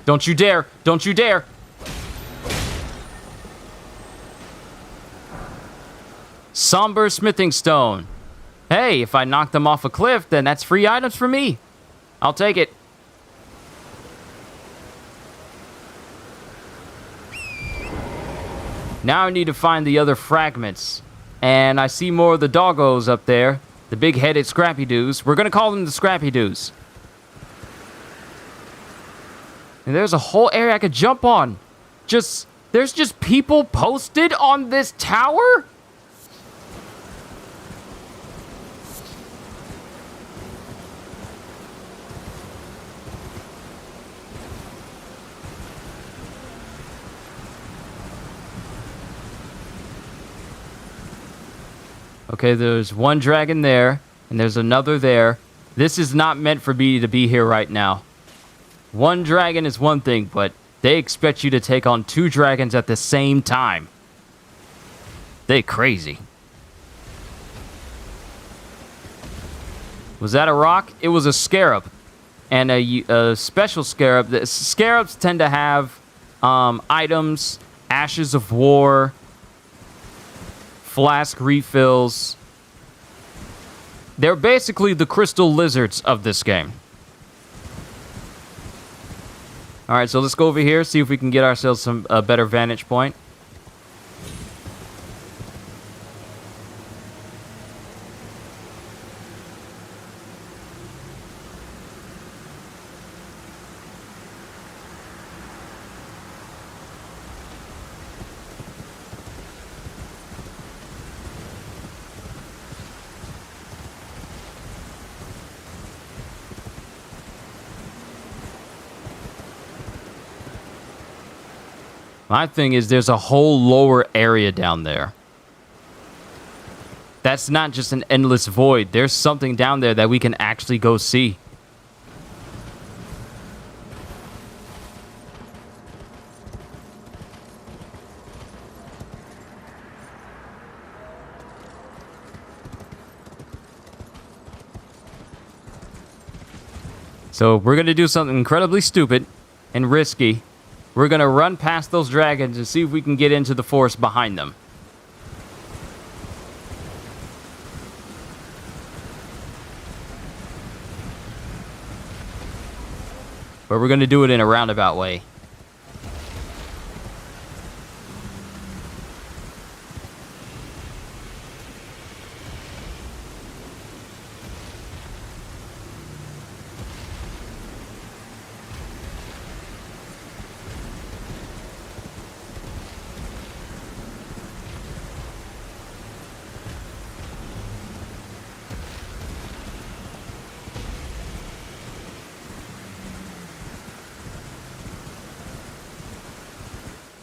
Don't you dare! Don't you dare! Somber smithing stone. Hey, if I knock them off a cliff, then that's free items for me. I'll take it. Now I need to find the other fragments. And I see more of the doggos up there. The big-headed Scrappy-Doos. We're gonna call them the Scrappy-Doos. And there's a whole area I could jump on. There's just people posted on this tower? Okay, there's one dragon there, and there's another there. This is not meant for me to be here right now. One dragon is one thing, but they expect you to take on two dragons at the same time. They crazy. Was that a rock? It was a scarab. And a special scarab. The scarabs tend to have items, ashes of war, flask refills. They're basically the crystal lizards of this game. Alright, so let's go over here, see if we can get ourselves a better vantage point. My thing is there's a whole lower area down there. That's not just an endless void. There's something down there that we can actually go see. So we're going to do something incredibly stupid and risky. We're going to run past those dragons and see if we can get into the forest behind them. But we're going to do it in a roundabout way.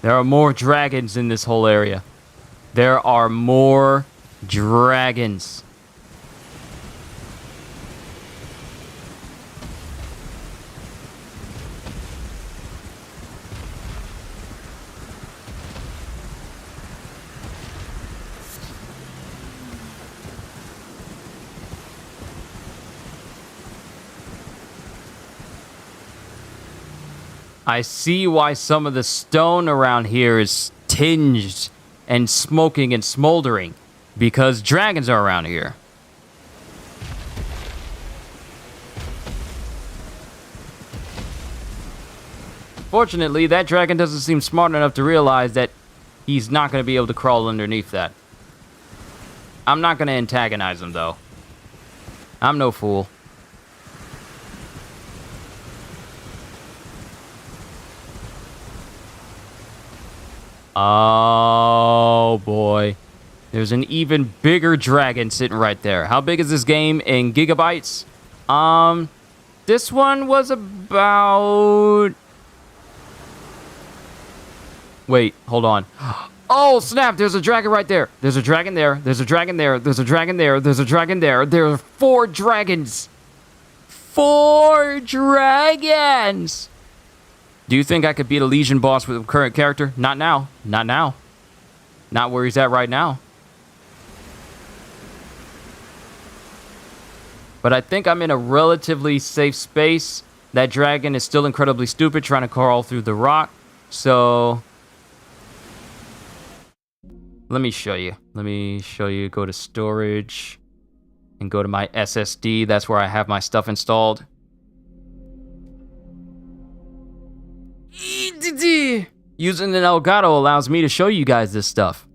There are more dragons in this whole area. There are more dragons. I see why some of the stone around here is tinged and smoking and smoldering, because dragons are around here. Fortunately, that dragon doesn't seem smart enough to realize that he's not going to be able to crawl underneath that. I'm not going to antagonize him, though. I'm no fool. Oh, boy. There's an even bigger dragon sitting right there. How big is this game in gigabytes? This one was about... Wait, hold on. Oh, snap, there's a dragon right there. There's a dragon there. There's a dragon there. There's a dragon there. There's a dragon there. There are 4 dragons. 4 dragons! Do you think I could beat a Legion boss with a current character? Not now. Not now. Not where he's at right now. But I think I'm in a relatively safe space. That dragon is still incredibly stupid trying to crawl through the rock. So... let me show you. Let me show you. Go to storage. And go to my SSD. That's where I have my stuff installed. Using an Elgato allows me to show you guys this stuff.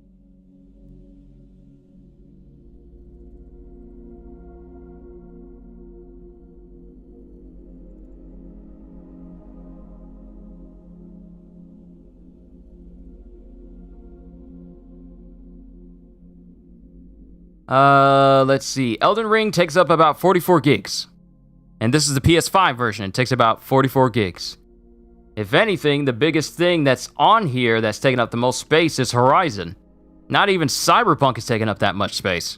Let's see. Elden Ring takes up about 44 gigs. And this is the PS5 version. It takes about 44 gigs. If anything, the biggest thing that's on here that's taking up the most space is Horizon. Not even Cyberpunk is taking up that much space.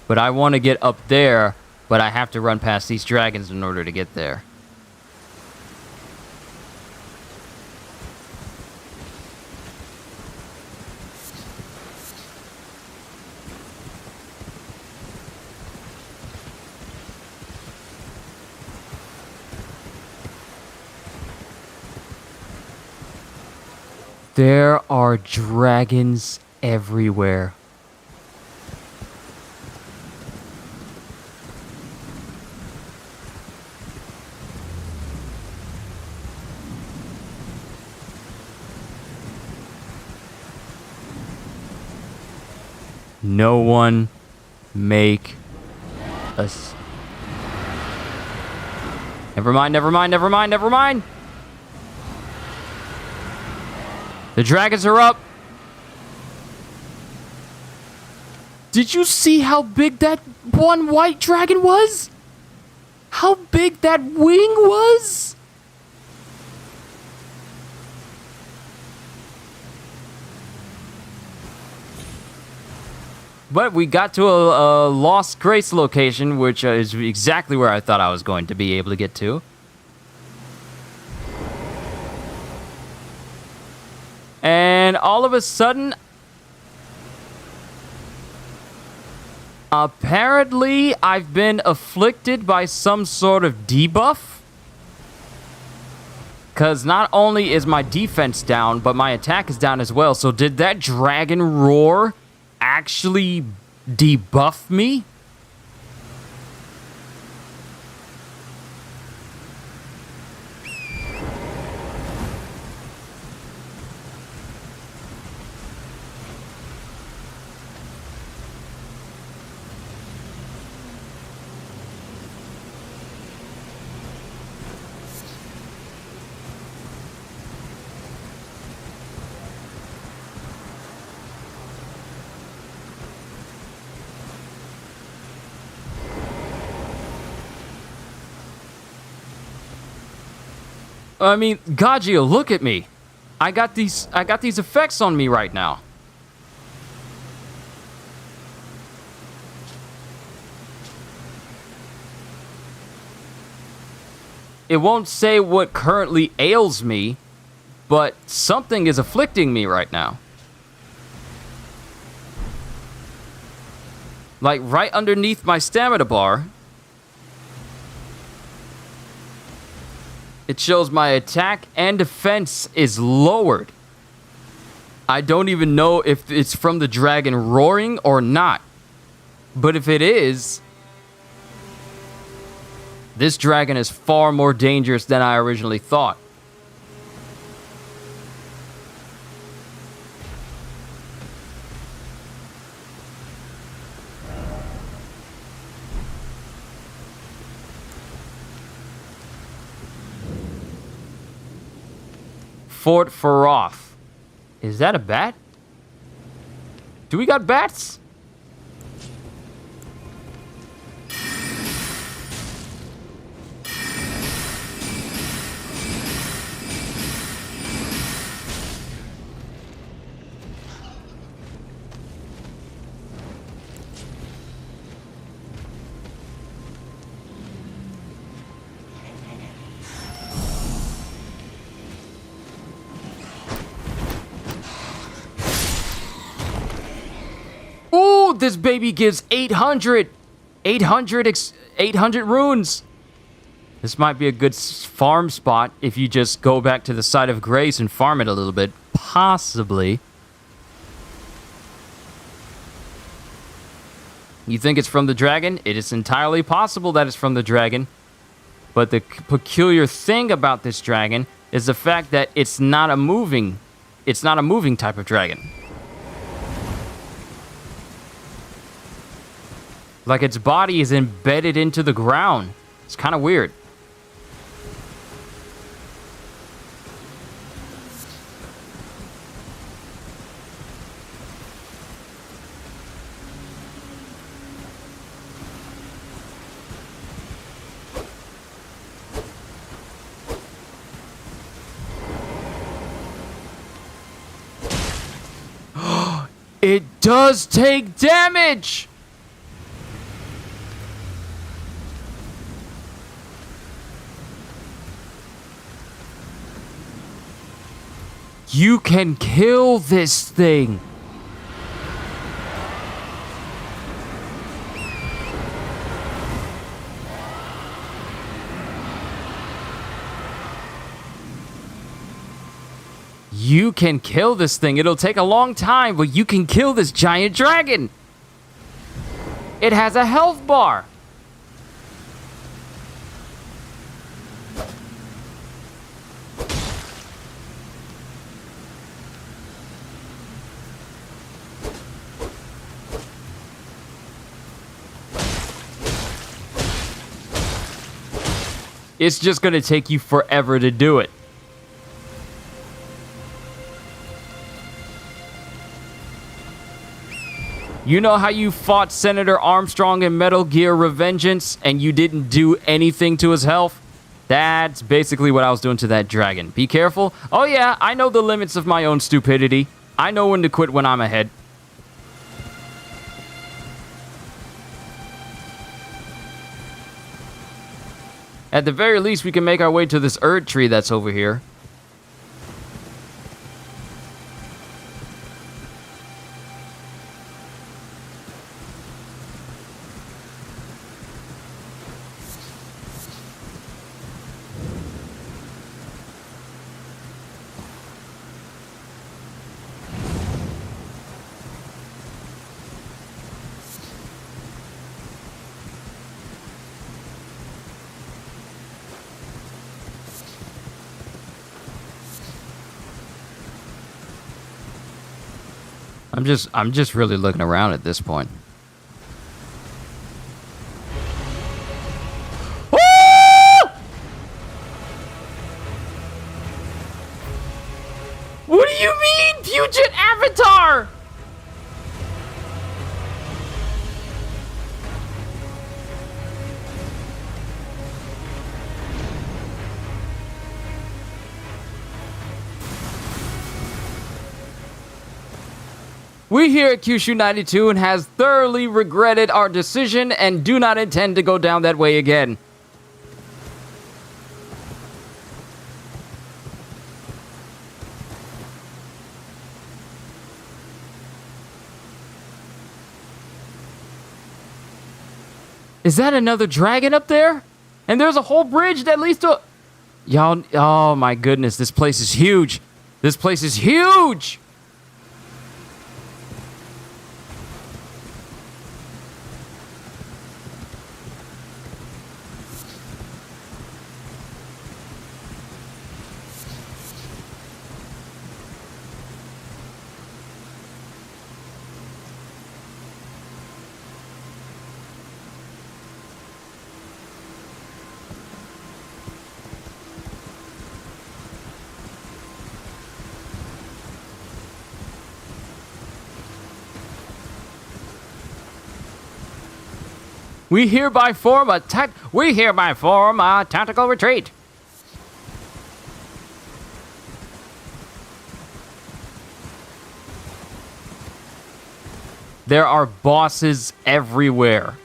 But I want to get up there, but I have to run past these dragons in order to get there. There are dragons everywhere. No one make us. Never mind, never mind, never mind, never mind. The dragons are up. Did you see how big that one white dragon was? How big that wing was? But we got to a Lost Grace location, which is exactly where I thought I was going to be able to get to. And all of a sudden, apparently I've been afflicted by some sort of debuff. Because not only is my defense down, but my attack is down as well. So did that dragon roar actually debuff me? I mean, Gagio, look at me. I got these effects on me right now. It won't say what currently ails me, but something is afflicting me right now. Like right underneath my stamina bar, it shows my attack and defense is lowered. I don't even know if it's from the dragon roaring or not. But if it is, this dragon is far more dangerous than I originally thought. Fort Faroth. Is that a bat? Do we got bats? This baby gives 800 runes. This might be a good farm spot if you just go back to the site of grace and farm it a little bit. Possibly. You think it's from the dragon? It is entirely possible that it's from the dragon. But the peculiar thing about this dragon is the fact that it's not a moving type of dragon. Like its body is embedded into the ground. It's kind of weird. It does take damage! You can kill this thing. You can kill this thing. It'll take a long time, but you can kill this giant dragon. It has a health bar. It's just going to take you forever to do it. You know how you fought Senator Armstrong in Metal Gear Revengeance and you didn't do anything to his health? That's basically what I was doing to that dragon. Be careful. Oh yeah, I know the limits of my own stupidity. I know when to quit when I'm ahead. At the very least, we can make our way to this Erd tree that's over here. I'm just really looking around at this point. Woo! What do you mean, Puget Avatar? We here at Kyushu 92 and has thoroughly regretted our decision and do not intend to go down that way again. Is that another dragon up there? And there's a whole bridge that leads to... Y'all, oh my goodness, this place is huge. This place is huge! We hereby form a tactical retreat. There are bosses everywhere.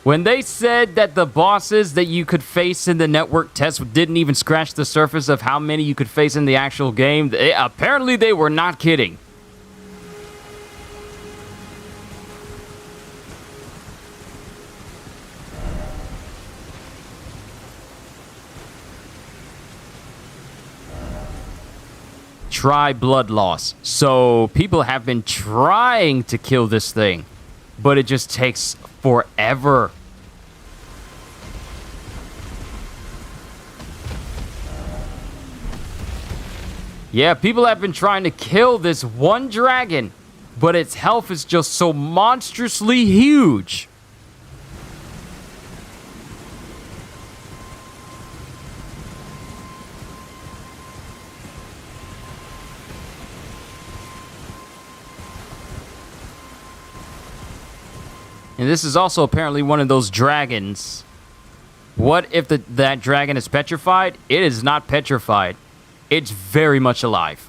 When they said that the bosses that you could face in the network test didn't even scratch the surface of how many you could face in the actual game, apparently they were not kidding. Try blood loss. So people have been trying to kill this thing, but it just takes forever. Yeah, people have been trying to kill this one dragon, but its health is just so monstrously huge. And this is also apparently one of those dragons. What if that dragon is petrified? It is not petrified. It's very much alive.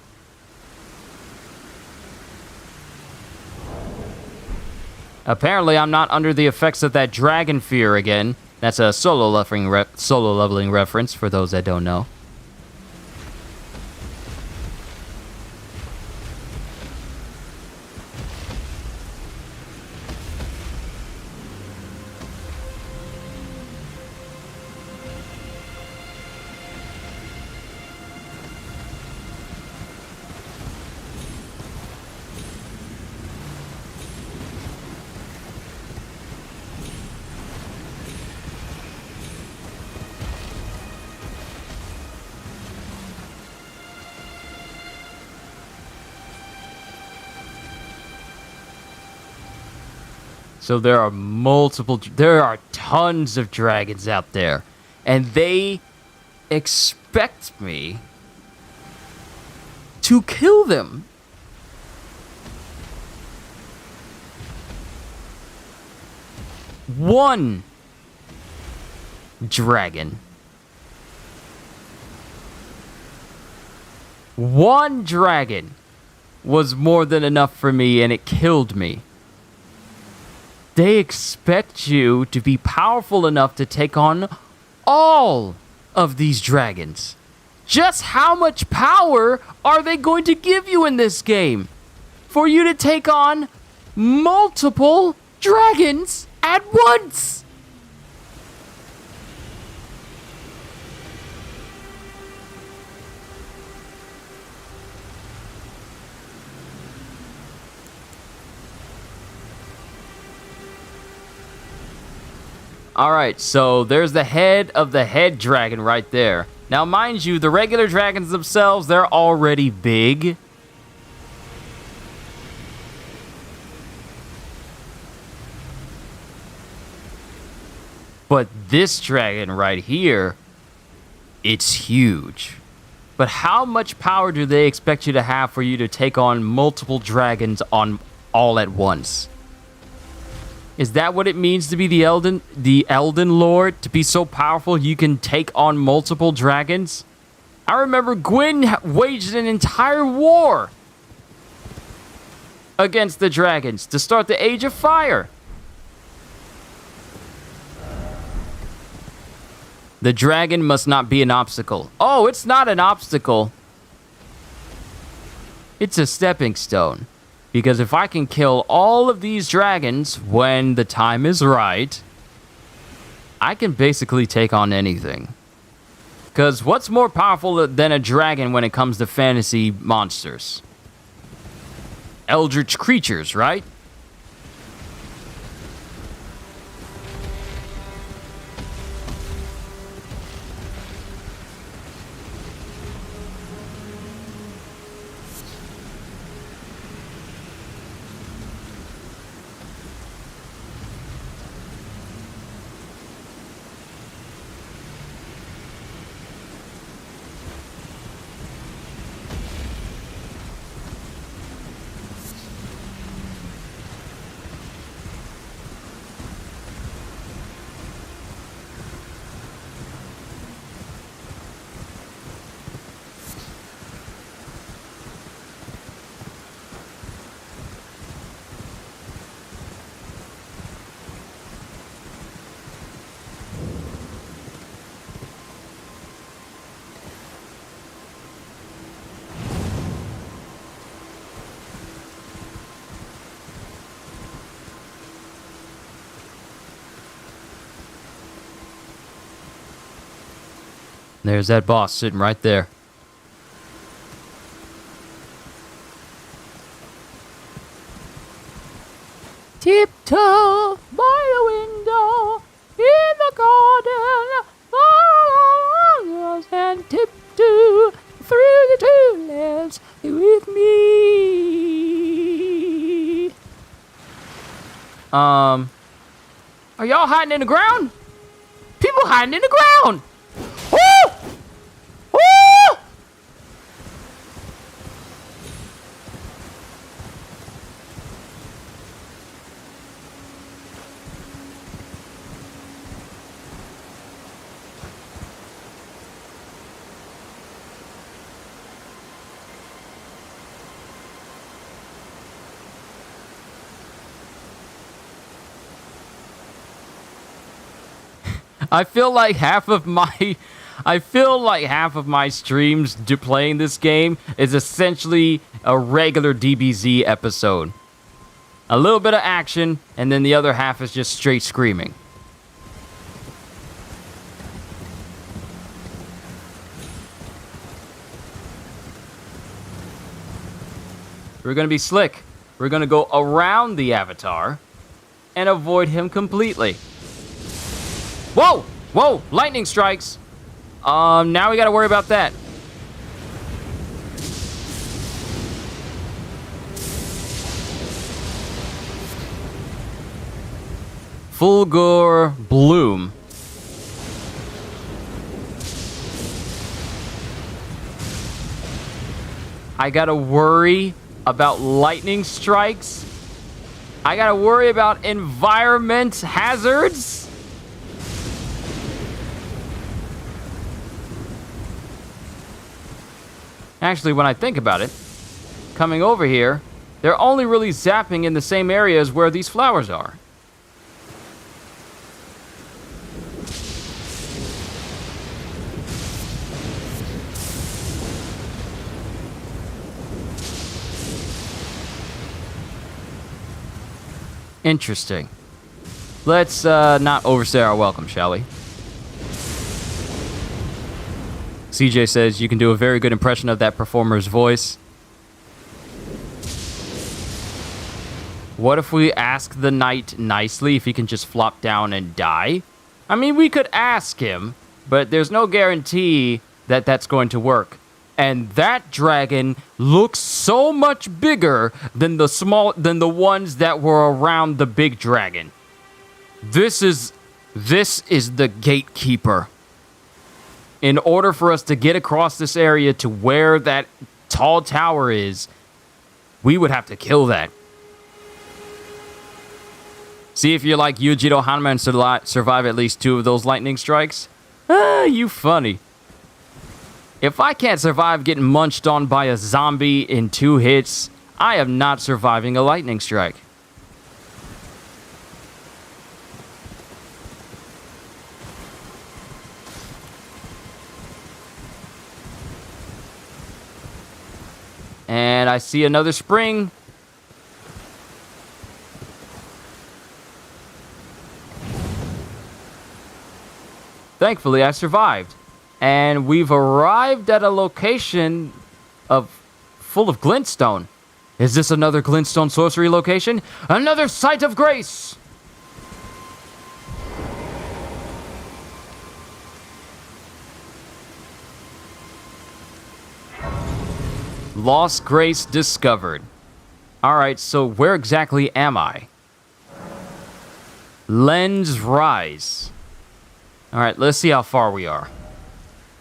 Apparently, I'm not under the effects of that dragon fear again. That's a solo leveling reference for those that don't know. So there are tons of dragons out there, and they expect me to kill them. one dragon. One dragon was more than enough for me, and it killed me. They expect you to be powerful enough to take on all of these dragons. Just how much power are they going to give you in this game for you to take on multiple dragons at once? Alright, so there's the head of the head dragon right there. Now, mind you, the regular dragons themselves, they're already big. But this dragon right here, it's huge. But how much power do they expect you to have for you to take on multiple dragons on all at once? Is that what it means to be the Elden Lord? To be so powerful you can take on multiple dragons? I remember Gwyn waged an entire war against the dragons to start the Age of Fire. The dragon must not be an obstacle. Oh, it's not an obstacle. It's a stepping stone. Because if I can kill all of these dragons when the time is right, I can basically take on anything. Because what's more powerful than a dragon when it comes to fantasy monsters? Eldritch creatures, right? There's that boss sitting right there. Tiptoe by the window in the garden, and tiptoe through the tulips with me. Are y'all hiding in the ground? People hiding in the ground! Woo! Woo! I feel like half of my streams playing this game is essentially a regular DBZ episode. A little bit of action, and then the other half is just straight screaming. We're gonna be slick. We're gonna go around the Avatar and avoid him completely. Whoa! Whoa! Lightning strikes! Now we gotta worry about that. Fulgur Bloom. I gotta worry about lightning strikes. I gotta worry about environment hazards? Actually, when I think about it, coming over here, they're only really zapping in the same areas where these flowers are. Interesting. Let's not overstay our welcome, shall we? CJ says you can do a very good impression of that performer's voice. What if we ask the knight nicely if he can just flop down and die? I mean, we could ask him, but there's no guarantee that that's going to work. And that dragon looks so much bigger than the ones that were around the big dragon. This is the gatekeeper. In order for us to get across this area to where that tall tower is, we would have to kill that. See if you're like Yujiro Hanma and survive at least 2 of those lightning strikes. You funny. If I can't survive getting munched on by a zombie in 2 hits, I am not surviving a lightning strike. And I see another spring. Thankfully, I survived. And we've arrived at a location full of glintstone. Is this another glintstone sorcery location? Another site of grace! Lost grace discovered. Alright, so where exactly am I? Lens Rise. Alright, let's see how far we are.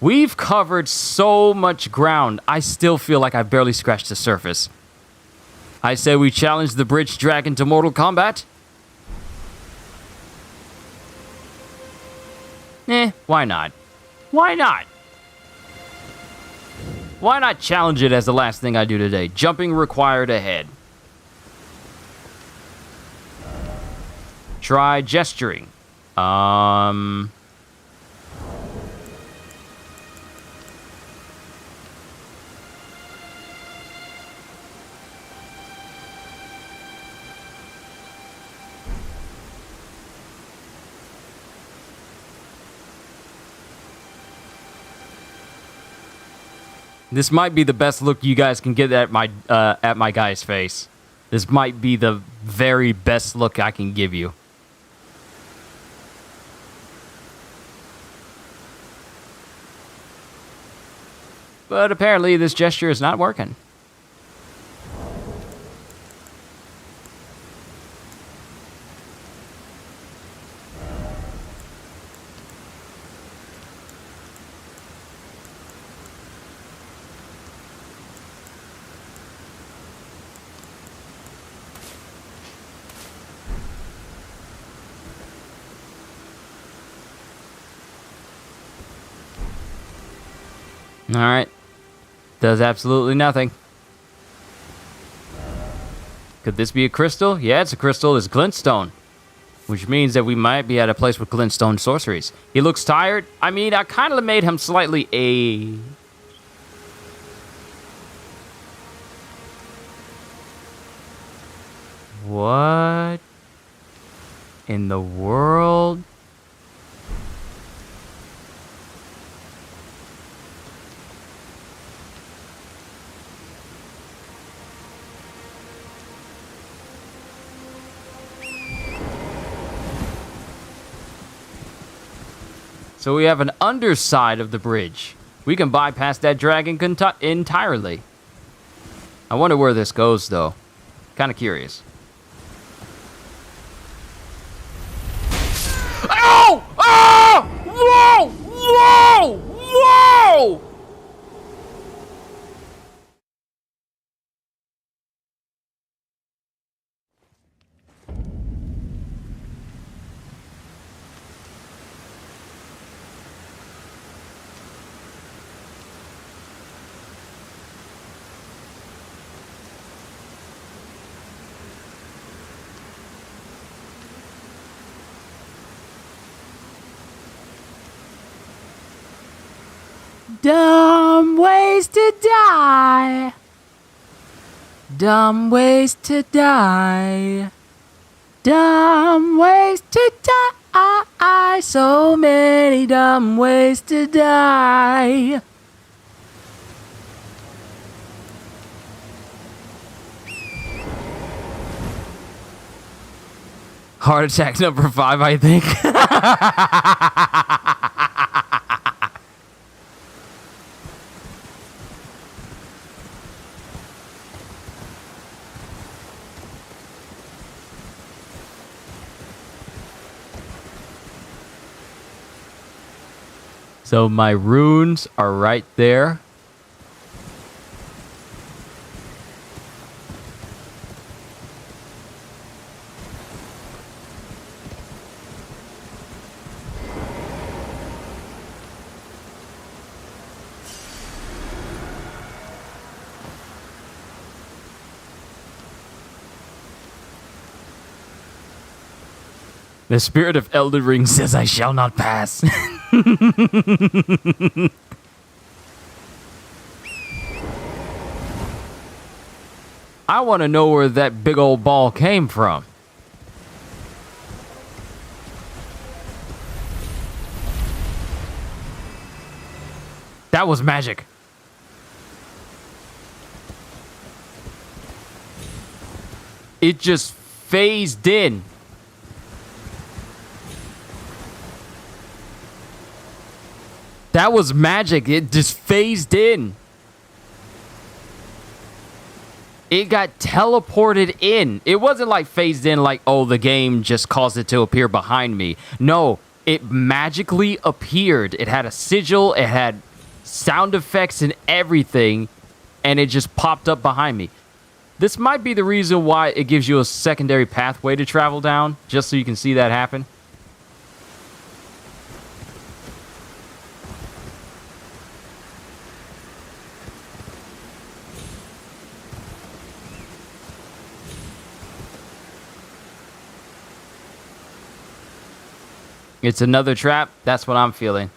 We've covered so much ground, I still feel like I've barely scratched the surface. I say we challenge the bridge dragon to mortal combat? Why not? Why not? Why not challenge it as the last thing I do today? Jumping required ahead. Try gesturing. This might be the best look you guys can get at my guy's face. This might be the very best look I can give you. But apparently this gesture is not working. Alright. Does absolutely nothing. Could this be a crystal? Yeah, it's a crystal. It's glintstone. Which means that we might be at a place with glintstone sorceries. He looks tired. I mean, I kind of made him slightly a... What in the world? So we have an underside of the bridge. We can bypass that dragon entirely. I wonder where this goes, though. Kind of curious. Ow! Oh! Whoa! Whoa! Whoa! Dumb ways to die. Dumb ways to die. Dumb ways to die. So many dumb ways to die. Heart attack number 5, I think. So my runes are right there. The spirit of Elden Ring says I shall not pass. I want to know where that big old ball came from. That was magic. It just phased in. That was magic. It just phased in. It got teleported in. It wasn't like phased in like, oh, the game just caused it to appear behind me. No, it magically appeared. It had a sigil. It had sound effects and everything. And it just popped up behind me. This might be the reason why it gives you a secondary pathway to travel down, just so you can see that happen. It's another trap. That's what I'm feeling.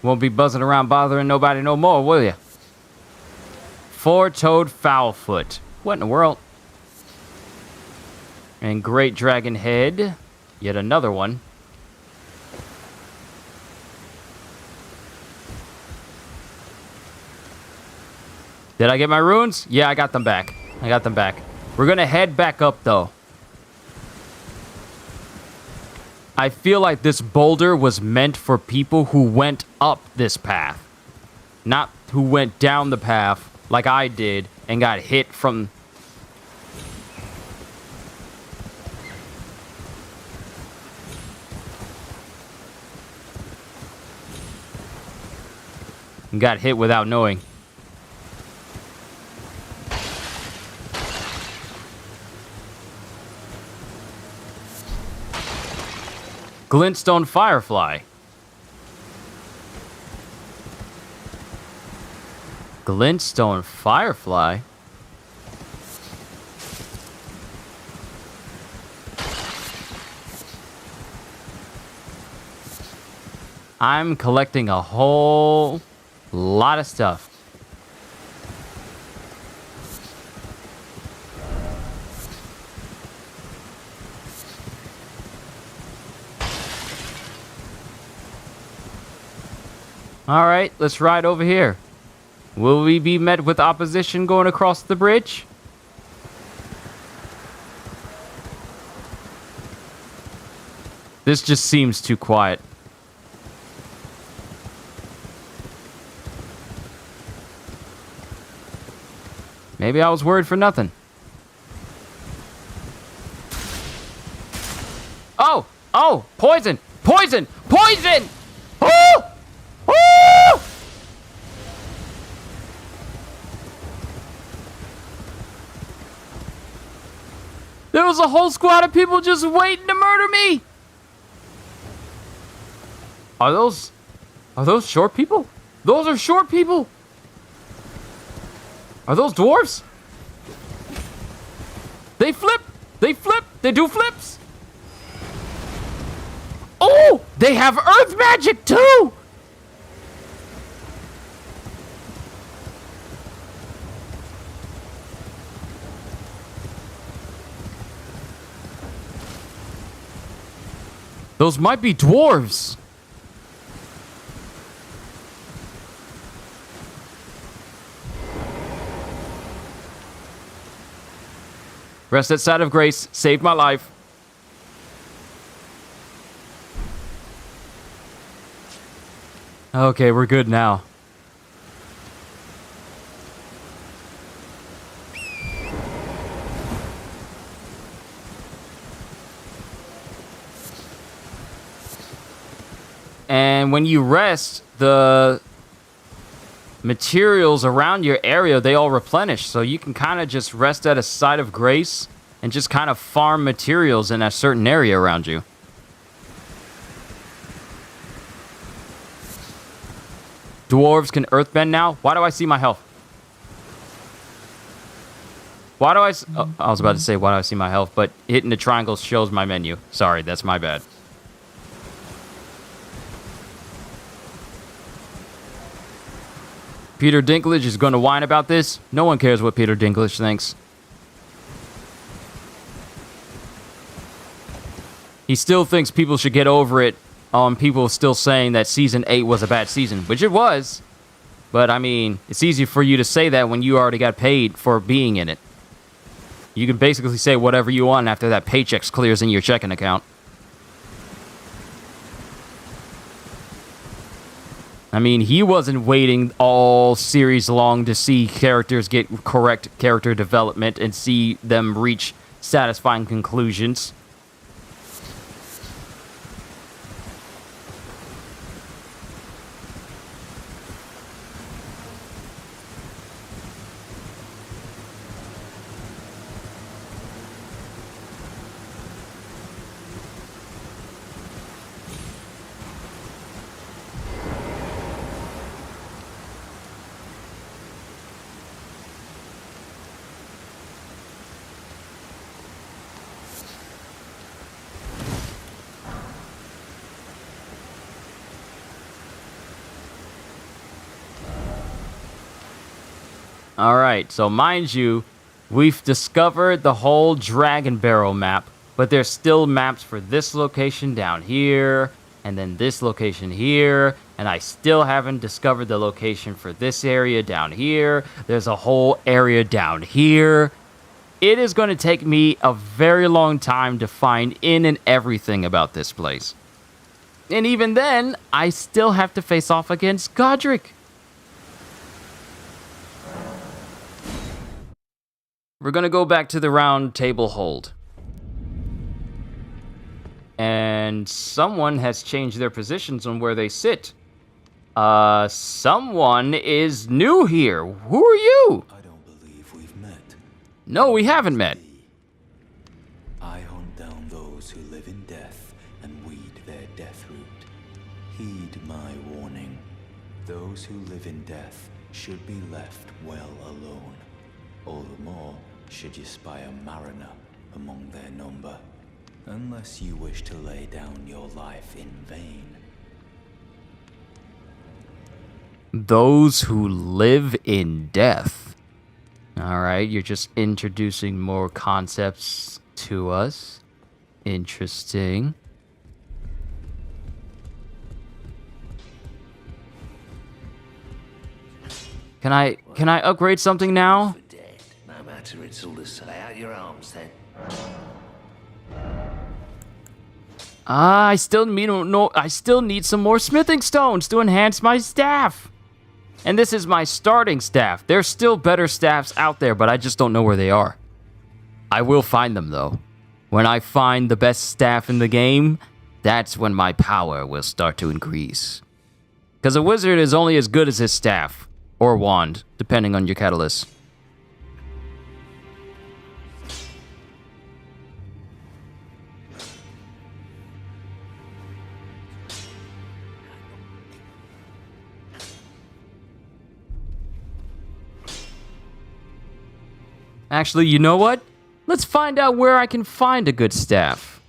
Won't be buzzing around bothering nobody no more, will ya? Four-toed Foulfoot. What in the world? And Great Dragon Head. Yet another one. Did I get my runes? Yeah, I got them back. I got them back. We're gonna head back up, though. I feel like this boulder was meant for people who went up this path. Not who went down the path like I did and got hit from... and got hit without knowing. Glintstone Firefly. Glintstone Firefly? I'm collecting a whole lot of stuff. All right, let's ride over here. Will we be met with opposition going across the bridge? This just seems too quiet. Maybe I was worried for nothing. Oh! Oh! Poison! Poison! Poison! Oh! Oh! There was a whole squad of people just waiting to murder me! Are those short people? Those are short people! Are those dwarves? They flip! They flip! They do flips! Oh! They have earth magic too! Those might be dwarves. Rest at side of grace saved my life. Okay, we're good now. And when you rest, the materials around your area, they all replenish. So you can kind of just rest at a site of grace and just kind of farm materials in a certain area around you. Dwarves can earthbend now? Why do I see my health? Why do I was about to say, why do I see my health? But hitting the triangle shows my menu. Sorry, that's my bad. Peter Dinklage is going to whine about this. No one cares what Peter Dinklage thinks. He still thinks people should get over it on people still saying that Season 8 was a bad season, which it was. But, I mean, it's easy for you to say that when you already got paid for being in it. You can basically say whatever you want after that paycheck clears in your checking account. I mean, he wasn't waiting all series long to see characters get correct character development and see them reach satisfying conclusions. Alright, so mind you, we've discovered the whole Dragon Barrel map, but there's still maps for this location down here, and then this location here, and I still haven't discovered the location for this area down here. There's a whole area down here. It is going to take me a very long time to find in and everything about this place. And even then, I still have to face off against Godric. We're going to go back to the Roundtable Hold. And someone has changed their positions on where they sit. Someone is new here. Who are you? I don't believe we've met. No, we haven't met. I hunt down those who live in death and weed their death root. Heed my warning. Those who live in death should be left well alone. All the more should you spy a mariner among their number, unless you wish to lay down your life in vain. Those who live in death. Alright, you're just introducing more concepts to us. Interesting. Can I upgrade something now? No matter, it's all the same. Lay out your arms then. I still need some more smithing stones to enhance my staff. And this is my starting staff. There's still better staffs out there, but I just don't know where they are. I will find them though. When I find the best staff in the game, that's when my power will start to increase. Because a wizard is only as good as his staff, or wand, depending on your catalyst. Actually, you know what? Let's find out where I can find a good staff.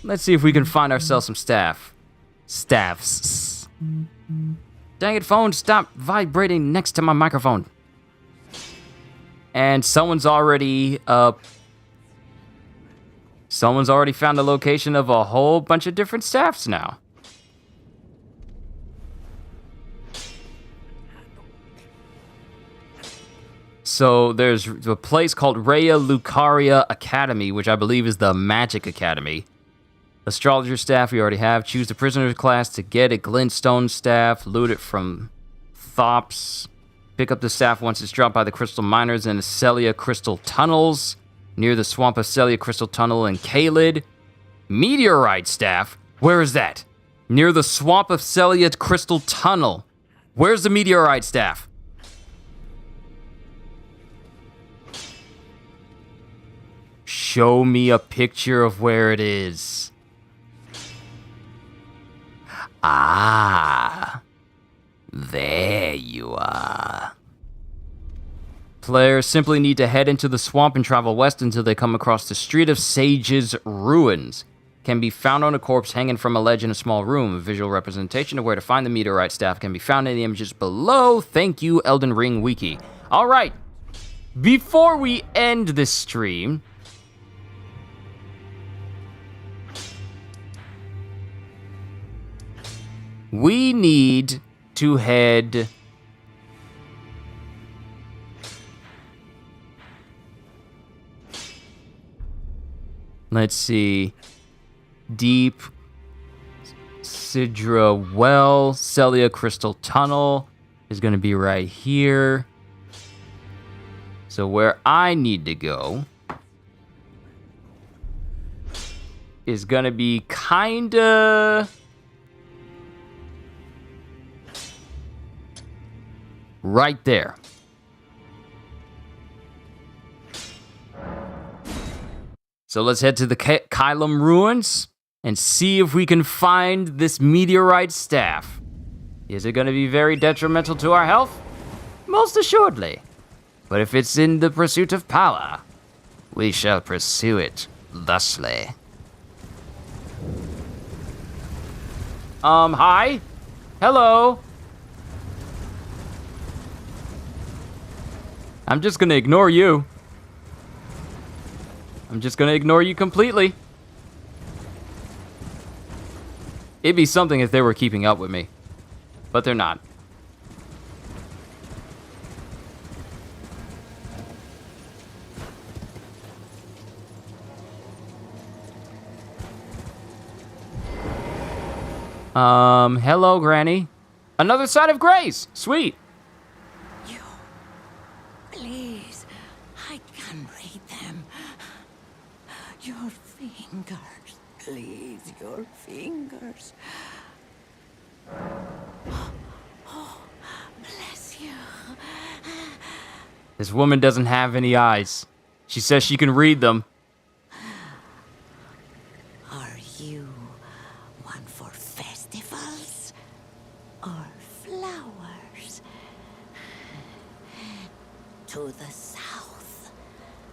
Let's see if we can find ourselves some staffs. Dang it, phone, stop vibrating next to my microphone. And someone's already found the location of a whole bunch of different staffs now. So there's a place called Rhea Lucaria Academy, which I believe is the Magic Academy. Astrologer staff we already have. Choose the prisoner class to get a glintstone staff. Loot it from Thops. Pick up the staff once it's dropped by the crystal miners in the Celia Crystal Tunnels. Near the swamp of Celia Crystal Tunnel in Kaled. Meteorite staff? Where is that? Near the swamp of Celia Crystal Tunnel. Where's the meteorite staff? Show me a picture of where it is. Ah, there you are. Players simply need to head into the swamp and travel west until they come across the Street of Sages ruins. Can be found on a corpse hanging from a ledge in a small room. A visual representation of where to find the meteorite staff can be found in the images below. Thank you, Elden Ring Wiki. All right, before we end this stream, we need to head let's see. Deep Sidra Well, Celia Crystal Tunnel is going to be right here. So where I need to go is going to be kinda right there. So let's head to the Kylum ruins and see if we can find this meteorite staff. Is it going to be very detrimental to our health? Most assuredly. But if it's in the pursuit of power, we shall pursue it thusly. Hi? Hello? I'm just gonna ignore you. I'm just gonna ignore you completely. It'd be something if they were keeping up with me, but they're not. Hello, Granny. Another side of grace. Sweet. Please, I can read them. Your fingers, please, your fingers. Oh, bless you. This woman doesn't have any eyes. She says she can read them. Are you one for festivals or flowers? To the south,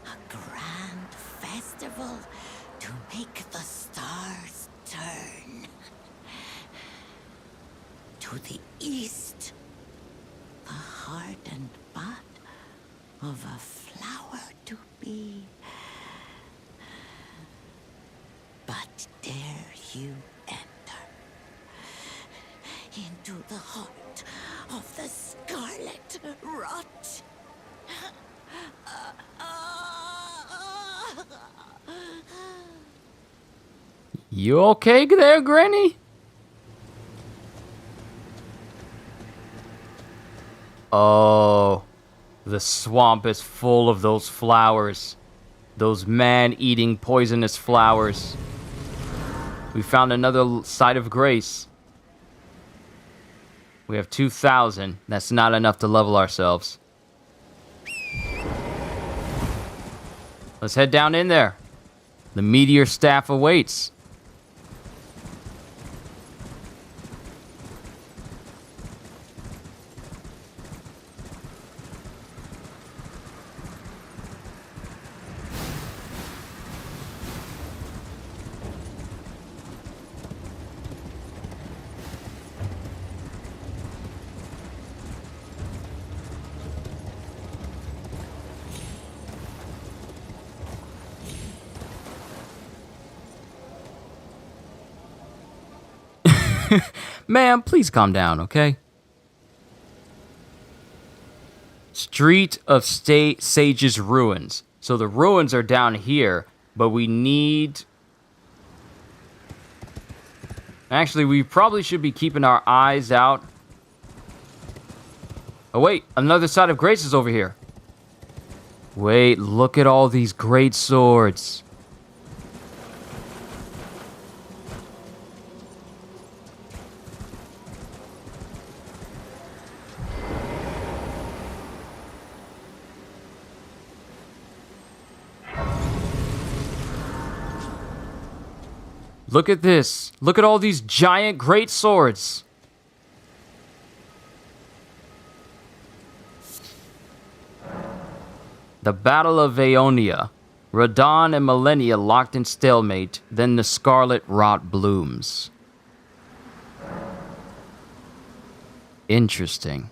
a grand festival to make the stars turn. To the east, the heart and bud of a flower to be. But dare you enter into the heart of the scarlet rot? You okay there, Granny? Oh, the swamp is full of those flowers. Those man-eating poisonous flowers. We found another site of grace. We have 2,000. That's not enough to level ourselves. Let's head down in there. The meteor staff awaits. Ma'am, please calm down, okay? Street of State Sage's Ruins. So the ruins are down here, but we need... Actually, we probably should be keeping our eyes out. Oh, wait. Another side of grace is over here. Wait, look at all these great swords. Look at this. Look at all these giant great swords. The Battle of Aeonia. Radon and Millennia locked in stalemate, then the scarlet rot blooms. Interesting.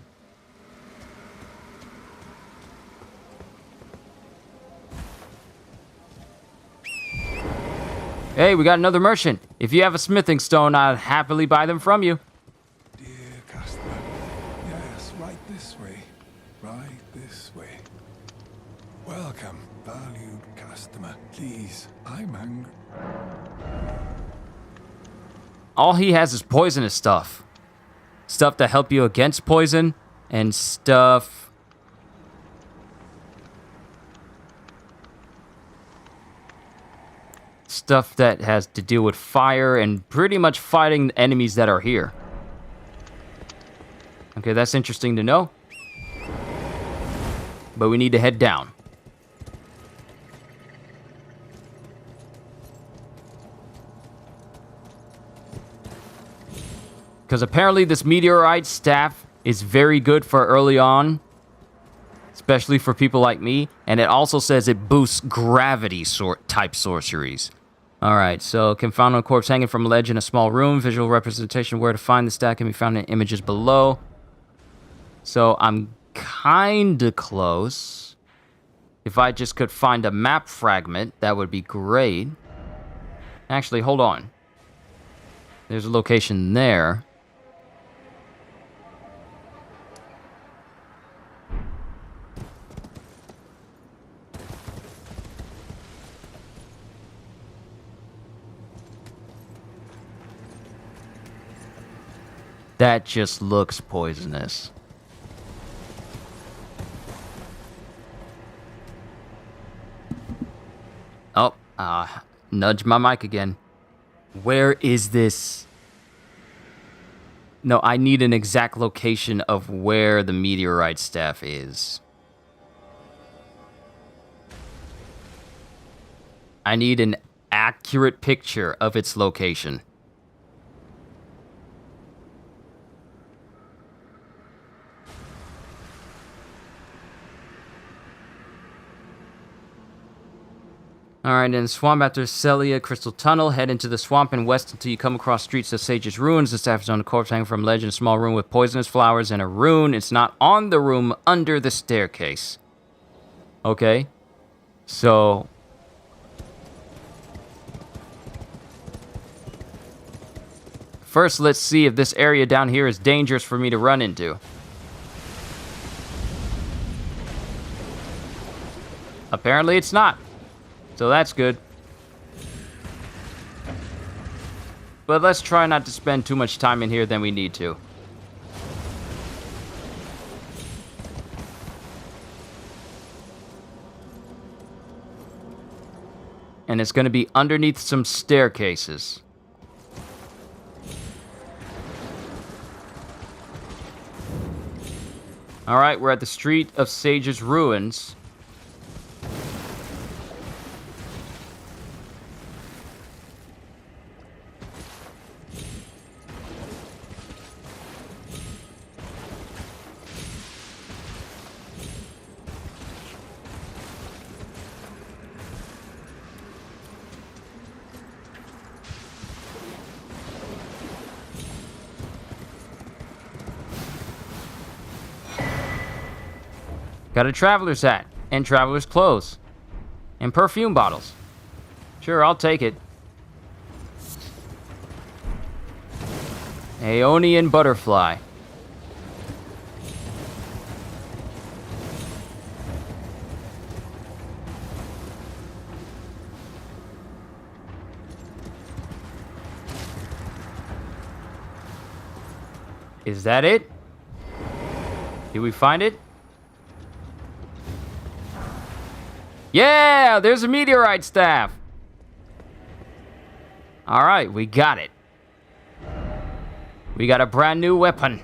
Hey, we got another merchant. If you have a smithing stone, I'd happily buy them from you. Dear customer, yes, right this way. Right this way. Welcome, valued customer. Please, I'm hungry. All he has is poisonous stuff. Stuff to help you against poison, and stuff... Stuff that has to deal with fire and pretty much fighting enemies that are here. Okay, that's interesting to know. But we need to head down. Because apparently this meteorite staff is very good for early on. Especially for people like me. And it also says it boosts gravity type sorceries. Alright, so can found on a corpse hanging from a ledge in a small room. Visual representation of where to find the staff can be found in images below. So I'm kinda close. If I just could find a map fragment, that would be great. Actually, hold on. There's a location there. That just looks poisonous. Oh, nudge my mic again. Where is this? No, I need an exact location of where the meteorite staff is. I need an accurate picture of its location. Alright, in the swamp after Celia Crystal Tunnel, head into the swamp and west until you come across streets of Sage's Ruins. The staff is on a corpse hanging from a ledge in a small room with poisonous flowers and a rune. It's not on the room, under the staircase. Okay. So... first, let's see if this area down here is dangerous for me to run into. Apparently it's not. So that's good. But let's try not to spend too much time in here than we need to. And it's going to be underneath some staircases. Alright, we're at the Street of Sage's Ruins. Got a traveler's hat, and traveler's clothes, and perfume bottles. Sure, I'll take it. Aeonian butterfly. Is that it? Did we find it? Yeah, there's a meteorite staff. All right, we got it. We got a brand new weapon.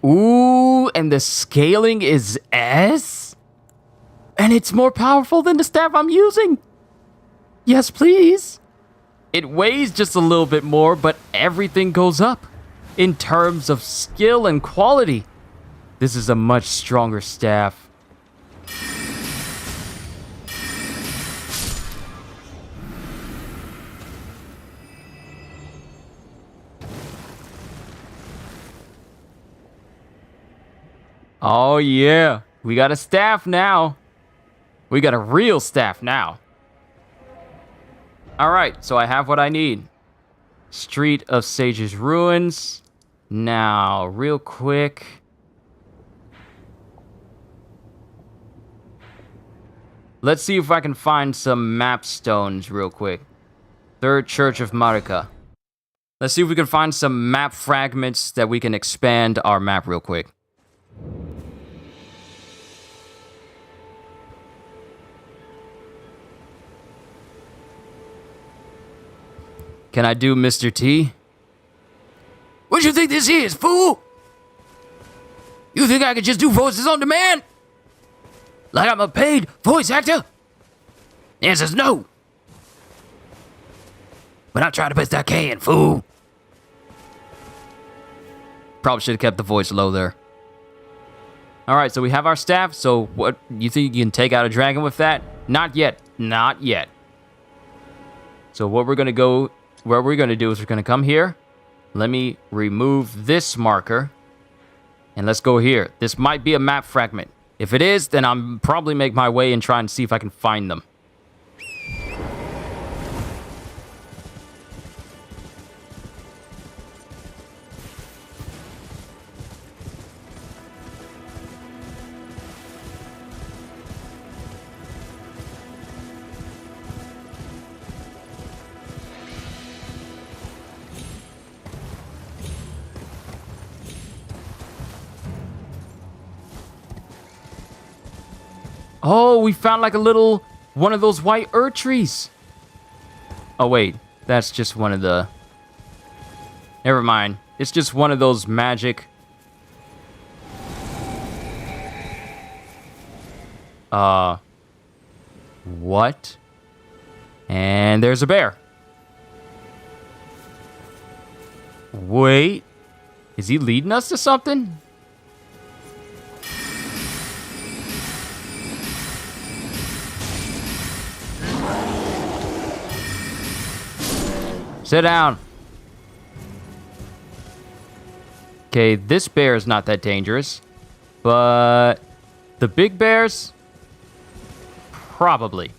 Ooh, and the scaling is S? And it's more powerful than the staff I'm using. Yes, please. It weighs just a little bit more, but everything goes up in terms of skill and quality. This is a much stronger staff. Oh yeah, we got a staff now. We got a real staff now. All right, so I have what I need. Street of Sage's Ruins. Now, real quick. Let's see if I can find some map stones real quick. Third Church of Marika. Let's see if we can find some map fragments that we can expand our map real quick. Can I do Mr. T? What you think this is, fool? You think I could just do voices on demand? Like I'm a paid voice actor? The answer's no. But I'll try the best I can, fool. Probably should have kept the voice low there. Alright, so we have our staff. So what, you think you can take out a dragon with that? Not yet. Not yet. So what we're gonna do is we're gonna come here. Let me remove this marker. And let's go here. This might be a map fragment. If it is, then I'll probably make my way and try and see if I can find them. Oh, we found like a little one of those white earth trees. Oh, wait. That's just one of the... Never mind. It's just one of those magic... What? And there's a bear. Wait. Is he leading us to something? Sit down. Okay, this bear is not that dangerous. But the big bears? Probably.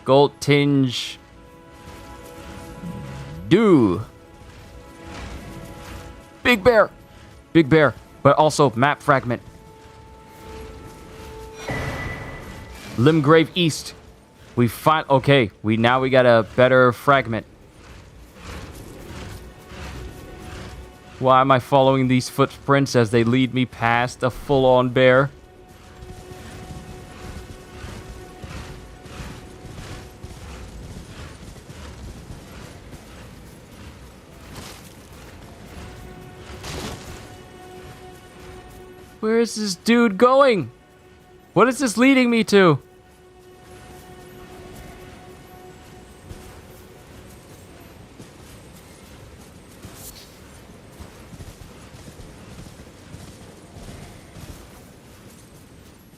Gold tinge. Do. Big bear. Big bear. But also map fragment. Limgrave East. We find... Okay, we got a better fragment. Why am I following these footprints as they lead me past a full-on bear? Where is this dude going? What is this leading me to?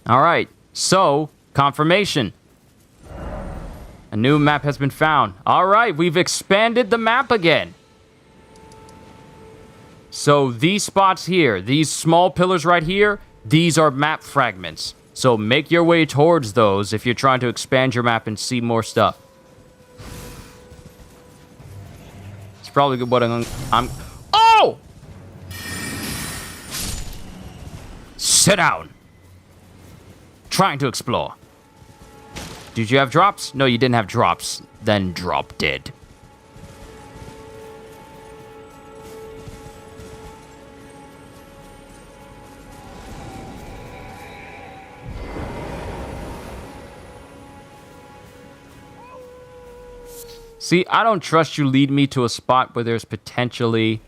All right, so confirmation. A new map has been found. All right, we've expanded the map again. So these spots here, these small pillars right here, these are map fragments. So make your way towards those if you're trying to expand your map and see more stuff. It's probably what I'm... Oh! Sit down. Trying to explore. Did you have drops? No, you didn't have drops. Then drop dead. See, I don't trust you lead me to a spot where there's potentially...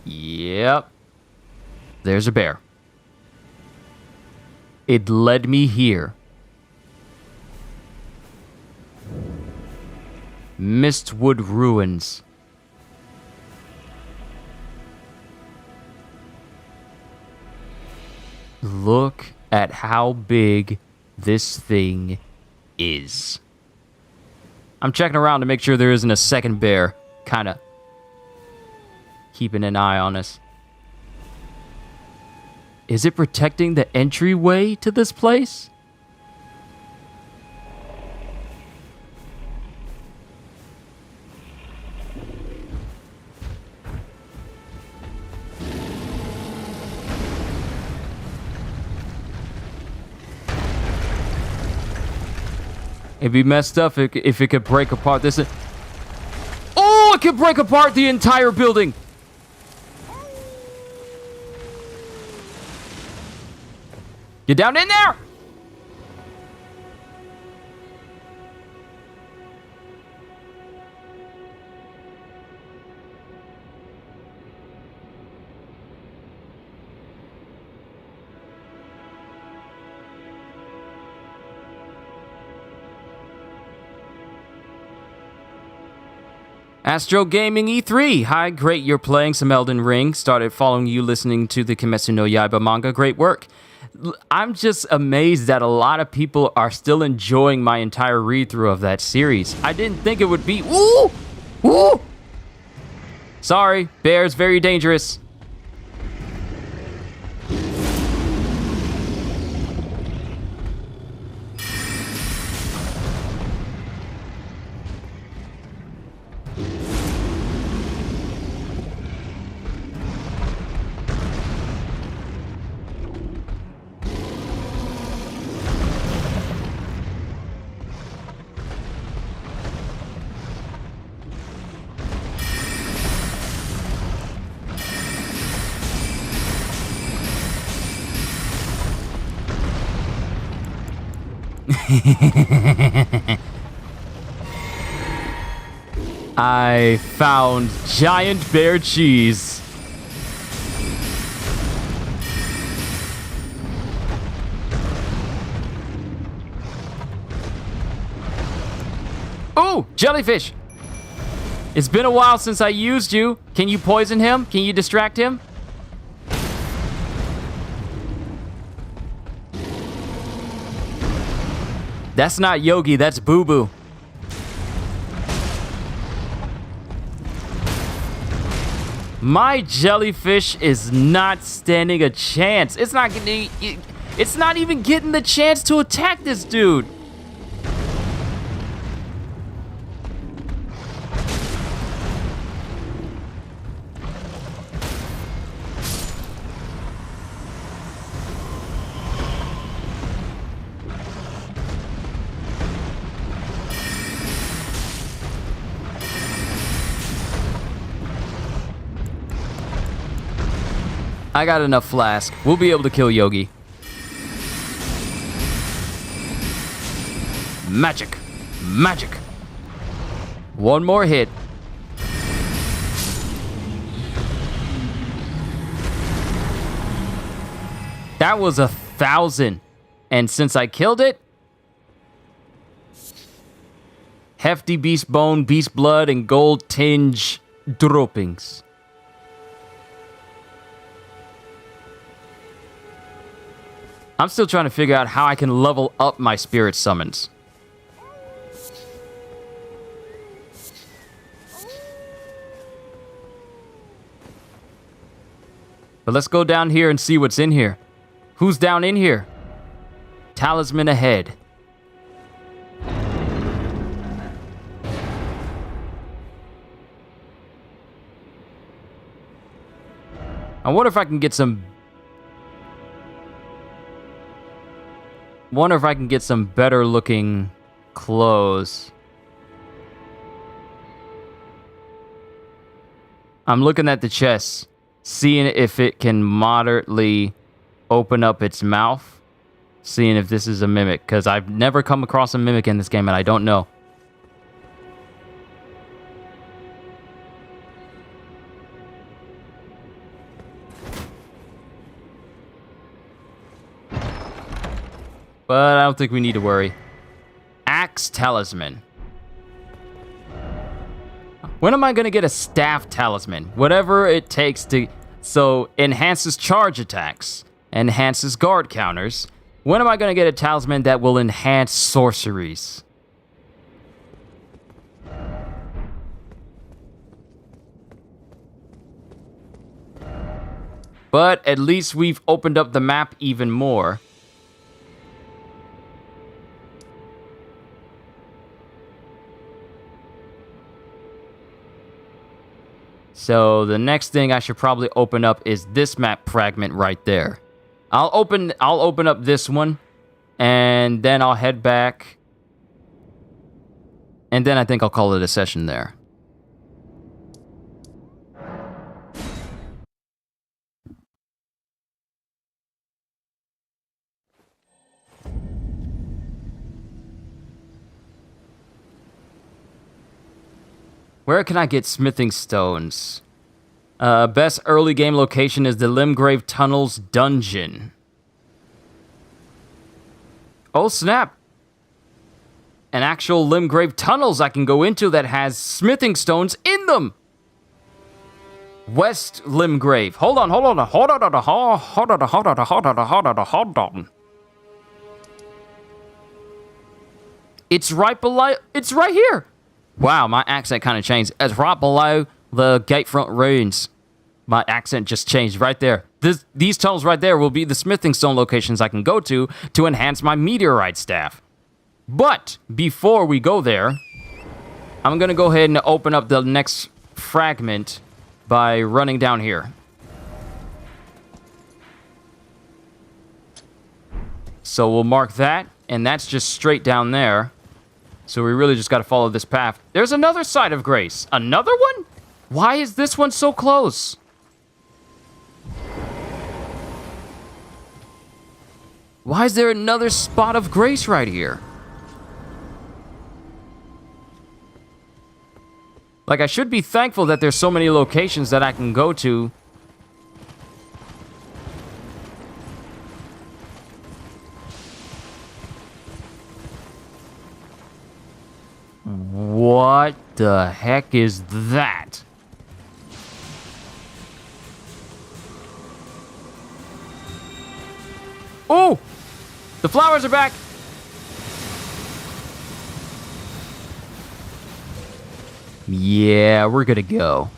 Yep. There's a bear. It led me here. Mistwood Ruins. Look at how big this thing is. I'm checking around to make sure there isn't a second bear. Kinda keeping an eye on us. Is it protecting the entryway to this place? It'd be messed up if it could break apart this. Oh, it could break apart the entire building. Get down in there! Astro Gaming E3. Hi, great, you're playing some Elden Ring. Started following you listening to the Kimetsu no Yaiba manga. Great work. I'm just amazed that a lot of people are still enjoying my entire read-through of that series. I didn't think it would be... Ooh! Ooh! Sorry, bear's very dangerous. I found giant bear cheese. Ooh, jellyfish. It's been a while since I used you. Can you poison him? Can you distract him? That's not Yogi, that's Boo Boo. My jellyfish is not standing a chance. It's not even getting the chance to attack this dude. I got enough flask. We'll be able to kill Yogi. Magic. Magic. One more hit. That was 1,000. And since I killed it, hefty beast bone, beast blood, and gold tinge droppings. I'm still trying to figure out how I can level up my spirit summons. But let's go down here and see what's in here. Who's down in here? Talisman ahead. I wonder if I can get some... Wonder if I can get some better looking clothes. I'm looking at the chest, seeing if it can moderately open up its mouth, seeing if this is a mimic, because I've never come across a mimic in this game and I don't know. But I don't think we need to worry. Axe Talisman. When am I going to get a staff talisman? Whatever it takes to... So, enhances charge attacks. Enhances guard counters. When am I going to get a talisman that will enhance sorceries? But at least we've opened up the map even more. So the next thing I should probably open up is this map fragment right there. I'll open up this one, and then I'll head back, and then I think I'll call it a session there. Where can I get smithing stones? Best early game location is the Limgrave Tunnels dungeon. Oh snap! An actual Limgrave Tunnels I can go into that has smithing stones in them! West Limgrave. Hold on. It's right below, it's right here! Wow, my accent kind of changed. It's right below the gatefront ruins. My accent just changed right there. These tunnels right there will be the smithing stone locations I can go to enhance my meteorite staff. But before we go there, I'm going to go ahead and open up the next fragment by running down here. So we'll mark that, and that's just straight down there. So we really just got to follow this path. There's another side of grace. Another one? Why is this one so close? Why is there another spot of grace right here? Like, I should be thankful that there's so many locations that I can go to. What the heck is that? Oh! The flowers are back! Yeah, we're gonna go.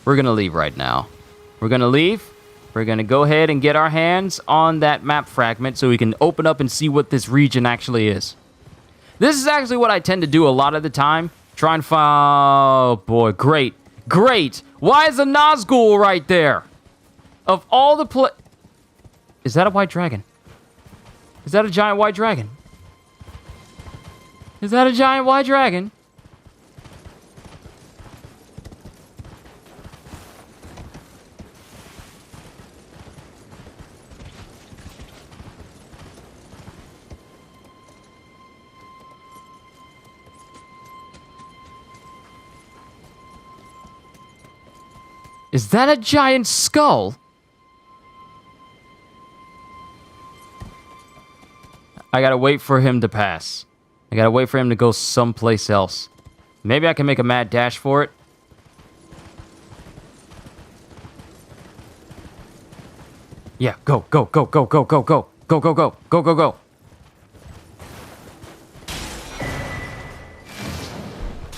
We're gonna leave right now. We're gonna leave. We're gonna go ahead and get our hands on that map fragment so we can open up and see what this region actually is. This is actually what I tend to do a lot of the time. Try and find... Oh, boy. Great. Great. Why is a Nazgul right there? Of all the Is that a white dragon? Is that a giant white dragon? Is that a giant white dragon? Is that a giant skull? I gotta wait for him to pass. I gotta wait for him to go someplace else. Maybe I can make a mad dash for it. Yeah, go, go, go, go, go, go, go. Go, go, go, go, go, go.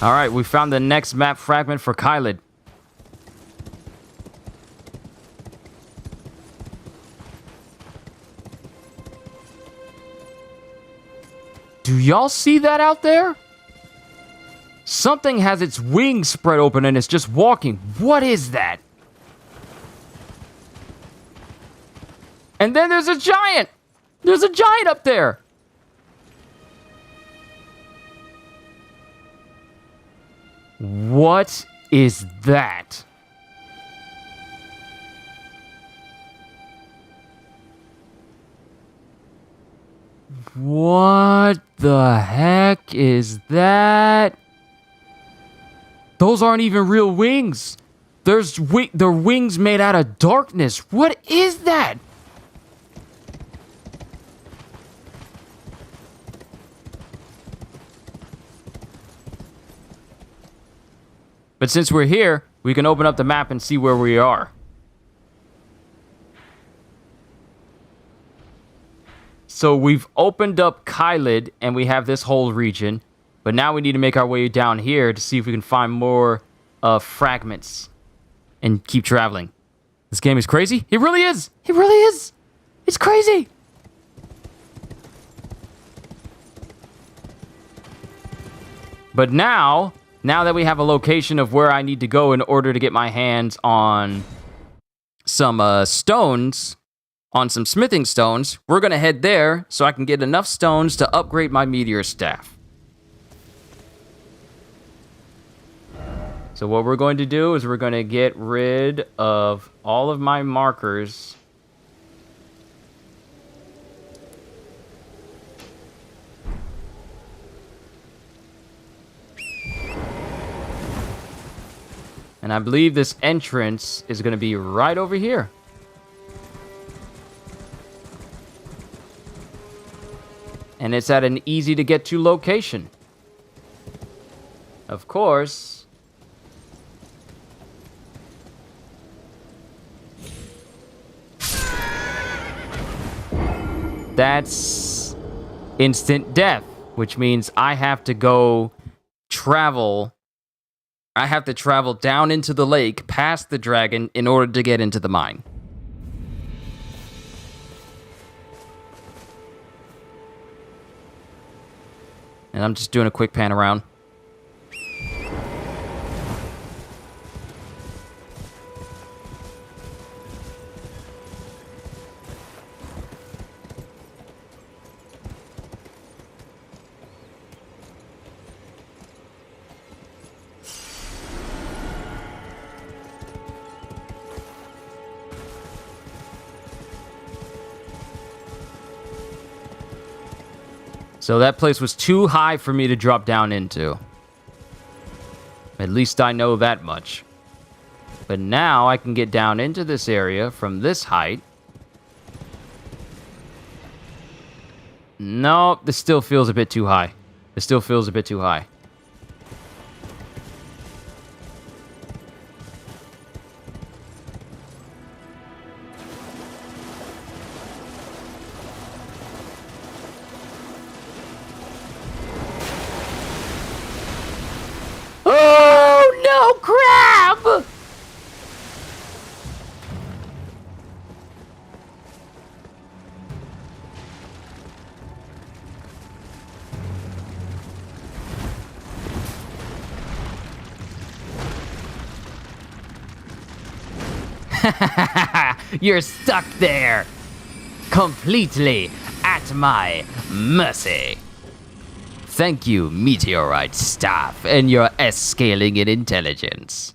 Alright, we found the next map fragment for Kylid. Do y'all see that out there? Something has its wings spread open and it's just walking. What is that? And then there's a giant! There's a giant up there! What is that? What the heck is that? Those aren't even real wings. They're wings made out of darkness. What is that? But since we're here, we can open up the map and see where we are. So we've opened up Kylid, and we have this whole region. But now we need to make our way down here to see if we can find more fragments. And keep traveling. This game is crazy. It really is. It really is. It's crazy. But now that we have a location of where I need to go in order to get my hands on some stones, on some smithing stones, we're going to head there so I can get enough stones to upgrade my meteor staff. So what we're going to do is we're going to get rid of all of my markers. And I believe this entrance is going to be right over here. And it's at an easy to get to location. Of course. That's instant death, which means I have to go travel. I have to travel down into the lake, past the dragon, in order to get into the mine. And I'm just doing a quick pan around. So that place was too high for me to drop down into. At least I know that much. But now I can get down into this area from this height. No, this still feels a bit too high. This still feels a bit too high. You're stuck there, completely at my mercy. Thank you, meteorite staff, and your S-scaling in intelligence.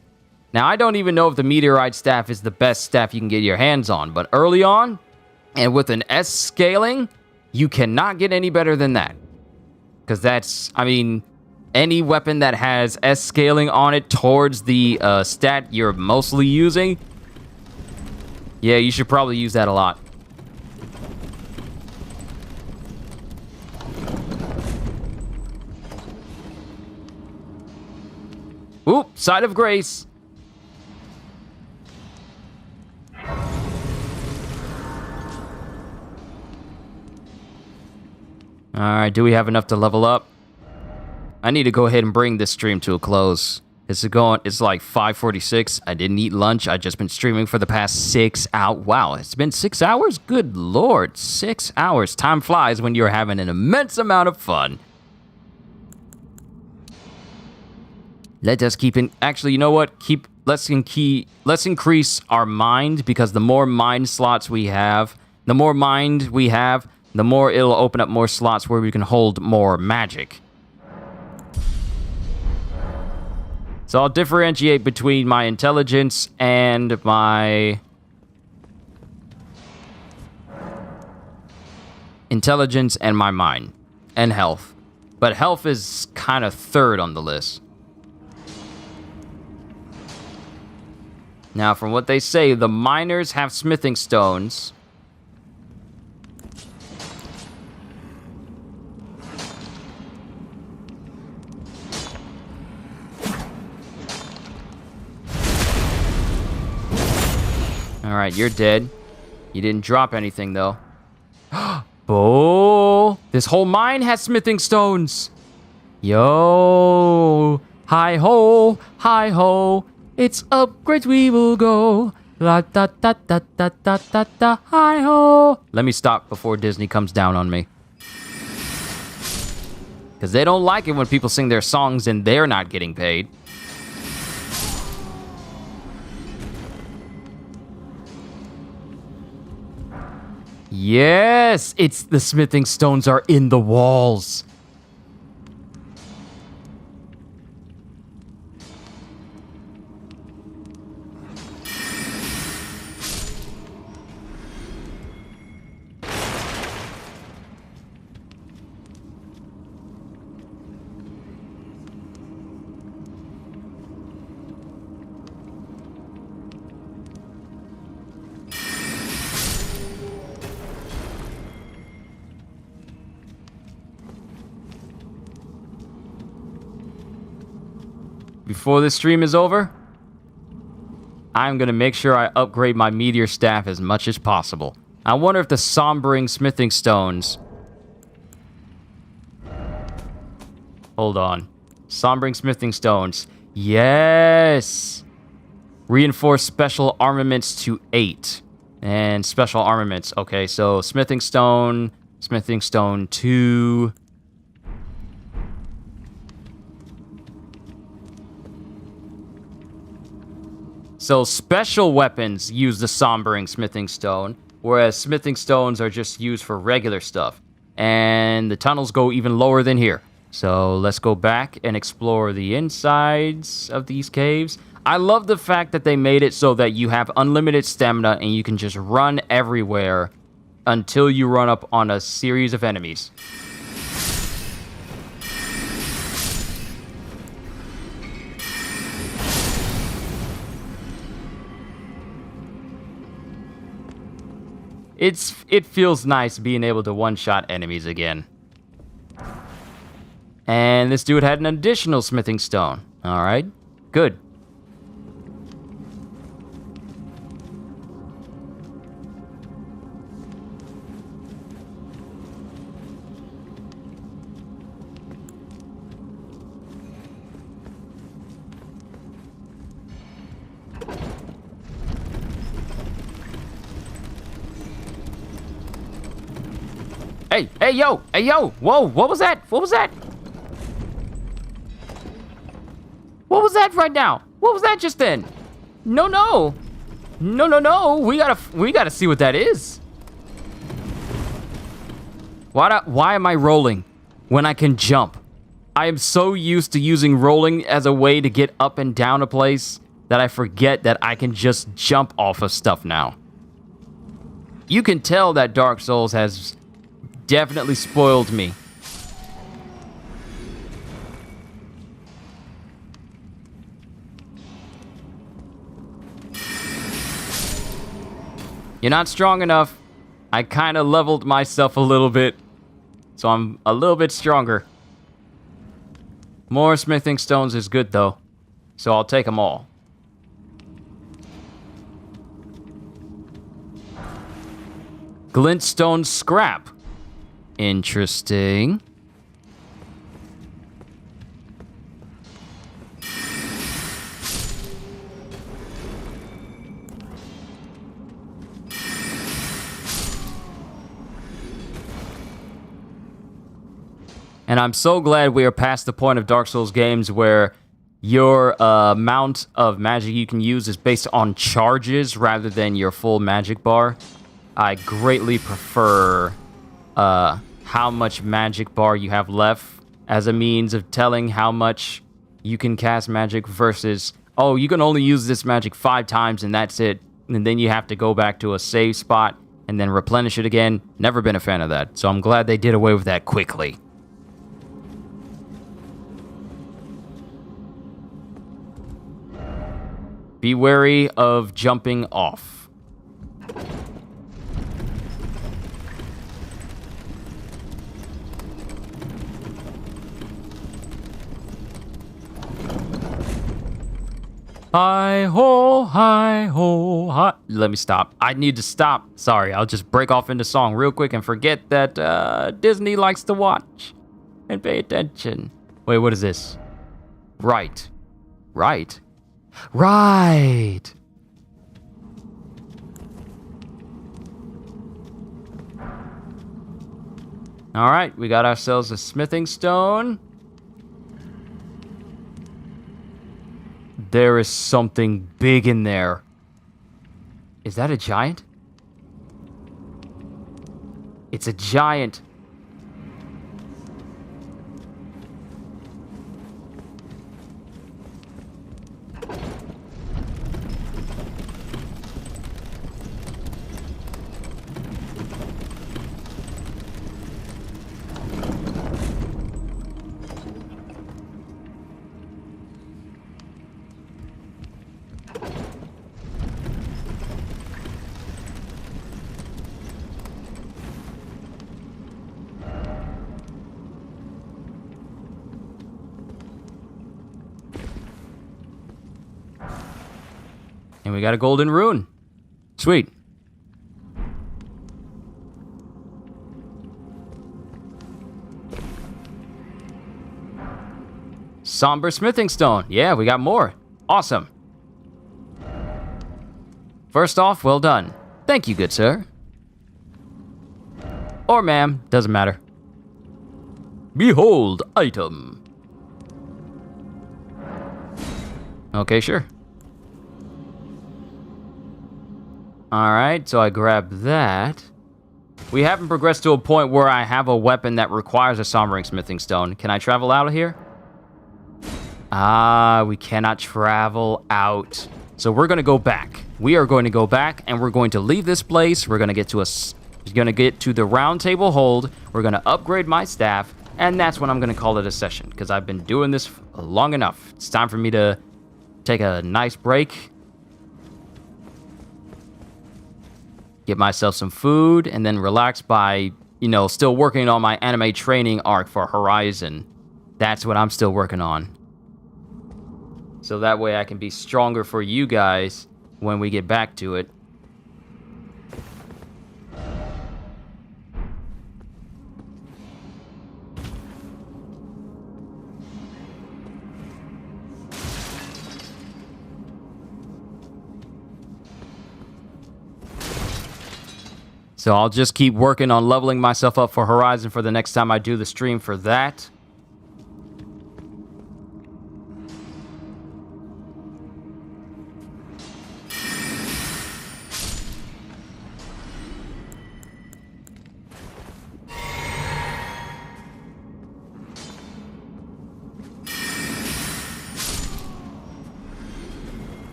Now, I don't even know if the meteorite staff is the best staff you can get your hands on, but early on, and with an S-scaling, you cannot get any better than that. Because that's, I mean, any weapon that has S scaling on it towards the stat you're mostly using, yeah, you should probably use that a lot. Oop, Side of Grace. Alright, do we have enough to level up? I need to go ahead and bring this stream to a close. It's like 5:46. I didn't eat lunch. I've just been streaming for the past 6 hours. Wow, it's been 6 hours? Good lord, 6 hours. Time flies when you're having an immense amount of fun. Let us keep in... Actually, you know what? Let's increase our mind, because the more mind slots we have, the more mind we have, the more it'll open up more slots where we can hold more magic. So I'll differentiate between my intelligence and my... intelligence and my mind. And health. But health is kind of third on the list. Now, from what they say, the miners have smithing stones. Alright, you're dead. You didn't drop anything, though. Oh, this whole mine has smithing stones. Yo, hi-ho, hi-ho. It's upgrades we will go. La da da da da da da da, hi-ho. Let me stop before Disney comes down on me. Because they don't like it when people sing their songs and they're not getting paid. Yes, it's the smithing stones are in the walls. Before this stream is over, I'm going to make sure I upgrade my meteor staff as much as possible. I wonder if the sombering smithing stones... Hold on. Sombering smithing stones. Yes! Reinforce special armaments to 8. And special armaments. Okay, so smithing stone 2... So special weapons use the sombering smithing stone, whereas smithing stones are just used for regular stuff. And the tunnels go even lower than here. So let's go back and explore the insides of these caves. I love the fact that they made it so that you have unlimited stamina and you can just run everywhere until you run up on a series of enemies. It feels nice being able to one-shot enemies again. And this dude had an additional smithing stone. Alright, good. Hey, yo, whoa, what was that? What was that? What was that right now? What was that just then? No, we gotta see what that is. Why am I rolling when I can jump? I am so used to using rolling as a way to get up and down a place that I forget that I can just jump off of stuff now. You can tell that Dark Souls has definitely spoiled me. You're not strong enough. I kind of leveled myself a little bit, so I'm a little bit stronger. More smithing stones is good, though, so I'll take them all. Glintstone scrap. Interesting. And I'm so glad we are past the point of Dark Souls games where your amount of magic you can use is based on charges rather than your full magic bar. I greatly prefer how much magic bar you have left as a means of telling how much you can cast magic versus, oh, you can only use this magic 5 times and that's it. And then you have to go back to a save spot and then replenish it again. Never been a fan of that. So I'm glad they did away with that quickly. Be wary of jumping off. Hi ho, hi ho, hi. Let me stop. I need to stop. Sorry, I'll just break off into song real quick and forget that Disney likes to watch and pay attention. Wait, what is this? Right. Right. Right. All right, we got ourselves a smithing stone. There is something big in there. Is that a giant? It's a giant. And we got a golden rune. Sweet. Somber smithing stone. Yeah, we got more. Awesome. First off, well done. Thank you, good sir. Or ma'am, doesn't matter. Behold, item. Okay, sure. Alright, so I grab that. We haven't progressed to a point where I have a weapon that requires a sombering smithing stone. Can I travel out of here? Ah, we cannot travel out. So we're going to go back. We are going to go back, and we're going to leave this place. We're going to get to the Roundtable Hold. We're going to upgrade my staff, and that's when I'm going to call it a session, because I've been doing this long enough. It's time for me to take a nice break. Get myself some food, and then relax by, still working on my anime training arc for Horizon. That's what I'm still working on. So that way I can be stronger for you guys when we get back to it. So I'll just keep working on leveling myself up for Horizon for the next time I do the stream for that.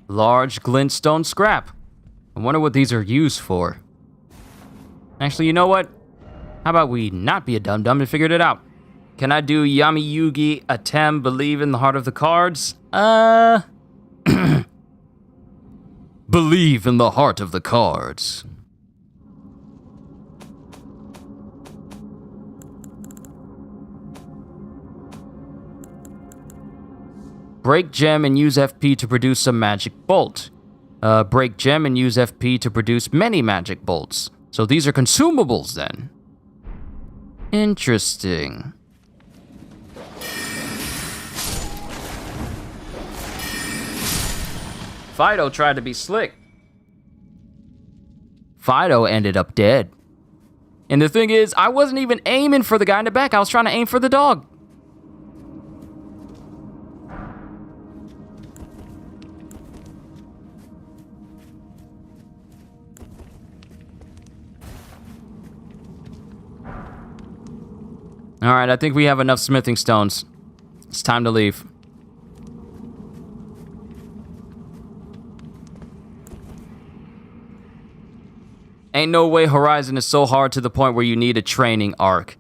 Large glintstone scrap. I wonder what these are used for. Actually, you know what? How about we not be a dum-dum and figured it out? Can I do Yami Yugi Atem Believe in the Heart of the Cards? Believe in the heart of the cards. Break gem and use FP to produce a magic bolt. Break gem and use FP to produce many magic bolts. So these are consumables then. Interesting. Fido tried to be slick. Fido ended up dead. And the thing is, I wasn't even aiming for the guy in the back. I was trying to aim for the dog. All right, I think we have enough smithing stones. It's time to leave. Ain't no way Horizon is so hard to the point where you need a training arc.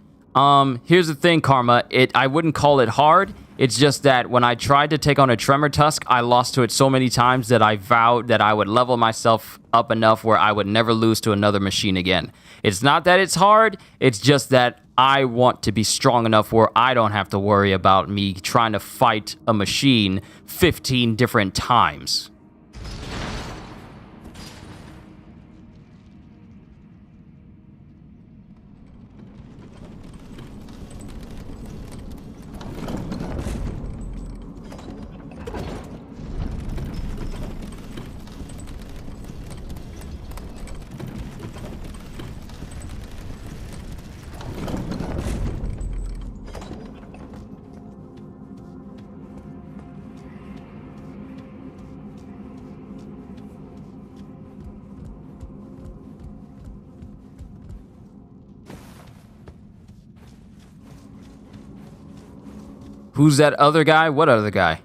Here's the thing, Karma. I wouldn't call it hard. It's just that when I tried to take on a Tremor Tusk, I lost to it so many times that I vowed that I would level myself up enough where I would never lose to another machine again. It's not that it's hard, it's just that I want to be strong enough where I don't have to worry about me trying to fight a machine 15 different times. Who's that other guy? What other guy?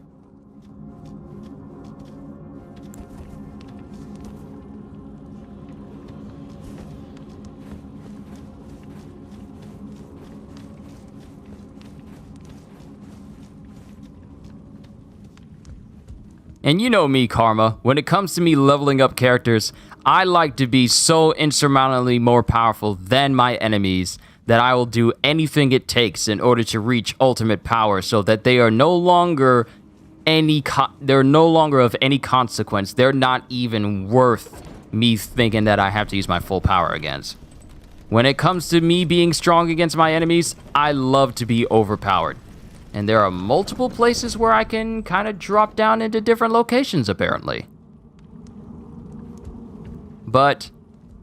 And you know me, Karma. When it comes to me leveling up characters, I like to be so insurmountably more powerful than my enemies that I will do anything it takes in order to reach ultimate power so that they are no longer they're no longer of any consequence. They're not even worth me thinking that I have to use my full power against. When it comes to me being strong against my enemies, I love to be overpowered. And there are multiple places where I can kind of drop down into different locations, apparently. But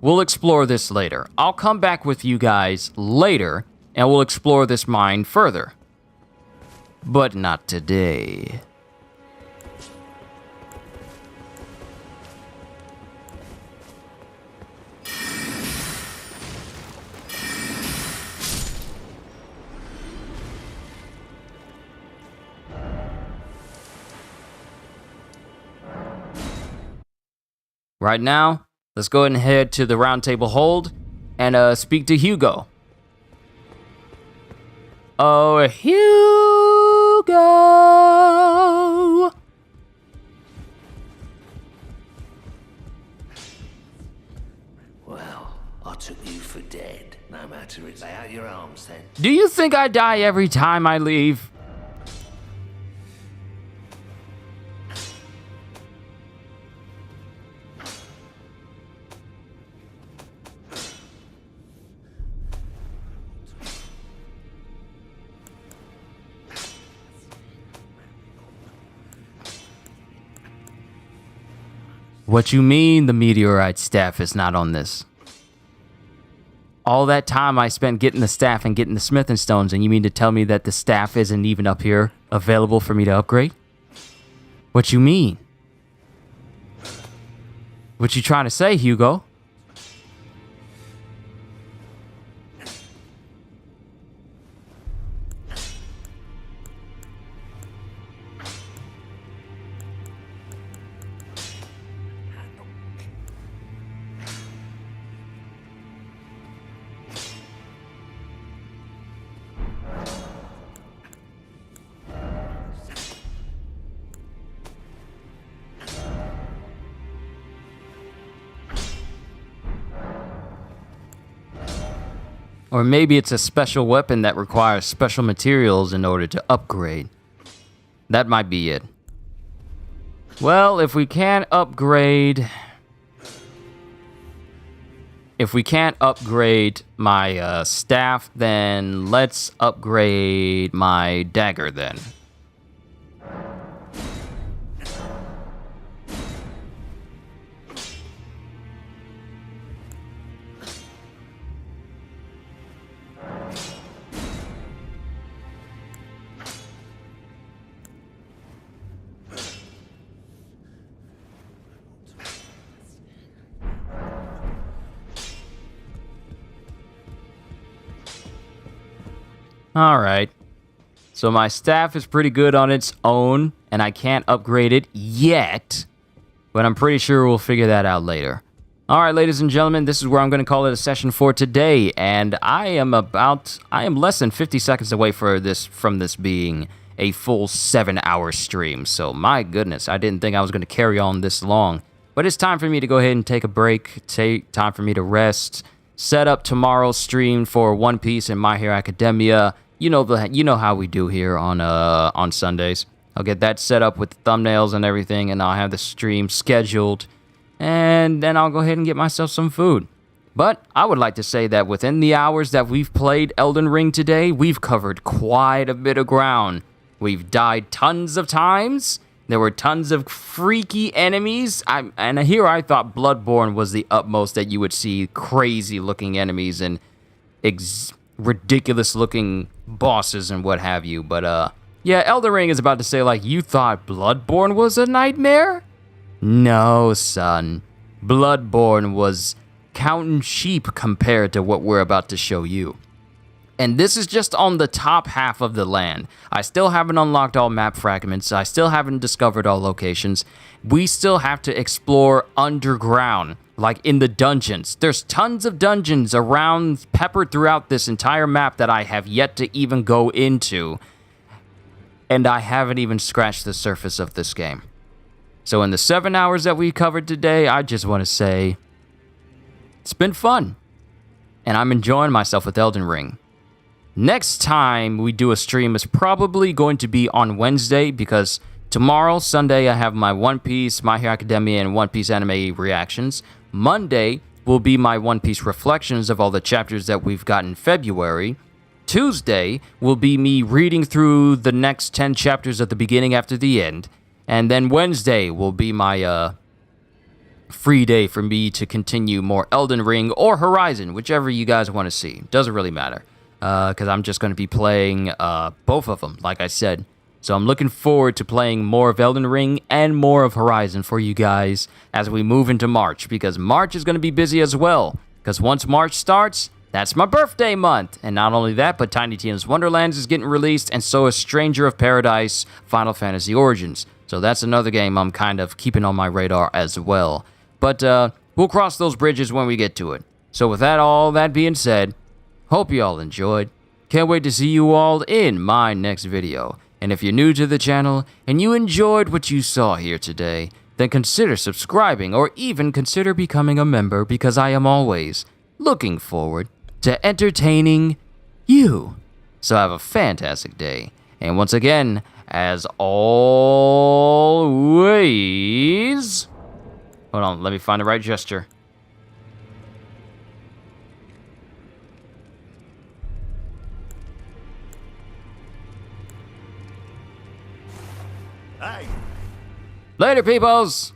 we'll explore this later. I'll come back with you guys later, and we'll explore this mine further. But not today. Right now, let's go ahead and head to the Roundtable Hold and speak to Hugo. Oh, Hugo! Well, I took you for dead. No matter it. Lay out your arms then. Do you think I die every time I leave? What you mean the meteorite staff is not on this? All that time I spent getting the staff and getting the smithing stones, and you mean to tell me that the staff isn't even up here available for me to upgrade? What you mean? What you trying to say, Hugo? Or maybe it's a special weapon that requires special materials in order to upgrade. That might be it. Well, if we can't upgrade... If we can't upgrade my staff, then let's upgrade my dagger then. Alright, so my staff is pretty good on its own, and I can't upgrade it yet, but I'm pretty sure we'll figure that out later. Alright, ladies and gentlemen, this is where I'm going to call it a session for today, and I am less than 50 seconds away from this being a full 7-hour stream, so my goodness, I didn't think I was going to carry on this long. But it's time for me to go ahead and take a break, time for me to rest, set up tomorrow's stream for One Piece and My Hero Academia. You know how we do here on Sundays. I'll get that set up with the thumbnails and everything, and I'll have the stream scheduled, and then I'll go ahead and get myself some food. But I would like to say that within the hours that we've played Elden Ring today, we've covered quite a bit of ground. We've died tons of times. There were tons of freaky enemies. And here I thought Bloodborne was the utmost that you would see crazy-looking enemies and ridiculous-looking bosses and what have you. But, yeah, Elden Ring is about to say, like, you thought Bloodborne was a nightmare? No, son. Bloodborne was counting sheep compared to what we're about to show you. And this is just on the top half of the land. I still haven't unlocked all map fragments. I still haven't discovered all locations. We still have to explore underground, like in the dungeons. There's tons of dungeons around, peppered throughout this entire map that I have yet to even go into. And I haven't even scratched the surface of this game. So in the 7 hours that we covered today, I just want to say, it's been fun. And I'm enjoying myself with Elden Ring. Next time we do a stream is probably going to be on Wednesday, because tomorrow, Sunday, I have my One Piece, My Hero Academia, and One Piece anime reactions. Monday will be my One Piece reflections of all the chapters that we've got in February. Tuesday will be me reading through the next 10 chapters at the beginning after the end. And then Wednesday will be my free day for me to continue more Elden Ring or Horizon, whichever you guys want to see. Doesn't really matter. Because I'm just going to be playing both of them, like I said. So I'm looking forward to playing more of Elden Ring and more of Horizon for you guys as we move into March, because March is going to be busy as well. Because once March starts, that's my birthday month. And not only that, but Tiny Tina's Wonderlands is getting released, and so is Stranger of Paradise Final Fantasy Origins. So that's another game I'm kind of keeping on my radar as well. But we'll cross those bridges when we get to it. So with all that being said, hope you all enjoyed. Can't wait to see you all in my next video. And if you're new to the channel and you enjoyed what you saw here today, then consider subscribing or even consider becoming a member, because I am always looking forward to entertaining you. So have a fantastic day. And once again, as always... Hold on, let me find the right gesture. Hey! Later, peoples!